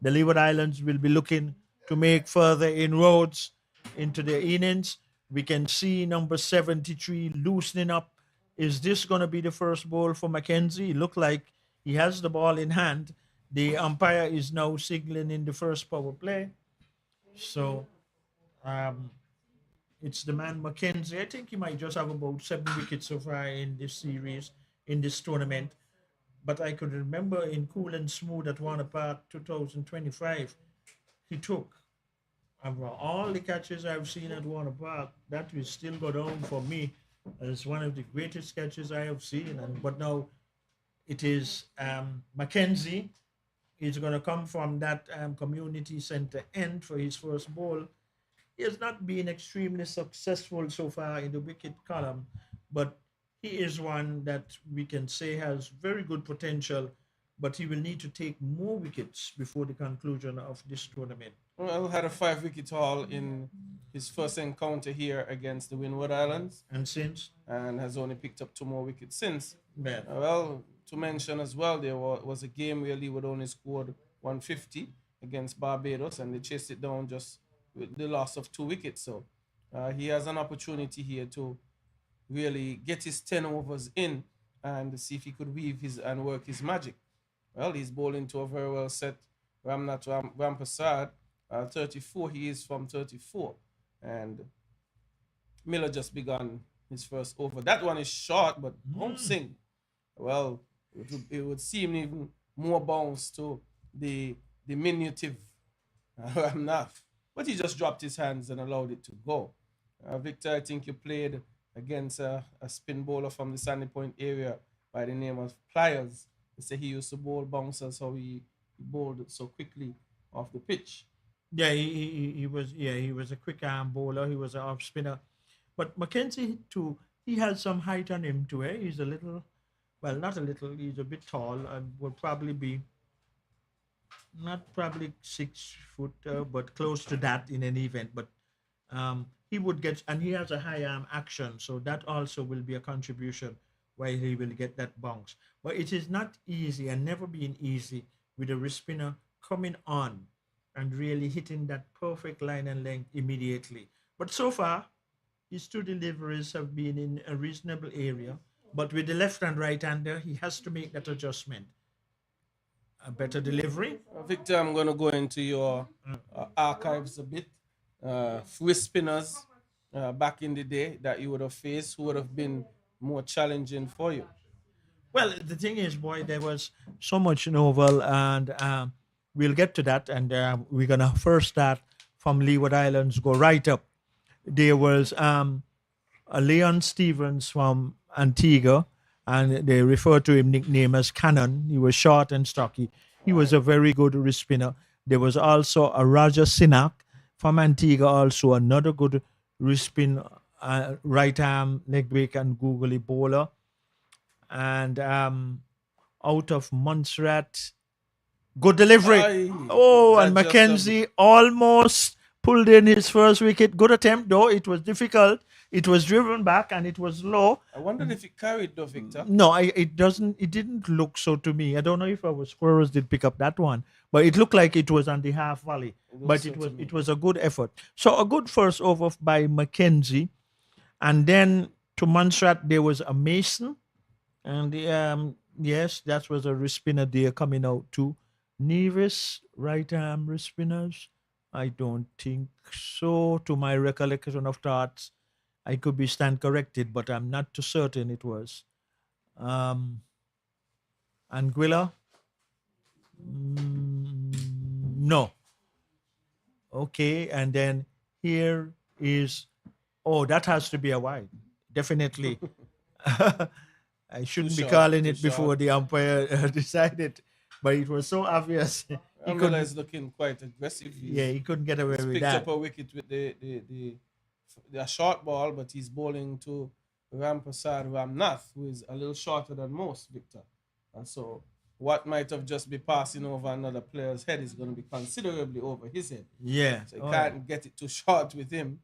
Speaker 2: The Leeward Islands will be looking to make further inroads into their innings. We can see number 73 loosening up. Is this going to be the first ball for Mackenzie? It looked like he has the ball in hand. The umpire is now signaling in the first power play. So it's the man Mackenzie. I think he might just have about 7 wickets so far in this series, in this tournament. But I could remember in Cool and Smooth at Warner Park 2025, he took, of all the catches I've seen at Warner Park, that will still go down for me as one of the greatest catches I have seen. But now it is Mackenzie. He's going to come from that community center end for his first ball. He has not been extremely successful so far in the wicket column, but he is one that we can say has very good potential, but he will need to take more wickets before the conclusion of this tournament.
Speaker 3: Well, had a 5-wicket haul in his first encounter here against the Windward Islands. And has only picked up 2 more wickets since.
Speaker 2: Yeah.
Speaker 3: Well, to mention as well, there was a game where Leeward only scored 150 against Barbados, and they chased it down just with the loss of 2 wickets. So he has an opportunity here to really get his 10 overs in and see if he could weave and work his magic. Well, he's bowling to a very well set Ramnath Rampasad. 34, he is from 34. And Miller just begun his first over. That one is short, but bouncing. Well, it would seem even more bounce to the diminutive Ramnath. But he just dropped his hands and allowed it to go. Victor, I think you played against a spin bowler from the Sandy Point area by the name of Pliers. They say he used to bowl bouncers, how he bowled so quickly off the pitch.
Speaker 2: Yeah, he was a quick arm bowler. He was an off spinner. But Mackenzie too, he has some height on him too. He's a little, well, not a little. He's a bit tall and will probably be not probably 6 foot, but close to that in any event. But he would get, and he has a high arm action, so that also will be a contribution why he will get that bounce. But it is not easy, and never been easy, with a wrist spinner coming on and really hitting that perfect line and length immediately. But so far, his 2 deliveries have been in a reasonable area. But with the left and right hander, he has to make that adjustment. A better delivery.
Speaker 3: Victor, I'm going to go into your archives a bit. Wrist spinners back in the day that you would have faced, who would have been more challenging for you?
Speaker 2: Well, the thing is, boy, there was so much novel, and we'll get to that. And we're going to first start from Leeward Islands, go right up. There was a Leon Stevens from Antigua, and they refer to him nickname as Cannon. He was short and stocky. He was a very good wrist spinner. There was also a Roger Sinak from Antigua, also another good wrist spin, right arm leg break and googly bowler. And out of Montserrat, good delivery.
Speaker 3: Aye,
Speaker 2: Oh, and
Speaker 3: that just a-
Speaker 2: Mackenzie almost pulled in his first wicket. Good attempt, though. It was difficult. It was driven back and it was low.
Speaker 3: I wondered if it carried though, Victor.
Speaker 2: No, it doesn't. It didn't look so to me. I don't know if our squirrels did pick up that one, but it looked like it was on the half volley. But
Speaker 3: so to me.
Speaker 2: it was a good effort. So a good first over by Mackenzie, and then to Montserrat there was a Mason, and yes, that was a wrist spinner there coming out too. Nevis right arm wrist spinners. I don't think so. To my recollection of thoughts, I could be stand corrected, but I'm not too certain it was. Anguilla? No. Okay, and then here is, oh, that has to be a wide. Definitely. I shouldn't be
Speaker 3: short,
Speaker 2: calling
Speaker 3: too
Speaker 2: it before the umpire decided, but it was so obvious. He
Speaker 3: Miller
Speaker 2: couldn't,
Speaker 3: is looking quite aggressive.
Speaker 2: yeah, he couldn't get away
Speaker 3: He's
Speaker 2: with
Speaker 3: picked
Speaker 2: that.
Speaker 3: up a wicket with the short ball, but he's bowling to Rampasad Ramnath, who is a little shorter than most, Victor. And so what might have just been passing over another player's head is going to be considerably over his head.
Speaker 2: Yeah.
Speaker 3: So he
Speaker 2: Oh,
Speaker 3: can't get it too short with him.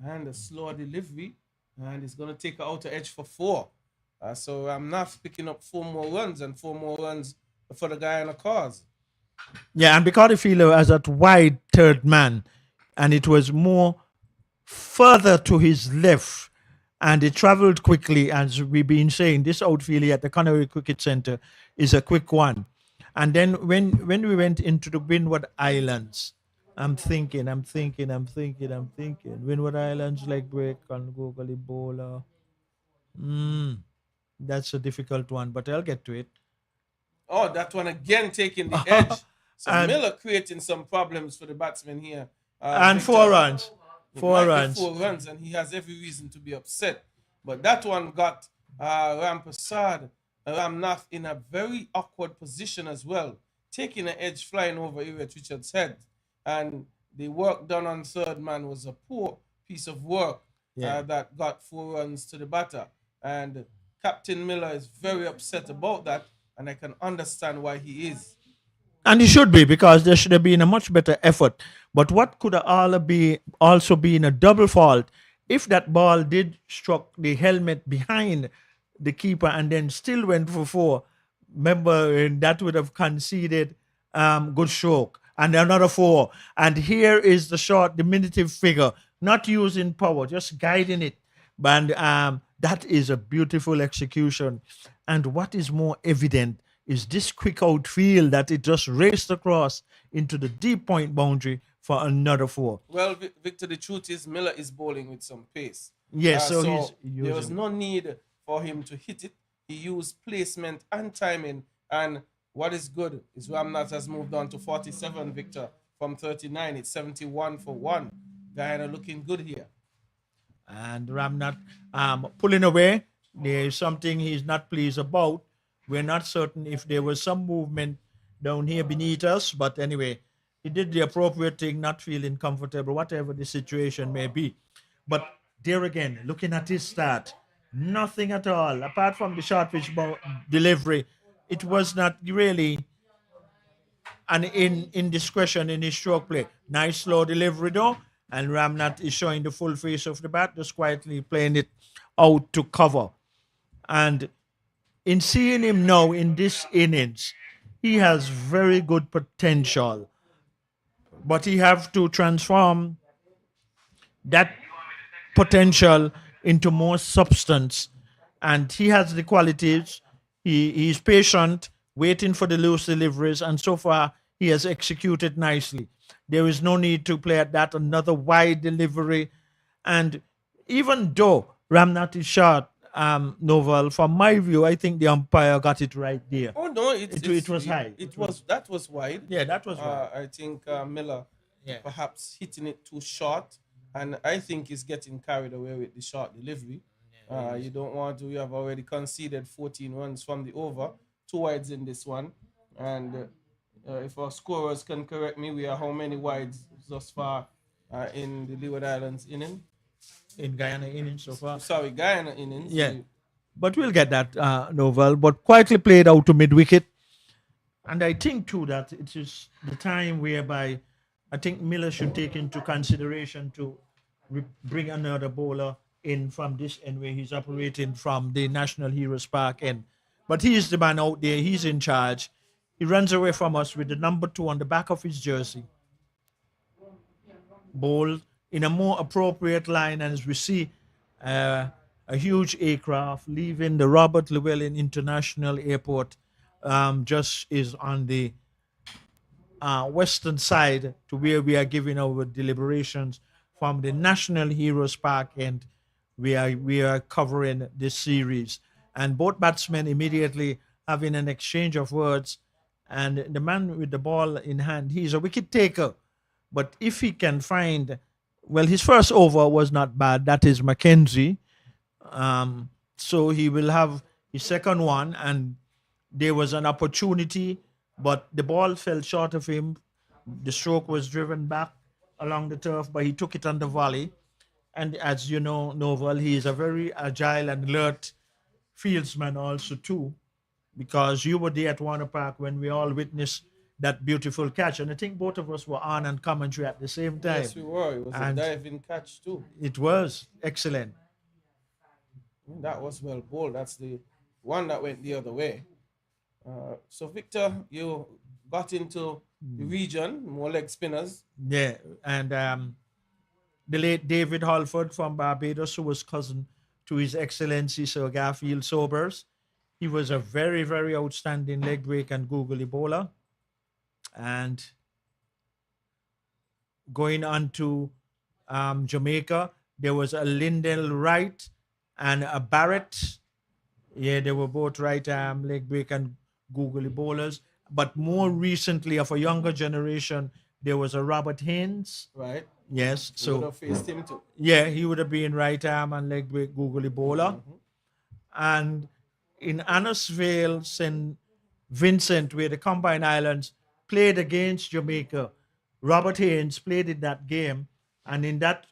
Speaker 3: And a slow delivery. And he's going to take an outer edge for 4. So Ramnath picking up 4 more runs and 4 more runs for the Guyana cause.
Speaker 2: yeah, and because the fielder as that wide third man, and it was more further to his left, and it traveled quickly, as we've been saying. This outfield here at the Connery Cricket Center is a quick one. And then when we went into the Windward Islands, I'm thinking. Windward Islands leg break on Googly bowler. That's a difficult one, but I'll get to it.
Speaker 3: Oh, that one again taking the edge. So
Speaker 2: And-
Speaker 3: Miller creating some problems for the batsman here.
Speaker 2: And
Speaker 3: Victor.
Speaker 2: 4 runs.
Speaker 3: It
Speaker 2: 4
Speaker 3: might be
Speaker 2: runs.
Speaker 3: 4 runs, and he has every reason to be upset. But that one got Ramnath in a very awkward position as well, taking an edge flying over Elliot Richards' head. And the work done on third man was a poor piece of work that got 4 runs to the batter. And Captain Miller is very upset about that, and I can understand why he is.
Speaker 2: And it should be, because there should have been a much better effort. But what could also been a double fault if that ball did struck the helmet behind the keeper and then still went for 4? Remember, that would have conceded good stroke and another 4. And here is the short, diminutive figure, not using power, just guiding it. And that is a beautiful execution. And what is more evident is this quick outfield that it just raced across into the deep point boundary for another 4.
Speaker 3: Well, Victor, the truth is Miller is bowling with some pace.
Speaker 2: Yes, so he's
Speaker 3: there was
Speaker 2: using.
Speaker 3: no need for him to hit it. He used placement and timing. And what is good is Ramnath has moved on to 47, Victor, from 39. It's 71 for 1. Guyana looking good here.
Speaker 2: And Ramnath pulling away. There is something he's not pleased about. We're not certain if there was some movement down here beneath us, but anyway, he did the appropriate thing, not feeling comfortable, whatever the situation may be. But there again, looking at his start, nothing at all, apart from the short pitch delivery. It was not really an indiscretion in his stroke play. Nice slow delivery though, and Ramnath is showing the full face of the bat, just quietly playing it out to cover. And in seeing him now in this innings, he has very good potential, but he have to transform that potential into more substance. And he has the qualities. He's patient, waiting for the loose deliveries, and so far he has executed nicely. There is no need to play at that another wide delivery. And even though Ramnath is short, Novel, from my view, I think the umpire got it right there.
Speaker 3: Oh no,
Speaker 2: It was high.
Speaker 3: That was wide.
Speaker 2: Yeah, that was right.
Speaker 3: I think Miller
Speaker 2: Yeah.
Speaker 3: perhaps hitting it too short, and I think he's getting carried away with the short delivery. You don't want to. You have already conceded 14 runs from the over, 2 wides in this one. And if our scorers can correct me, we are how many wides thus far in the Leeward Islands inning?
Speaker 2: In Guyana innings so far.
Speaker 3: Sorry, Guyana innings.
Speaker 2: Yeah. But we'll get that, Novel. But quietly played out to mid wicket. And I think, too, that it is the time whereby I think Miller should take into consideration to bring another bowler in from this end where he's operating from the National Heroes Park end. But he's the man out there. He's in charge. He runs away from us with the number 2 on the back of his jersey. Bowled in a more appropriate line, and as we see a huge aircraft leaving the Robert Llewellyn International Airport, just is on the western side to where we are giving our deliberations from the National Heroes Park, and we are covering this series. And both batsmen immediately having an exchange of words, and the man with the ball in hand, he's a wicket taker. But if he can find, well, his first over was not bad. That is Mackenzie. So he will have his second one, and there was an opportunity, but the ball fell short of him. The stroke was driven back along the turf, but he took it on the volley. And as you know, Novel, he is a very agile and alert fieldsman also too, because you were there at Warner Park when we all witnessed that beautiful catch. And I think both of us were on and commentary at the same time.
Speaker 3: Yes, we were. It was a diving catch too.
Speaker 2: It was excellent.
Speaker 3: That was well bowled. That's the one that went the other way. So, Victor, you got into the region, more leg spinners.
Speaker 2: Yeah, and the late David Halford from Barbados, who was cousin to His Excellency Sir Garfield Sobers. He was a very, very outstanding leg break and googly bowler. And going on to Jamaica, there was a Lindell Wright and a Barrett. Yeah, they were both right arm leg break and googly bowlers. But more recently, of a younger generation, there was a Robert Haynes.
Speaker 3: Right.
Speaker 2: Yes.
Speaker 3: So would have faced him too.
Speaker 2: Yeah, he would have been right arm and leg break googly bowler. And in Annisvale, St. Vincent, where the Combined Islands played against Jamaica, Robert Haynes played in that game, and in that,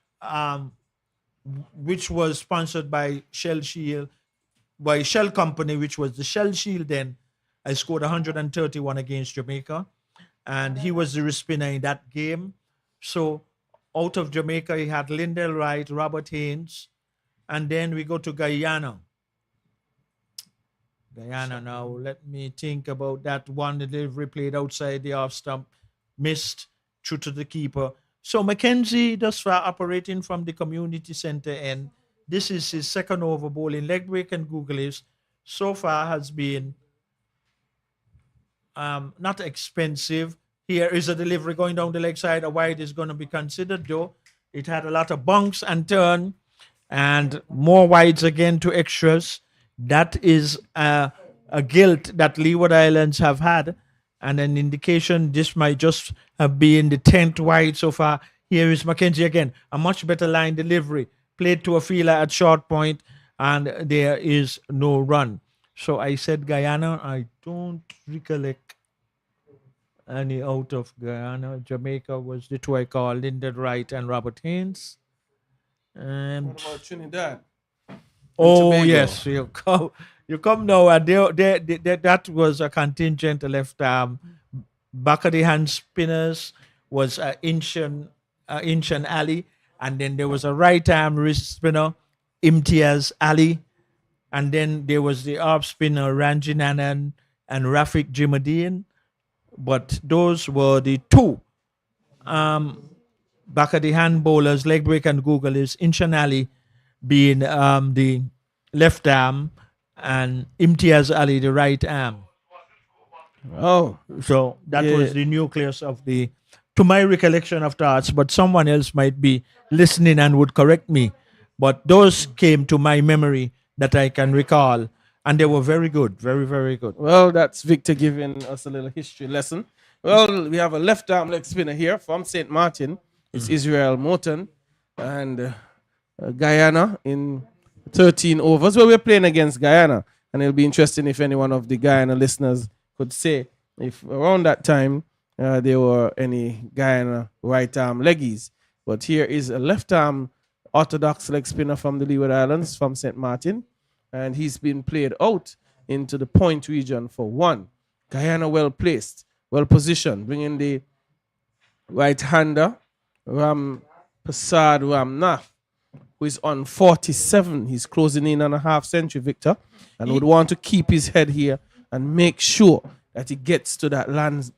Speaker 2: which was sponsored by Shell Company, which was the Shell Shield then, I scored 131 against Jamaica, and he was the spinner in that game. So out of Jamaica, he had Lindell Wright, Robert Haynes, and then we go to Guyana. Now, let me think about that one delivery played outside the off stump, missed, through to the keeper. So Mackenzie, thus far operating from the community center end, this is his second over bowling leg break and googlies. So far has been not expensive. Here is a delivery going down the leg side. A wide is going to be considered, though. It had a lot of bunks and turn, and more wides again to extras. That is a guilt that Leeward Islands have had, and an indication this might just have been the 10th wide so far. Here is Mackenzie again. A much better line delivery. Played to a fielder at short point, and there is no run. So I said Guyana. I don't recollect any out of Guyana. Jamaica was the two I called, Lyndon Wright and Robert Haynes. And
Speaker 3: what about Trinidad?
Speaker 2: Oh, yes, you come now, and that was a contingent left arm. Back of the hand spinners was Inchan Ali, and then there was a right arm wrist spinner, Imtiaz Ali, and then there was the off spinner Ranjin Anand and Rafik Jimadeen. But those were the two back of the hand bowlers, leg break and googlies. Inchan Ali being the left arm, and Imtiaz Ali the right arm.
Speaker 3: Oh,
Speaker 2: so that was the nucleus of the, to my recollection of thoughts, but someone else might be listening and would correct me. But those came to my memory that I can recall, and they were very good, very, very good.
Speaker 3: Well, that's Victor giving us a little history lesson. Well, we have a left arm leg spinner here from St. Martin. It's Israel Morton, and Guyana in 13 overs. Well, we're playing against Guyana, and it'll be interesting if any one of the Guyana listeners could say if around that time there were any Guyana right-arm leggies. But here is a left-arm orthodox leg spinner from the Leeward Islands, from St. Martin, and he's been played out into the point region for one. Guyana well placed, well positioned, bringing the right-hander, Ram Prasad Ramnath, who is on 47. He's closing in on a half century, Victor, and would want to keep his head here and make sure that he gets to that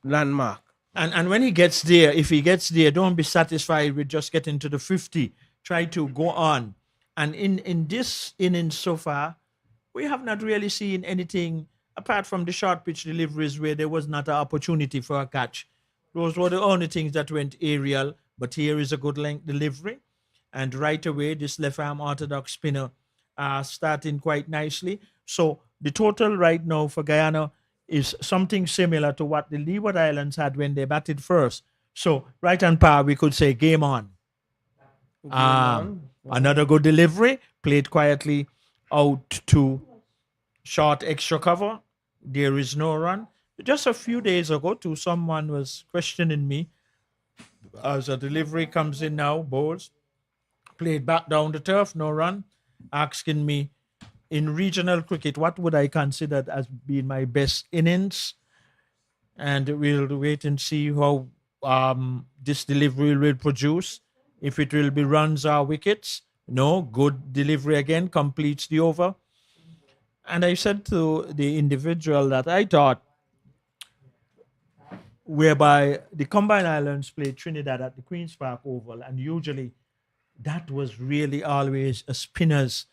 Speaker 3: landmark.
Speaker 2: And when he gets there, if he gets there, don't be satisfied with just getting to the 50. Try to go on. And in this innings so far, we have not really seen anything apart from the short pitch deliveries where there was not an opportunity for a catch. Those were the only things that went aerial. But here is a good length delivery. And right away, this left-arm orthodox spinner starting quite nicely. So the total right now for Guyana is something similar to what the Leeward Islands had when they batted first. So right on par, we could say game on. Another good delivery, played quietly out to short extra cover. There is no run. Just a few days ago, someone was questioning me as a delivery comes in now, bowls, played back down the turf, no run, asking me in regional cricket, what would I consider as being my best innings? And we'll wait and see how this delivery will produce. If it will be runs or wickets. No, good delivery again, completes the over. And I said to the individual that I thought, whereby the Combined Islands played Trinidad at the Queen's Park Oval, and usually that was really always a spinner's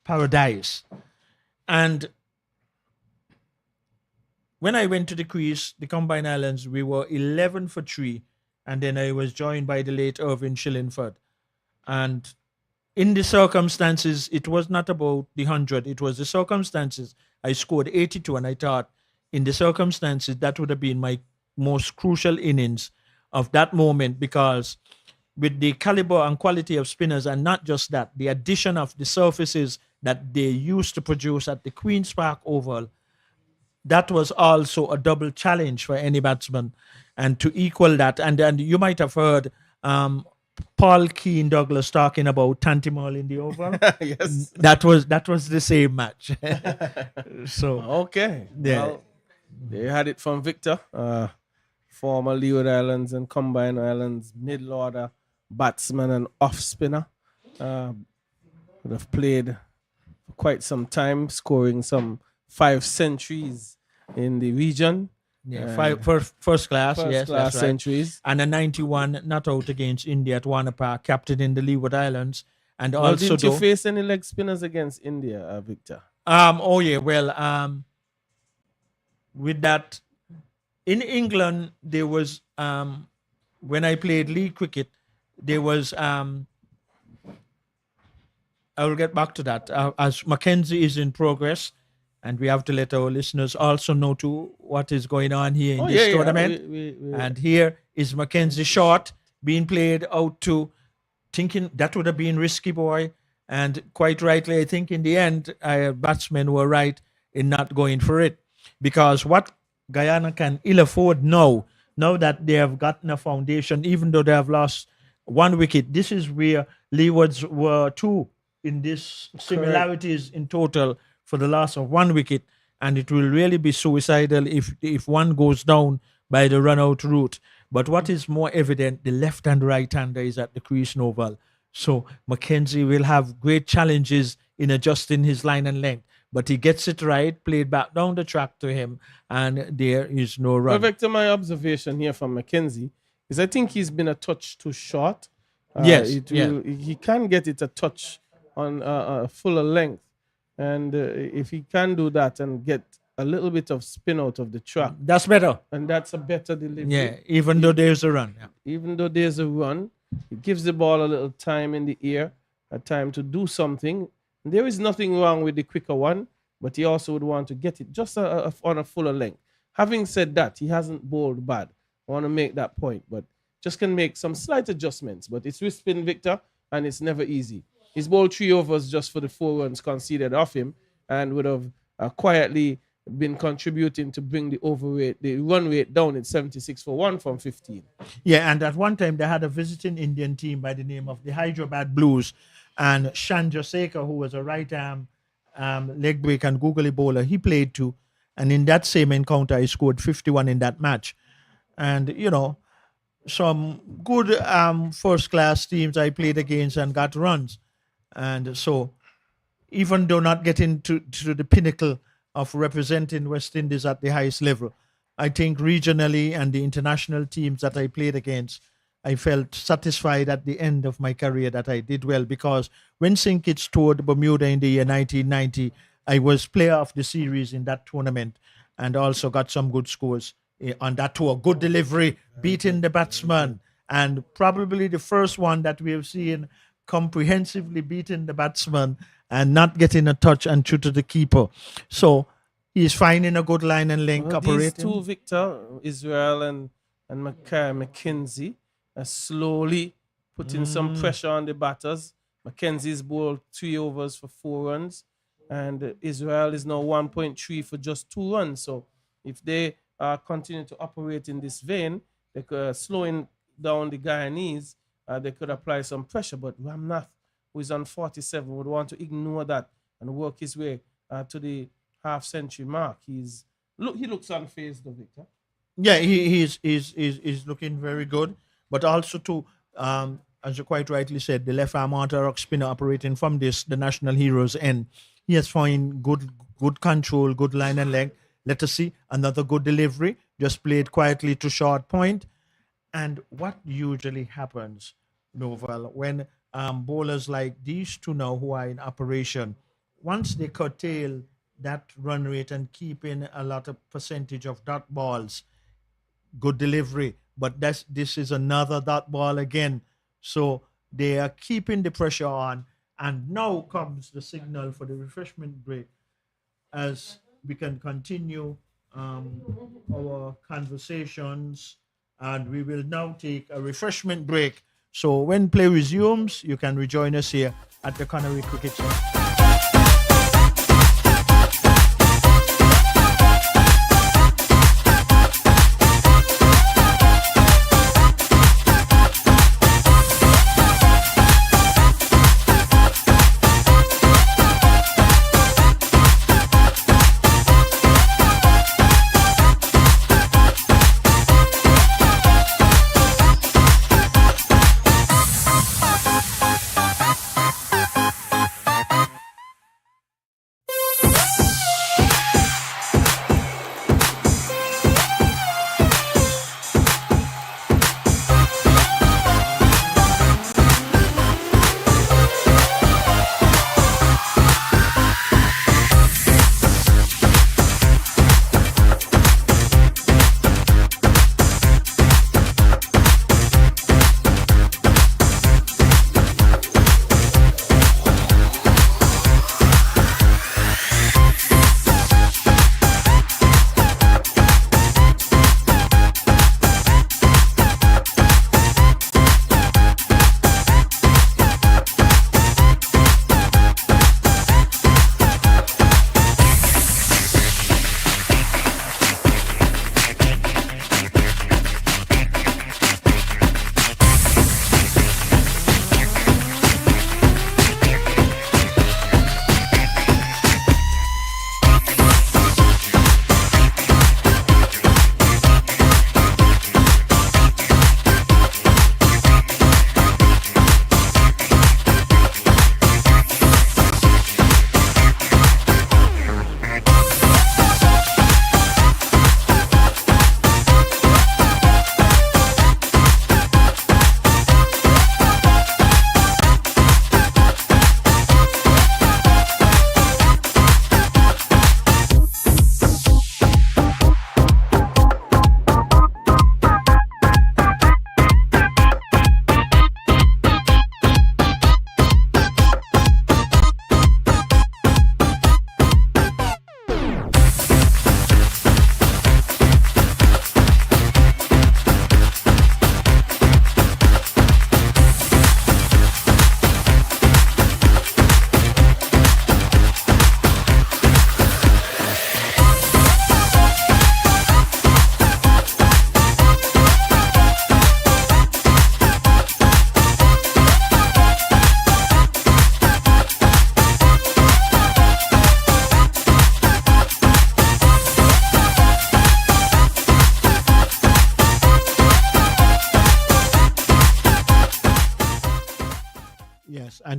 Speaker 2: paradise. And when I went to the crease, the Combined Islands, we were 11 for 3, and then I was joined by the late Irvin Shillingford. And in the circumstances, it was not about the 100, it was the circumstances. I scored 82, and I thought, in the circumstances, that would have been my most crucial innings of that moment, because with the caliber and quality of spinners, and not just that, the addition of the surfaces that they used to produce at the Queen's Park Oval, that was also a double challenge for any batsman. And to equal that, and you might have heard Paul Keane Douglas talking about Tantimore in the Oval.
Speaker 3: Yes.
Speaker 2: That was the same match. So
Speaker 3: okay.
Speaker 2: yeah.
Speaker 3: Well, they had it from Victor, former Leeward Islands and Combined Islands middle order batsman and off spinner. Would have played for quite some time, scoring some 5 centuries in the region.
Speaker 2: Yeah, first class, yes,
Speaker 3: class
Speaker 2: that's right.
Speaker 3: centuries.
Speaker 2: And a 91 not out against India at Warner Park, captain in the Leeward Islands. And
Speaker 3: Well,
Speaker 2: also,
Speaker 3: didn't you face any leg spinners against India, Victor?
Speaker 2: oh yeah, well, with that, in England there was when I played league cricket, there was I will get back to that as Mackenzie is in progress, and we have to let our listeners also know too what is going on here in this tournament. And here is Mackenzie Short being played out to, thinking that would have been risky, boy. And quite rightly, I think in the end, batsmen were right in not going for it. Because what Guyana can ill afford now that they have gotten a foundation, even though they have lost 1 wicket, this is where Leewards were 2 in this similarities in total for the loss of 1 wicket. And it will really be suicidal if one goes down by the run-out route. But what is more evident, the left and right-hander is at the crease oval. So Mackenzie will have great challenges in adjusting his line and length. But he gets it right, played back down the track to him, and there is no run.
Speaker 3: Well, Victor, my observation here from Mackenzie is I think he's been a touch too short.
Speaker 2: Yes,
Speaker 3: he can get it a touch on a fuller length. And if he can do that and get a little bit of spin out of the track,
Speaker 2: that's better.
Speaker 3: And that's a better delivery.
Speaker 2: Yeah, even though there's a run. Yeah.
Speaker 3: Even though there's a run, it gives the ball a little time in the air, a time to do something. And there is nothing wrong with the quicker one, but he also would want to get it just on a fuller length. Having said that, he hasn't bowled bad. I want to make that point, but just can make some slight adjustments. But it's with spin, Victor, and it's never easy. He's bowled 3 overs just for the 4 runs conceded off him, and would have quietly been contributing to bring the run rate down at 76 for 1 from 15.
Speaker 2: Yeah, and at one time they had a visiting Indian team by the name of the Hyderabad Blues, and Chandrasekhar, who was a right arm leg break and googly bowler, he played too. And in that same encounter, he scored 51 in that match. And, some good first class teams I played against and got runs. And so, even though not getting to the pinnacle of representing West Indies at the highest level, I think regionally and the international teams that I played against, I felt satisfied at the end of my career that I did well, because when St. Kitts toured Bermuda in the year 1990, I was player of the series in that tournament and also got some good scores on that tour. Good delivery, beating the batsman, and probably the first one that we have seen comprehensively beating the batsman and not getting a touch and through to the keeper. So he's finding a good line and link operating.
Speaker 3: These two, Victor, Israel and McKenzie, are slowly putting some pressure on the batters. McKenzie's bowled 3 overs for 4 runs, and Israel is now 1.3 for just 2 runs. So if they continue to operate in this vein, they could slowing down the Guyanese, they could apply some pressure. But Ramnath, who is on 47, would want to ignore that and work his way to the half-century mark. He looks unfazed, though, Victor.
Speaker 2: Yeah, he's looking very good. But also to, as you quite rightly said, the left arm orthodox spinner operating from the national heroes end. He has found good control, good line and leg. Let us see another good delivery, just played quietly to short point. And what usually happens, Novel, when bowlers like these two now who are in operation, once they curtail that run rate and keep in a lot of percentage of dot balls, good delivery, but this is another dot ball again. So they are keeping the pressure on, and now comes the signal for the refreshment break as we can continue our conversations, and we will now take a refreshment break. So when play resumes, you can rejoin us here at the Connery Cricket Center.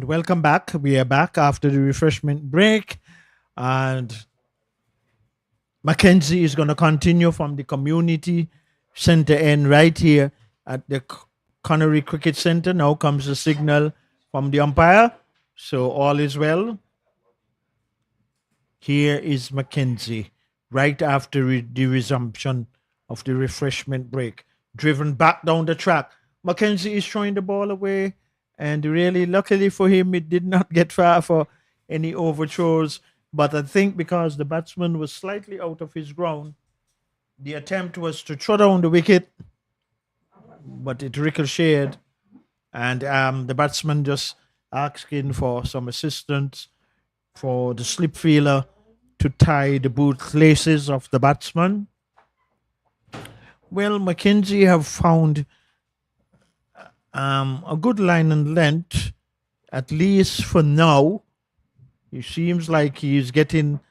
Speaker 2: And welcome back. We are back after the refreshment break. And Mackenzie is going to continue from the community center end right here at the Connery Cricket Center. Now comes the signal from the umpire. So all is well. Here is Mackenzie right after the resumption of the refreshment break. Driven back down the track. Mackenzie is throwing the ball away. And really, luckily for him, it did not get far for any overthrows. But I think because the batsman was slightly out of his ground, the attempt was to throw down the wicket, but it ricocheted. And the batsman just asking for some assistance for the slip feeler to tie the boot laces of the batsman. Well, Mackenzie have found a good line and length, at least for now. It seems like he's getting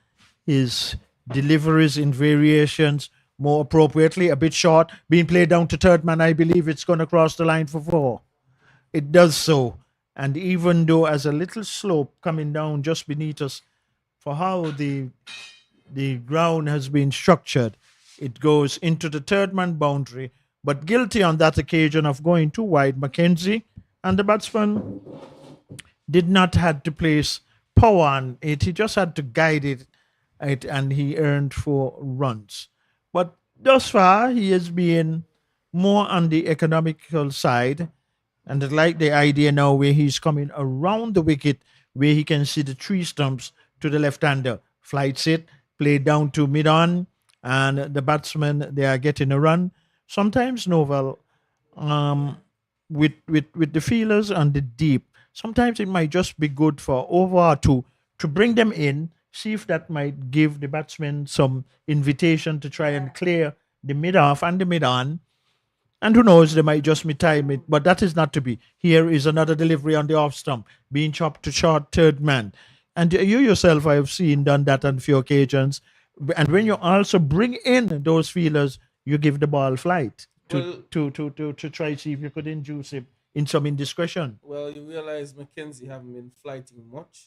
Speaker 2: his deliveries in variations more appropriately, a bit short, being played down to third man. I believe it's going to cross the line for 4. It does so. And even though as a little slope coming down just beneath us, for how the ground has been structured, it goes into the third man boundary, but guilty on that occasion of going too wide, Mackenzie, and the batsman did not have to place power on it. He just had to guide it, and he earned 4 runs. But thus far, he has been more on the economical side, and I like the idea now where he's coming around the wicket, where he can see the 3 stumps to the left-hander. Flights it, played down to mid-on, and the batsmen, they are getting a run. Sometimes, Novel, with the feelers on the deep, sometimes it might just be good for over or 2 to bring them in, see if that might give the batsmen some invitation to try and clear the mid-off and the mid-on. And who knows, they might just mid-time it, but that is not to be. Here is another delivery on the off stump, being chopped to short third man. And you yourself, I have seen, done that on a few occasions. And when you also bring in those feelers, you give the ball flight to try to see if you could induce him in some indiscretion.
Speaker 3: Well, you realize Mackenzie haven't been flighting much,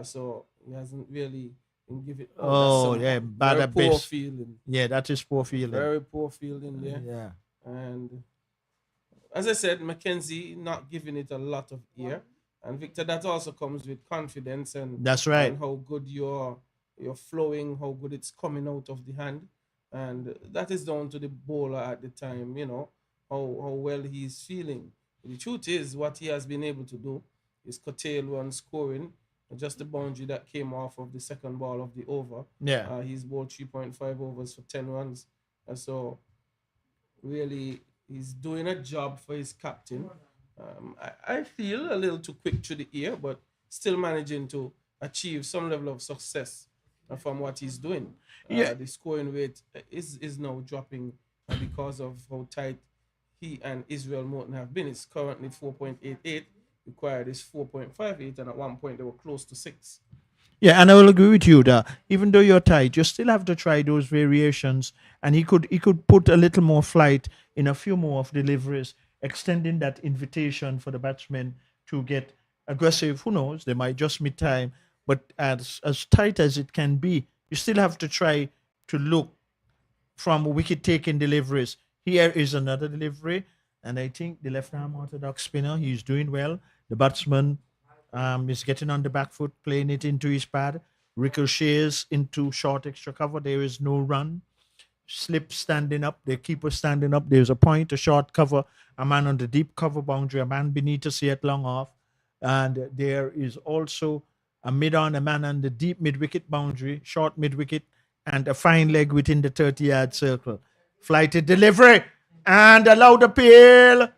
Speaker 3: so he hasn't really been giving.
Speaker 2: Oh, yeah, bad
Speaker 3: very
Speaker 2: at
Speaker 3: poor
Speaker 2: best.
Speaker 3: fielding.
Speaker 2: Yeah, that is poor fielding.
Speaker 3: Very poor fielding there.
Speaker 2: Yeah.
Speaker 3: And as I said, Mackenzie not giving it a lot of ear. And Victor, that also comes with confidence and
Speaker 2: That's right.
Speaker 3: and how good you're flowing, how good it's coming out of the hand. And that is down to the bowler at the time, how well he's feeling. The truth is, what he has been able to do is curtail run scoring, just the boundary that came off of the second ball of the over.
Speaker 2: Yeah.
Speaker 3: He's bowled 3.5 overs for 10 runs. And so, really, he's doing a job for his captain. I feel a little too quick to the ear, but still managing to achieve some level of success from what he's doing. The scoring rate is now dropping because of how tight he and Israel Morton have been. It's currently 4.88. Required is 4.58, and at one point they were close to 6.
Speaker 2: Yeah, and I will agree with you that even though you're tight, you still have to try those variations. And he could put a little more flight in a few more of deliveries, extending that invitation for the batsmen to get aggressive. Who knows? They might just meet time. But as tight as it can be, you still have to try to look from wicket-taking deliveries. Here is another delivery. And I think the left-arm orthodox spinner, he's doing well. The batsman is getting on the back foot, playing it into his pad. Ricochets into short extra cover. There is no run. Slip standing up. The keeper standing up. There's a point, a short cover. A man on the deep cover boundary. A man beneath us at long off. And there is also a mid-on, a man on the deep mid-wicket boundary, short mid-wicket, and a fine leg within the 30-yard circle. Flighted delivery and a loud appeal.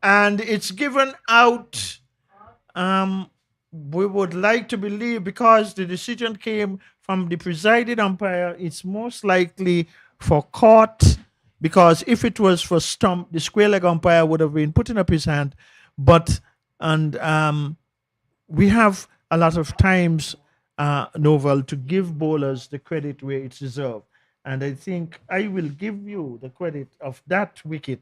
Speaker 2: And it's given out. We would like to believe, because the decision came from the presiding umpire, it's most likely for caught, because if it was for stump, the square leg umpire would have been putting up his hand. But we have a lot of times, Novel, to give bowlers the credit where it's deserved. And I think I will give you the credit of that wicket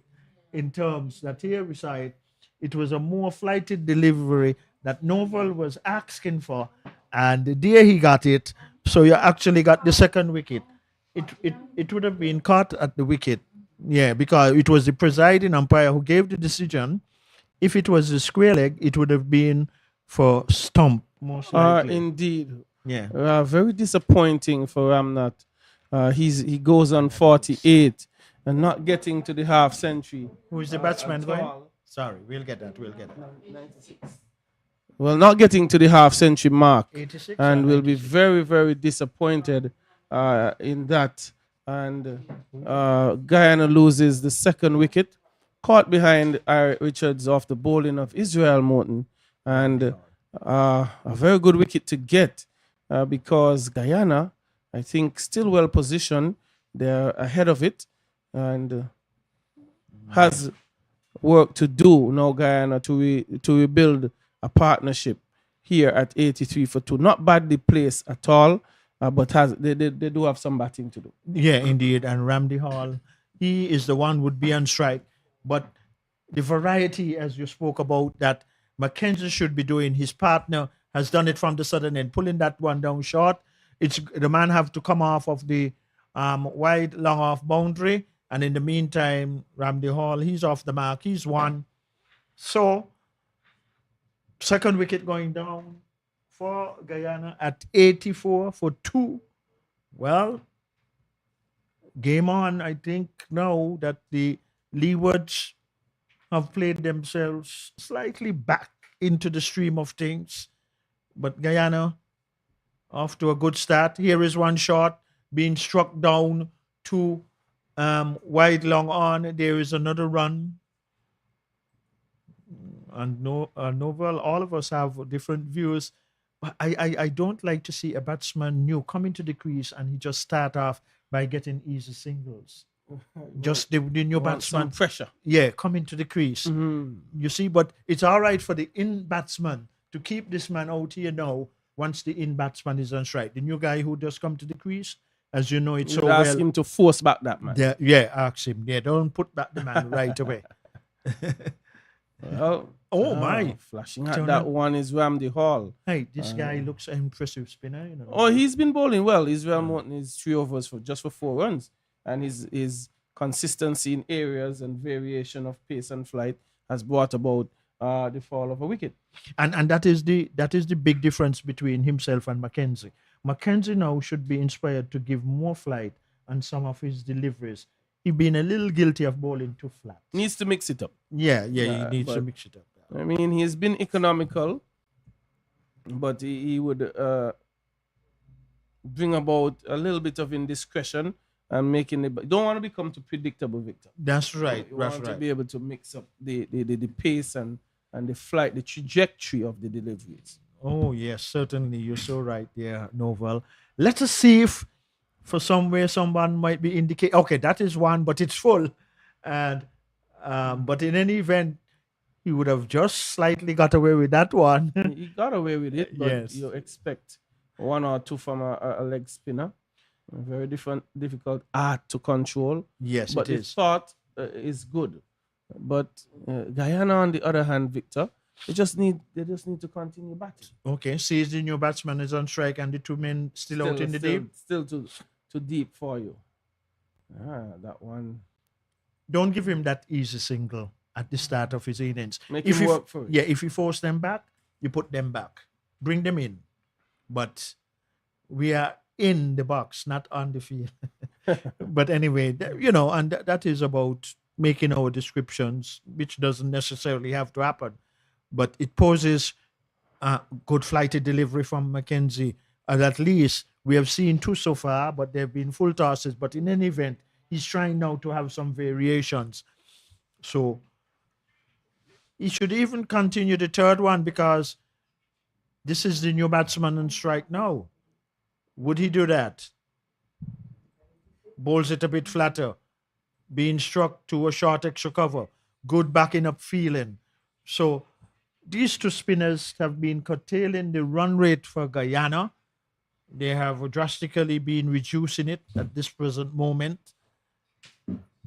Speaker 2: in terms that here beside, it was a more flighted delivery that Novel was asking for, and there he got it. So you actually got the second wicket. It would have been caught at the wicket, yeah, because it was the presiding umpire who gave the decision. If it was a square leg, it would have been for stump, most likely.
Speaker 3: Indeed.
Speaker 2: Yeah.
Speaker 3: Very disappointing for Ramnath. He goes on 48 and not getting to the half century.
Speaker 2: Who is the batsman
Speaker 3: at
Speaker 2: going?
Speaker 3: all.
Speaker 2: Sorry, we'll get that. We'll get that.
Speaker 3: 96. Well, not getting to the half century mark,
Speaker 2: 86
Speaker 3: and
Speaker 2: or
Speaker 3: will be
Speaker 2: 96?
Speaker 3: very, very disappointed in that. And Guyana loses the second wicket, caught behind Eric Richards off the bowling of Israel Morton, and a very good wicket to get because Guyana, I think, still well positioned. They're ahead of it and has work to do now, Guyana, to rebuild a partnership here at 83 for 2. Not badly placed at all, but they do have some batting to do.
Speaker 2: Yeah, indeed. And Ramdi Hall, he is the one would be on strike. But the variety, as you spoke about, that Mackenzie should be doing, his partner has done it from the southern end, pulling that one down short. It's the man have to come off of the wide long off boundary, and in the meantime, Ramdi Hall, he's off the mark. He's one. So second wicket going down for Guyana at 84 for 2. Well, game on. I think now that the Leewards have played themselves slightly back into the stream of things. But Guyana off to a good start. Here is one shot being struck down to wide long on. There is another run. And Novel, all of us have different views. But I don't like to see a batsman new come into the crease and he just start off by getting easy singles. Just the new
Speaker 3: Want some
Speaker 2: batsman.
Speaker 3: pressure.
Speaker 2: Yeah, come into the crease. You see, but it's all right for the in batsman to keep this man out here now once the in batsman is on strike. The new guy who just come to the crease, as you know, it's so
Speaker 3: Ask
Speaker 2: well.
Speaker 3: him to force back that man.
Speaker 2: Yeah, ask him. Yeah, don't put back the man right away.
Speaker 3: Well,
Speaker 2: Oh, my.
Speaker 3: Flashing at
Speaker 2: Turn
Speaker 3: that
Speaker 2: on.
Speaker 3: one is Ramdi Hall.
Speaker 2: Hey, this guy looks an impressive spinner. You know.
Speaker 3: Oh, he's been bowling well. Israel Morton is 3 overs for 4 runs, and his consistency in areas and variation of pace and flight has brought about the fall of a wicket.
Speaker 2: And that is the big difference between himself and Mackenzie. Mackenzie now should be inspired to give more flight on some of his deliveries. He's been a little guilty of bowling too flat.
Speaker 3: Needs to mix it up.
Speaker 2: Yeah, he needs to
Speaker 3: but-
Speaker 2: mix it up.
Speaker 3: I mean, he's been economical, but he would bring about a little bit of indiscretion and making it. Don't want to become too predictable, Victor.
Speaker 2: That's right.
Speaker 3: You
Speaker 2: That's
Speaker 3: want to
Speaker 2: right.
Speaker 3: be able to mix up the pace and the flight, the trajectory of the deliveries.
Speaker 2: Oh, yes, certainly. You're so right there, Novel. Let us see if for somewhere someone might be indicate. Okay, that is one, but it's full. And but in any event, he would have just slightly got away with that one.
Speaker 3: He got away with it, but
Speaker 2: Yes.
Speaker 3: you expect 1 or 2 from a leg spinner. A very difficult art to control.
Speaker 2: Yes,
Speaker 3: But
Speaker 2: it
Speaker 3: the
Speaker 2: is.
Speaker 3: thought is good. But Guyana, on the other hand, Victor, they just need to continue batting.
Speaker 2: Okay, sees the new batsman is on strike and the 2 men still out in the deep.
Speaker 3: Still too deep for you. That one.
Speaker 2: Don't give him that easy single at the start of his innings.
Speaker 3: Make
Speaker 2: If
Speaker 3: him
Speaker 2: you
Speaker 3: work for it.
Speaker 2: Yeah, if you force them back, you put them back. Bring them in. But we are in the box, not on the field. But anyway, and that is about making our descriptions, which doesn't necessarily have to happen. But it poses a good flighted delivery from Mackenzie. And at least we have seen 2 so far, but they've been full tosses. But in any event, he's trying now to have some variations. So he should even continue the third one because this is the new batsman on strike now. Would he do that? Bowls it a bit flatter. Being struck to a short extra cover. Good backing up feeling. So these 2 spinners have been curtailing the run rate for Guyana. They have drastically been reducing it at this present moment.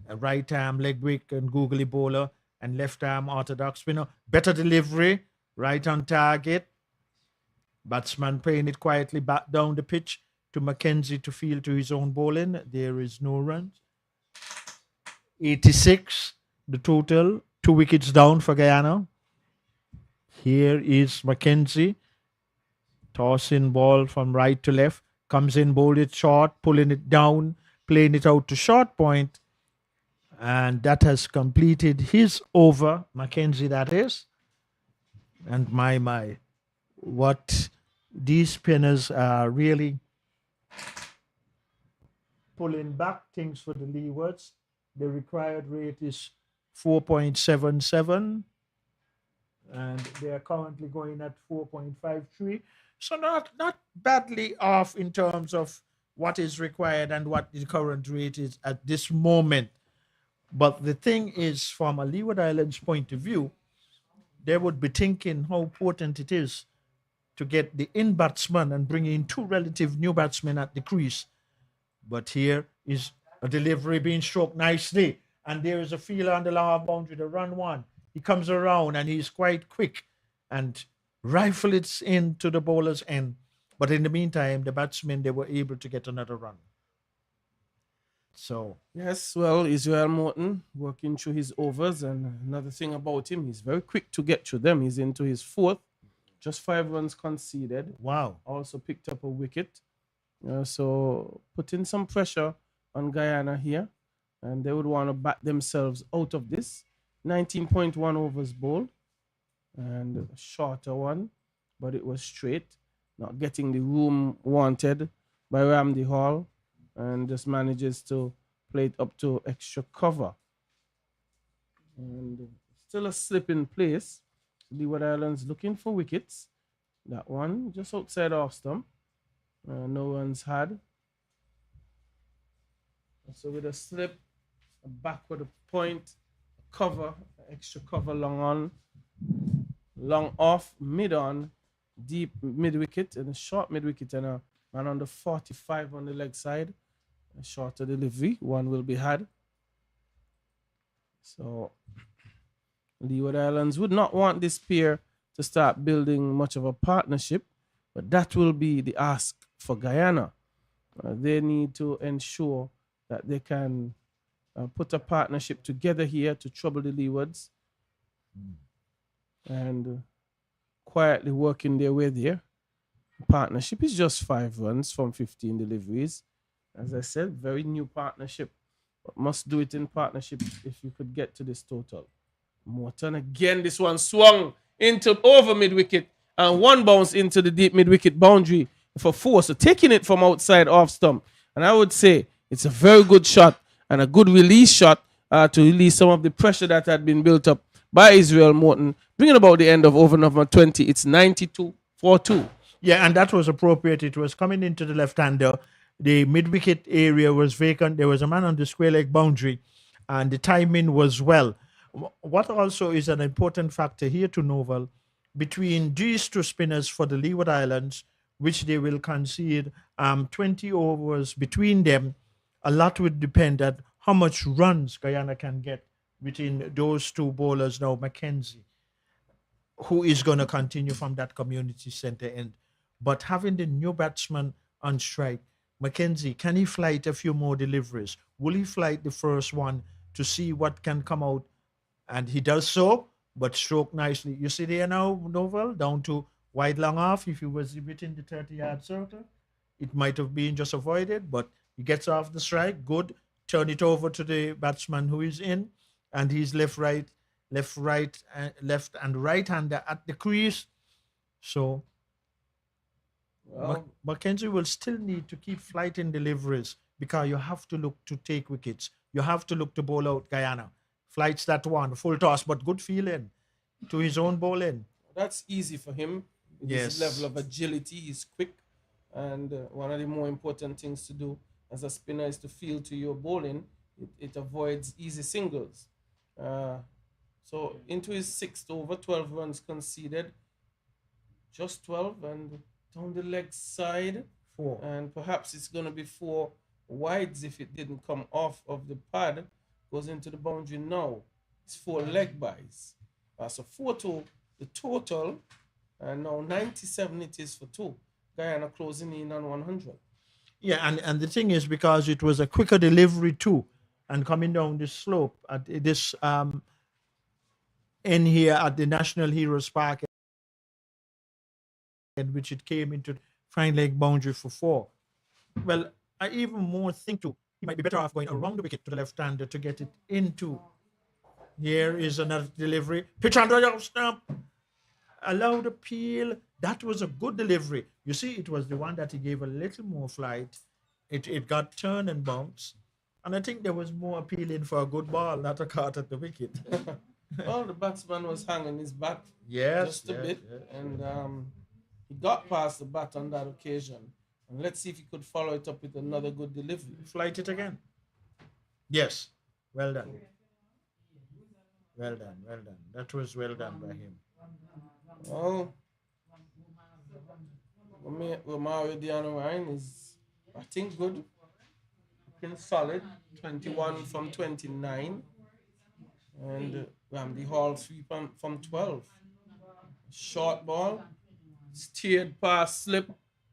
Speaker 2: A right arm leg break and googly bowler and left arm orthodox spinner. Better delivery. right on target. Batsman playing it quietly back down the pitch to Mackenzie to field to his own bowling. There is no runs. 86 the total. 2 wickets down for Guyana. Here is Mackenzie. Tossing ball from right to left. Comes in, bowled it short, pulling it down, playing it out to short point. And that has completed his over. Mackenzie, that is. And my, what these spinners are really pulling back things for the Leewards. The required rate is 4.77, and they are currently going at 4.53. So not badly off in terms of what is required and what the current rate is at this moment. But the thing is, from a Leeward Islands point of view, they would be thinking how important it is to get the in batsman and bring in 2 relative new batsmen at the crease. But here is a delivery being stroked nicely. And there is a fielder on the long boundary, the run one. He comes around and he's quite quick and rifle it into the bowler's end. But in the meantime, the batsmen, they were able to get another run. So,
Speaker 3: Yes, well, Israel Morton working through his overs, and another thing about him, he's very quick to get through them. He's into his 4th, just 5 runs conceded.
Speaker 2: wow.
Speaker 3: Also picked up a wicket. So putting some pressure on Guyana here, and they would want to back themselves out of this. 19.1 overs bowled, and a shorter one, but it was straight, not getting the room wanted by Ramsey Hall, and just manages to play it up to extra cover. And still a slip in place. Leeward Islands looking for wickets. That one just outside off stump. No runs had. So with a slip, a backward point, cover, extra cover long on, long off, mid on, deep mid wicket, and a short mid wicket, and a man on the 45 on the leg side. A shorter delivery, one will be had. So Leeward Islands would not want this pair to start building much of a partnership, but that will be the ask for Guyana. They need to ensure that they can put a partnership together here to trouble the Leewards and quietly working their way there. Partnership is just 5 runs from 15 deliveries. As I said, very new partnership, but must do it in partnership if you could get to this total. Morton again, this one swung into over mid wicket and one bounce into the deep mid wicket boundary for 4. So taking it from outside off stump. And I would say it's a very good shot and a good release shot to release some of the pressure that had been built up by Israel Morton. Bringing about the end of over number 20. It's 92-4-2.
Speaker 2: Yeah, and that was appropriate. It was coming into the left-hander. The mid-wicket area was vacant. There was a man on the square leg boundary, and the timing was well. What also is an important factor here to Novel, between these 2 spinners for the Leeward Islands, which they will concede 20 overs between them, a lot would depend on how much runs Guyana can get between those 2 bowlers now, Mackenzie, who is going to continue from that community center end. But having the new batsman on strike, Mackenzie, can he flight a few more deliveries? Will he flight the first one to see what can come out? And he does so, but stroke nicely. You see there now, Novel, down to wide long off. If he was within the 30-yard circle, it might have been just avoided, but he gets off the strike. Good. Turn it over to the batsman who is in, and he's left, and right-hander at the crease. So Mackenzie will still need to keep flighting deliveries because you have to look to take wickets. You have to look to bowl out Guyana. Flights that one, full toss, but good feeling to his own bowling.
Speaker 3: That's easy for him. His level of agility, he's quick. And one of the more important things to do as a spinner is to feel to your bowling. It avoids easy singles. So into his 6th over, 12 runs conceded. Just 12, and down the leg side.
Speaker 2: 4.
Speaker 3: And perhaps it's going to be 4 wides if it didn't come off of the pad. Goes into the boundary now. It's 4 leg buys. So 4-2 the total, and now 97 it is for 2. Guyana closing in on 100.
Speaker 2: Yeah, and the thing is, because it was a quicker delivery too, and coming down this slope at this in here at the National Heroes Park, in which it came into fine leg boundary for 4. Well, I even more think too, he might be better off going around the wicket to the left-hander to get it into. Here is another delivery. Pitch under your stump. Allowed appeal. That was a good delivery. You see, it was the one that he gave a little more flight. It got turned and bounced. And I think there was more appealing for a good ball, not a caught at the wicket.
Speaker 3: Well, the batsman was hanging his bat just a bit, and he got past the bat on that occasion. And let's see if he could follow it up with another good delivery.
Speaker 2: Flight it again. Yes. Well done. Well done. Well done. That was well done by him.
Speaker 3: Well, Mario Diano is, I think, good. Looking solid. 21 from 29. And Ramsey Hall 3 from 12. Short ball. Steered past slip.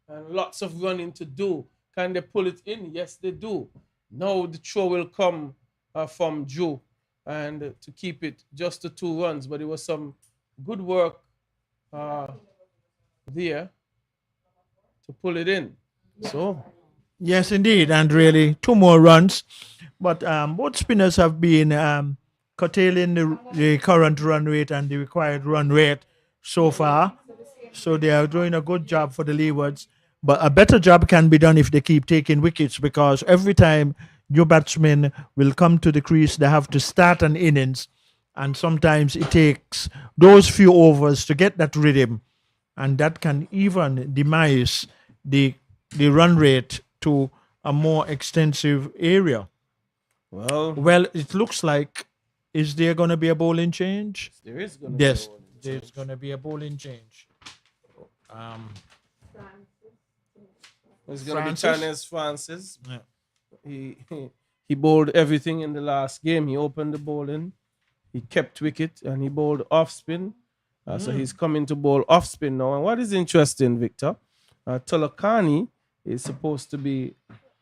Speaker 3: And lots of running to do. Can they pull it in? Yes, they do. Now the throw will come from Joe. And to keep it just to 2 runs. But it was some good work there to pull it in. So,
Speaker 2: yes, indeed, and really 2 more runs. But both spinners have been curtailing the current run rate and the required run rate so far. So they are doing a good job for the Leewards. But a better job can be done if they keep taking wickets, because every time new batsmen will come to the crease, they have to start an innings. And sometimes it takes those few overs to get that rhythm. And that can even demise the run rate to a more extensive area. Well, it looks like, is there going to be a bowling change?
Speaker 3: There is going to be a bowling change.
Speaker 2: There's going to be a bowling change.
Speaker 3: It's going to be Chinese Francis. Yeah. He bowled everything in the last game. He opened the bowling. He kept wicket and he bowled off spin. So he's coming to bowl off spin now. And what is interesting, Victor, Tolokani is supposed to be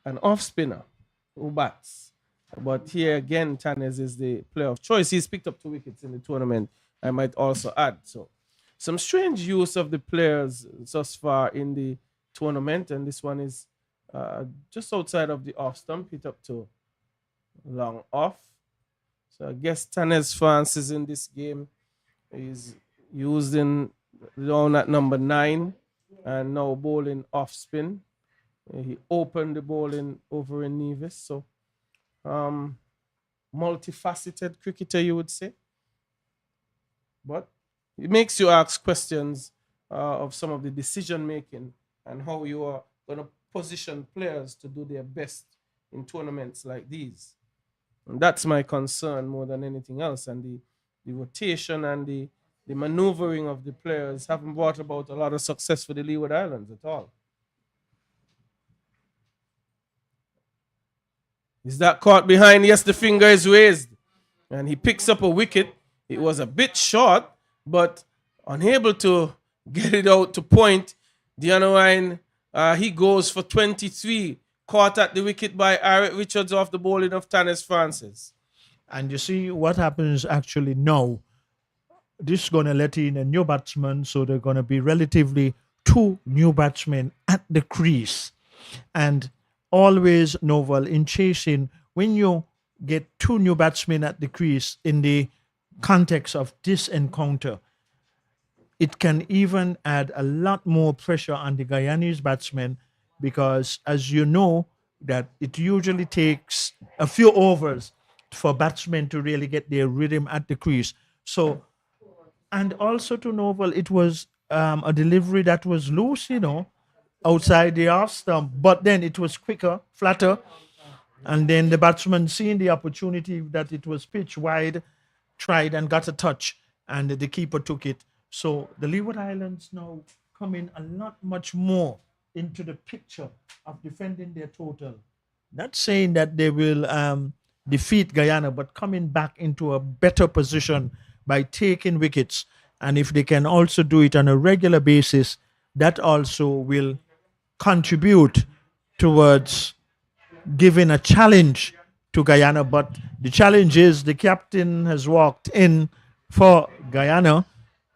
Speaker 3: an off spinner who bats. But here again, Tanes is the player of choice. He's picked up 2 wickets in the tournament, I might also add. So some strange use of the players thus far in the tournament. And this one is just outside of the off stump, hit up to long off. So I guess Tanes Francis in this game is used in down at number 9 and now bowling off spin. He opened the bowling over in Nevis. So multifaceted cricketer, you would say. But it makes you ask questions of some of the decision making and how you are going to position players to do their best in tournaments like these. And that's my concern more than anything else. And the rotation and the maneuvering of the players haven't brought about a lot of success for the Leeward Islands at all. Is that caught behind? Yes, the finger is raised. And he picks up a wicket. It was a bit short, but unable to get it out to point. Diano he goes for 23. Caught at the wicket by Eric Richards off the bowling of Tanis Francis.
Speaker 2: And you see what happens actually now. This is going to let in a new batsman, so they're going to be relatively 2 new batsmen at the crease. And always, Novel, in chasing, when you get 2 new batsmen at the crease in the context of this encounter, it can even add a lot more pressure on the Guyanese batsmen, because as you know, that it usually takes a few overs for batsmen to really get their rhythm at the crease. So, and also to Novel, it was a delivery that was loose, outside the off stump, but then it was quicker, flatter, and then the batsman, seeing the opportunity that it was pitch wide, tried and got a touch, and the keeper took it. So the Leeward Islands now come in a lot much more into the picture of defending their total. Not saying that they will defeat Guyana, but coming back into a better position by taking wickets And if they can also do it on a regular basis, that also will contribute towards giving a challenge to Guyana. But the challenge is the captain has walked in for Guyana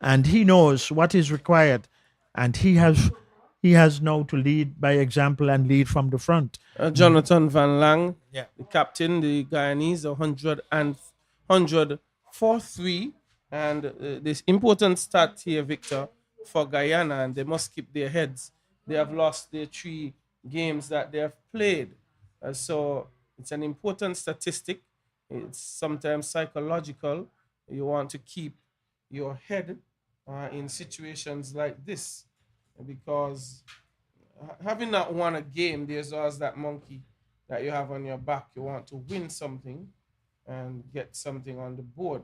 Speaker 2: and he knows what is required. And he has now to lead by example and lead from the front.
Speaker 3: Jonathan Van Lang,
Speaker 2: Yeah.
Speaker 3: the captain, the Guyanese, 100 for 3. And this important stat here, Victor, for Guyana, and they must keep their heads. They have lost their 3 games that they have played. So it's an important statistic. It's sometimes psychological. You want to keep your head in situations like this because having not won a game, there's always that monkey that you have on your back. You want to win something and get something on the board.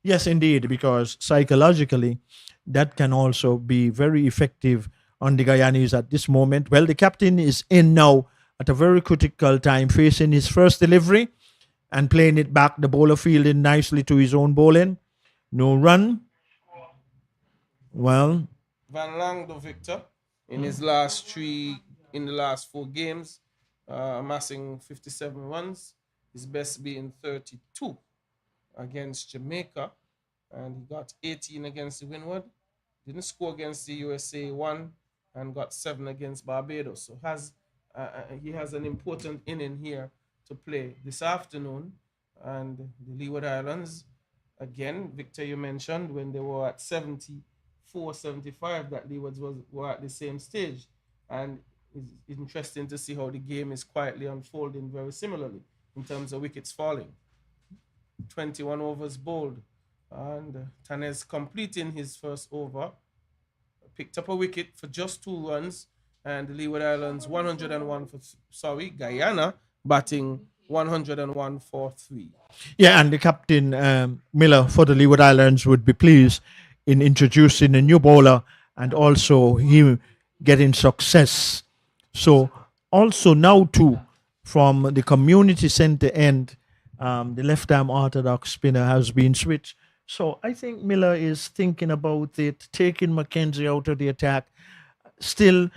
Speaker 2: Yes, indeed, because psychologically, that can also be very effective on the Guyanese at this moment. Well, the captain is in now at a very critical time, facing his first delivery and playing it back. The bowler fielding nicely to his own bowling. No run. Well,
Speaker 3: Van Lang, the Victor, in his last 4 games, amassing 57 runs, his best being 32 against Jamaica, and he got 18 against the Windward. Didn't score against the USA 1 and got 7 against Barbados. So he has an important inning here to play this afternoon. And the Leeward Islands, again, Victor, you mentioned when they were at 74, 75, that Leewards were at the same stage. And it's interesting to see how the game is quietly unfolding very similarly in terms of wickets falling. 21 overs bowled, and Tanes completing his first over picked up a wicket for just 2 runs, and the Leeward Islands 101 for Guyana batting 101 for 3.
Speaker 2: yeah, and the captain, Miller, for the Leeward Islands would be pleased in introducing a new bowler and also him getting success. So also now too, from the community center end, the left-arm orthodox spinner has been switched. So I think Miller is thinking about it, taking Mackenzie out of the attack. Still,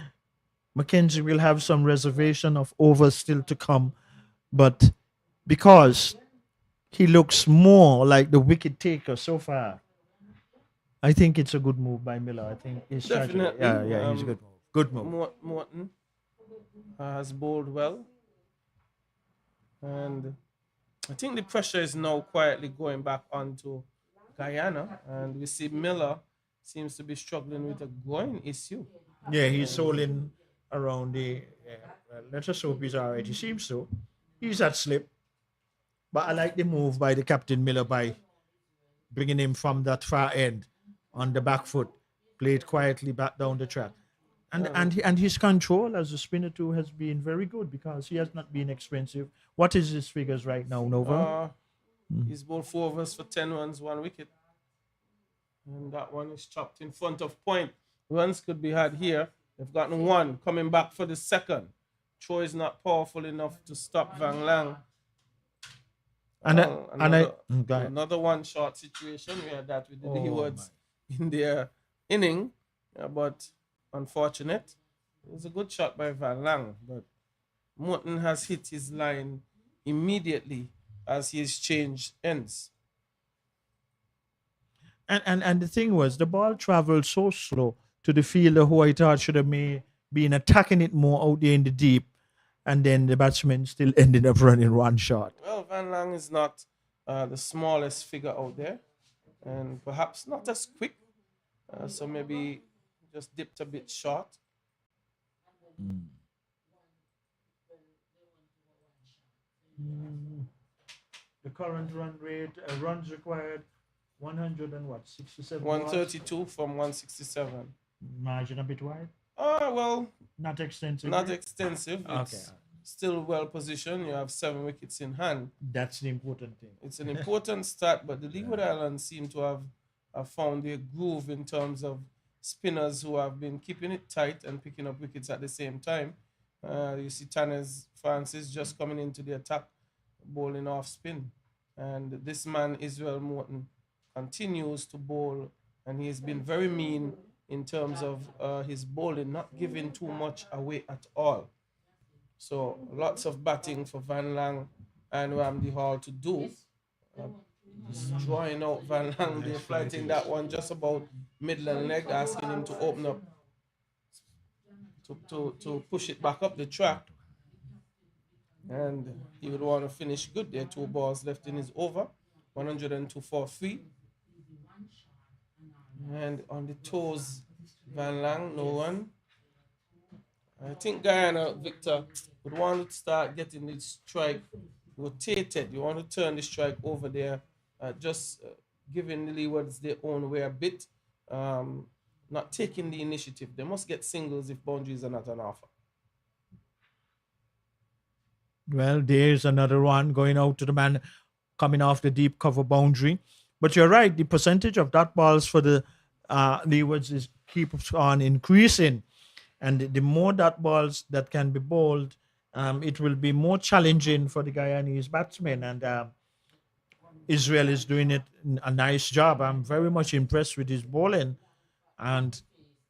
Speaker 2: Mackenzie will have some reservation of overs still to come, but because he looks more like the wicket taker so far, I think it's a good move by Miller. I think his strategy.
Speaker 3: Definitely.
Speaker 2: Yeah, he's a good move. Good move.
Speaker 3: Morton has bowled well, and I think the pressure is now quietly going back onto Guyana, and we see Miller seems to be struggling with a groin issue.
Speaker 2: Yeah, he's soling around the. Let's just hope he's all right. He seems so. He's at slip. But I like the move by the captain Miller by bringing him from that far end on the back foot, played quietly back down the track. And his control as a spinner too has been very good because he has not been expensive. What is his figures right now, Nova?
Speaker 3: He's bowled 4 overs for 10 runs, 1 wicket. And that one is chopped in front of point. Runs could be had here. They've gotten 1, coming back for the second. Troy is not powerful enough to stop Van Lang. Another one short situation. We had that with the Leewards in their inning, but unfortunate. It was a good shot by Van Lang, but Morton has hit his line immediately as his change ends.
Speaker 2: And the thing was, the ball traveled so slow to the fielder who I thought should have been attacking it more out there in the deep, and then the batsman still ended up running 1 shot.
Speaker 3: Well, Van Lang is not the smallest figure out there, and perhaps not as quick, so maybe just dipped a bit short.
Speaker 2: The current run rate, runs required, 100 and what, 67?
Speaker 3: 132 from 167.
Speaker 2: Margin a bit wide?
Speaker 3: Well,
Speaker 2: Not extensive.
Speaker 3: not extensive.
Speaker 2: Okay.
Speaker 3: It's still well positioned. You have 7 wickets in hand.
Speaker 2: That's the important thing.
Speaker 3: It's an important start, but the Leeward Islands seem to have found their groove in terms of spinners who have been keeping it tight and picking up wickets at the same time. You see Tanner Francis just coming into the attack, bowling off spin. And this man, Israel Morton, continues to bowl and he's been very mean in terms of his bowling, not giving too much away at all. So lots of batting for Van Lang and Ramsey Hall to do. Just drawing out Van Lang, they're flighting that one just about Midland leg, asking him to open up, to push it back up the track. And he would want to finish good. There are 2 balls left in his over, 102 for 3. And on the toes, Van Lang, no one. I think Guyana, Victor, would want to start getting this strike rotated. You want to turn the strike over there, just giving the Leewards their own way a bit, not taking the initiative. They must get singles if boundaries are not on offer.
Speaker 2: Well, there's another one going out to the man coming off the deep cover boundary. But you're right, the percentage of dot balls for the Leewards keeps on increasing. And the more dot balls that can be bowled, it will be more challenging for the Guyanese batsmen. And Israel is doing a nice job. I'm very much impressed with his bowling. And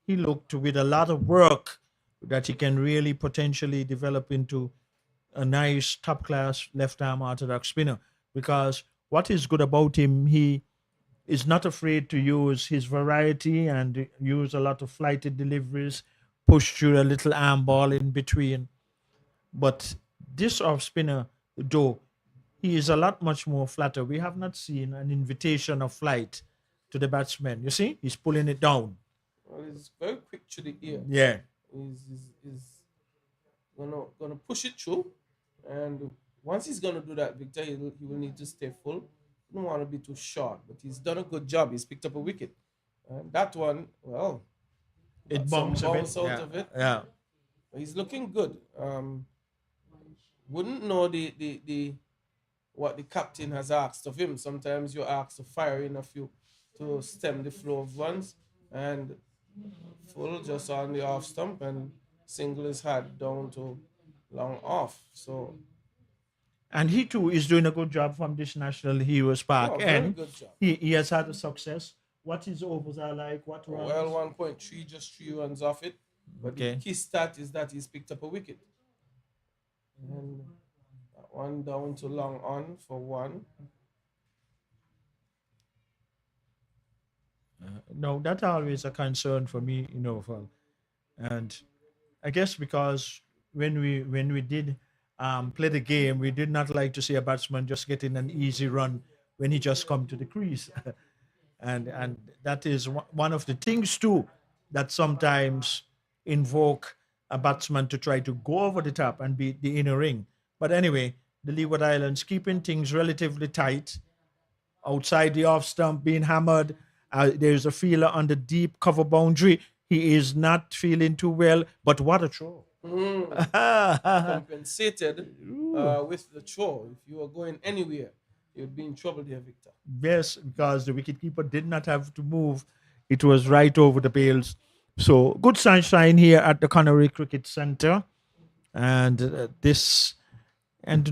Speaker 2: he looked with a lot of work that he can really potentially develop into a nice top class left arm orthodox spinner. Because what is good about him, he is not afraid to use his variety and use a lot of flighted deliveries, push through a little arm ball in between. But this off spinner, though, he is a lot much more flatter. We have not seen an invitation of flight to the batsman. You see, he's pulling it down.
Speaker 3: Well, he's very quick to the ear.
Speaker 2: Yeah.
Speaker 3: He's gonna push it through, and once he's gonna do that, Victor, he will need to stay full. He don't want to be too short, but he's done a good job. He's picked up a wicket, and that one, well,
Speaker 2: It
Speaker 3: got some
Speaker 2: bumps a
Speaker 3: bounce
Speaker 2: bit.
Speaker 3: out
Speaker 2: Yeah.
Speaker 3: of it.
Speaker 2: Yeah.
Speaker 3: He's looking good. Wouldn't know the what the captain has asked of him. Sometimes you're asked to fire in a few to stem the flow of runs, and full just on the off stump and single his head down to long off. So
Speaker 2: And he too is doing a good job from this National Heroes Park.
Speaker 3: very
Speaker 2: And
Speaker 3: good job.
Speaker 2: he has had a success. What his overs are like, what runs?
Speaker 3: Well, 1.3, just 3 runs off it. But
Speaker 2: Okay.
Speaker 3: the key stat is that he's picked up a wicket. And that one down to long on for 1.
Speaker 2: No, that's always a concern for me, and I guess because when we did play the game, we did not like to see a batsman just getting an easy run when he just come to the crease, and that is one of the things too that sometimes invoke a batsman to try to go over the top and beat the inner ring. But anyway, the Leeward Islands keeping things relatively tight outside the off stump being hammered. There's a feeler on the deep cover boundary. He is not feeling too well, but what a throw.
Speaker 3: Compensated with the throw. If you were going anywhere, you'd be in trouble there, Victor.
Speaker 2: Yes, because the wicketkeeper did not have to move. It was right over the bails. So good sunshine here at the Connery Cricket Centre. And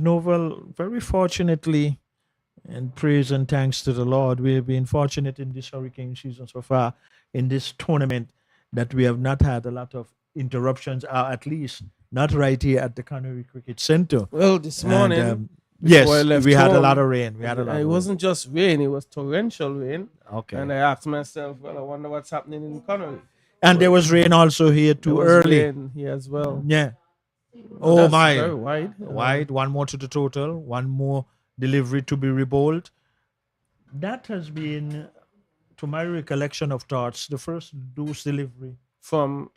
Speaker 2: Novel, very fortunately, and praise and thanks to the Lord, we have been fortunate in this hurricane season so far, in this tournament, that we have not had a lot of interruptions, or at least not right here at the Connery Cricket Centre.
Speaker 3: Well, this morning,
Speaker 2: And, yes,
Speaker 3: before I left
Speaker 2: we had a
Speaker 3: home,
Speaker 2: lot of rain. We had a lot.
Speaker 3: it
Speaker 2: of
Speaker 3: wasn't just rain, it was torrential rain.
Speaker 2: Okay.
Speaker 3: And I asked myself, well, I wonder what's happening in Connery.
Speaker 2: And there was rain also here
Speaker 3: There
Speaker 2: too
Speaker 3: was
Speaker 2: early.
Speaker 3: rain here as well.
Speaker 2: Yeah. Oh
Speaker 3: That's
Speaker 2: my.
Speaker 3: very wide.
Speaker 2: Wide. One more to the total. One more delivery to be rebowled. That has been, to my recollection of thoughts, the first deuce delivery
Speaker 3: From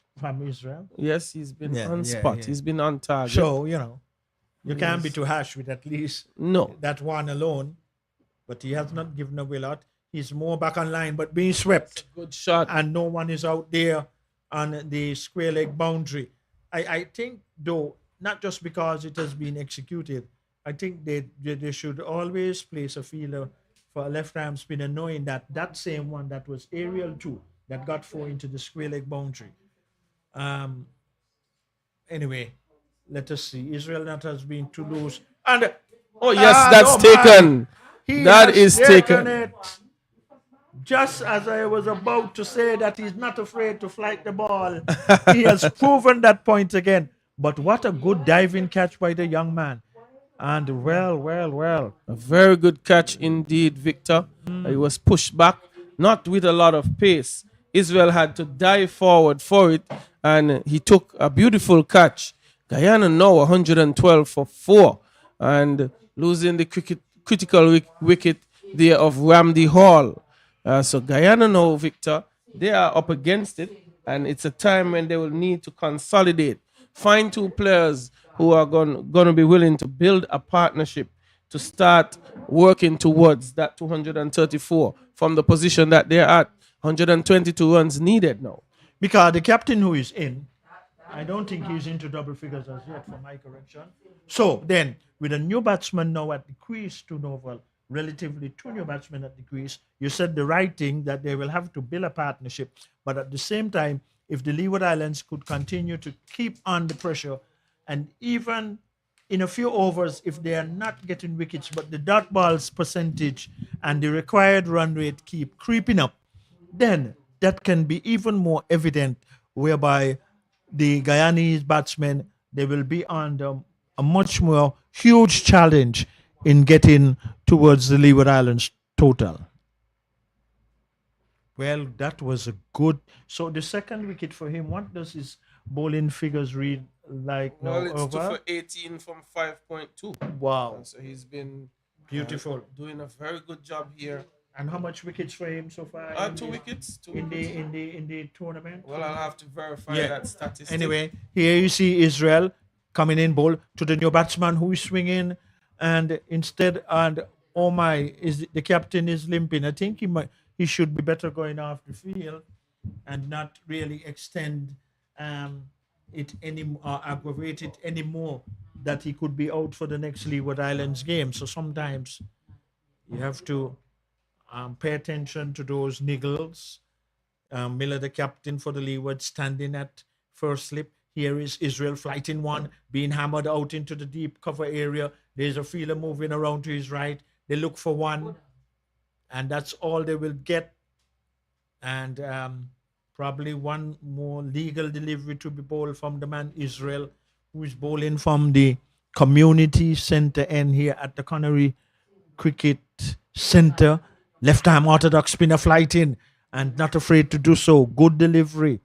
Speaker 2: Israel.
Speaker 3: yes, he's been
Speaker 2: Yeah,
Speaker 3: on
Speaker 2: yeah,
Speaker 3: spot.
Speaker 2: yeah.
Speaker 3: He's been on target.
Speaker 2: So, you can't be
Speaker 3: Yes.
Speaker 2: too harsh with at least
Speaker 3: No.
Speaker 2: that one alone. But he has not given away a lot. He's more back on line, but being swept.
Speaker 3: Good shot.
Speaker 2: And no one is out there on the square leg boundary. I think, though, not just because it has been executed, I think they should always place a feeler for a left arm spinner, knowing that same one that was aerial too, that got 4 into the square leg boundary. Anyway, let us see. Israel not has been too loose. And
Speaker 3: Oh yes, that's
Speaker 2: no, man.
Speaker 3: taken.
Speaker 2: He
Speaker 3: That
Speaker 2: has
Speaker 3: is taken.
Speaker 2: it. just as I was about to say that he's not afraid to flight the ball, he has proven that point again. But what a good diving catch by the young man. And well.
Speaker 3: A very good catch indeed, Victor. He was pushed back, not with a lot of pace. Israel had to dive forward for it, and he took a beautiful catch. Guyana now 112 for 4, and losing the critical wicket there of Ramdi Hall. So Guyana now, Victor, they are up against it, and it's a time when they will need to consolidate. Find two players who are going to be willing to build a partnership to start working towards that 234 from the position that they're at. 122 runs needed now.
Speaker 2: Because the captain who is in, I don't think he's into double figures as yet, for my correction. So then, with a new batsman now at the crease to Novel, relatively two new batsmen at the crease, you said the right thing that they will have to build a partnership. But at the same time, if the Leeward Islands could continue to keep on the pressure, and even in a few overs, if they are not getting wickets, but the dot balls percentage and the required run rate keep creeping up, then that can be even more evident, whereby the Guyanese batsmen, they will be under a much more huge challenge in getting towards the Leeward Islands total. Well, that was a good. So the second wicket for him, what does his bowling figures read like now?
Speaker 3: Well, it's 2
Speaker 2: Over?
Speaker 3: for 18 from 5.2.
Speaker 2: Wow,
Speaker 3: So he's been
Speaker 2: beautiful.
Speaker 3: doing a very good job here.
Speaker 2: And how much wickets for him so far?
Speaker 3: 2 wickets.
Speaker 2: in the tournament.
Speaker 3: Well, I'll have to verify
Speaker 2: Yeah.
Speaker 3: that statistic.
Speaker 2: Anyway, here you see Israel coming in bowl to the new batsman who is swinging, and instead, and oh my, is the captain is limping. I think he should be better going off the field and not really extend it any aggravate it anymore, that he could be out for the next Leeward Islands game. So sometimes you have to pay attention to those niggles. Miller, the captain for the Leeward, standing at first slip. Here is Israel flighting one, being hammered out into the deep cover area. There's a fielder moving around to his right. They look for one, and that's all they will get. And probably one more legal delivery to be bowled from the man Israel, who is bowling from the community center end here at the Connery Cricket Center. Left arm orthodox spinner flighting, and not afraid to do so. Good delivery.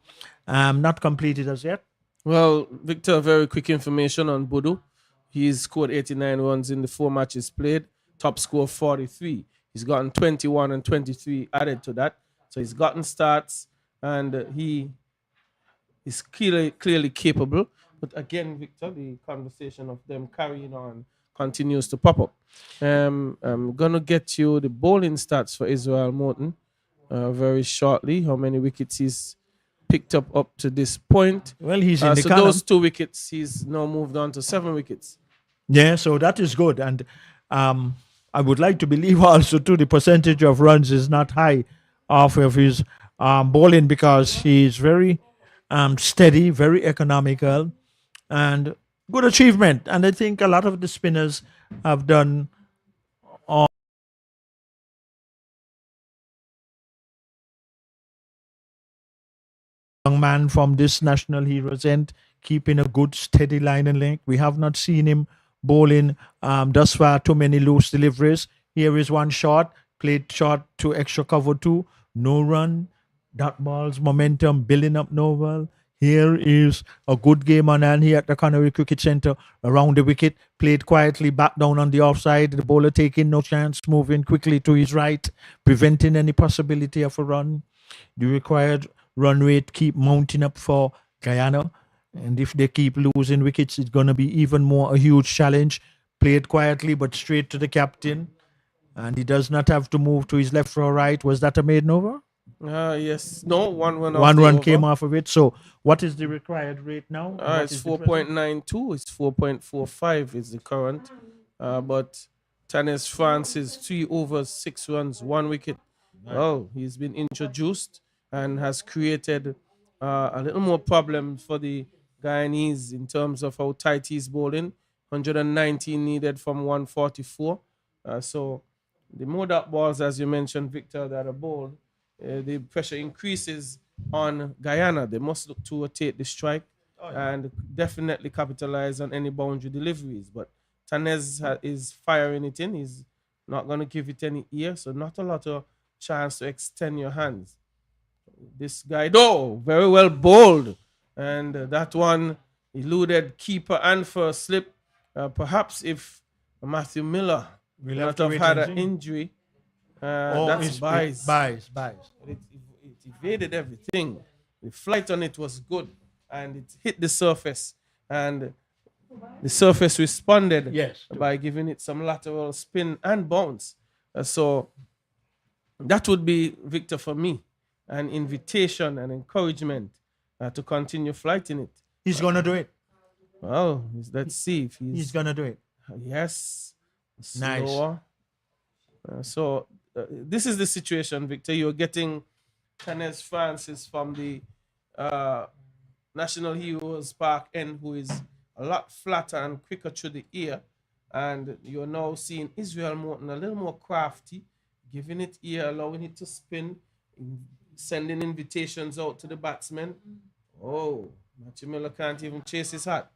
Speaker 2: Not completed as yet.
Speaker 3: Well, Victor, very quick information on Bodo. He's scored 89 runs in the 4 matches played. Top score 43. He's gotten 21 and 23 added to that. So he's gotten starts, and he is clearly capable. But again, Victor, the conversation of them carrying on continues to pop up. I'm going to get you the bowling stats for Israel Morton very shortly. How many wickets he's picked up to this point.
Speaker 2: Well, he's in the
Speaker 3: so
Speaker 2: column.
Speaker 3: those 2 wickets, he's now moved on to 7 wickets.
Speaker 2: Yeah, so that is good. And I would like to believe also, too, the percentage of runs is not high off of his bowling, because he's very steady, very economical, and good achievement. And I think a lot of the spinners have done young man from this national heroes end, keeping a good steady line and length. We have not seen him bowling thus far too many loose deliveries. Here is one shot, played short to extra cover 2, no run, dot balls, momentum, building up Novel. Here is a good game on hand here at the Connery Cricket Center. Around the wicket, played quietly back down on the offside. The bowler taking no chance, moving quickly to his right, preventing any possibility of a run. The required run rate keep mounting up for Guyana. And if they keep losing wickets, it's going to be even more a huge challenge. Played quietly, but straight to the captain. And he does not have to move to his left or right. Was that a maiden over?
Speaker 3: Yes. No, one run.
Speaker 2: One run came off of it. So what is the required rate now?
Speaker 3: It's 4.92. It's 4.45 is the current. But Tanis France is 3 overs, 6 runs, 1 wicket. Oh, he's been introduced and has created a little more problem for the Guyanese in terms of how tight he's bowling. 119 needed from 144. So the more dot balls, as you mentioned, Victor, that are bowled, the pressure increases on Guyana. They must look to rotate the strike and definitely capitalize on any boundary deliveries. But Tanez is firing it in. He's not going to give it any ear, so not a lot of chance to extend your hands. This guy, though, very well bowled. And that one eluded keeper and first slip. Perhaps if Matthew Miller will not have had an injury, that's buys. It evaded everything. The flight on it was good, and it hit the surface, and the surface responded by giving it some lateral spin and bounce. So that would be, Victor, for me, an invitation and encouragement to continue flighting it.
Speaker 2: He's going to do it.
Speaker 3: Well, let's see if
Speaker 2: he's going to do it.
Speaker 3: Yes.
Speaker 2: Nice.
Speaker 3: So this is the situation, Victor. You're getting Tanez Francis from the National Heroes Park End, who is a lot flatter and quicker through the ear. And you're now seeing Israel Morton a little more crafty, giving it ear, allowing it to spin, sending invitations out to the batsmen. Oh, Matthew Miller can't even chase his hat.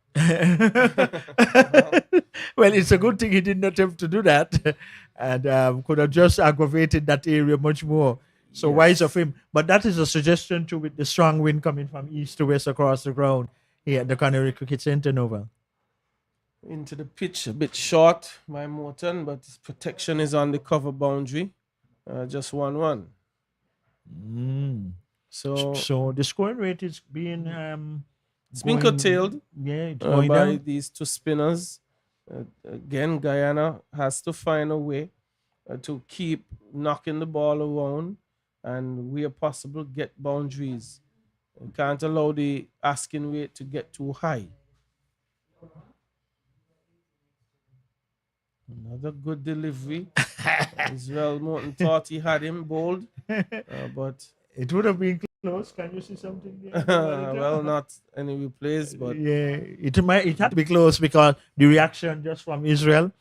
Speaker 2: Well, it's a good thing he didn't attempt to do that, and could have just aggravated that area much more. So wise of him. But that is a suggestion too, with the strong wind coming from east to west across the ground here at the Canary Cricket Centre, Nova.
Speaker 3: Into the pitch, a bit short by Morton, but his protection is on the cover boundary. Just 1-1.
Speaker 2: So the scoring rate is being
Speaker 3: it's been curtailed by these two spinners. Again, Guyana has to find a way to keep knocking the ball around and, where possible, get boundaries. You can't allow the asking rate to get too high. Another good delivery. Israel Morton thought he had him bowled, but
Speaker 2: it would have been close. Can you see something there?
Speaker 3: Well, not any replays, but
Speaker 2: it had to be close because the reaction just from Israel,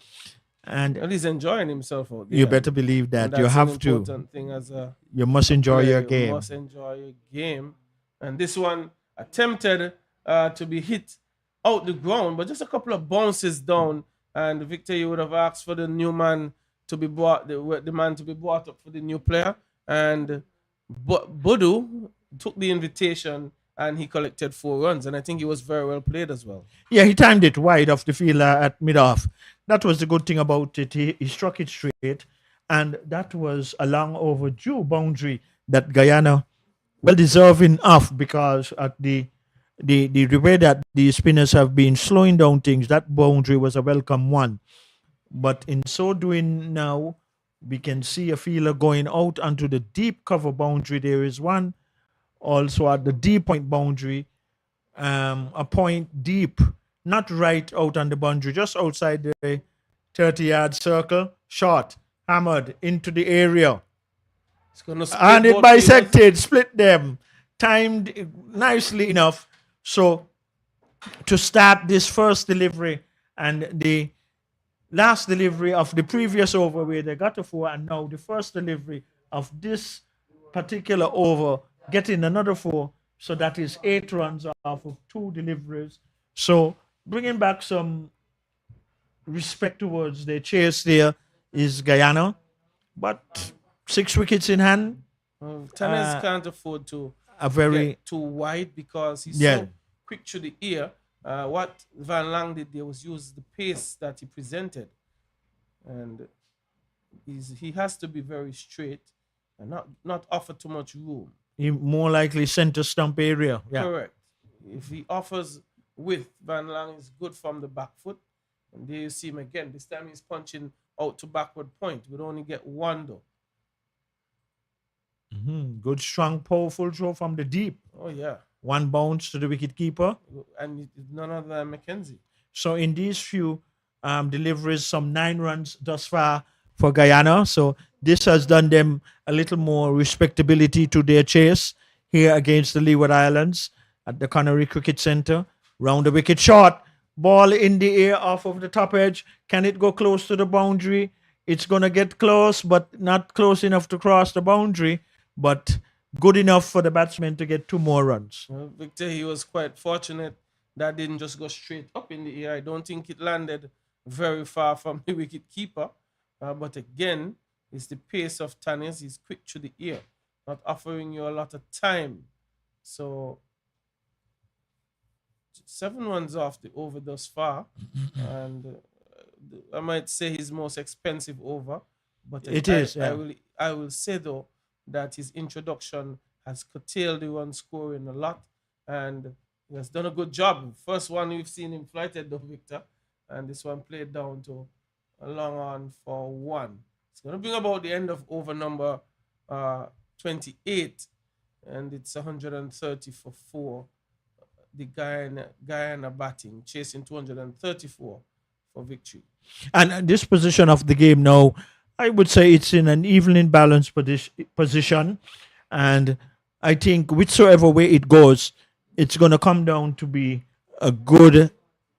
Speaker 2: and
Speaker 3: he's enjoying himself out there.
Speaker 2: You better believe that. You have to.
Speaker 3: Thing as
Speaker 2: you must enjoy your game.
Speaker 3: You must enjoy your game, and this one attempted to be hit out the ground, but just a couple of bounces down. And Victor, you would have asked for the new man to be brought, the man to be brought up for the new player, and Budu took the invitation and he collected 4 runs, and I think he was very well played as well.
Speaker 2: Yeah, he timed it wide off the field at mid-off. That was the good thing about it. He struck it straight, and that was a long overdue boundary that Guyana well deserving of, because at the way that the spinners have been slowing down things, that boundary was a welcome one. But in so doing now, we can see a feeler going out onto the deep cover boundary. There is one also at the deep point boundary, a point deep, not right out on the boundary, just outside the 30-yard circle, shot, hammered into the area. And it bisected, split them, timed nicely enough. So to start this first delivery and the last delivery of the previous over where they got a 4, and now the first delivery of this particular over getting another 4, so that is 8 runs off of 2 deliveries. So bringing back some respect towards their chase there is Guyana, but 6 wickets in hand.
Speaker 3: Tanez can't afford to get too wide because he's so quick through the ear. What Van Lang did there was use the pace that he presented, and he has to be very straight and not offer too much room.
Speaker 2: He more likely center stump area. Yeah.
Speaker 3: Correct. If he offers width, Van Lang is good from the back foot, and there you see him again. This time he's punching out to backward point. We'd only get 1 though.
Speaker 2: Good, strong, powerful throw from the deep.
Speaker 3: Oh yeah.
Speaker 2: 1 bounce to the wicket keeper,
Speaker 3: and none other than Mackenzie.
Speaker 2: So in these few deliveries, some 9 runs thus far for Guyana. So this has done them a little more respectability to their chase here against the Leeward Islands at the Canary Cricket Centre. Round the wicket, shot, ball in the air off of the top edge. Can it go close to the boundary? It's going to get close, but not close enough to cross the boundary. but good enough for the batsman to get 2 more runs.
Speaker 3: Well, Victor, he was quite fortunate that didn't just go straight up in the air. I don't think it landed very far from the wicket keeper. But again, it's the pace of Tanis. He's quick to the ear, not offering you a lot of time. So 7 runs off the over thus far, and I might say his most expensive over. But
Speaker 2: It is, yeah.
Speaker 3: I will say though that his introduction has curtailed the run scoring a lot, and he has done a good job. First one we've seen him flighted though, Victor, and this one played down to a long on for 1. It's going to bring about the end of over number 28, and it's 130 for 4. The Guyana batting, chasing 234 for victory.
Speaker 2: And this position of the game now, I would say it's in an evenly balanced position. And I think whichever way it goes, it's going to come down to be a good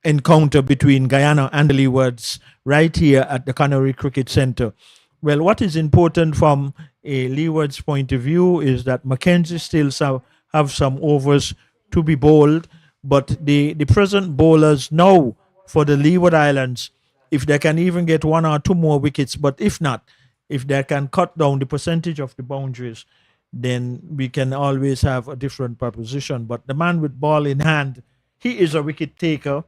Speaker 2: encounter between Guyana and the Leewards right here at the Canary Cricket Centre. Well, what is important from a Leeward's point of view is that Mackenzie still have some overs to be bowled, but the present bowlers know for the Leeward Islands, if they can even get 1 or 2 more wickets, but if not, if they can cut down the percentage of the boundaries, then we can always have a different proposition. But the man with ball in hand, he is a wicket taker.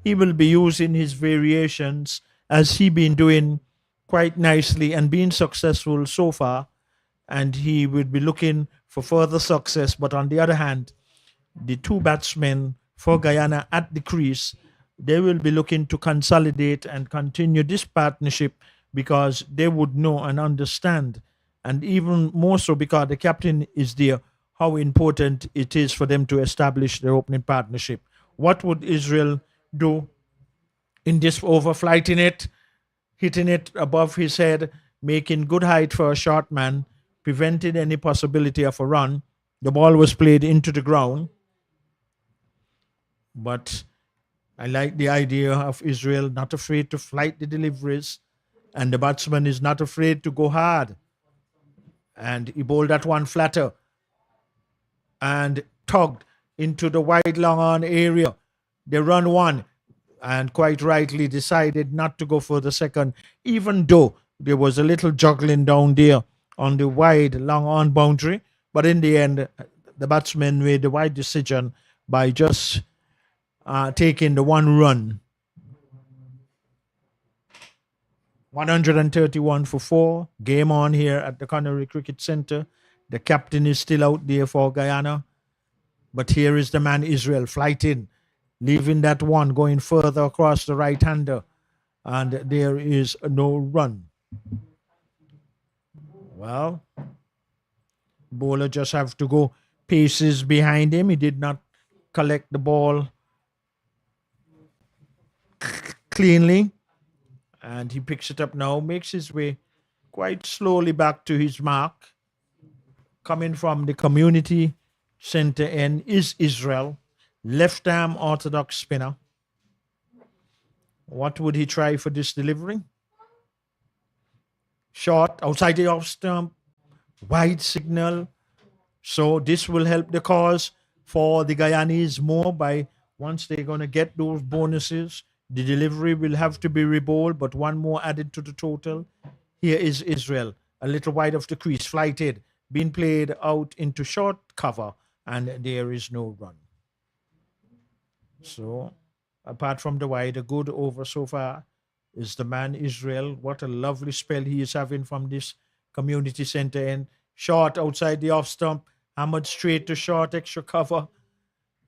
Speaker 2: He will be using his variations as he been doing quite nicely and being successful so far, and he would be looking for further success. But on the other hand, the 2 batsmen for Guyana at the crease, they will be looking to consolidate and continue this partnership because they would know and understand, and even more so because the captain is there, how important it is for them to establish their opening partnership. What would Israel do in this over? Flighting it, hitting it above his head, making good height for a short man, prevented any possibility of a run. The ball was played into the ground. But I like the idea of Israel not afraid to flight the deliveries, and the batsman is not afraid to go hard. And he bowled that one flatter and tugged into the wide long on area. They run 1 and quite rightly decided not to go for the second, even though there was a little juggling down there on the wide long on boundary. But in the end, the batsman made the right decision by just taking the 1 run. 131 for 4. Game on here at the Canary Cricket Centre. The captain is still out there for Guyana. But here is the man Israel flighting, leaving that 1 going further across the right-hander. And there is no run. Well, bowler just have to go paces behind him. He did not collect the ball cleanly, and he picks it up now, makes his way quite slowly back to his mark. Coming from the community center end is Israel, left arm orthodox spinner. What would he try for this delivery? Short outside the off stump, wide signal. So this will help the cause for the Guyanese more by once they're going to get those bonuses. The delivery will have to be rebowled, but 1 more added to the total. Here is Israel, a little wide of the crease, flighted, being played out into short cover, and there is no run. So, apart from the wide, a good over so far is the man Israel. What a lovely spell he is having from this community center end. Short outside the off stump, hammered straight to short, extra cover,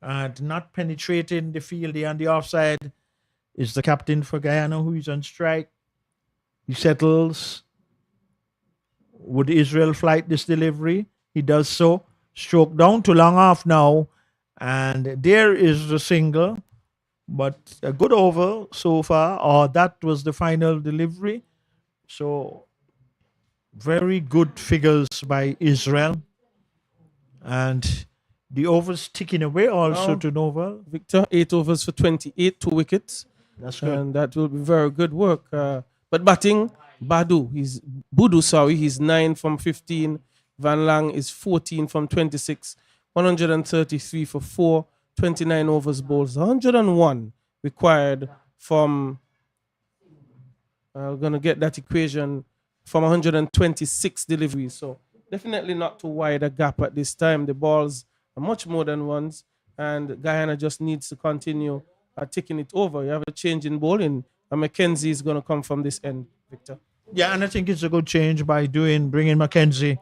Speaker 2: and not penetrating the field there on the offside is the captain for Guyana, who is on strike. He settles. Would Israel flight this delivery? He does so. Stroke down to long off now. And there is the single. But a good over so far. Or that was the final delivery. So very good figures by Israel. And the overs ticking away also to Nova.
Speaker 3: Victor, 8 overs for 28, 2 wickets.
Speaker 2: That's good.
Speaker 3: And that will be very good work. But batting, Budu, he's 9 from 15, Van Lang is 14 from 26, 133 for 4, 29 overs bowls, 101 required from, I'm going to get that equation, from 126 deliveries. So definitely not too wide a gap at this time. The balls are much more than ones, and Guyana just needs to continue taking it over. You have a change in bowling, and Mackenzie is going to come from this end, Victor.
Speaker 2: Yeah, and I think it's a good change by bringing Mackenzie,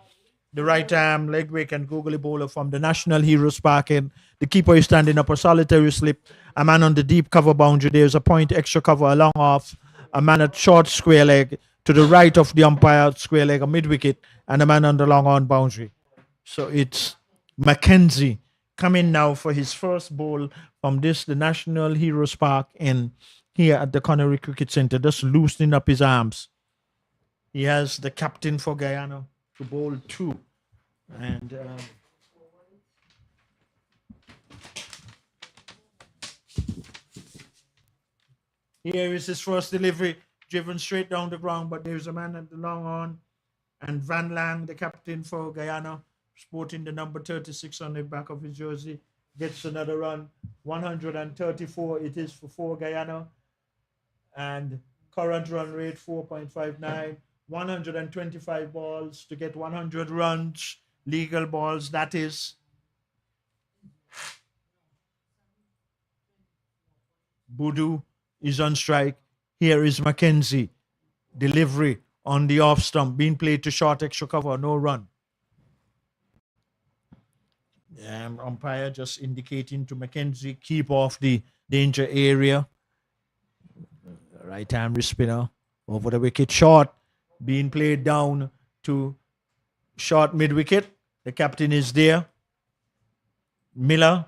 Speaker 2: the right arm, leg break, and googly bowler from the National Heroes Park in. The keeper is standing up a solitary slip. A man on the deep cover boundary. There's a point extra cover, a long off. A man at short square leg to the right of the umpire, square leg, a mid wicket, and a man on the long on boundary. So it's Mackenzie coming now for his first ball from the National Heroes Park in here at the Connery Cricket Centre, just loosening up his arms. He has the captain for Guyana to bowl 2. And here is his first delivery, driven straight down the ground, but there's a man at the long on. And Van Lang, the captain for Guyana, sporting the number 36 on the back of his jersey, gets another run. 134 it is for Guyana. And current run rate 4.59. 125 balls to get 100 runs, legal balls, that is. Boodoo is on strike. Here is Mackenzie. Delivery on the off stump, being played to short extra cover, no run. Umpire just indicating to Mackenzie, keep off the danger area. Right hand wrist spinner over the wicket, short, being played down to short mid wicket. The captain is there. Miller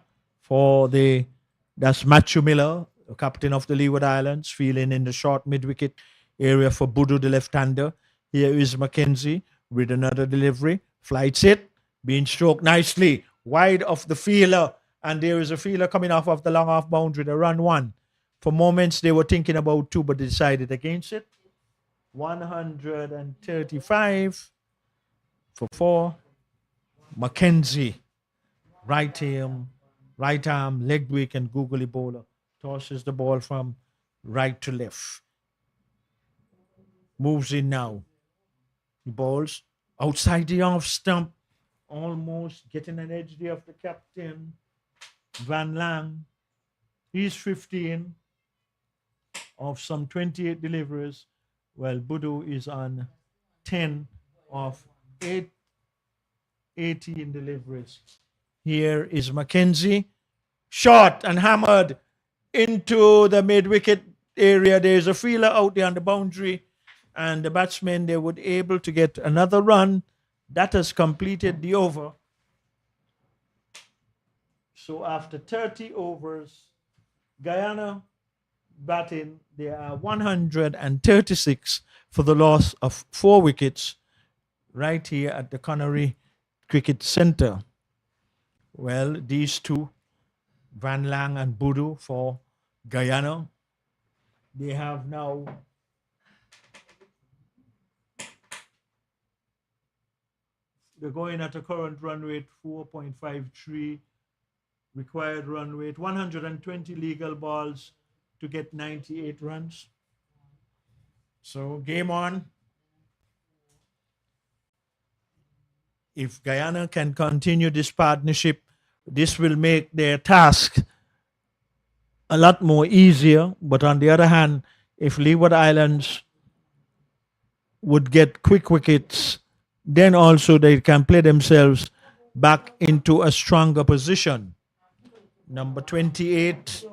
Speaker 2: that's Matthew Miller, the captain of the Leeward Islands, feeling in the short mid wicket area for Boodoo, the left-hander. Here is Mackenzie with another delivery. Flights it, being stroked nicely, wide of the fielder. And there is a fielder coming off of the long off boundary, the run 1. For moments, they were thinking about 2, but they decided against it. 135 for 4. Mackenzie, right arm, leg break, and googly bowler. Tosses the ball from right to left. Moves in now. He bowls outside the off stump. Almost getting an edge there of the captain. Van Lang. He's 15 of some 28 deliveries. Well, Boodoo is on 10 of 18 deliveries. Here is Mackenzie. Shot and hammered into the mid-wicket area. There's a fielder out there on the boundary. And the batsmen, they would able to get another run. That has completed the over. So after 30 overs, Guyana batting, they are 136 for the loss of 4 wickets right here at the Connery Cricket Centre. Well, these two, Van Lang and Boodoo for Guyana, they have now they're going at a current run rate 4.53, required run rate 120 legal balls to get 98 runs. So game on. If Guyana can continue this partnership, this will make their task a lot more easier. But on the other hand, if Leeward Islands would get quick wickets, then also they can play themselves back into a stronger position. Number 28.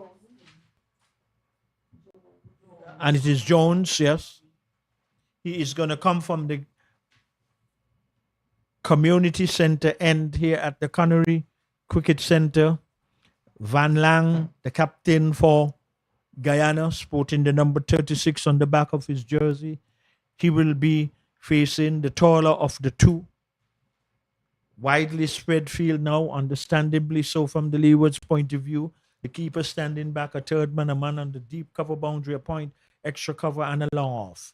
Speaker 2: And it is Jones, yes. He is going to come from the community center end here at the Connery Cricket Center. Van Lang, the captain for Guyana, sporting the number 36 on the back of his jersey. He will be facing the taller of the two. Widely spread field now, understandably so from the Leeward's point of view. The keeper standing back, a third man, a man on the deep cover boundary, a point, extra cover, and a long off.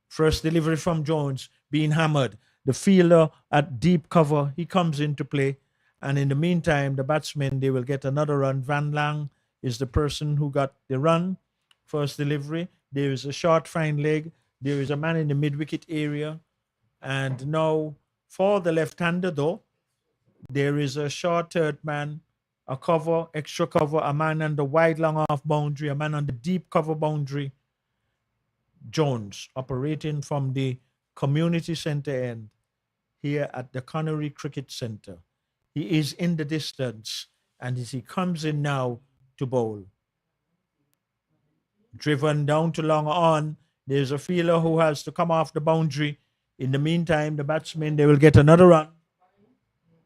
Speaker 2: First delivery from Jones, being hammered. the fielder at deep cover, he comes into play. And in the meantime, the batsmen, they will get another run. Van Lang is the person who got the run, first delivery. There is a short fine leg. There is a man in the mid-wicket area. And now for the left-hander, though, there is a short third man, a cover, extra cover, a man on the wide long off boundary, a man on the deep cover boundary. Jones operating from the community center end here at the Connery Cricket Center. He is in the distance, and as he comes in now to bowl. Driven down to long on, there's a fielder who has to come off the boundary. In the meantime, the batsmen, they will get another run.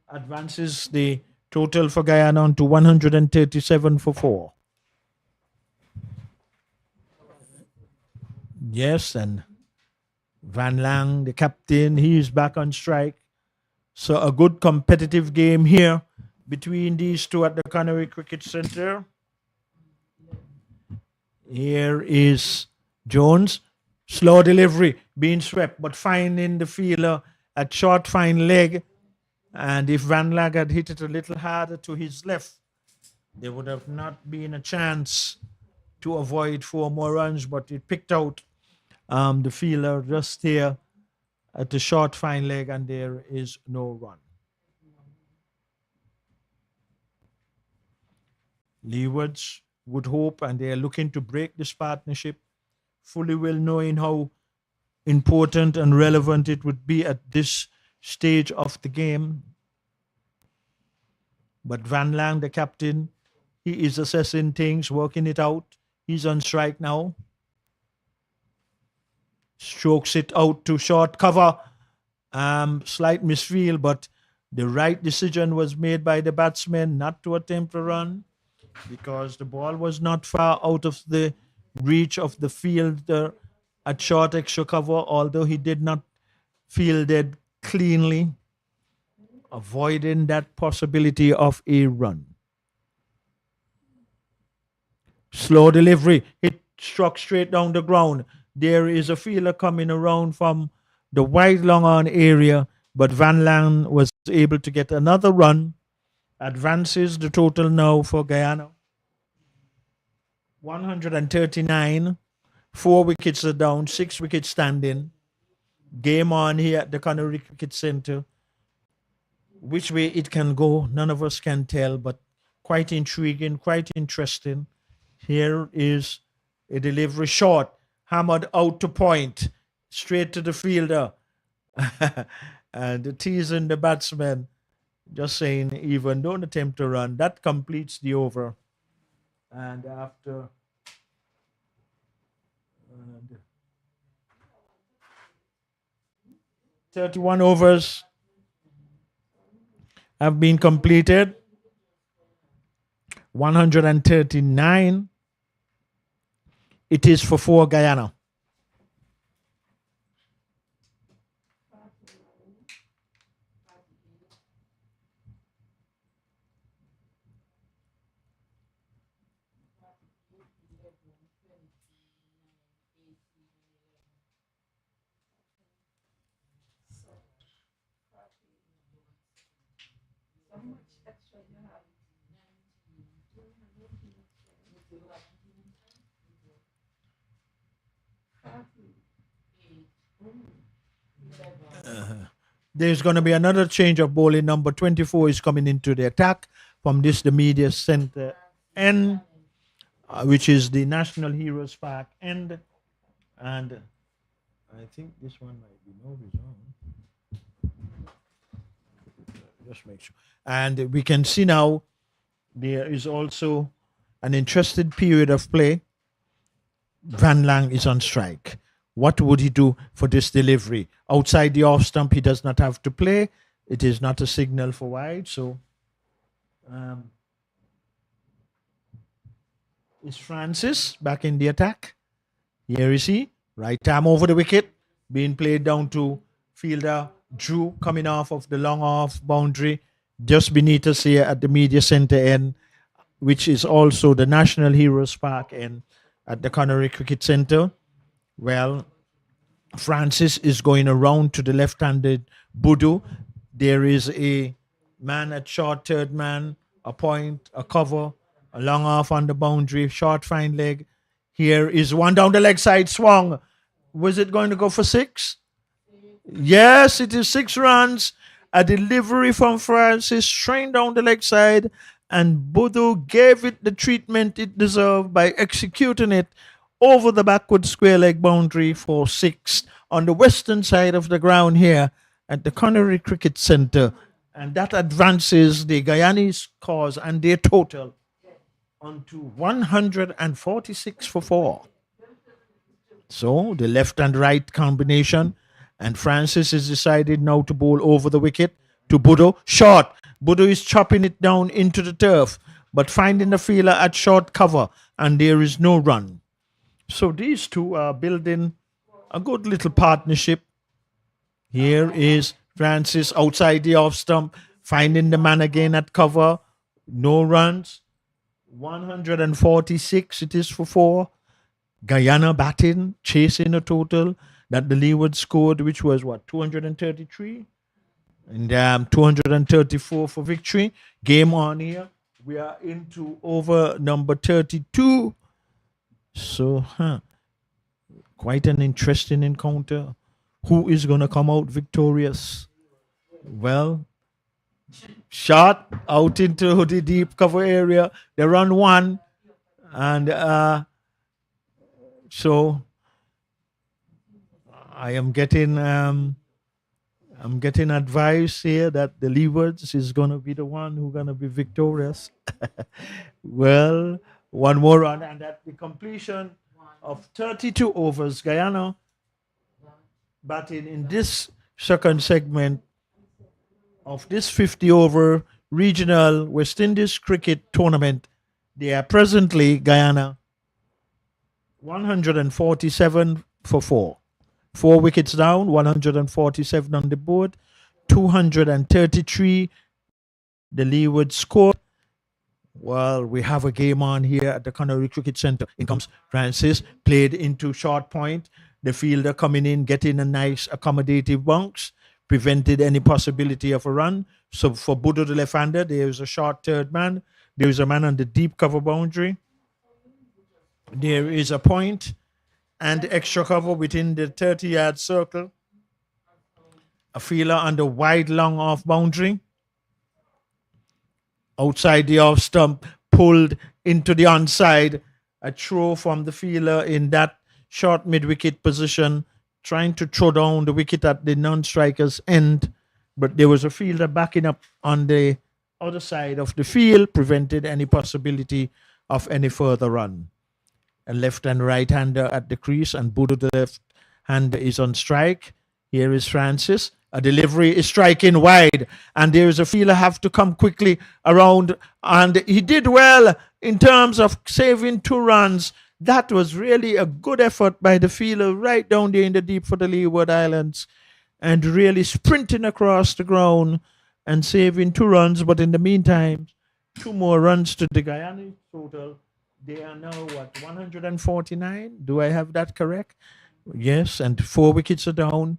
Speaker 2: Advances the total for Guyana on to 137 for 4. Yes, and Van Lang, the captain, he is back on strike. So a good competitive game here between these two at the Connery Cricket Center. Here is Jones. Slow delivery, being swept, but finding the fielder at short fine leg. And if Van Lang had hit it a little harder to his left, there would have not been a chance to avoid 4 more runs, but it picked out the fielder just here at the short fine leg, and there is no run. Leewards would hope, and they are looking to break this partnership, fully well knowing how important and relevant it would be at this stage of the game. But Van Lang, the captain, he is assessing things, working it out. He's on strike now. Strokes it out to short cover. Slight misfield, but the right decision was made by the batsman not to attempt a run because the ball was not far out of the reach of the fielder at short extra cover, although he did not field it cleanly, avoiding that possibility of a run. Slow delivery. It struck straight down the ground. There is a fielder coming around from the wide long on area, but Van Lang was able to get another run. Advances the total now for Guyana. 139. 4 wickets are down, 6 wickets standing. Game on here at the Connery Cricket Center. Which way it can go, none of us can tell, but quite intriguing, quite interesting. Here is a delivery short, hammered out to point, straight to the fielder. And teasing the batsman, just saying, even don't attempt to run. That completes the over. And after 31 overs have been completed. 139. It is for 4 Guyana. There's going to be another change of bowling. Number 24 is coming into the attack from the media center end, which is the National Heroes Park end. And I think this one might be nobody's on. Just make sure. And we can see now there is also an interested period of play. Van Lang is on strike. What would he do for this delivery? Outside the off stump, he does not have to play. It is not a signal for wide. So is Francis back in the attack? Here is he. Right arm over the wicket. Being played down to fielder Drew, coming off of the long off boundary. Just beneath us here at the media center end, which is also the National Heroes Park end at the Connery Cricket Center. Well, Francis is going around to the left-handed Budu. There is a man at short, third man, a point, a cover, a long off on the boundary, short fine leg. Here is one down the leg side, swung. Was it going to go for 6? Yes, it is 6 runs. A delivery from Francis, straight down the leg side, and Budu gave it the treatment it deserved by executing it over the backward square leg boundary for 6 on the western side of the ground here at the Connery Cricket Centre. And that advances the Guyanese cause and their total onto 146 for 4. So the left and right combination, and Francis has decided now to bowl over the wicket to Budu. Short. Budu is chopping it down into the turf, but finding the fielder at short cover, and there is no run. So these two are building a good little partnership. Here is Francis outside the off stump, finding the man again at cover. No runs. 146 it is for 4. Guyana batting, chasing a total that the Leeward scored, which was 233? And 234 for victory. Game on here. We are into over number 32. So, quite an interesting encounter. Who is going to come out victorious? Well, shot out into the deep cover area. They run 1. And so I am getting advice here that the Leewards is going to be the one who's going to be victorious. Well, one more run, and at the completion of 32 overs, Guyana batting in this second segment of this 50-over regional West Indies cricket tournament. They are presently, Guyana, 147 for 4. 4 wickets down, 147 on the board, 233 the Leeward score. Well, we have a game on here at the Connery Cricket Centre. In comes Francis, played into short point. The fielder coming in, getting a nice accommodative bounce, prevented any possibility of a run. So for Budu the left-hander, there is a short third man. There is a man on the deep cover boundary. There is a point and extra cover within the 30-yard circle. A fielder on the wide long off boundary. Outside the off stump, pulled into the onside. A throw from the fielder in that short mid-wicket position, trying to throw down the wicket at the non-striker's end. But there was a fielder backing up on the other side of the field, prevented any possibility of any further run. A left and right hander at the crease, and Budu the left hander is on strike. Here is Francis. A delivery is striking wide, and there is a fielder have to come quickly around, and he did well in terms of saving 2 runs. That was really a good effort by the fielder right down there in the deep for the Leeward Islands, and really sprinting across the ground and saving 2 runs. But in the meantime, 2 more runs to the Guyana total. They are now, 149? Do I have that correct? Yes, and 4 wickets are down.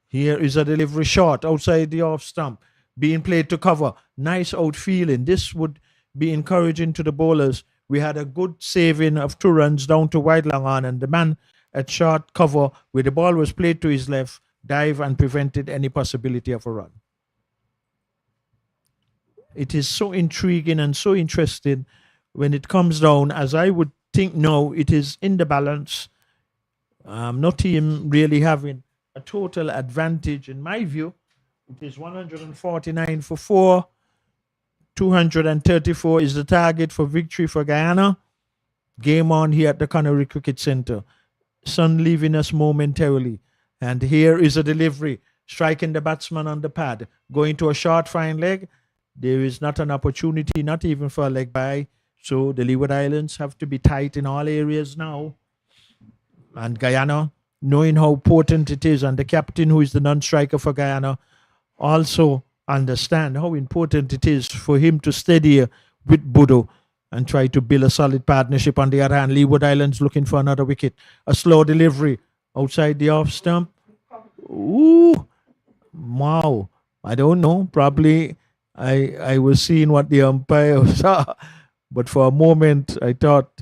Speaker 2: Here is a delivery short outside the off stump, being played to cover. Nice outfielding. This would be encouraging to the bowlers. We had a good saving of 2 runs down to wide long on, and the man at short cover, where the ball was played to his left, dive and prevented any possibility of a run. It is so intriguing and so interesting when it comes down, as I would think now, it is in the balance. No team really having a total advantage in my view. It is 149 for 4. 234 is the target for victory for Guyana. Game on here at the Connery Cricket Centre. Sun leaving us momentarily. And here is a delivery, striking the batsman on the pad, going to a short fine leg. There is not an opportunity, not even for a leg by. So the Leeward Islands have to be tight in all areas now. And Guyana, knowing how important it is, and the captain, who is the non-striker for Guyana, also understand how important it is for him to steady with Budu and try to build a solid partnership. On the other hand, Leeward Islands looking for another wicket. A slow delivery outside the off stump. Ooh, wow. I don't know. Probably I was seeing what the umpire saw, but for a moment I thought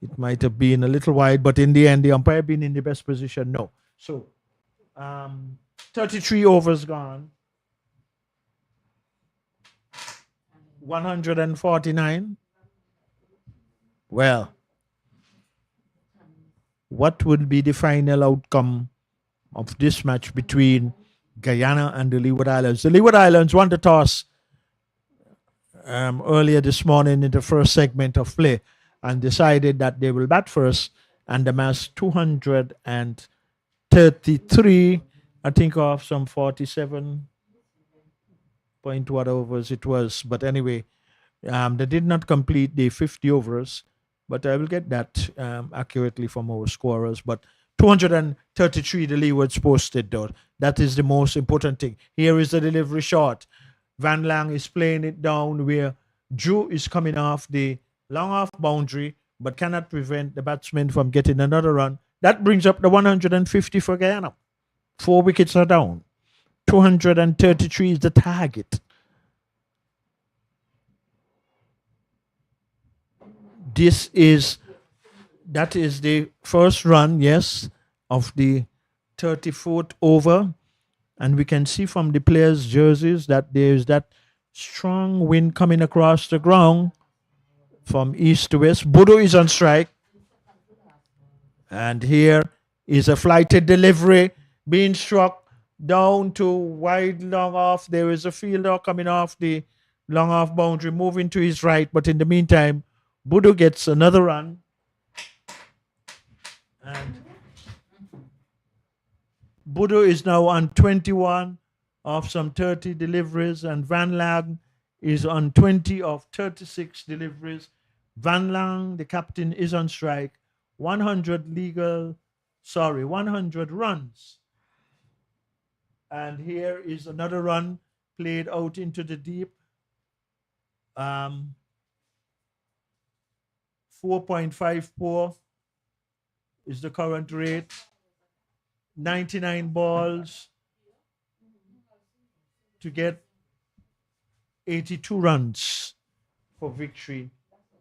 Speaker 2: it might have been a little wide. But in the end, the umpire being in the best position, no. So 33 overs gone. 149. Well, what would be the final outcome of this match between Guyana and the Leeward Islands? The Leeward Islands won the toss earlier this morning in the first segment of play and decided that they will bat first and amass 233, I think, of some 47 point what overs it was. But anyway, they did not complete the 50 overs, but I will get that accurately from our scorers. But 233 the Leewards posted, though. That is the most important thing. Here is the delivery shot. Van Lang is playing it down where Drew is coming off the long off boundary, but cannot prevent the batsman from getting another run. That brings up the 150 for Guyana. 4 wickets are down. 233 is the target. That is the first run, yes, of the 34th over. And we can see from the players' jerseys that there is that strong wind coming across the ground from east to west. Bodo is on strike. And here is a flighted delivery being struck down to wide long off. There is a fielder coming off the long off boundary, moving to his right. But in the meantime, Bodo gets another run. And Bodo is now on 21 of some 30 deliveries, and Van Lang is on 20 of 36 deliveries. Van Lang, the captain, is on strike. 100 runs. And here is another run played out into the deep. 4.54 is the current rate. 99 balls to get 82 runs for victory.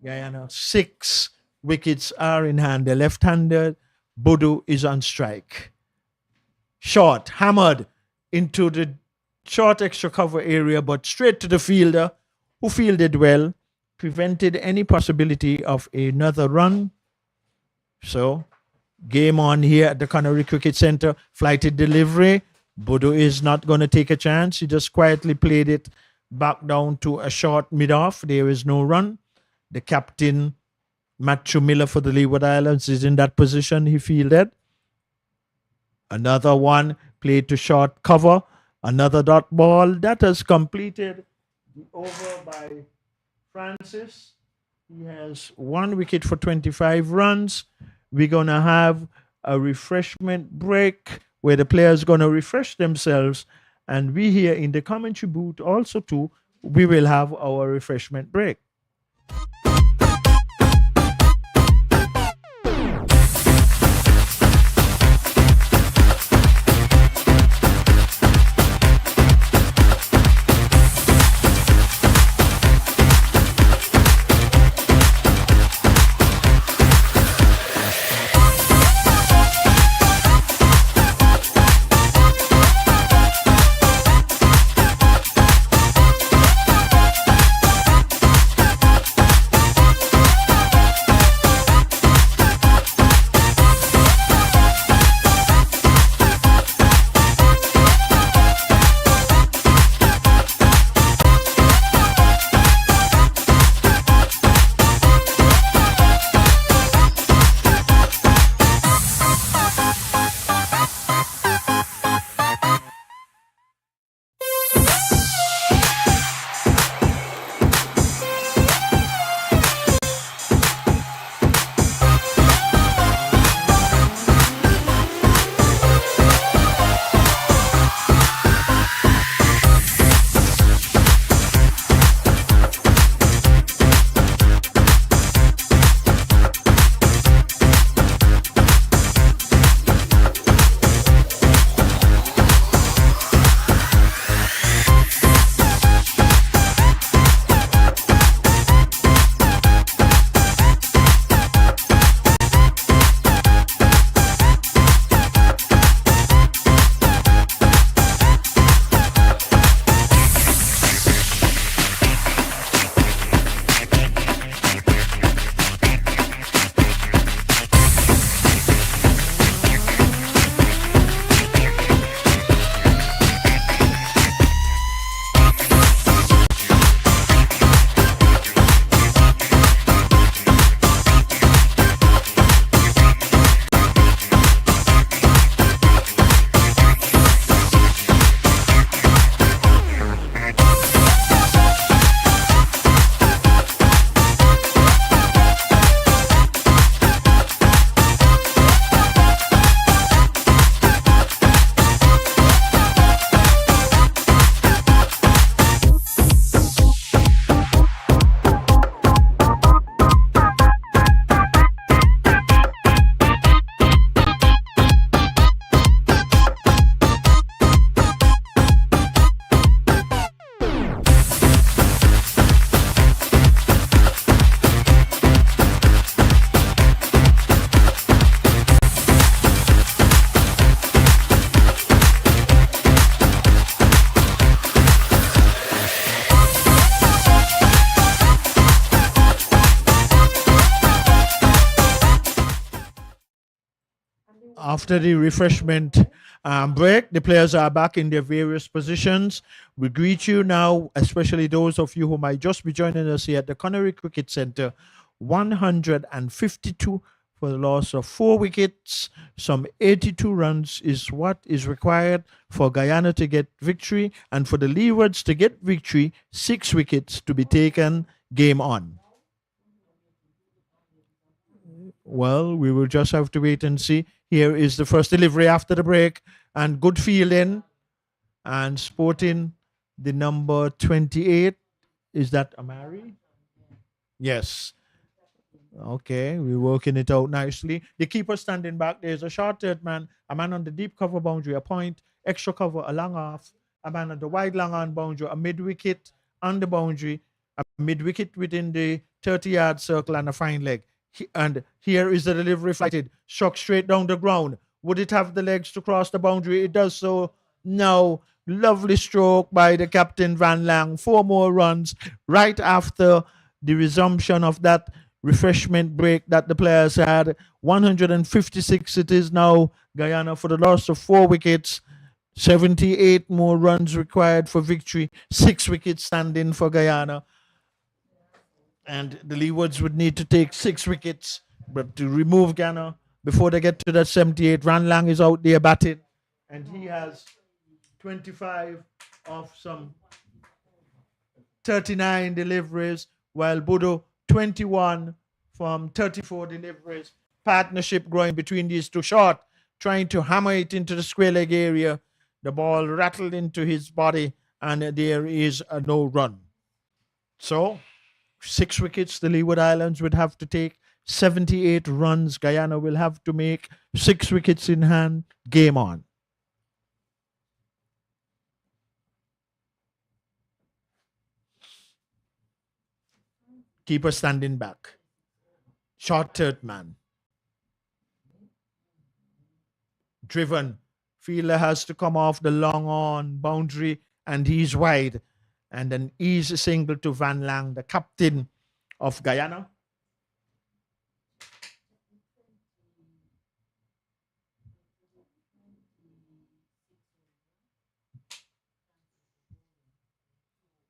Speaker 2: Guyana, 6 wickets are in hand. The left-hander, Bodo, is on strike. Short, hammered into the short extra cover area, but straight to the fielder, who fielded well, prevented any possibility of another run. So, game on here at the Connery Cricket Center. Flighted delivery. Bodo is not going to take a chance. He just quietly played it back down to a short mid-off. There is no run. The captain, Matthew Miller for the Leeward Islands, is in that position. He fielded. Another one played to short cover. Another dot ball. That has completed the over by Francis. He has 1 wicket for 25 runs. We're going to have a refreshment break where the players going to refresh themselves. And we here in the commentary booth also too, we will have our refreshment break. After the refreshment break, the players are back in their various positions. We greet you now, especially those of you who might just be joining us here at the Connery Cricket Centre. 152 for the loss of 4 wickets. Some 82 runs is what is required for Guyana to get victory, and for the Leewards to get victory, 6 wickets to be taken. Game on. Well, we will just have to wait and see. Here is the first delivery after the break, and good fielding, and sporting the number 28. Is that Amari? Yes. Okay, we're working it out nicely. The keeper standing back. There's a short third man, a man on the deep cover boundary, a point, extra cover, a long off, a man on the wide long on boundary, a mid wicket on the boundary, a mid wicket within the 30-yard circle, and a fine leg. And here is the delivery flighted, struck straight down the ground. Would it have the legs to cross the boundary? It does so. No. Lovely stroke by the captain Van Lang. 4 more runs right after the resumption of that refreshment break that the players had. 156 it is now. Guyana for the loss of 4 wickets. 78 more runs required for victory. 6 wickets standing for Guyana. And the Leewards would need to take 6 wickets. But to remove Guyana before they get to that 78, Van Lang is out there batting. And he has 25 of some 39 deliveries, while Budo 21 from 34 deliveries. Partnership growing between these two. Short, trying to hammer it into the square leg area. The ball rattled into his body, and there is a no run. So 6 wickets the Leeward Islands would have to take. 78 runs Guyana will have to make. 6 wickets in hand. Game on. Keeper standing back. Short third man. Driven. Fielder has to come off the long on boundary, and he's wide. And an easy single to Van Lang, the captain of Guyana.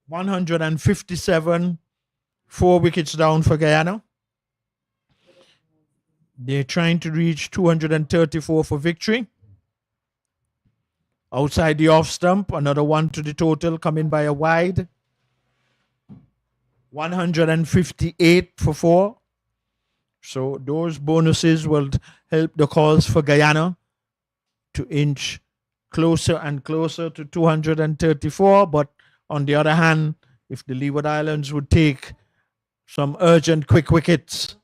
Speaker 2: $157, 4 wickets down for Guyana. They're trying to reach 234 for victory. Outside the off stump, another 1 to the total, coming by a wide. 158 for 4. So those bonuses will help the cause for Guyana to inch closer and closer to 234. But on the other hand, if the Leeward Islands would take some urgent quick wickets,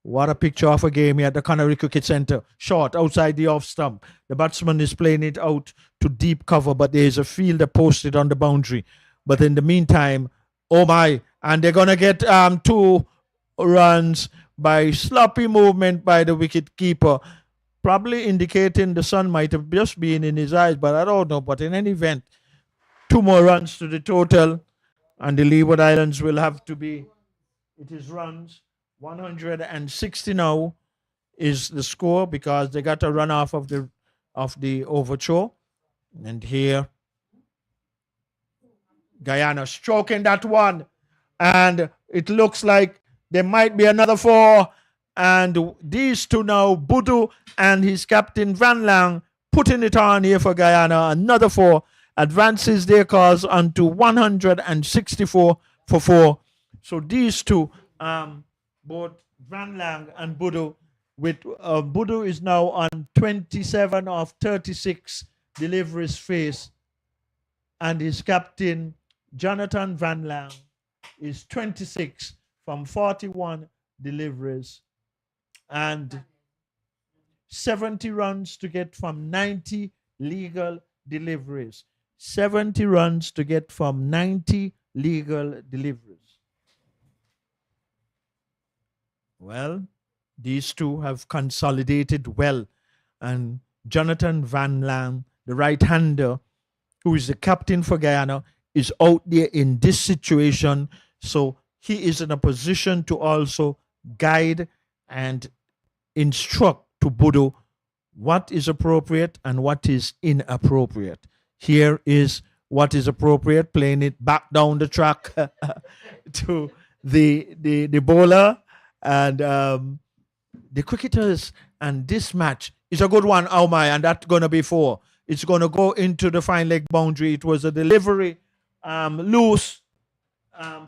Speaker 2: what a picture of a game here at the Connery Cricket Centre. Short, outside the off stump. The batsman is playing it out to deep cover, but there is a fielder posted on the boundary. But in the meantime, oh my, and they're going to get 2 runs by sloppy movement by the wicket keeper, probably indicating the sun might have just been in his eyes, but I don't know. But in any event, 2 more runs to the total, and the Leeward Islands will have to be, it is runs. 160 now is the score, because they got a run off of the overthrow. And here Guyana stroking that one, and it looks like there might be another 4. And these two now, Budu and his captain Van Lang, putting it on here for Guyana. Another 4 advances their cause onto 164 for 4. So these two, both Van Lang and Budu, with Budu is now on 27 of 36 deliveries faced, and his captain Jonathan Van Lang is 26 from 41 deliveries, and 70 runs to get from 90 legal deliveries. 70 runs to get from 90 legal deliveries. Well, these two have consolidated well, and Jonathan Van Lang, the right-hander, who is the captain for Guyana, is out there in this situation, so he is in a position to also guide and instruct to Budu what is appropriate and what is inappropriate. Here is what is appropriate, playing it back down the track to the bowler and the cricketers. And this match is a good one, oh my, and that's going to be 4. It's going to go into the fine leg boundary. It was a delivery loose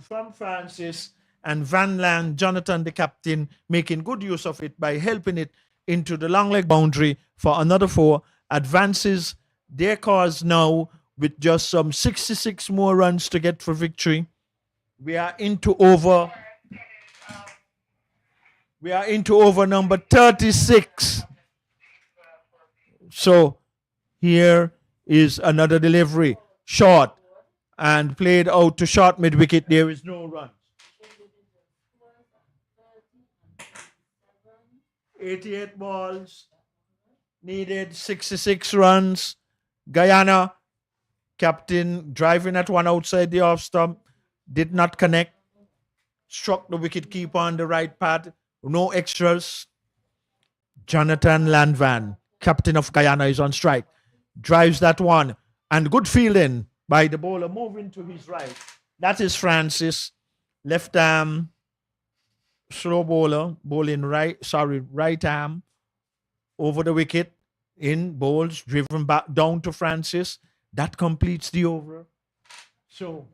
Speaker 2: from Francis, and Van Lang, Jonathan, the captain, making good use of it by helping it into the long leg boundary for another 4. Advances their cause now with just some 66 more runs to get for victory. We are into over number 36. So here is another delivery, short, and played out to short mid-wicket. There is no run. 88 balls, needed 66 runs. Guyana, captain driving at one outside the off stump, did not connect. Struck the wicket keeper on the right pad. No extras. Jonathan Landvan, captain of Guyana, is on strike. Drives that one. And good fielding by the bowler moving to his right. That is Francis. Left arm, slow bowler, bowling right arm over the wicket. In bowls, driven back down to Francis. That completes the over. So,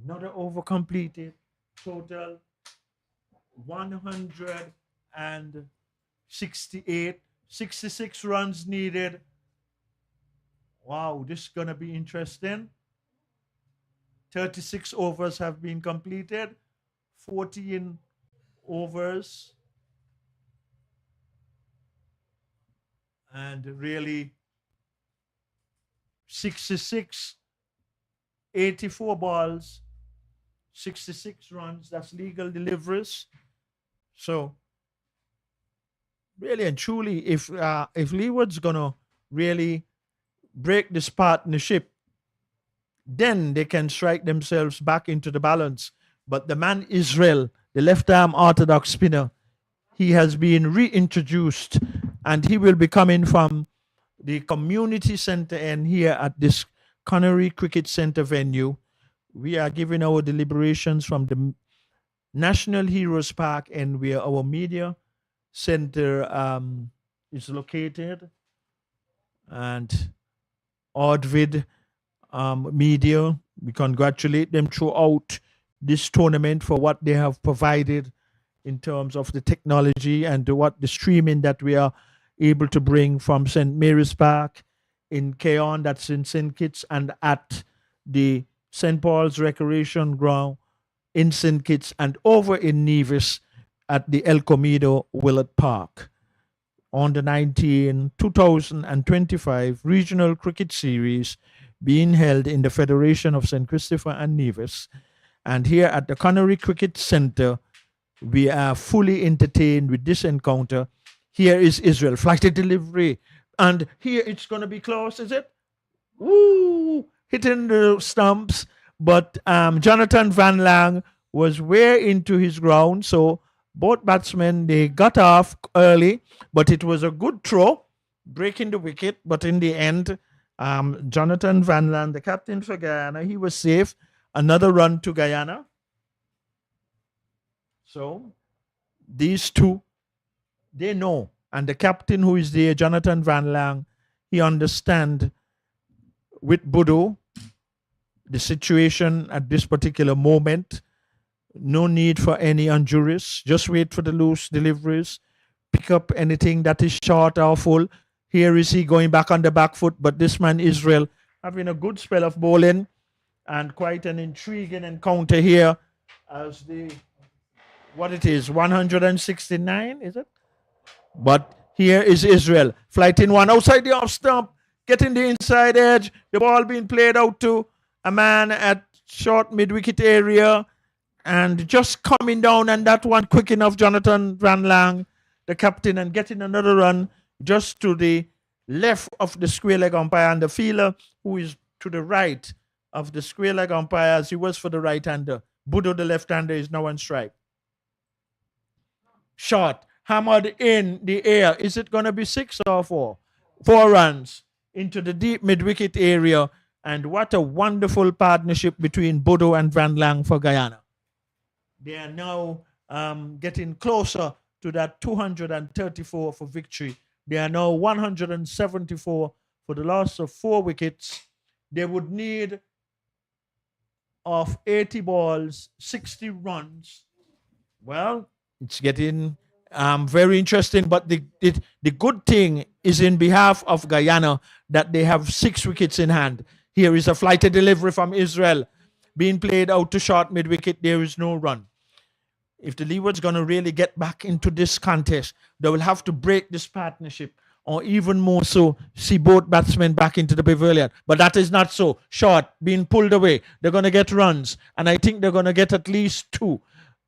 Speaker 2: another over completed. Total 168. 66 runs needed. Wow, this is going to be interesting. 36 overs have been completed. 14 overs. And really 66, 84 balls, 66 runs. That's legal deliveries. So really and truly, if Leeward's gonna really break this partnership, then they can strike themselves back into the balance. But the man Israel, the left arm orthodox spinner, he has been reintroduced, and he will be coming from the community center and here at this Connery Cricket Center venue. We are giving our deliberations from the National Heroes Park, and where our media center is located. And Ordvid Media, we congratulate them throughout this tournament for what they have provided in terms of the technology and what the streaming that we are able to bring from St. Mary's Park in Keon, that's in St. Kitts, and at the St. Paul's Recreation Ground in St. Kitts, and over in Nevis at the El Comido Willard Park. On the 2025 Regional Cricket Series being held in the Federation of St. Christopher and Nevis. And here at the Connery Cricket Center, we are fully entertained with this encounter. Here is Israel, flighted delivery. And here it's going to be close, is it? Woo! Hitting the stumps. But Jonathan Van Lang was way into his ground. So both batsmen, they got off early. But it was a good throw, breaking the wicket. But in the end, Jonathan Van Lang, the captain for Guyana, he was safe. Another run to Guyana. So these two, they know. And the captain who is there, Jonathan Van Lang, he understands with Budo the situation at this particular moment. No need for any injuries. Just wait for the loose deliveries. Pick up anything that is short or full. Here is he going back on the back foot. But this man, Israel, having a good spell of bowling. And quite an intriguing encounter here as the, what it is, 169, is it? But here is Israel, flighting one outside the off stump, getting the inside edge, the ball being played out to a man at short mid-wicket area, and just coming down, and that one quick enough, Jonathan Van Lang, the captain, and getting another run just to the left of the square leg umpire, and the fielder who is to the right of the square leg umpire, as he was for the right-hander. Budo, the left-hander, is now on strike. shot, hammered in the air. Is it going to be 6 or 4? 4 runs into the deep mid-wicket area. And what a wonderful partnership between Bodo and Van Lang for Guyana. They are now getting closer to that 234 for victory. They are now 174 for the loss of 4 wickets. They would need of 80 balls, 60 runs. Well, it's getting very interesting, but the good thing is in behalf of Guyana that they have 6 wickets in hand. Here is a flighted delivery from Israel being played out to short mid-wicket. There is no run. If the Leeward's going to really get back into this contest, they will have to break this partnership, or even more so, see both batsmen back into the pavilion. But that is not so. Short, being pulled away. They're going to get runs, and I think they're going to get at least 2.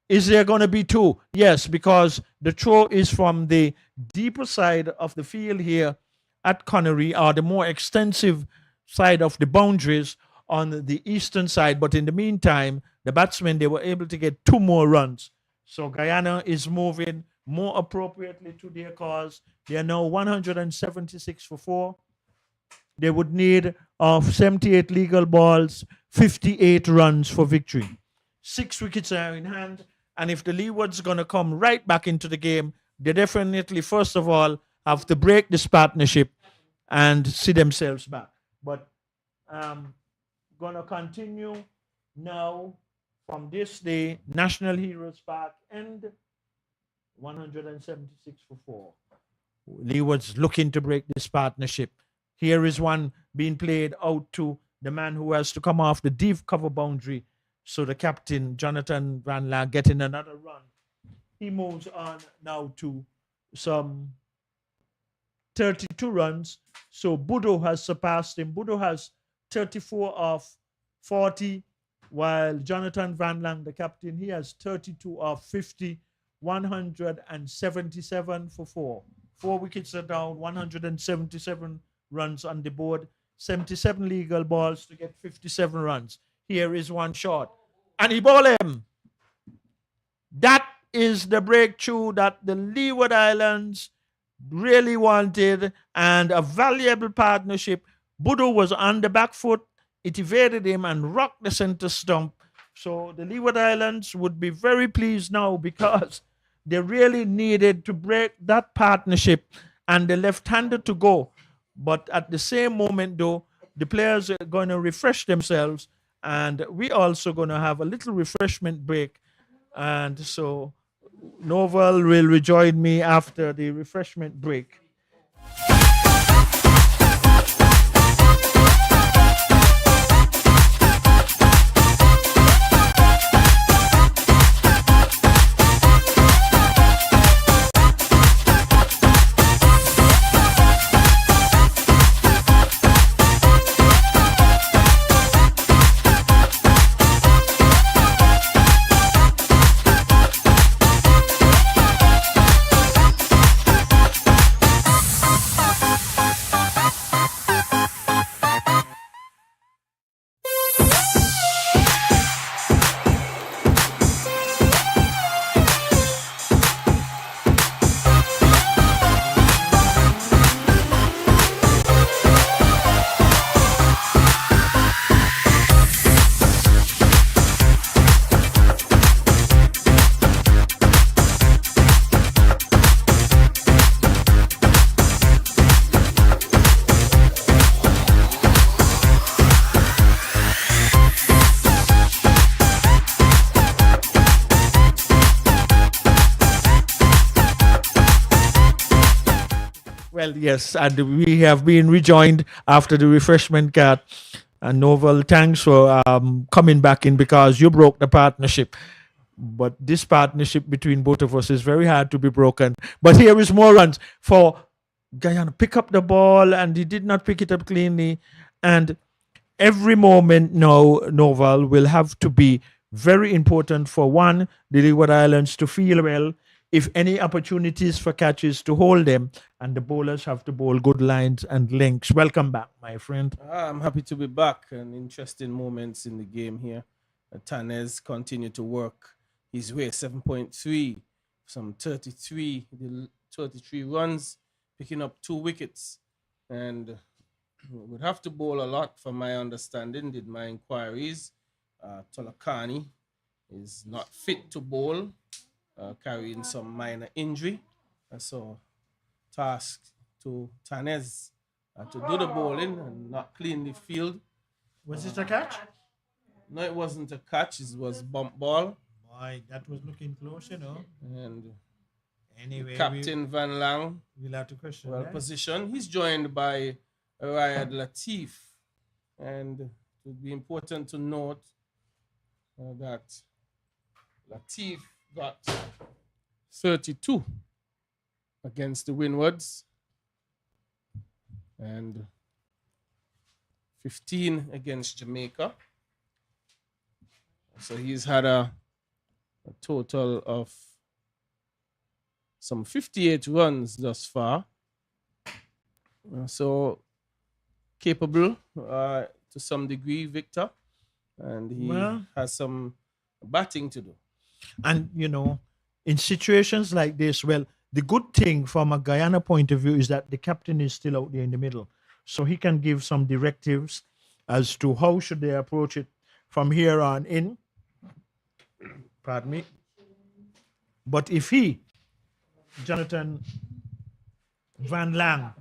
Speaker 2: Is there going to be 2? Yes, because the throw is from the deeper side of the field here at Connery, or the more extensive side of the boundaries on the eastern side. But in the meantime, the batsmen, they were able to get 2 more runs. So Guyana is moving more appropriately to their cause. They are now 176 for 4. They would need of 78 legal balls, 58 runs for victory. 6 wickets are in hand. And if the Leeward's going to come right back into the game, they definitely, first of all, have to break this partnership and see themselves back. But going to continue now from this day, National Heroes Park, and 176 for 4. Leeward's looking to break this partnership. Here is one being played out to the man who has to come off the deep cover boundary. So the captain, Jonathan Van Laar, getting another run. He moves on now to some 32 runs. So Bodo has surpassed him. Bodo has 34 of 40, while Jonathan Van Lang, the captain, he has 32 of 50, 177 for 4. 4 wickets are down, 177 runs on the board, 77 legal balls to get 57 runs. Here is one shot, and he bowled him. That is the breakthrough that the Leeward Islands really wanted, and a valuable partnership. Bodo was on the back foot. It evaded him and rocked the center stump. So the Leeward Islands would be very pleased now, because they really needed to break that partnership, and they left-handed to go. But at the same moment, though, the players are going to refresh themselves, and we also going to have a little refreshment break. And so Novel will rejoin me after the refreshment break. Well, yes, and we have been rejoined after the refreshment cut. And Novel, thanks for coming back in, because you broke the partnership. But this partnership between both of us is very hard to be broken. But here is more runs for Guyana. Pick up the ball, and he did not pick it up cleanly. And every moment now, Novel, will have to be very important for one, the Leeward Islands to feel well. If any opportunities for catches, to hold them, and the bowlers have to bowl good lines and links. Welcome back, my friend.
Speaker 3: I'm happy to be back, and interesting moments in the game here. Tanez continued to work his way, 7.3 some 33 runs, picking up 2 wickets, and would have to bowl a lot from my understanding. Did my inquiries. Tolakani is not fit to bowl, carrying some minor injury. So task to Tanez to do the bowling and not clean the field.
Speaker 2: Was it a catch?
Speaker 3: No, it wasn't a catch. It was bump ball.
Speaker 2: Boy, that was looking close, you know.
Speaker 3: And
Speaker 2: anyway,
Speaker 3: Captain Van Lang,
Speaker 2: we'll have to question
Speaker 3: well
Speaker 2: that.
Speaker 3: positioned. He's joined by Riyad Latif. And it would be important to note that Latif got 32 against the Windwards and 15 against Jamaica. So he's had a total of some 58 runs thus far. So capable to some degree, Victor. And he has some batting to do.
Speaker 2: And, you know, in situations like this, well, the good thing from a Guyana point of view is that the captain is still out there in the middle. So he can give some directives as to how should they approach it from here on in. Pardon me. But if he, Jonathan Van Lang,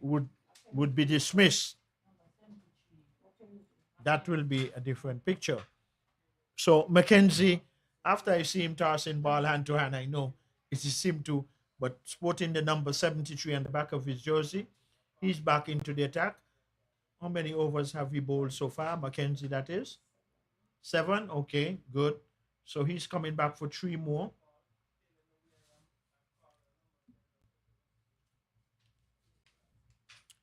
Speaker 2: would be dismissed, that will be a different picture. So Mackenzie, after I see him tossing ball hand to hand, I know it is him too, but sporting the number 73 on the back of his jersey, he's back into the attack. How many overs have we bowled so far? Mackenzie, that is? 7? Okay, good. So he's coming back for 3 more.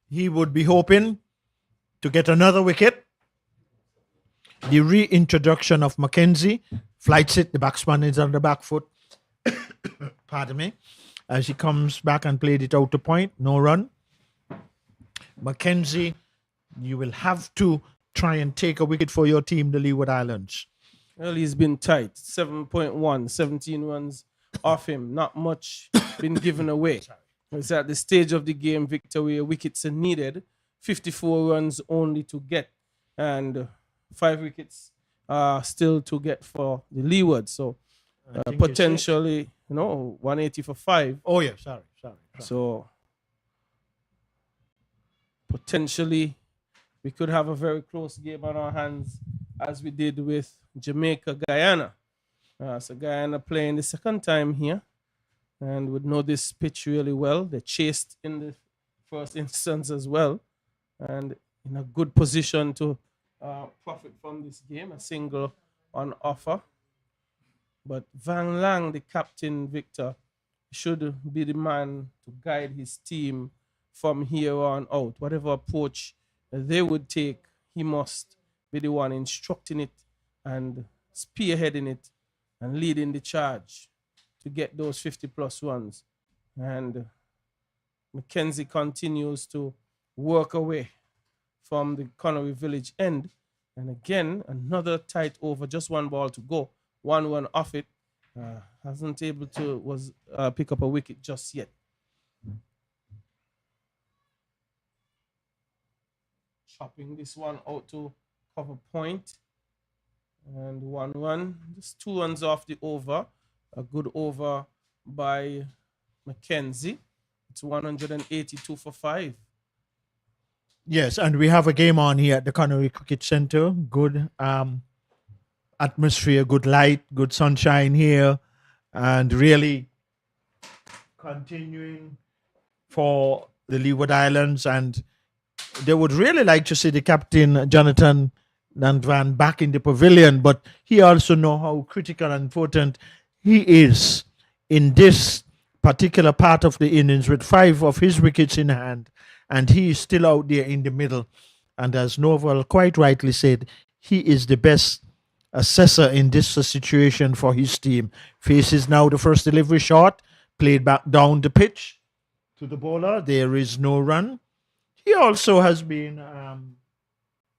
Speaker 2: He would be hoping to get another wicket. The reintroduction of Mackenzie flights it. The batsman is on the back foot. Pardon me. As he comes back and played it out to point. No run. Mackenzie, you will have to try and take a wicket for your team, the Leeward Islands.
Speaker 3: Well, he's been tight. 7.1, 17 runs off him. Not much been given away. It's at the stage of the game, Victor, where wickets are needed. 54 runs only to get. And 5 wickets still to get for the Leeward. So potentially, 180 for 5.
Speaker 2: Oh, yeah, sorry.
Speaker 3: So potentially we could have a very close game on our hands as we did with Jamaica, Guyana. So Guyana playing the second time here and would know this pitch really well. They chased in the first instance as well and in a good position to profit from this game, a single on offer. But Van Lang, the captain, Victor, should be the man to guide his team from here on out. Whatever approach they would take, he must be the one instructing it and spearheading it and leading the charge to get those 50-plus runs. And Mackenzie continues to work away from the Connery Village end. And again, another tight over, just 1 ball to go. 1 run off it. Hasn't able to pick up a wicket just yet. Chopping this one out to cover point. And 1 run. Just 2 runs off the over. A good over by Mackenzie. It's 182 for 5.
Speaker 2: Yes, and we have a game on here at the Connery Cricket Centre. Good atmosphere, good light, good sunshine here, and really continuing for the Leeward Islands. And they would really like to see the captain, Jonathan Nandvan, back in the pavilion, but he also knows how critical and important he is in this particular part of the innings with 5 of his wickets in hand. And he is still out there in the middle. And as Novel quite rightly said, he is the best assessor in this situation for his team. Faces now the first delivery shot, played back down the pitch to the bowler. There is no run. He also has been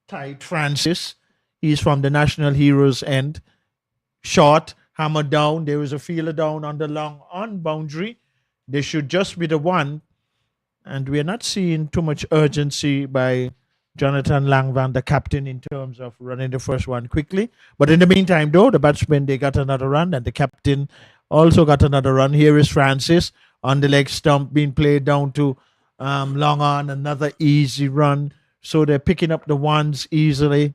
Speaker 2: tight Francis. He's from the National Heroes end. Short, hammered down. There is a fielder down on the long on boundary. They should just be the one. And we're not seeing too much urgency by Jonathan Langvan, the captain, in terms of running the first one quickly. But in the meantime, though, the batsmen, they got another run, and the captain also got another run. Here is Francis on the leg stump being played down to long on, another easy run. So they're picking up the ones easily.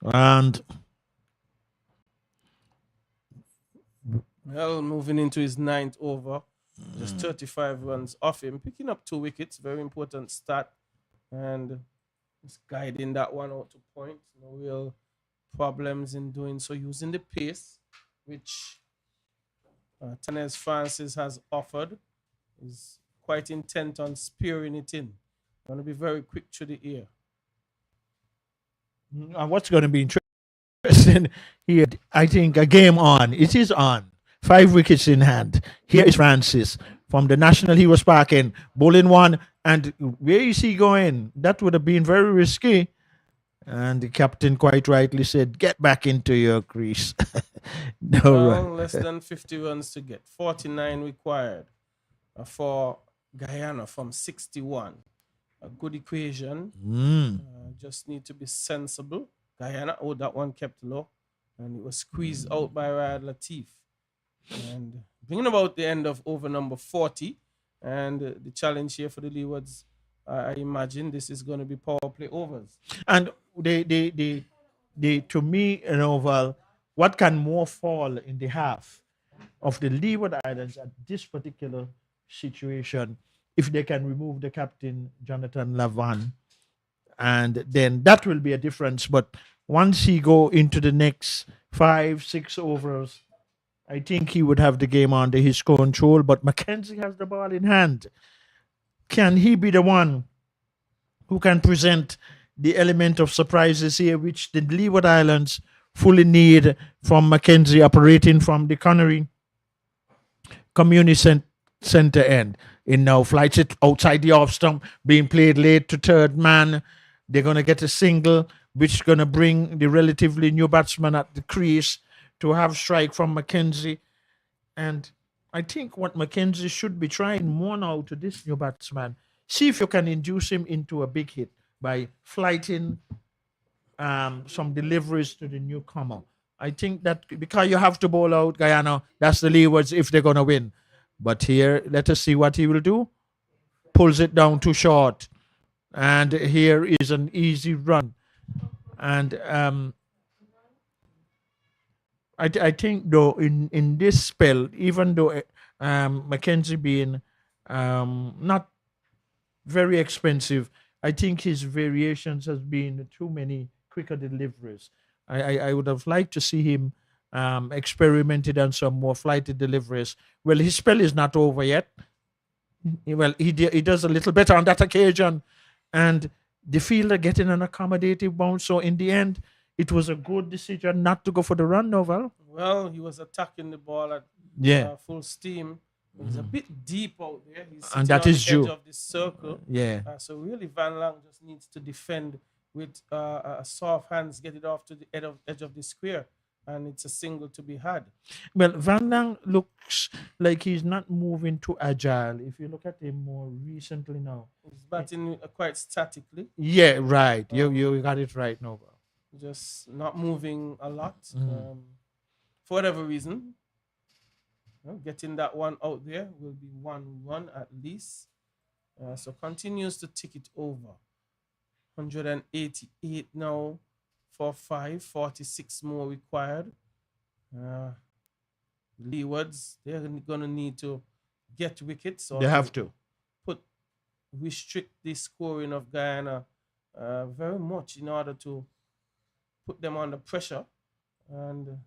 Speaker 2: And
Speaker 3: well, moving into his 9th over, just 35 runs off him, picking up 2 wickets, very important stat, and just guiding that one out to point. No real problems in doing so, using the pace, which Tanez Francis has offered, is quite intent on spearing it in. Going to be very quick to the ear.
Speaker 2: what's going to be interesting here, I think, a game on. It is on. 5 wickets in hand. Here is Francis from the National. He was parking, bowling one, and where is he going? That would have been very risky. And the captain quite rightly said, "Get back into your crease." No,
Speaker 3: Well,
Speaker 2: right.
Speaker 3: less than 50 runs to get. 49 required for Guyana from 61. A good equation. Just need to be sensible. Guyana, oh, that one kept low. And it was squeezed out by Rad Latif. And bringing about the end of over number 40. And the challenge here for the Leewards, I imagine this is going to be power play overs.
Speaker 2: And they to me, Val, what can more fall in the half of the Leeward Islands at this particular situation if they can remove the captain, Jonathan Lavan, and then that will be a difference. But once he go into the next 5, 6 overs, I think he would have the game under his control. But Mackenzie has the ball in hand. Can he be the one who can present the element of surprises here, which the Leeward Islands fully need from Mackenzie operating from the Connery Community Center end? In now flights it outside the off stump, being played late to third man. They're going to get a single, which is going to bring the relatively new batsman at the crease to have strike from Mackenzie. And I think what Mackenzie should be trying more now to this new batsman, see if you can induce him into a big hit by flighting some deliveries to the newcomer. I think that because you have to bowl out Guyana, that's the Leewards if they're going to win. But here, let us see what he will do. Pulls it down too short. And here is an easy run. And I think, though, in this spell, even though Mackenzie being not very expensive, I think his variations has been too many quicker deliveries. I would have liked to see him experimented on some more flighted deliveries. Well, his spell is not over yet. Well, he does a little better on that occasion, and the fielder getting an accommodative bounce. So in the end, it was a good decision not to go for the run, Novel.
Speaker 3: Well, he was attacking the ball at full steam. He's a bit deep out there. He's
Speaker 2: And
Speaker 3: sitting
Speaker 2: that
Speaker 3: on
Speaker 2: is
Speaker 3: the
Speaker 2: due.
Speaker 3: edge of this circle.
Speaker 2: Yeah.
Speaker 3: So really, Van Lang just needs to defend with soft hands, get it off to the edge of the square, and it's a single to be had.
Speaker 2: Well, Van Lang looks like he's not moving too agile. If you look at him more recently now.
Speaker 3: He's batting quite statically,
Speaker 2: Yeah, right. You got it right, Novel.
Speaker 3: just not moving a lot. For whatever reason, getting that one out there will be 1 run at least. So continues to tick it over. 188 now for 5, 46 more required. Leewards, they're going to need to get wickets. Or
Speaker 2: They have to.
Speaker 3: restrict the scoring of Guyana very much in order to put them under pressure. And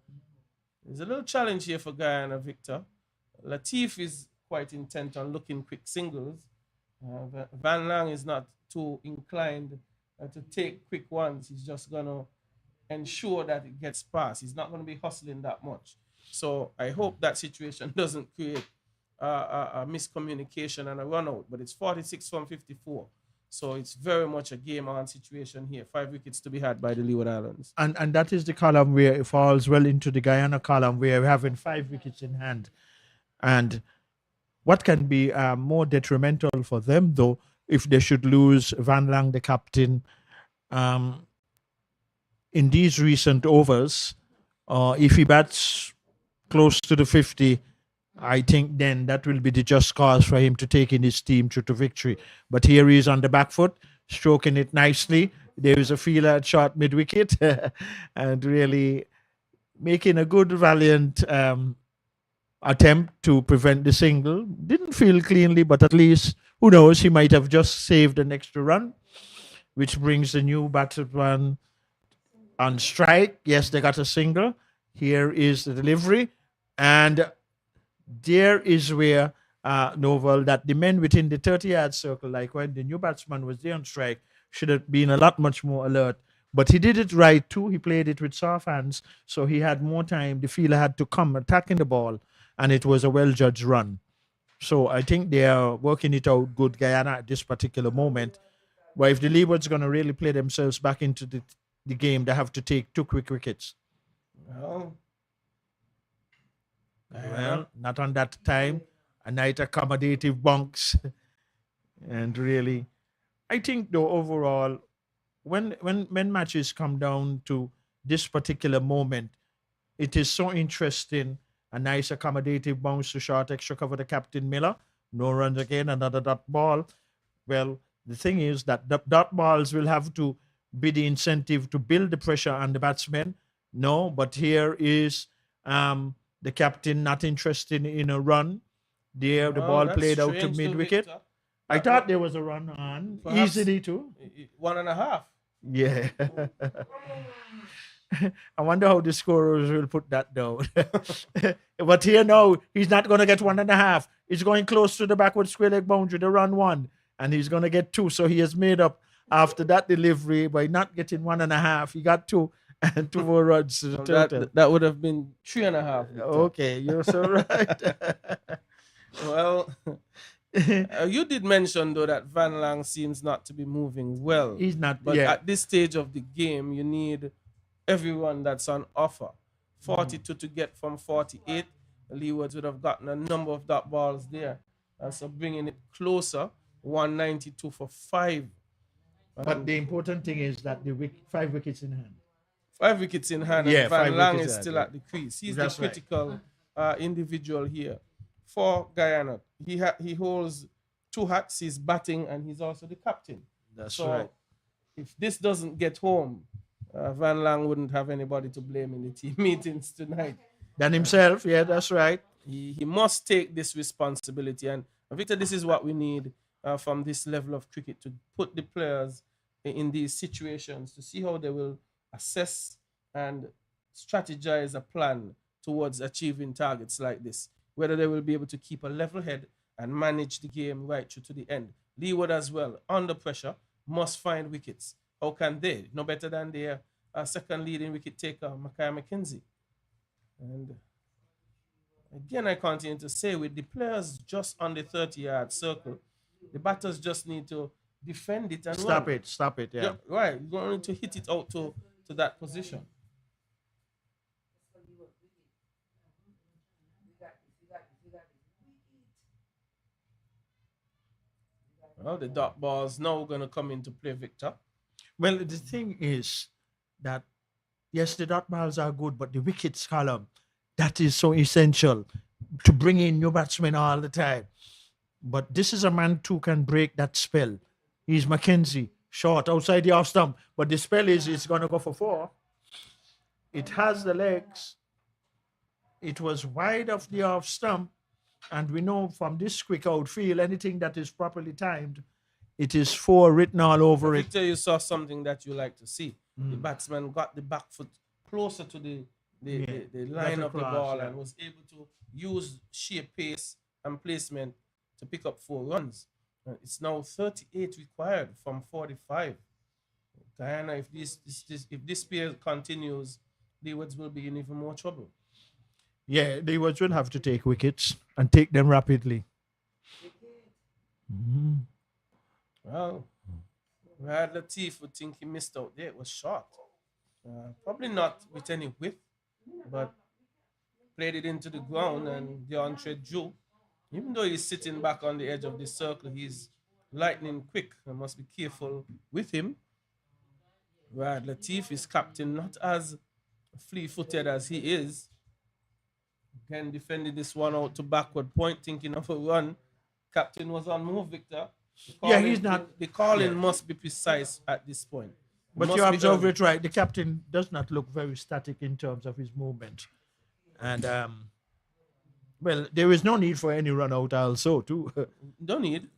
Speaker 3: there's a little challenge here for Guyana, Victor. Latif is quite intent on looking quick singles. Van Lang is not too inclined to take quick ones. He's just going to ensure that it gets past. He's not going to be hustling that much. So I hope that situation doesn't create a miscommunication and a run out. But it's 46 from 54. So it's very much a game-on situation here. 5 wickets to be had by the Leeward Islands.
Speaker 2: And that is the column where it falls well into the Guyana column, where we're having 5 wickets in hand. And what can be more detrimental for them, though, if they should lose Van Lang, the captain, in these recent overs, if he bats close to the 50, I think then that will be the just cause for him to take in his team to victory. But here he is on the back foot, stroking it nicely. There is a feeler at short mid-wicket and really making a good, valiant attempt to prevent the single. Didn't feel cleanly, but at least, who knows, he might have just saved an extra run, which brings the new batsman on strike. Yes, they got a single. Here is the delivery. And there is where, Novel, that the men within the 30-yard circle, like when the new batsman was there on strike, should have been a lot much more alert. But he did it right too. He played it with soft hands, so he had more time. The fielder had to come attacking the ball, and it was a well-judged run. So I think they are working it out good, Guyana, at this particular moment. But if the Leeward's going to really play themselves back into the game, they have to take 2 quick wickets. Well, not on that time. A night accommodative bunks. And really, I think though overall, when matches come down to this particular moment, it is so interesting. A nice accommodative bounce to short extra cover the Captain Miller. No runs again, another dot ball. Well, the thing is that the dot balls will have to be the incentive to build the pressure on the batsmen. No, but here is the captain not interested in a run. There, the ball played out to mid-wicket. I thought there was a run on. Easily too.
Speaker 3: 1.5.
Speaker 2: Yeah. I wonder how the scorers will put that down. But here now, he's not going to get 1.5. He's going close to the backward square leg boundary, the run 1, and he's going to get 2. So he has made up after that delivery by not getting 1.5. He got 2 and 2 more runs to the total.
Speaker 3: That would have been 3.5.
Speaker 2: Okay, you're so right.
Speaker 3: Well, you did mention though that Van Lang seems not to be moving well.
Speaker 2: He's not.
Speaker 3: But
Speaker 2: yeah.
Speaker 3: at this stage of the game, you need everyone that's on offer. 42 to get from 48. The Leewards would have gotten a number of dot balls there. And so bringing it closer, 192 for 5.
Speaker 2: But the important thing is that the 5 wickets in hand.
Speaker 3: 5 wickets in hand.
Speaker 2: Yeah,
Speaker 3: and Van
Speaker 2: 5
Speaker 3: Lang
Speaker 2: wickets
Speaker 3: is still
Speaker 2: in
Speaker 3: at the crease. He's
Speaker 2: That's
Speaker 3: the critical individual here for Guyana. He holds 2 hats. He's batting and he's also the captain.
Speaker 2: That's right.
Speaker 3: If this doesn't get home, Van Lang wouldn't have anybody to blame in the team meetings tonight.
Speaker 2: Than himself, yeah, that's right.
Speaker 3: He must take this responsibility. And Victor, this is what we need from this level of cricket, to put the players in these situations to see how they will assess and strategize a plan towards achieving targets like this. Whether they will be able to keep a level head and manage the game right through to the end. Leeward as well, under pressure, must find wickets. How can they? No better than their second leading wicket taker, Mackay McKenzie. And again, I continue to say, with the players just on the 30-yard circle, the batters just need to defend it and
Speaker 2: Stop it, yeah.
Speaker 3: Right, you're going to hit it out to that position. Well, the dot balls now going to come into play, Victor.
Speaker 2: Well, the thing is that, yes, the dot balls are good, but the wickets column, that is so essential to bring in new batsmen all the time. But this is a man who can break that spell. He's Mackenzie, short, outside the off stump. But the spell is it's going to go for 4. It has the legs. It was wide of the off stump. And we know from this quick outfield, anything that is properly timed, it is 4 written all over it.
Speaker 3: Victor, you saw something that you like to see. The batsman got the back foot closer to the line of the ball and was able to use sheer pace and placement to pick up 4 runs. It's now 38 required from 45. Guyana, if this pace continues, Leewards will be in even more trouble.
Speaker 2: Yeah, they will have to take wickets and take them rapidly.
Speaker 3: Well, Rad Latif would think he missed out there. It was short. Probably not with any width, but played it into the ground and DeAndre drew. Even though he's sitting back on the edge of the circle, he's lightning quick. I must be careful with him. Rad Latif is captain, not as flea-footed as he is. Again, defended this one out to backward point, thinking of a run. Captain was on move, Victor.
Speaker 2: He's not.
Speaker 3: The calling must be precise at this point.
Speaker 2: But you observe it right. The captain does not look very static in terms of his movement. And, well, there is no need for any run out also, too.
Speaker 3: No need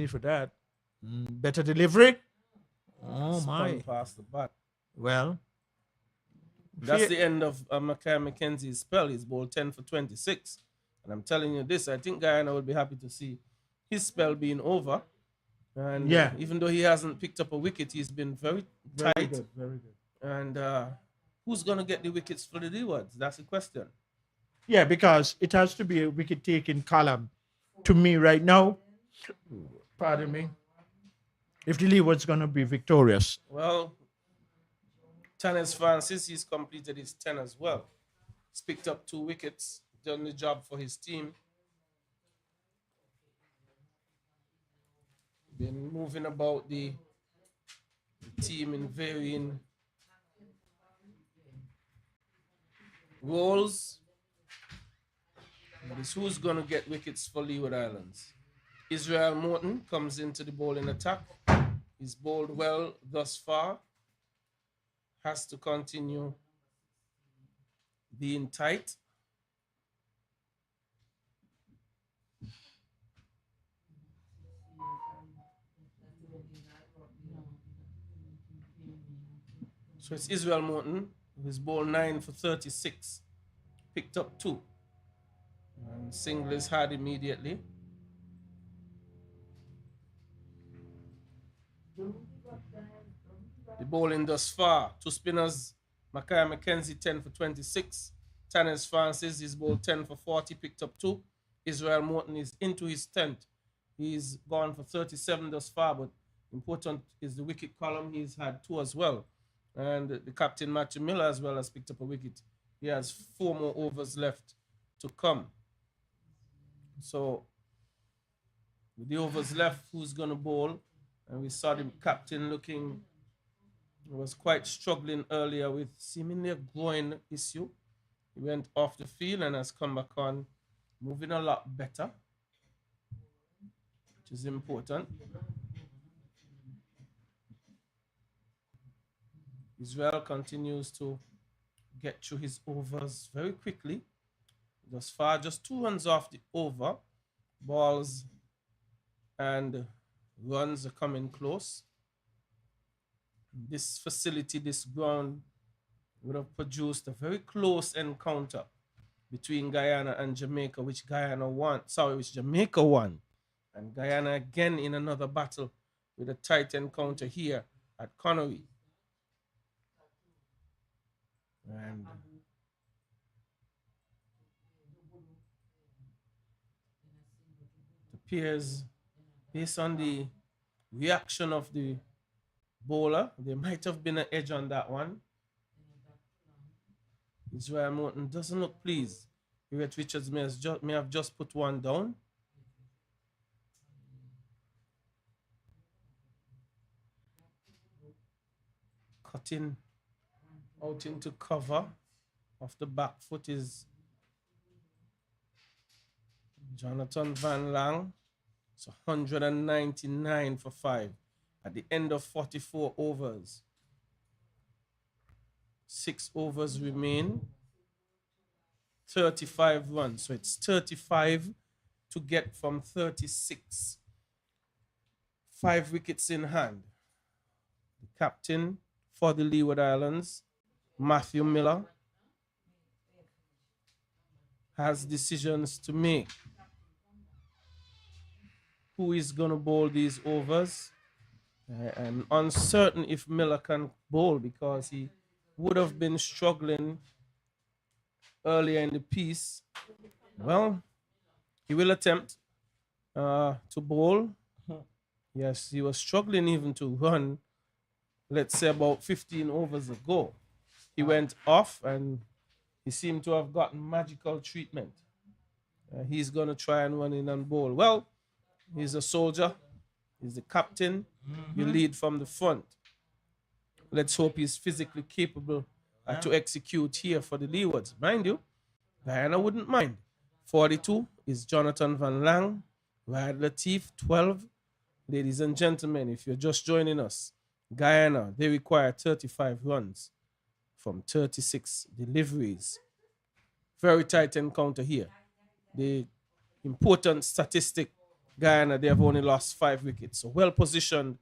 Speaker 2: for that. Better delivery. Oh,
Speaker 3: Spun past the bat.
Speaker 2: Well,
Speaker 3: that's the end of McKenzie's spell. He's bowled 10 for 26. And I'm telling you this, I think Guyana would be happy to see his spell being over. And even though he hasn't picked up a wicket, he's been very tight.
Speaker 2: Very good.
Speaker 3: And who's going to get the wickets for the Leewards? That's the question.
Speaker 2: Yeah, because it has to be a wicket-taking column to me right now. Pardon me. If the Leeward's going to be victorious.
Speaker 3: Well, Tanis Francis, he's completed his 10 as well. He's picked up 2 wickets, done the job for his team. Been moving about the team in varying roles. This who's going to get wickets for Leeward Islands. Israel Morton comes into the bowling attack. He's bowled well thus far. Has to continue being tight. So it's Israel Morton, who's bowled 9 for 36, picked up 2. And single is had immediately. The bowling thus far, 2 spinners, Mackay McKenzie 10 for 26. Tanis Francis is bowled 10 for 40, picked up 2. Israel Morton is into his 10th. He's gone for 37 thus far, but important is the wicket column. He's had 2 as well. And the captain, Matthew Miller, as well, has picked up a wicket. He has 4 more overs left to come. So, with the overs left, who's going to bowl? And we saw the captain looking, was quite struggling earlier with seemingly a groin issue. He went off the field and has come back on, moving a lot better, which is important. Israel continues to get through his overs very quickly. Thus far, just 2 runs off the over. Balls and runs are coming close. This facility, this ground, would have produced a very close encounter between Guyana and Jamaica, which Jamaica won. And Guyana again in another battle with a tight encounter here at Connery. And it appears, based on the reaction of the bowler, there might have been an edge on that one. Israel Morton doesn't look pleased. Hewitt Richards may have just put one down. Cutting out into cover off the back foot is Jonathan Van Lang. It's 199 for 5 at the end of 44 overs. 6 overs remain. 35 runs. So it's 35 to get from 36. 5 wickets in hand. The captain for the Leeward Islands, Matthew Miller, has decisions to make. Who is going to bowl these overs? I'm uncertain if Miller can bowl because he would have been struggling earlier in the piece. Well, he will attempt to bowl. Yes, he was struggling even to run, let's say about 15 overs ago. He went off and he seemed to have gotten magical treatment. He's going to try and run in and bowl. Well, he's a soldier. He's the captain. You lead from the front. Let's hope he's physically capable to execute here for the Leewards. Mind you, Guyana wouldn't mind. 42 is Jonathan Van Lang. Rad Latif, 12. Ladies and gentlemen, if you're just joining us, Guyana, they require 35 runs from 36 deliveries. Very tight encounter here. The important statistic, Guyana, they have only lost 5 wickets. So well positioned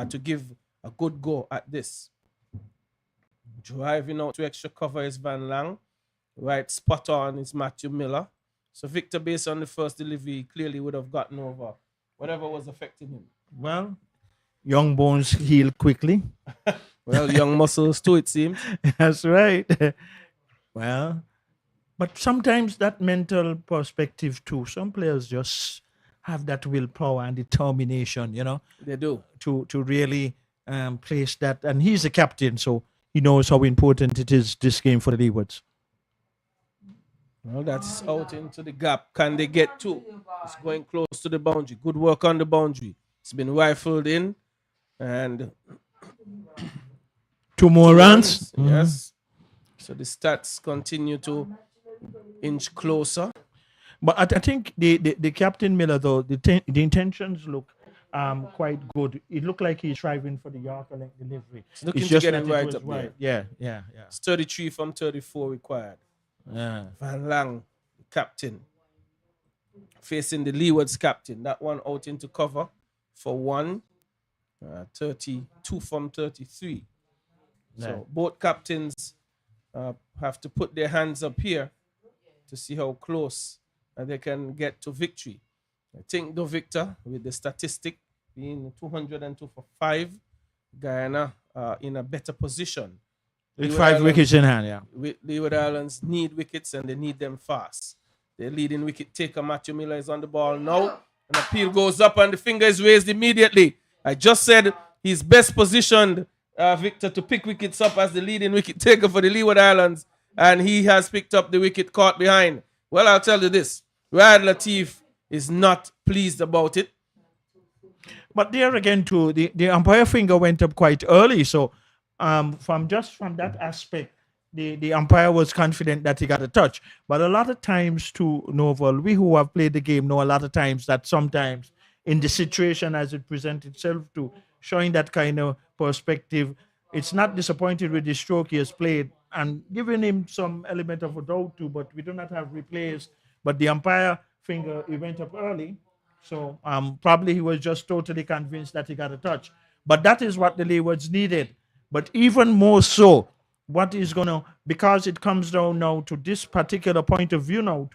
Speaker 3: to give a good go at this. Driving out to extra cover is Van Lang. Right spot on is Matthew Miller. So Victor, based on the first delivery, clearly would have gotten over whatever was affecting him.
Speaker 2: Well, young bones heal quickly.
Speaker 3: Well, young muscles too, it seems.
Speaker 2: That's right. Well, but sometimes that mental perspective too. Some players just have that willpower and determination,
Speaker 3: They do.
Speaker 2: to really place that. And he's the captain, so he knows how important it is, this game, for the Leewards.
Speaker 3: Well, that's out into the gap. Can they get 2? It's going close to the boundary. Good work on the boundary. It's been rifled in. And
Speaker 2: 2 more runs.
Speaker 3: Yes. So the stats continue to inch closer.
Speaker 2: But I think the Captain Miller, though, the intentions look quite good. It looked like he's striving for the Yorker length delivery.
Speaker 3: Looking
Speaker 2: It's
Speaker 3: to
Speaker 2: just
Speaker 3: get
Speaker 2: that
Speaker 3: it right
Speaker 2: was
Speaker 3: up there.
Speaker 2: Yeah.
Speaker 3: It's 33 from 34 required.
Speaker 2: Yeah.
Speaker 3: Van Lang, captain, facing the Leeward's captain. That one out into cover for 1. 32 from 33. So both captains have to put their hands up here to see how close they can get to victory. I think though, Victor, with the statistic being 202 for 5, Guyana in a better position.
Speaker 2: With 5 wickets in hand, yeah.
Speaker 3: Leeward Islands need wickets and they need them fast. Their leading wicket taker, Matthew Miller, is on the ball now. An appeal goes up and the finger is raised immediately. I just said he's best positioned, Victor, to pick wickets up as the leading wicket taker for the Leeward Islands. And he has picked up the wicket caught behind. Well, I'll tell you this. Rad Latif is not pleased about it.
Speaker 2: But there again, too, the umpire finger went up quite early. So from that aspect, the umpire was confident that he got a touch. But a lot of times, too, Novel, we who have played the game know a lot of times that sometimes in the situation as it presents itself to showing that kind of perspective, it's not disappointed with the stroke he has played and giving him some element of a doubt too, but we do not have replays. But the umpire finger, he went up early. So probably he was just totally convinced that he got a touch. But that is what the Leewards needed. But even more so, what is going to, because it comes down now to this particular point of view now,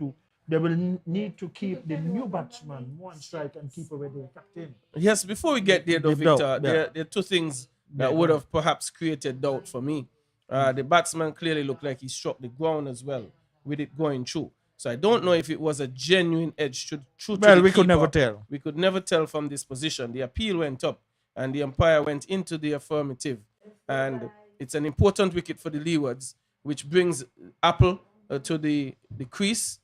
Speaker 2: they will need to keep the new batsman one strike and keep away the captain.
Speaker 3: Yes, before we get there, though, Victor, there are 2 things that would have perhaps created doubt for me. The batsman clearly looked like he struck the ground as well with it going through. So I don't know if it was a genuine edge to
Speaker 2: well, we could never tell.
Speaker 3: We could never tell from this position. The appeal went up and the umpire went into the affirmative. And it's an important wicket for the Leewards, which brings Apple to the crease.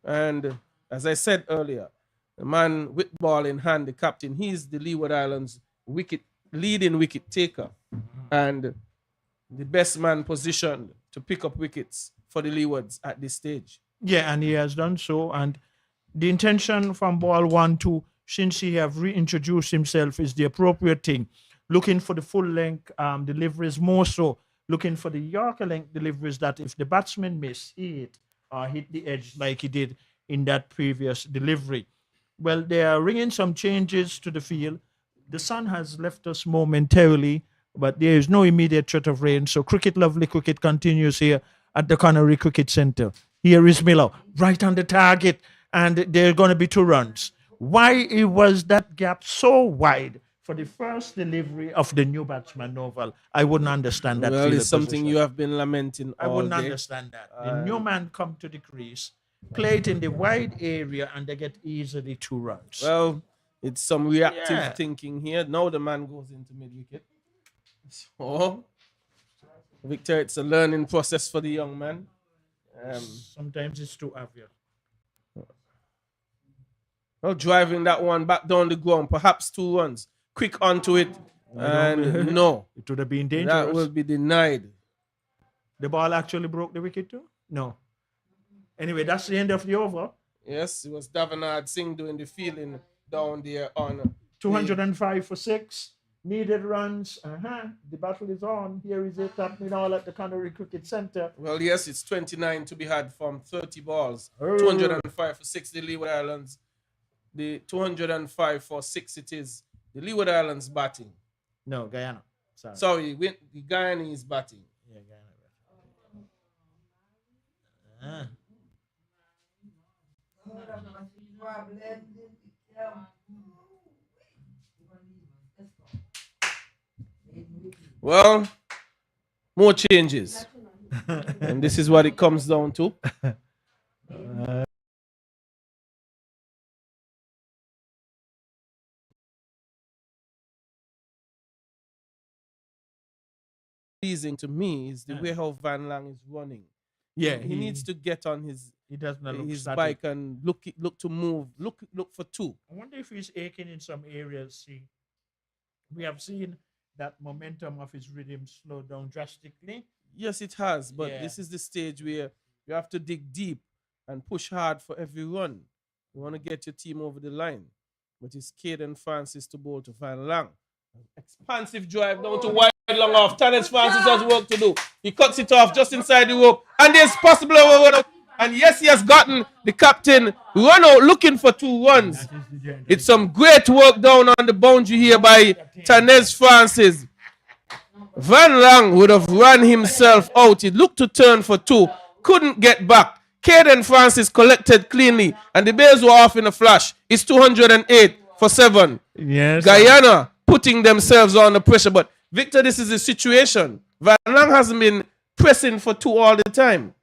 Speaker 3: And as I said earlier, the man with ball in hand, the captain, he's the Leeward Islands leading wicket taker and the best man positioned to pick up wickets for the Leewards at this stage.
Speaker 2: Yeah, and he has done so. And the intention from ball 1-2, since he have reintroduced himself, is the appropriate thing. Looking for the full length deliveries, more so looking for the Yorker length deliveries that if the batsman miss, he hit the edge like he did in that previous delivery. Well, they are bringing some changes to the field. The sun has left us momentarily, but there is no immediate threat of rain. So lovely cricket continues here at the Connery Cricket Centre. Here is Miller, right on the target, and there are going to be 2 runs. Why was that gap so wide for the first delivery of the new batsman, Novel? I wouldn't understand that.
Speaker 3: Well, it's something you have been lamenting all day.
Speaker 2: I wouldn't understand that. The new man come to the crease, play it in the wide area, and they get easily 2 runs.
Speaker 3: Well, It's some reactive
Speaker 2: Yeah.
Speaker 3: thinking here. Now the man goes into mid wicket. So, Victor, it's a learning process for the young man.
Speaker 2: Sometimes it's too obvious.
Speaker 3: Well, driving that one back down the ground, perhaps 2 runs. Quick onto it. And no,
Speaker 2: It would have been dangerous.
Speaker 3: that will be denied.
Speaker 2: The ball actually broke the wicket too? No. Anyway, that's the end of the over.
Speaker 3: Yes, it was Davenard Singh doing the fielding down there on
Speaker 2: 205 for 6. Needed runs. The battle is on. Here is it happening all at the Connery Cricket Centre.
Speaker 3: Well, yes, it's 29 to be had from 30 balls.
Speaker 2: Oh.
Speaker 3: 205 for 6, the Leeward Islands. The 205 for 6 it is. The Leeward Islands batting.
Speaker 2: No, Guyana.
Speaker 3: Sorry, the Guyana is batting.
Speaker 2: Yeah, Guyana.
Speaker 3: Well, more changes. And this is what it comes down to. Pleasing to me is the way how Van Lang is running.
Speaker 2: Yeah,
Speaker 3: he needs to get on his bike and look to move, look for 2.
Speaker 2: I wonder if he's aching in some areas. See, we have seen that momentum of his rhythm slow down drastically.
Speaker 3: Yes, it has, but this is the stage where you have to dig deep and push hard for every run. You want to get your team over the line. But it's Caden Francis to bowl to Van Lang. Expansive drive down to wide long off. Tannis Francis has work to do. He cuts it off just inside the rope. And there's possible run out. And yes, he has gotten the captain run out looking for 2 runs. It's some great work down on the boundary here by Tannis Francis. Van Lang would have run himself out. He looked to turn for 2. Couldn't get back. Caden Francis collected cleanly. And the bails were off in a flash. It's 208 for 7.
Speaker 2: Yes.
Speaker 3: Guyana putting themselves under pressure. But Victor, this is the situation. Van Lang hasn't been pressing for 2 all the time.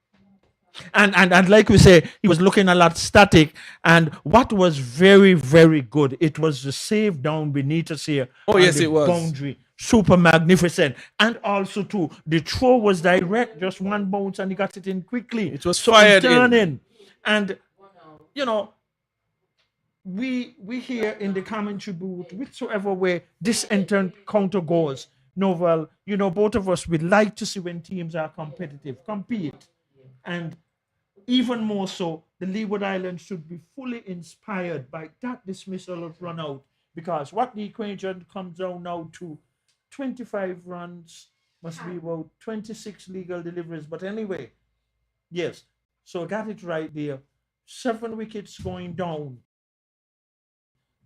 Speaker 2: And like we say, he was looking a lot static. And what was very, very good, it was the save down beneath us here.
Speaker 3: Oh, yes, it was.
Speaker 2: Boundary. Super magnificent. And also, too, the throw was direct, just one bounce, and he got it in quickly.
Speaker 3: It was fired
Speaker 2: in. And, you know, we here in the commentary booth, whichever way this encounter goes, Novel, you know, both of us would like to see when teams are competitive, compete. And even more so, the Leeward Islands should be fully inspired by that dismissal of run out, because what the equation comes down now to 25 runs must be about 26 legal deliveries. But anyway, yes, so got it right there. 7 wickets going down.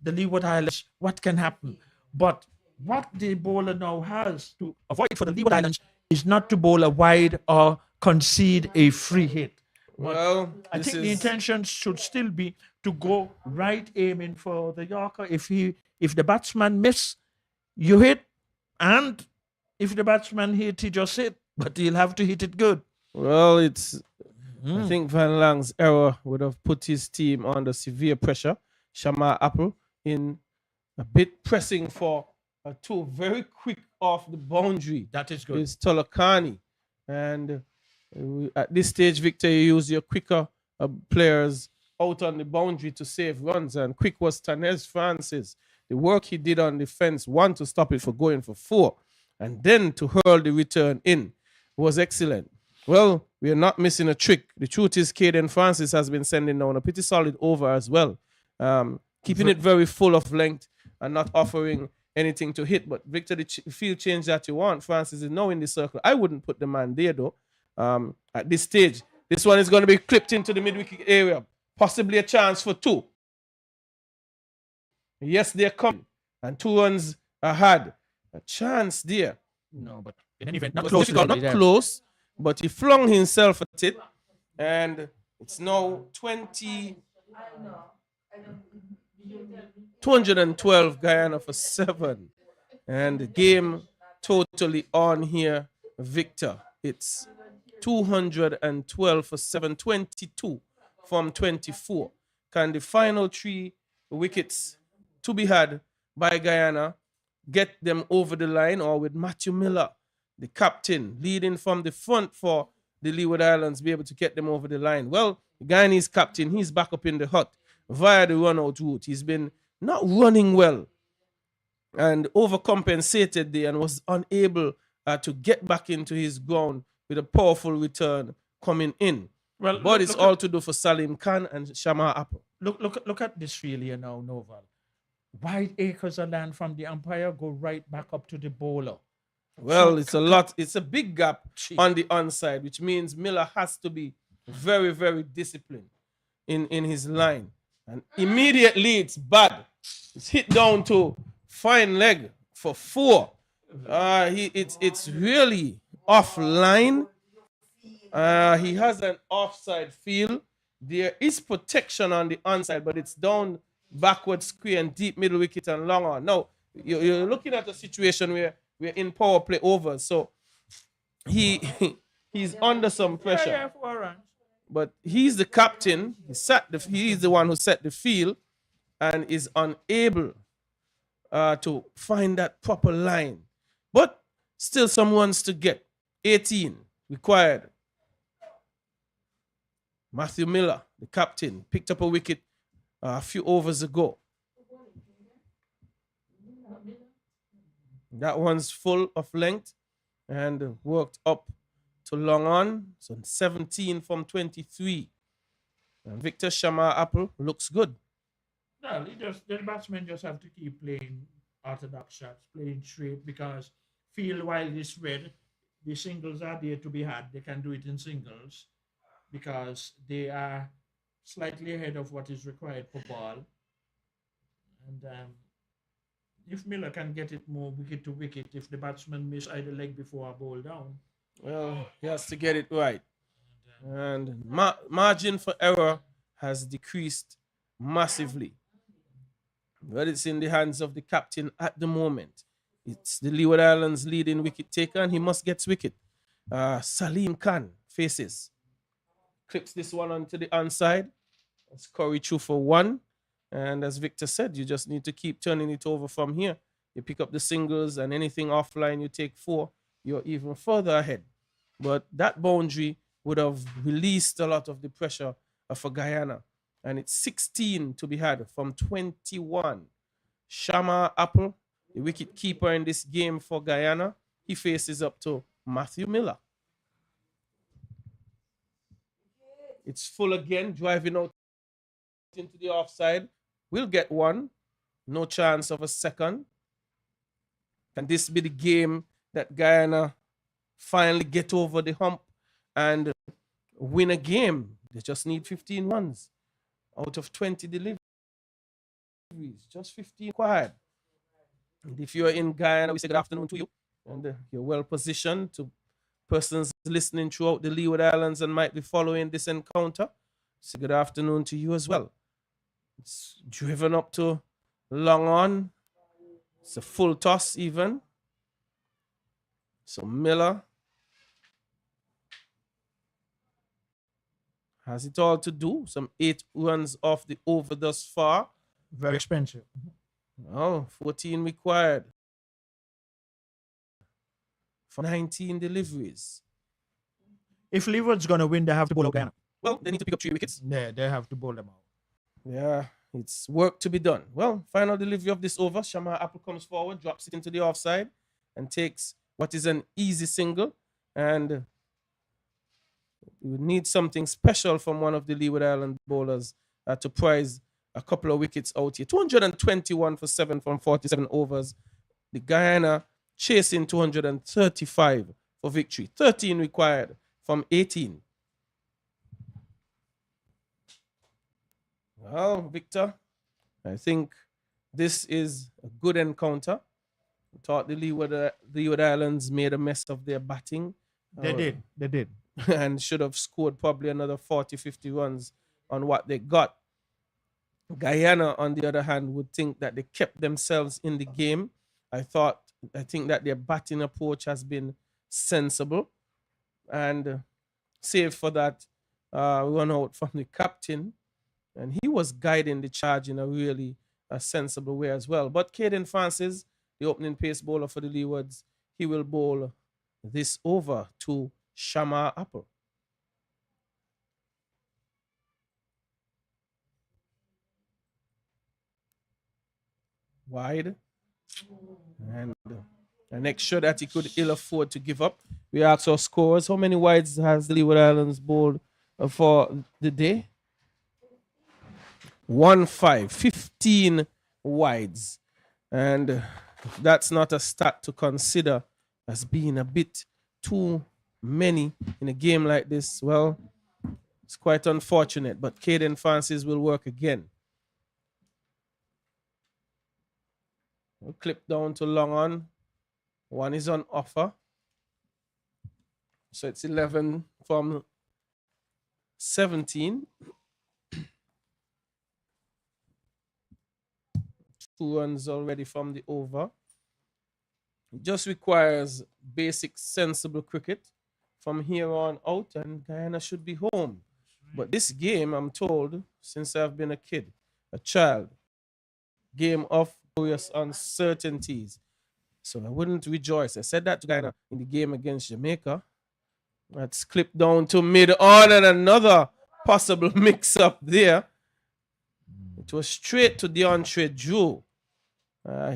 Speaker 2: The Leeward Islands, what can happen? But what the bowler now has to avoid for the Leeward Islands is not to bowl a wide or concede a free hit.
Speaker 3: Well,
Speaker 2: I think the intention should still be to go right aiming for the Yorker. If the batsman miss, you hit, and if the batsman hit, he just hit, but he'll have to hit it good.
Speaker 3: Well, I think Van Lang's error would have put his team under severe pressure. Shamar Apple in a bit pressing for a 2 very quick off the boundary.
Speaker 2: That is good.
Speaker 3: It's Tolokani. And at this stage, Victor, you use your quicker players out on the boundary to save runs. And quick was Tanez Francis. The work he did on the fence, 1 to stop it for going for 4, and then to hurl the return in was excellent. Well, we are not missing a trick. The truth is, Caden Francis has been sending down a pretty solid over as well. Keeping it very full of length and not offering anything to hit. But Victor, the field change that you want, Francis is now in the circle. I wouldn't put the man there, though. At this stage, this one is going to be clipped into the mid-wicket area. Possibly a chance for 2. Yes, they're coming. And 2 runs ahead. A chance there.
Speaker 2: No, but in any event, not
Speaker 3: close. Not close, but he flung himself at it. And it's now 212 Guyana for 7. And the game totally on here, Victor. It's 212 for 7, 22 from 24. Can the final 3 wickets to be had by Guyana get them over the line, or with Matthew Miller, the captain, leading from the front for the Leeward Islands, be able to get them over the line? Well, the Guyanese captain, he's back up in the hut via the run-out route. He's been not running well and overcompensated there and was unable to get back into his ground with a powerful return coming in.
Speaker 2: Well,
Speaker 3: but it's all to do for Salim Khan and Shama Apple.
Speaker 2: Look at this failure now, Noval. Wide acres of land from the umpire go right back up to the bowler.
Speaker 3: Well, it's a lot. It's a big gap on the onside, which means Miller has to be very, very disciplined in his line. And immediately it's bad. It's hit down to fine leg for 4. It's really offline. He has an offside field. There is protection on the onside, but it's down backward square and deep middle wicket and long on. Now, you're looking at a situation where we're in power play overs, so he's under some pressure.
Speaker 2: Yeah, 4 runs.
Speaker 3: But he's the captain. He's the one who set the field and is unable to find that proper line. But still some runs to get. 18 required. Matthew Miller, the captain, picked up a wicket a few overs ago. That one's full of length and worked up to long on. So 17 from 23. And Victor Shama Apple looks good.
Speaker 2: No, the batsmen just have to keep playing orthodox shots, playing straight, because field while it's red, the singles are there to be had. They can do it in singles because they are slightly ahead of what is required for ball. And if Miller can get it more wicket to wicket, if the batsman miss either leg before a ball down,
Speaker 3: well, he has to get it right. And margin for error has decreased massively. But it's in the hands of the captain at the moment. It's the Leeward Islands leading wicket taker, and he must get wicket. Salim Khan faces. Clips this one onto the onside. It's Corey through for 1. And as Victor said, you just need to keep turning it over from here. You pick up the singles, and anything offline, you take 4. You're even further ahead. But that boundary would have released a lot of the pressure for Guyana. And it's 16 to be had from 21. Shama Apple, the wicket keeper in this game for Guyana, he faces up to Matthew Miller. It's full again, driving out into the offside. We'll get 1. No chance of a second. Can this be the game that Guyana finally get over the hump and win a game? They just need 15 runs out of 20 deliveries. Just 15 required. And if you're in Guyana, we say good afternoon to you. And you're well positioned to persons listening throughout the Leeward Islands and might be following this encounter. Say good afternoon to you as well. It's driven up to long on. It's a full toss even. So Miller has it all to do. Some 8 runs off the over thus far.
Speaker 2: very expensive.
Speaker 3: Oh, 14 required for 19 deliveries.
Speaker 2: If Leeward's going to win, they have to bowl out Guyana.
Speaker 3: Well, they need to pick up 3 wickets.
Speaker 2: Yeah, they have to bowl them out.
Speaker 3: Yeah, it's work to be done. Well, final delivery of this over. Shama Apple comes forward, drops it into the offside, and takes what is an easy single. And we would need something special from one of the Leeward Island bowlers to prize a couple of wickets out here. 221 for 7 from 47 overs. The Guyana chasing 235 for victory. 13 required from 18. Well, Victor, I think this is a good encounter. I thought the Leeward Islands made a mess of their batting.
Speaker 2: They did.
Speaker 3: And should have scored probably another 40, 50 runs on what they got. Guyana, on the other hand, would think that they kept themselves in the game. I think that their batting approach has been sensible. And save for that run out from the captain. And he was guiding the charge in a really a sensible way as well. But Caden Francis, the opening pace bowler for the Leewards, he will bowl this over to Shama Apple. Wide. And an extra that he could ill afford to give up. We ask our scores. How many wides has the Leeward Islands bowled for the day? 1-5, 15 wides. And that's not a stat to consider as being a bit too many in a game like this. Well, it's quite unfortunate, but Caden Francis will work again. We'll clip down to long on. One is on offer. So it's 11 from 17. 2 runs already from the over. It just requires basic sensible cricket from here on out, and Guyana should be home. But this game, I'm told, since I've been a kid, a child, game of glorious uncertainties. So I wouldn't rejoice. I said that to Guyana in the game against Jamaica. That's clipped down to mid-on and another possible mix-up there. It was straight to DeAndre Drew.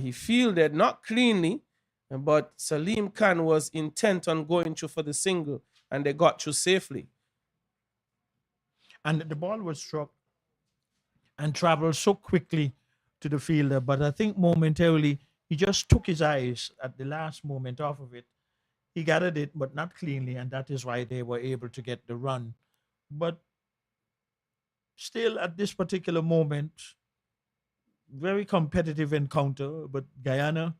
Speaker 3: He fielded not cleanly, but Salim Khan was intent on going through for the single, and they got through safely.
Speaker 2: And the ball was struck and traveled so quickly to the fielder, but I think momentarily he just took his eyes at the last moment off of it. He gathered it, but not cleanly, and that is why they were able to get the run. But still, at this particular moment, very competitive encounter, but Guyana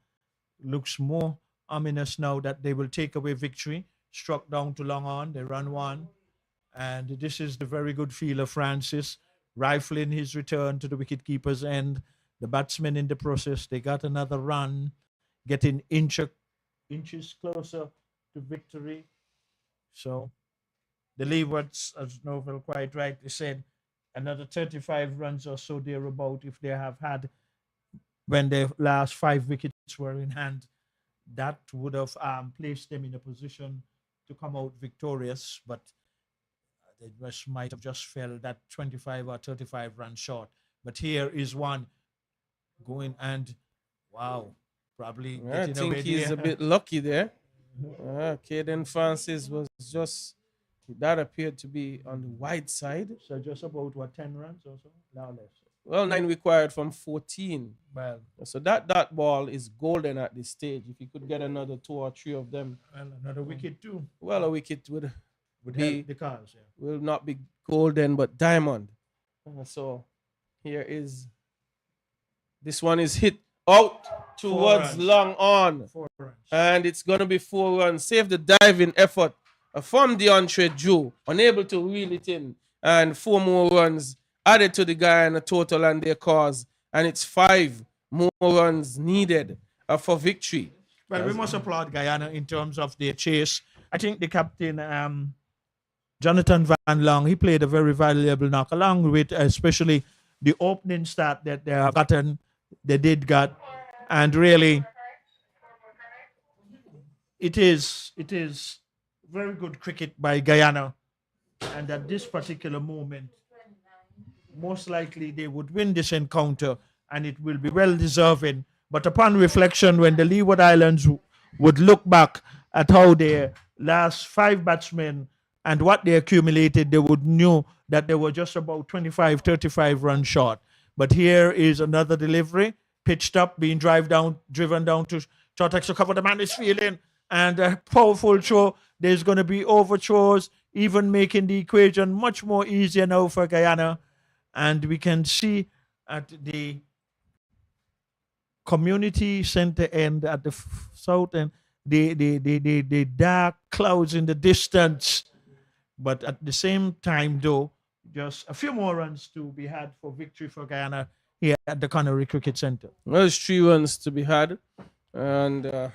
Speaker 2: looks more ominous now that they will take away victory. Struck down to long on, they run one. And this is the very good fielder, Francis, rifling his return to the wicketkeeper's end. The batsmen in the process, they got another run, getting inches closer to victory. So the Leewards, as Novel quite rightly said, another 35 runs or so thereabout if they have had when their last 5 wickets were in hand. That would have placed them in a position to come out victorious, but they just might have just fell that 25 or 35 runs short. But here is one going, and wow, probably
Speaker 3: I think he's a bit lucky there. Caden Francis was just, that appeared to be on the wide side.
Speaker 2: So just about, what, 10 runs or so? No less.
Speaker 3: Well, 9 required from 14.
Speaker 2: Well,
Speaker 3: so that ball is golden at this stage. If you could get another 2 or 3 of them.
Speaker 2: Well, another wicket too.
Speaker 3: Well, a wicket would
Speaker 2: help the cause, yeah.
Speaker 3: Will not be golden, but diamond. So here is, this one is hit out towards long on.
Speaker 2: 4 runs.
Speaker 3: And it's going to be 4 runs. Save the diving effort from DeAndre Drew, unable to reel it in. And 4 more runs added to the Guyana total and their cause. And it's 5 more runs needed for victory.
Speaker 2: Well, we must applaud Guyana in terms of their chase. I think the captain, Jonathan Van Long, he played a very valuable knock, along with especially the opening start that they have gotten, they did get. And really, it is very good cricket by Guyana. And at this particular moment, most likely they would win this encounter, and it will be well deserving. But upon reflection, when the Leeward Islands would look back at how their last 5 batsmen and what they accumulated, they would know that they were just about 25, 35 runs short. But here is another delivery, pitched up, being driven down to short extra cover. The man is fielding, and a powerful throw. There's going to be overthrows, even making the equation much more easier now for Guyana. And we can see at the community center end at the south end, the dark clouds in the distance. But at the same time, though, just a few more runs to be had for victory for Guyana here at the Connery Cricket Center.
Speaker 3: Well, there's 3 runs to be had. And I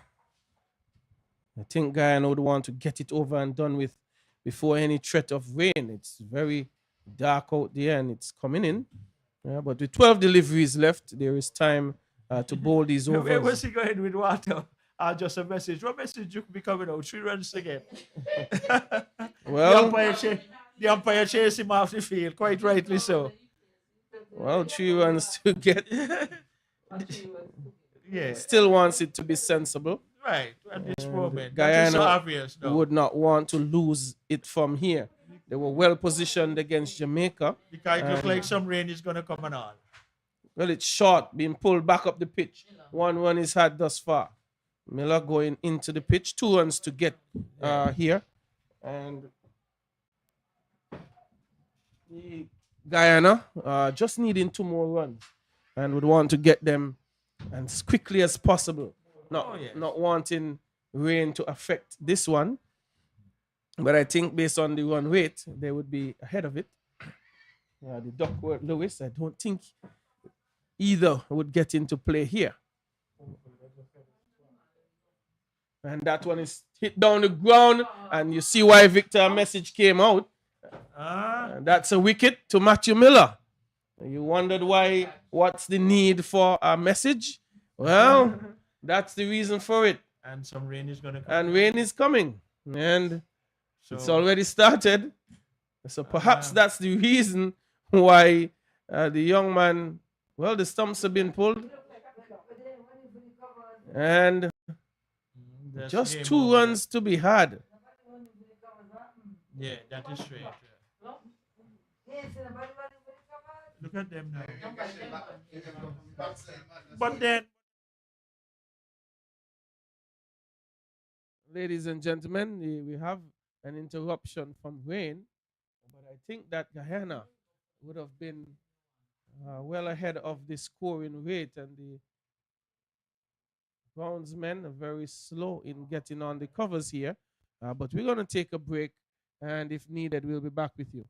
Speaker 3: think Guyana would want to get it over and done with before any threat of rain. It's very dark out there and it's coming in. Yeah, but with 12 deliveries left, there is time to bowl these
Speaker 2: Where
Speaker 3: overs.
Speaker 2: was he going with water? Just a message. What message you be coming out? 3 runs again.
Speaker 3: Well,
Speaker 2: the umpire chased him off the field, quite rightly so.
Speaker 3: well, 3 runs to get.
Speaker 2: Yeah,
Speaker 3: Still wants it to be sensible.
Speaker 2: right. At this moment, that is so
Speaker 3: Guyana
Speaker 2: obvious. No,
Speaker 3: would not want to lose it from here. They were well positioned against Jamaica.
Speaker 2: because it looks like some rain is going to come and all.
Speaker 3: Well, it's short, being pulled back up the pitch. 1 run is had thus far. Miller going into the pitch, 2 runs to get here. And the Guyana just needing 2 more runs and would want to get them as quickly as possible. Not wanting rain to affect this one. But I think based on the run rate, they would be ahead of it. The Duckworth Lewis, I don't think either would get into play here. And that one is hit down the ground, and you see why Victor's message came out. That's a wicket to Matthew Miller. You wondered why, what's the need for a message? Well, that's the reason for it.
Speaker 2: And some rain is going to come.
Speaker 3: And rain is coming. And it's already started. So perhaps that's the reason why the young man, well, the stumps have been pulled. And just 2 runs to be had.
Speaker 2: Yeah, that is straight. Look at them now. But then,
Speaker 3: ladies and gentlemen, we have an interruption from rain, but I think that Guyana would have been well ahead of the scoring rate, and the groundsmen are very slow in getting on the covers here. But we're going to take a break, and if needed, we'll be back with you.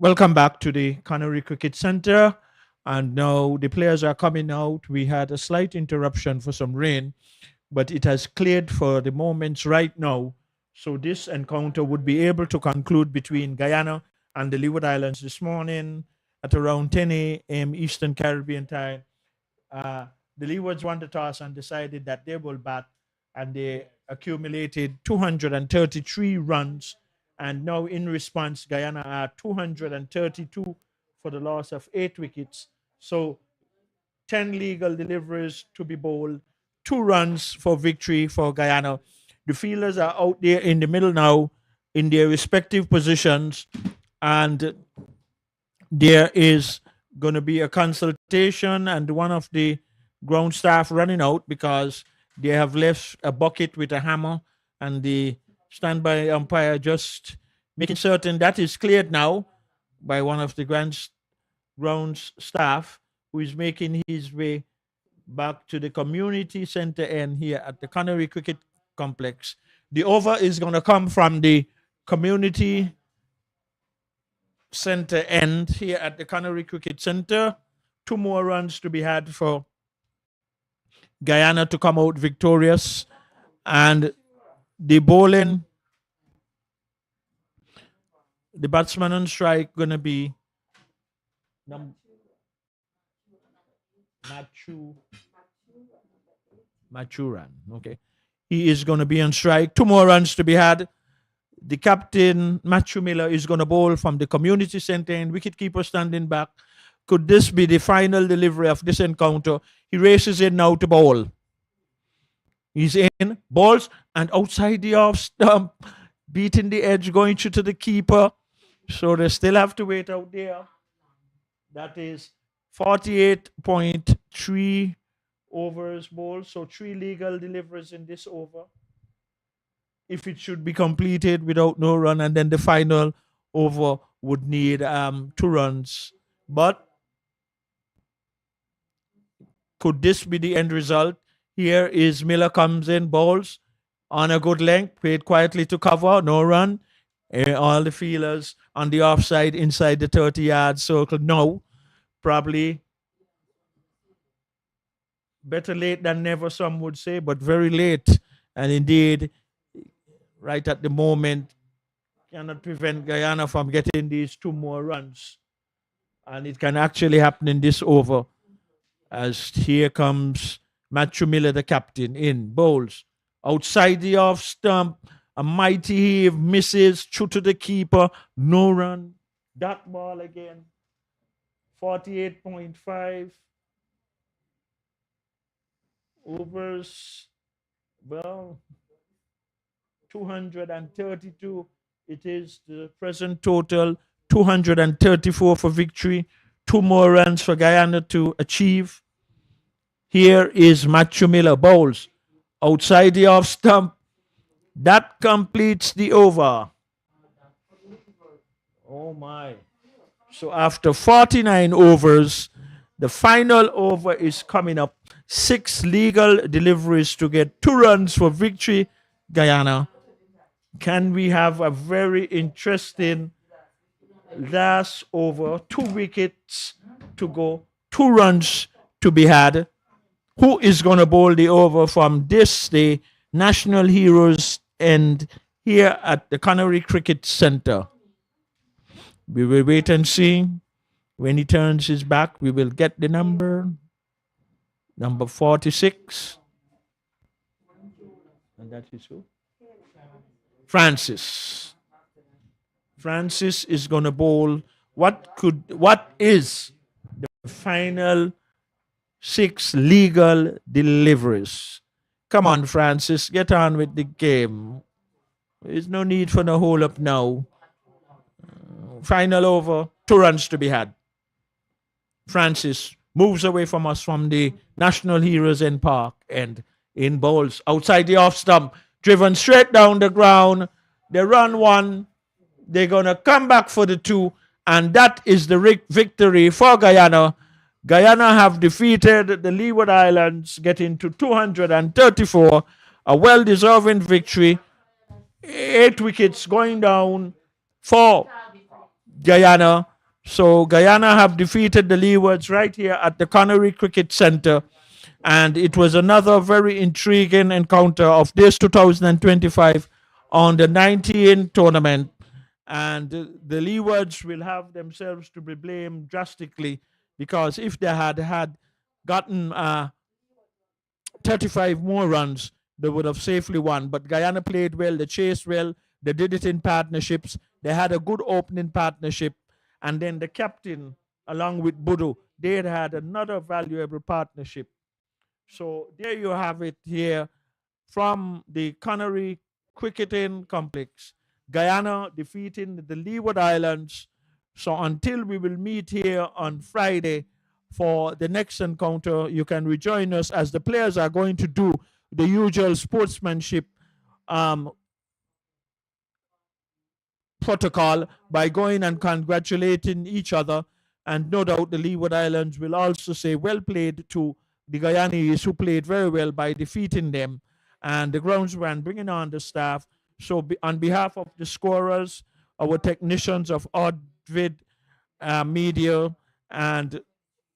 Speaker 2: Welcome back to the Canary Cricket Center. And now the players are coming out. We had a slight interruption for some rain, but it has cleared for the moment right now. So this encounter would be able to conclude between Guyana and the Leeward Islands this morning at around 10 a.m. Eastern Caribbean time. The Leewards won the toss and decided that they will bat, and they accumulated 233 runs. And now, in response, Guyana are 232 for the loss of 8 wickets. So 10 legal deliveries to be bowled, 2 runs for victory for Guyana. The fielders are out there in the middle now in their respective positions, and there is going to be a consultation, and one of the ground staff running out because they have left a bucket with a hammer, and the standby umpire just making certain that is cleared now by one of the grounds staff, who is making his way back to the community center end here at the Canary Cricket Complex. The over is going to come from the community center end here at the Canary Cricket Center. 2 more runs to be had for Guyana to come out victorious. And the bowling, the batsman on strike going to be Machuran. Okay. He is going to be on strike. 2 more runs to be had. The captain, Matthew Miller, is going to bowl from the community center and wicketkeeper standing back. Could this be the final delivery of this encounter? He races in now to bowl. He's in, balls, and outside the off stump, beating the edge, going through to the keeper. So they still have to wait out there. That is 48.3 overs bowled. So 3 legal deliveries in this over, if it should be completed without no run, and then the final over would need 2 runs. But could this be the end result? Here is Miller comes in, bowls on a good length, played quietly to cover, no run. All the fielders on the offside inside the 30-yard circle. No, probably better late than never, some would say, but very late. And indeed, right at the moment, cannot prevent Guyana from getting these 2 more runs. And it can actually happen in this over, as here comes Matthew Miller, the captain, in, bowls outside the off stump, a mighty heave, misses, through to the keeper, no run. That ball again, 48.5 overs. Well, 232. It is the present total, 234 for victory. 2 more runs for Guyana to achieve. Here is Matthew Miller, bowls outside the off stump. That completes the over. Oh my. So after 49 overs, the final over is coming up. 6 legal deliveries to get 2 runs for victory, Guyana. Can we have a very interesting last over? 2 wickets to go, 2 runs to be had. Who is going to bowl the over from this, the National Heroes end here at the Canary Cricket Center? We will wait and see. When he turns his back, we will get the number 46. And that is who? Francis. Francis is going to bowl. What is the final 6 legal deliveries? Come on, Francis, get on with the game. There's no need for the hold up now. Final over, 2 runs to be had. Francis moves away from us from the National Heroes End Park and in bowls outside the off stump, driven straight down the ground. They run 1. They're going to come back for the 2, and that is the victory for Guyana. Guyana have defeated the Leeward Islands, getting to 234, a well-deserving victory. 8 wickets going down for Guyana, So Guyana have defeated the Leewards right here at the Connery Cricket Center. And it was another very intriguing encounter of this 2025 on the 19 tournament. And the Leewards will have themselves to be blamed drastically, because if they had gotten 35 more runs, they would have safely won. But Guyana played well, they chased well, they did it in partnerships. They had a good opening partnership. And then the captain, along with Budu, they had another valuable partnership. So there you have it here from the Connery Cricketing Complex. Guyana defeating the Leeward Islands. So until we will meet here on Friday for the next encounter, you can rejoin us as the players are going to do the usual sportsmanship protocol by going and congratulating each other. And no doubt the Leeward Islands will also say well played to the Guyanese, who played very well by defeating them. And the groundsman bringing on the staff. So on behalf of the scorers, our technicians of Oddvid Media, and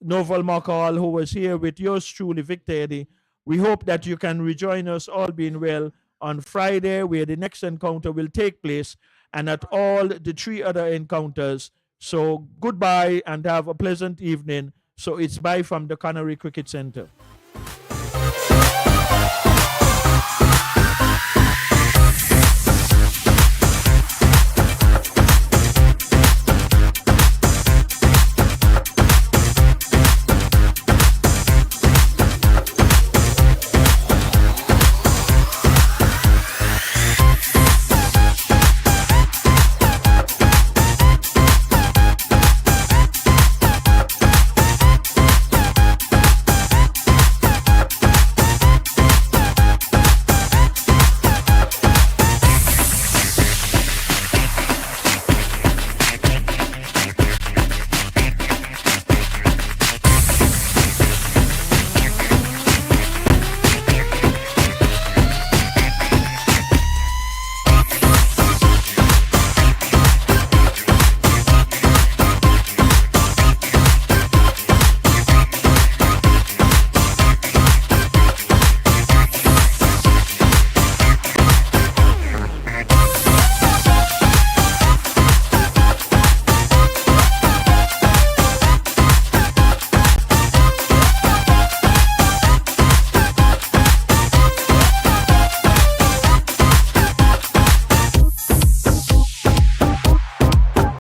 Speaker 2: Novel Makal, who was here with yours truly, Victor Eddy, we hope that you can rejoin us, all being well, on Friday, where the next encounter will take place, and at all the 3 other encounters. So goodbye and have a pleasant evening. So it's bye from the Connery Cricket Center.